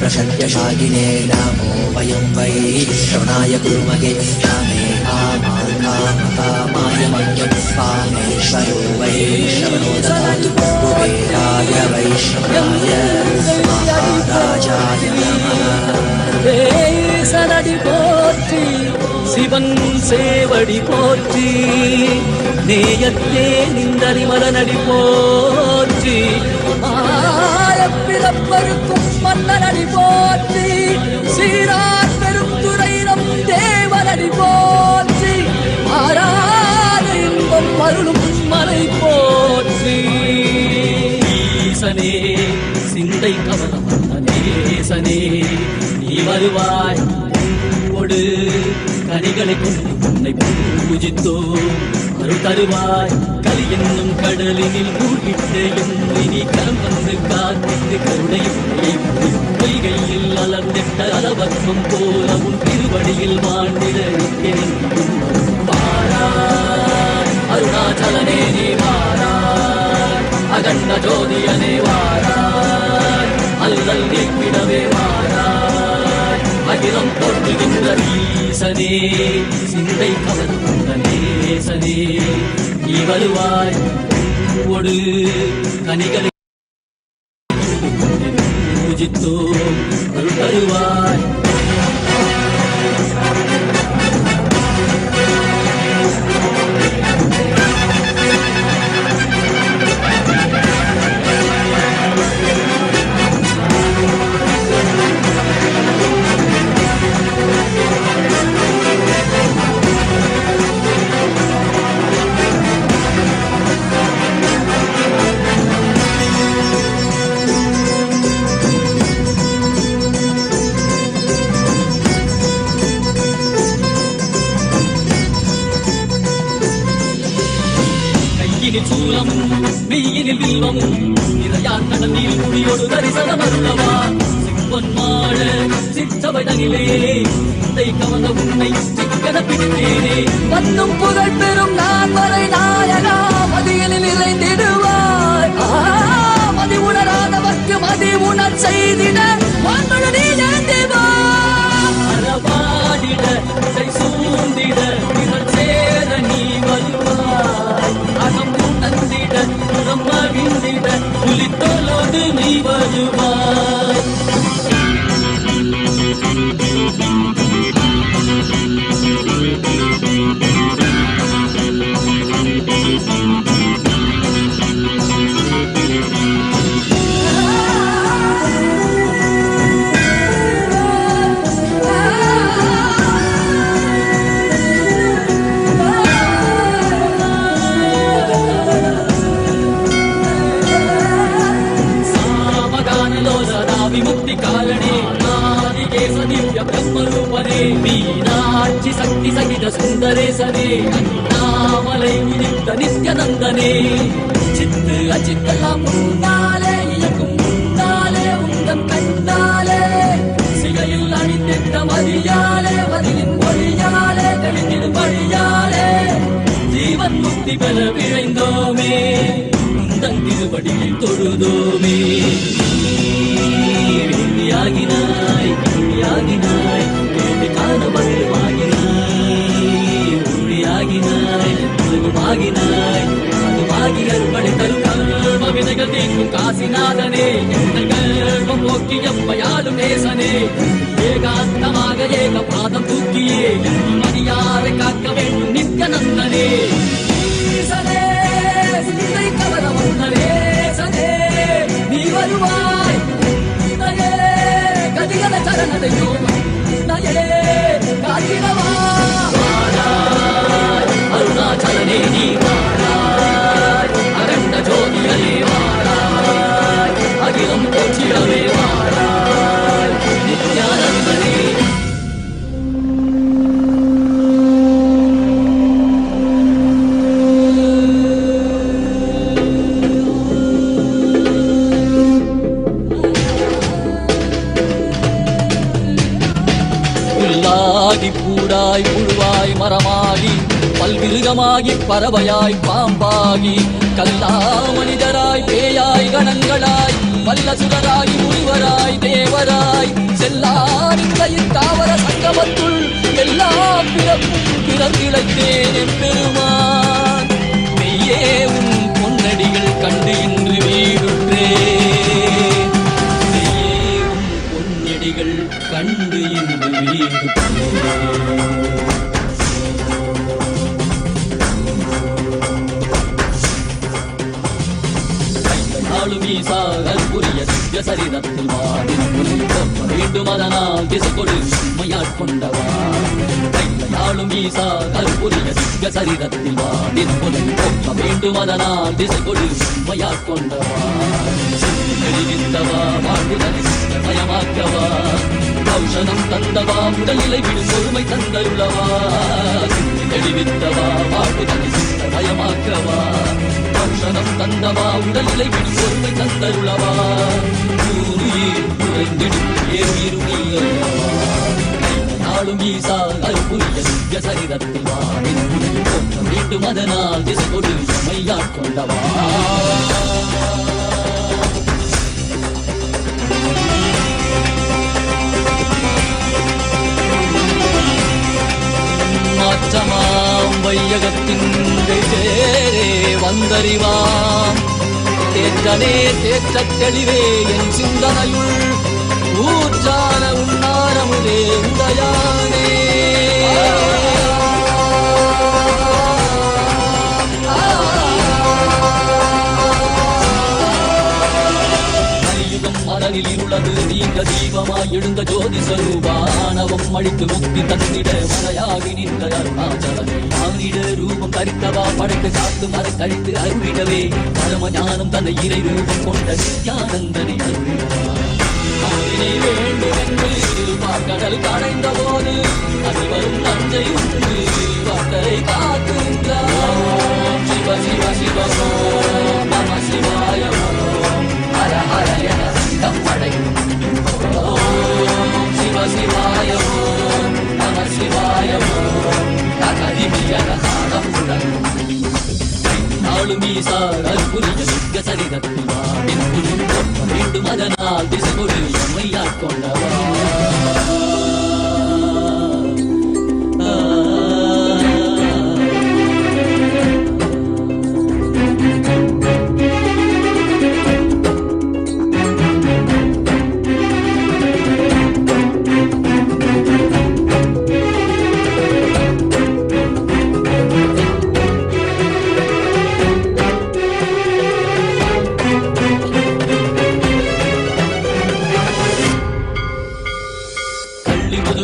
प्रशत्यशालिने नमो वयं वै श्रवणाय कुर्महे कामे कामाय मह्यं कामे वैश्वयो वैश्रवणो ददातु कुबेराय वैश्रवणाय महाराजाय नमः சனடி போற்றி சிவன் சேவடி போற்றி நேயத்தே நின்றறி மலனடி போற்றி ஆயப்பிறப்பருக்கும் மன்னனடி போற்றி சீரார் பெருந்துரை நம் தேவனடி போற்றி ஆராத இன்பம் அருளும் மலை போற்றி ஈசனே சிந்தை கவனம் நேசனே நீ வருவாய் கொடு கனிகளை கொண்டு உன்னை பூஜித்தோ அருள் தருவாய் கலி என்னும் கடலினில் மூழ்கிட்டு நீ கரம் வந்து காத்திட்டு கருணையும் பொய்கையில் அலர்ந்திட்ட அளவற்றம் போல உன் திருவடியில் வாழ்ந்திட வாராய் அருணாச்சலனே நீ வாராய் அகண்ட ஜோதியனே வாராய் அல்லல் நீக்கிடவே வாராய் அகிலம் போற்றுகின்ற ஈசனே சிந்தை கவர்ந்த நேசனே நீ வருவாய் ஒடு கனிகளை பூஜித்தோ அருள் தருவாய் மெய்யினில் வில்வமும் நிறையான் கடலில் குடியோடு தரிசனம் அருளவா சிப்பன்மாழ சிற்றவடனிலே சிந்தை கவர்ந்த உன்னை சிக்கன பிடித்தேனே வந்தும் புகழ் பெறும் நான் வரை நாயகா மதியில் நிறைந்திடுவாய் மதி உணராதவர்க்கு மதி உணர் செய்திட வான்மழு நீ அறவாடிட சூழ்ந்திட இவர் சேர நீ வருவாய் அகம் நந்திட புறமகிழ்ந்திட புலித்தோலோடு நீ வருவாய் विमुक्ति कालने नादिकेश दिव्य ब्रह्मरूपने मीनाक्षि शक्ति सहित सुंदरेशने अन्नामलै विदित नित्यानंदने चित्त अचित्तலாம் உன்னாலே இயக்கும் உன்னாலே உந்தன் கண்ணாலே சிகையில் அணிந்திட்ட மதியாலே மதியின் ஒளியாலே தெளிந்திடும் வழியாலே ஜீவன் முக்தி பெற விழைந்தோமே உந்தன் திருவடியில் தொழுதோமே யாகினாய் யாகினாய் காண மகிழ்வாகினாய் ஊழியாகினாய் உலகமாகினாய் அதுமாகி அருள்படை தரும் கர்ம வினைகள் தீர்க்கும் காசிநாதனே எங்கள் கர்மம் போக்கி எம்மையாளும் நேசனே ஏகாந்தமாக ஏக பாதம் தூக்கியே மதியாரை காக்க வேண்டும் நித்யானந்தனே ஈசனே சிந்தை கவர வந்த நேசனே நீ வருவாய் கதிகல சரணதையோ நயே காத்திரவா வாராய் அருணாச்சலனே நீ வாராய் அகண்ட ஜோதியனே வாராய் அகிலம் போற்றிடவே வாராய் நித்யானந்தனே பூடாய் புழுவாய் மரமாகி பல்விருகமாகி பறவையாய் பாம்பாகி கல்லா மனிதராய் பேயாய் கணங்களாய் வல்லசுரராய் முனிவராய் தேவராய் செல்லாரின் தாவர சங்கமத்துள் எல்லா பிறப்பும் பிறந்திழைத்தேன் பெருமான் மெய்யே ஈசா அற்புரிய திவ்ய சரிதத்தில் வாடினும் வேண்டும் அதனால் திசை கொடு மையாட்கொண்டவா கையாளும் ஈசா அற்புரிய திவ்ய சரிதத்தில் வாடினும் வேண்டும் அதனால் திசை கொடு மையாட்கொண்டவா தெளிவித்தவா வாழ்வுதனை மயமாக்கவா ஔஷதம் தந்தவா உடல்நிலை விடும் பொறுமை தந்தருளவா தெளிவித்தவா வாழ்வுதனை மயமாக்கவா ஔஷதம் தந்தவா உடல்நிலை விடும் பொறுமை தந்தருளவா குறைந்திடும் ஏறுயிரும் நாளும் ஈசா அற்புரிய திவ்ய சரிதத்தில் வாடினும் வேண்டும் அதனால் திசை கொடு மையாட்கொண்டவா மாற்றமாம் வையகத்தின் வேறே வந்தறிவாம் தேற்றனே தேற்றத் தெளிவே என் சிந்தனையுள் ஊற்றான உன்னாரமுதே உதயானே மனதில் இருளது நீங்க தீபமாய் எழுந்த ஜோதி ஸ்வரூபானவம் அழித்து முக்தி தந்திட மலையாகி நின்ற அருணாச்சலமே மானிட ரூபம் தரித்தவா படைத்து காத்து மறை கழித்து அருளிடவே பரம ஞானம் தன்னை இறை ரூபம் கொண்ட நித்யானந்தனை அருளினை வேண்டும் என்று பார்க்கடல் கடைந்த போது அனைவரும் நஞ்சை உண்டு வார்த்தை காத்துகின்றார் சிவ சிவ சிவ ஓம் நம சிவாய ஓம் ஹர ஹர என சிதம்படை ஓம் சிவ சிவாய ஓம் நம சிவாய ஓம் தகதிமியன காலம் முழங்கும் நாளும் ஈசா அற்புரிய சித்த சரிதத்தில் வாடினும் வேண்டும் அதனால் திசை கொடு மையாட்கொண்டவா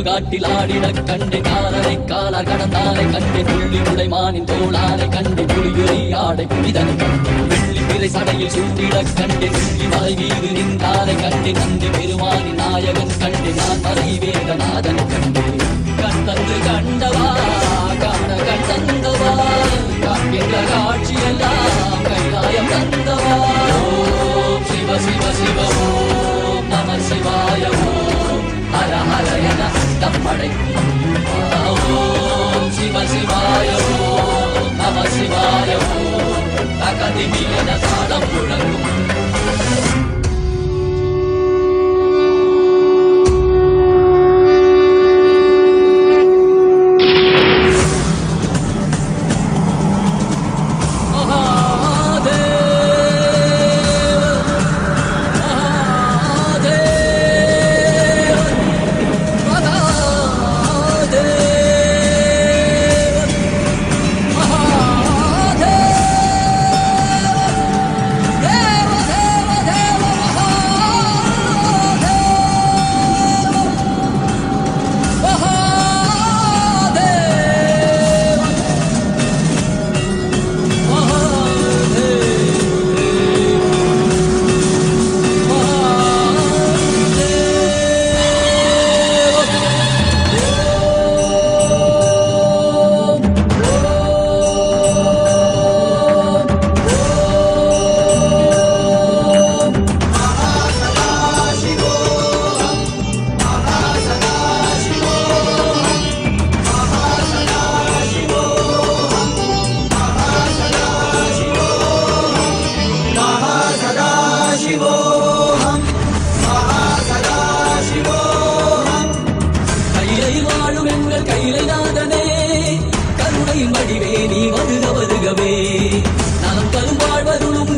காட்டில் ஆடிட கண்டே காலரை காலார் கடந்தாரை கண்டே புள்ளி உடைமானின் தோளாரை கண்டே புலியுரை ஆடை புனிதனை கண்டே வெள்ளி பிறை சடையில் சூட்டிட கண்டே புள்ளி மலை மீது நின்றாரை கண்டே நந்தி பெருமானின் நாயகன் கண்டே நான் மறை வேதநாதன் கண்டே கண்டந்து கண்டவா காண கண் தந்தவா காண்கின்ற காட்சியெல்லாம் கைலாயம் தந்தவா ஓம் சிவ சிவ சிவ ஓம் நம சிவாய ஓம் ஹர ஹர என சிதம்படை ஓம் சிவ சிவாய ஓம் நம சிவாய ஓம் தகதிமியன காலம் முழங்கும்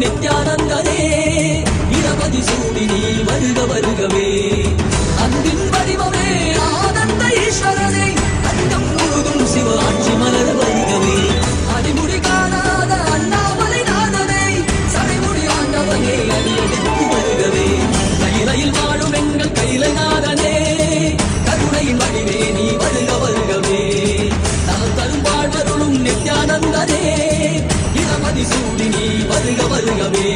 நித்யானந்தனே இரவதி சூடி நீ வருக வருகவே அன்பின் வடிவமே ஆனந்த ஈஸ்வரனே அண்டம் முழுதும் சிவாட்சி மலர் வருகவே அடிமுடி காணாத அண்ணாமலை நாதனே சடைமுடி ஆண்டவனே அடியடி வருகவே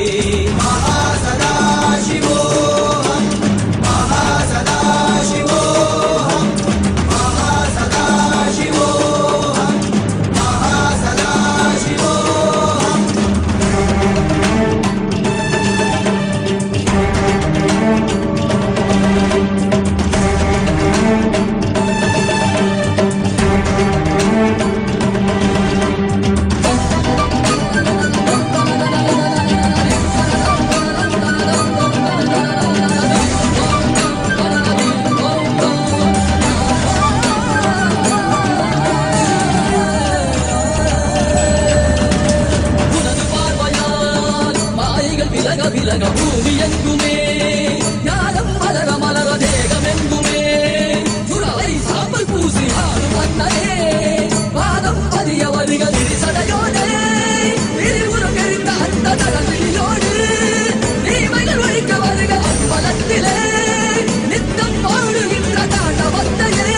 மகாசதாசிவோஹம் மகாசதாசிவோஹம் மகாசதாசிவோஹம் மகாசதாசிவோஹம் விலக பூமி எங்குமே ஞானம் மலர மலர தேகம் எங்குமே சுரவை சாம்பல் பூசி ஆடும் மன்னரே பாதம் பதிய வருக விரிசடையோடு விரிவுரம் எரிந்த அந்த தடவியோடு நீமைகள் ஒழிக்க வருக அம்பலத்திலே நித்தம் பாடுகின்ற தாண்டவத்தையே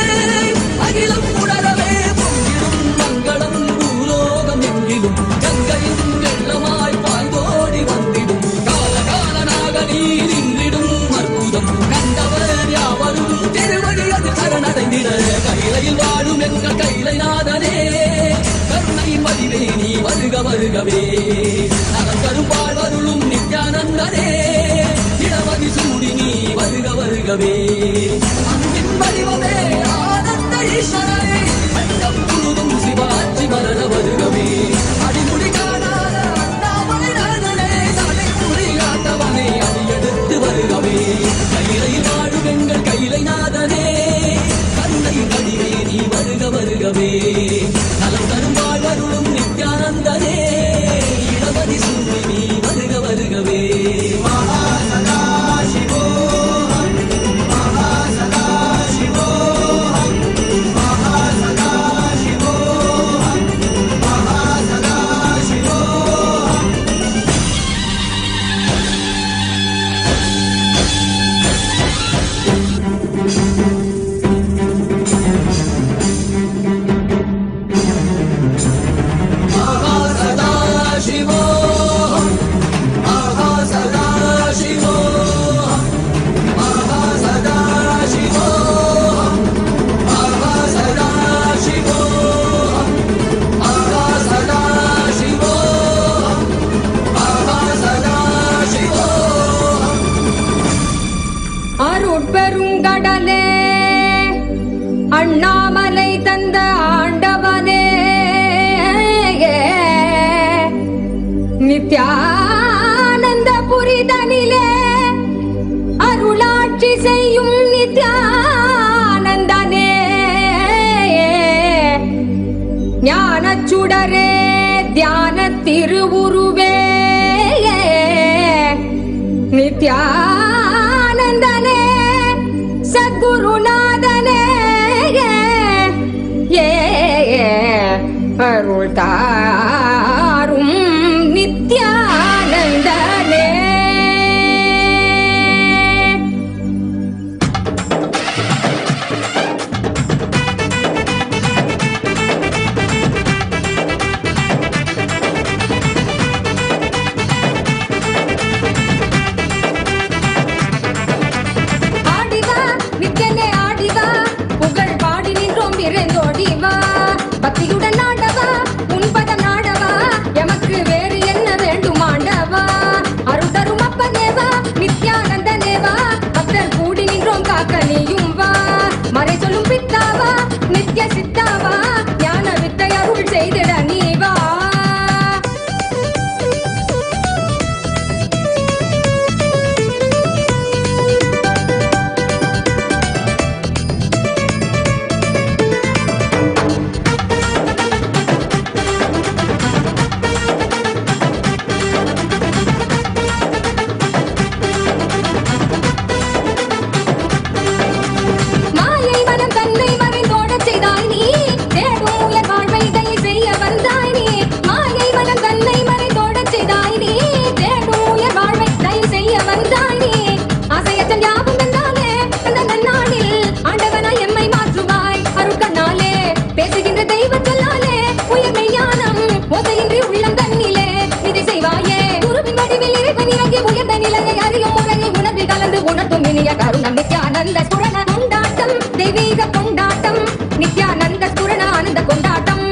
அகிலம் உணரவே பொங்கிடும் மங்களம் பூலோகம் எங்கிலும் கங்கையும் வெள்ளமாய் பாய்ந்தோடி வந்திடும் நீரின்றிடும் அற்புதம் கண்டவர் யாவரும் திருவடி அது சரணடைந்திட கைலையில் வாழும் எங்கள் கைலை நாதனே கருணையின் வடிவே நீ வருக வருகவே நலம் தரும் வாழ்வருளும் நித்யானந்தனே இடமதி சூடி நீ வருக வருகவே அன்பின் வடிவமே ஆனந்த ஈஸ்வரனே அண்டம் முழுதும் சிவாட்சி மலர வருகவே அடிமுடி காணாத அண்ணாமலை நாதனே தலை குறி காத்தவனே அடியெடுத்து வருகவே கையிலையில் வாழும் எங்கள் கைலை நாதனே கருணையின் வடிவே நீ வருக வருகவே நலம் தரும் வாழ்வருளும் நித்யானந்தனே இடமதி சூடி நீ வருக வருகவே மகாசதாசிவோஹம் மகாசதாசிவோஹம் மகாசதாசிவோஹம் மகாசதாசிவோஹம் மகாசதாசிவோஹம் மகாசதாசிவோஹம் மகாசதாசிவோஹம் மகாசதாசிவோஹம் மகாசதாசிவோஹம் மகாசதாசிவோஹம் அருட்பெருங்கடலே அண்ணாமலை தந்த ஆண்டவனே நித்யானந்த புரிதனிலே அருளாட்சி செய்யும் நித்யானந்தனே ஞானச்சுடரே தியான திருவுருவே நித்யானந்தனே சத்குருநாதனே அருள் தாரும் நித்யானந்தனே ஆடிவா நித்யனே ஆடிவா புகழ் பாடி நின்றோம் விரைந்தோடிவா பக்தியுடன் ஆடவா உன் பதம் கருணம் நித்யானந்த ஸ்புரண கொண்டாட்டம் தெய்வீக கொண்டாட்டம் நித்யானந்த ஸ்புரண ஆனந்த கொண்டாட்டம்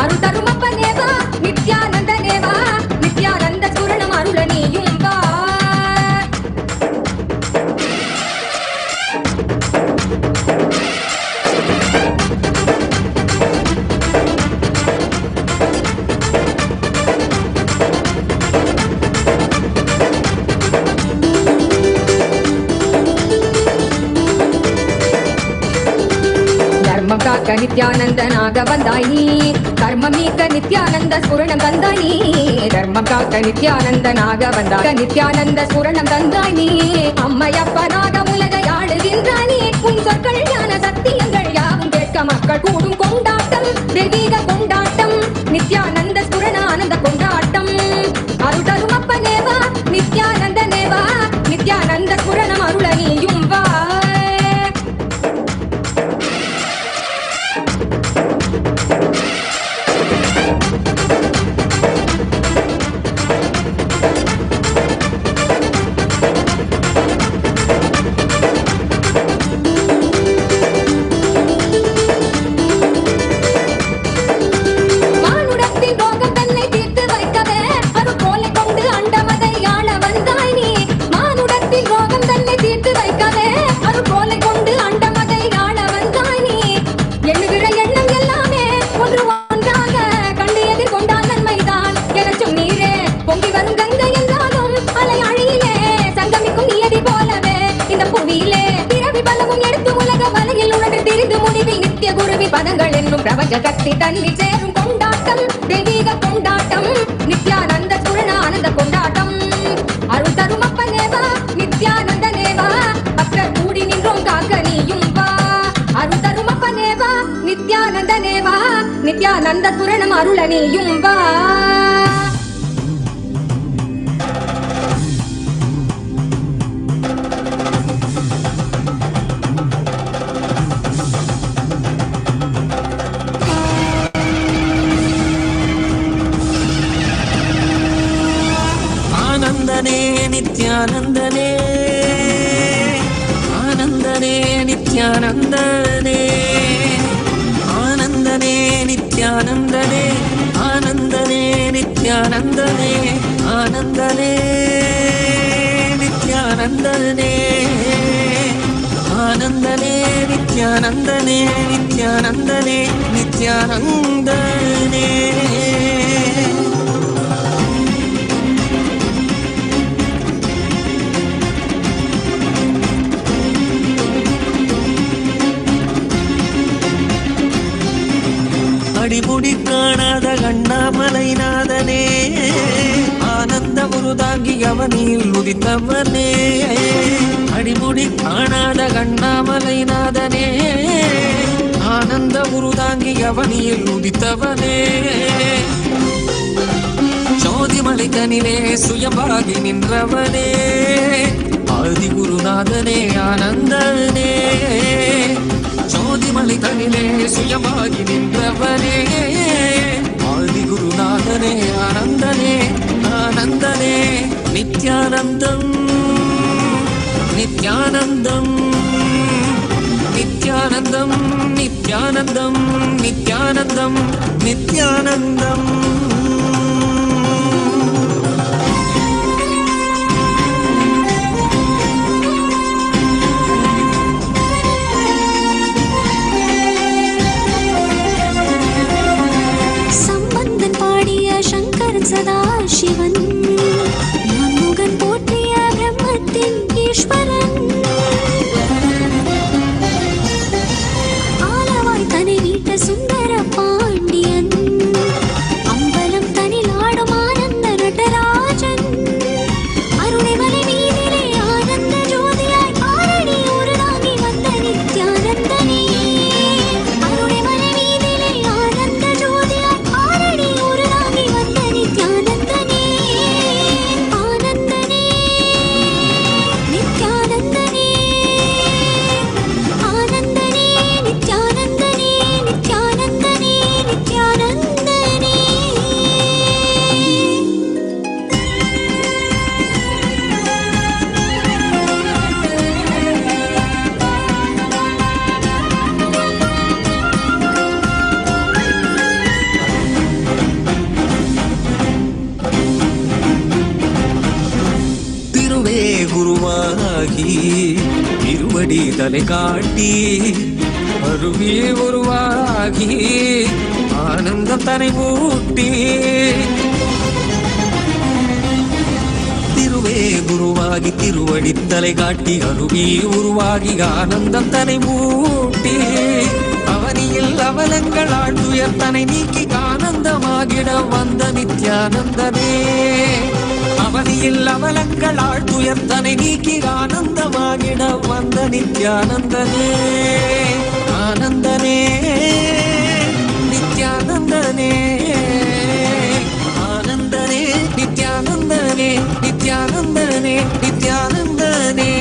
அருள் தரும் அப்பனேவா நித்யானந்த நேவா நித்யானந்த ஸ்புரணம் அருள நீயும் வா தர்மம் காக்க நித்யானந்தனாக வந்தாய் நீ கர்மம் நீக்க நித்யானந்த ஸ்புரணம் தந்தாய் நீ தர்மம் காக்க நித்யானந்தனாக வந்தாய் நித்யானந்த ஸ்புரணம் தந்தாய் நீ அம்மையப்பனாக உலகை ஆளுகின்றாய் நீ உன் சொற்கள் ஞான சத்தியங்கள் யாவும் கேட்க மக்கள் கூடும் கொண்டாட்டம் தெய்வீக கொண்டாட்டம் நித்யானந்த ஸ்புரண ஆனந்த கொண்டாட்டம் அருள் தரும் அப்பனேவா நித்யானந்த நேவா நித்யானந்த ஸ்புரணம் அருள நீயும் வா பதங்கள் என்னும் பிரபஞ்ச கத்தி தன்னில் சேரும் கொண்டாட்டம் தெய்வீக கொண்டாட்டம் நித்யானந்த ஸ்புரண ஆனந்த கொண்டாட்டம் அருள் தரும் அப்பனேவா நித்யானந்த நேவா பக்தர் கூடி நின்றோம் காக்க நீயும் வா அருள் தரும் அப்பனேவா நித்யானந்த நேவா நித்யானந்த ஸ்புரணம் அருள நீயும் வா நித்யானந்தனே ஆனந்தனே நித்யானந்தனே ஆனந்தனே நித்யானந்தனே ஆனந்தனே நித்யானந்தனே ஆனந்தனே நித்யானந்தனே ஆனந்தனே நித்யானந்தனே நித்யானந்தனே நித்யானந்தனே அடிமுடி காணாத கண்ணாமலை நாதனே ஆனந்த முருதாங்கி அவனில் உதித்தவனே அடிமுடி காணாத கண்ணாமலை நாதனே ஆனந்த முருதாங்கி அவனில் உதித்தவனே ஜோதிமலை தனிலே சுயமாகி நின்றவனே ஆதி குருநாதனே ஆனந்தனே ஜோதிமலை தனிலே சுயமாகி நின்றவனே ஆதி குருநாதனே ஆனந்தனே ஆனந்தனே நித்யானந்தம் நித்யானந்தம் நித்யானந்தம் நித்யானந்தம் நித்யானந்தம் நித்யானந்தம் சதா சிவன் மன்முகன் போற்றிய பிரம்மத்தின் ஈஸ்வரன் ஆலவாய் தனி வீட்ட சுந்தர பாண்டியன் அம்பலம் தனில் ஆடும் ஆனந்த நடராஜன் அருணைமலை மீதிலே ஆனந்த ஜோதியாய் ஆரணி உருளாகி வந்த நித்யானந்தனே அருணைமலை மீதிலே ஆனந்த ஜோதியாய் ஆரணி உருளாகி வந்த நித்யானந்தனே திருவடித்தலை காட்டி அருவி உருவாகி ஆனந்தம் தனை ஊட்டி திருவே குருவாகி திருவடித்தலை காட்டி அருவி உருவாகி ஆனந்தம் தனை ஊட்டி அவனியில் அவலங்கள் ஆழ்ந்துயர் தனை நீக்கி ஆனந்தமாகிட வந்த நித்யானந்தனே அவனியில் அவலங்கள் ஆழ்ந்துயர் தனை நீக்கி ஆனந்தமாகிட வந்த நித்யானந்தனே ஆனந்தனே நித்யானந்தனே ஆனந்தனே நித்யானந்தனே நித்யானந்தனே நித்யானந்தனே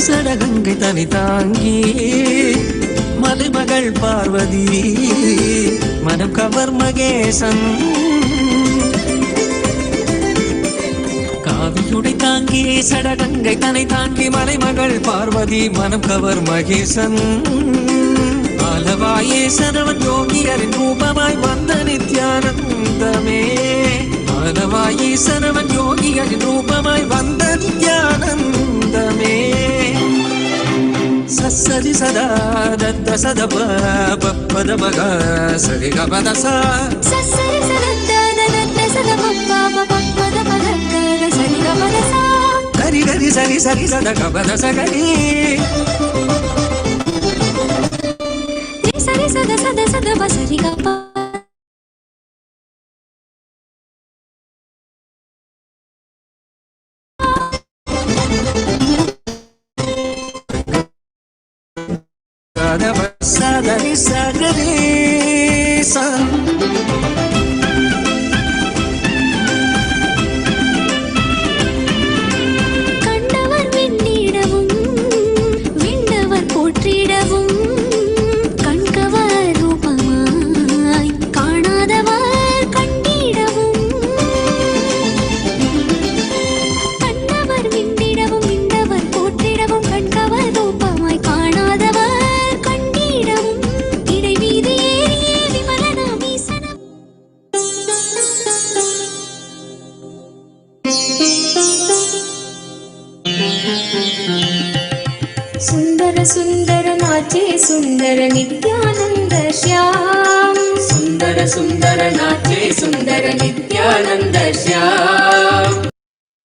சடகங்கை தனி தாங்கி மலைமகள் பார்வதி மனம் கவர் மகேசன் காவியுடை தாங்கி சடகங்கை தனை தாங்கி மலைமகள் பார்வதி மனம் கவர் மகேசன் ஆலவாயேசனவன் யோகியரின் ரூபமாய் வந்த நித்யானந்தமே ஆலவாயேசனவன் யோகியரின் ரூபமாய் வந்த நித்யானந்தமே சரி சதா தத்த சத பத மக சரி கபத சா சரி சதா தத்த சத பத மக சரி கபத சா கரி கரி சரி சரி சத கபத சகரி சரி சத சத சத பசரி கப சதரி சகரி சா கண்டவர் விண்ணிடவும் விண்ணவர் போற்றிடவும் கண்கவர் ரூபமாய் காணாதவர் கண்டிடவும் கண்டவர் விண்ணிடவும் விண்ணவர் போற்றிடவும் கண்கவர் ரூபமாய் காணாதவர் सुंदर सुंदर नाचे सुंदर नित्यानंद श्याम सुंदर सुंदर नाचे सुंदर नित्यानंद श्याम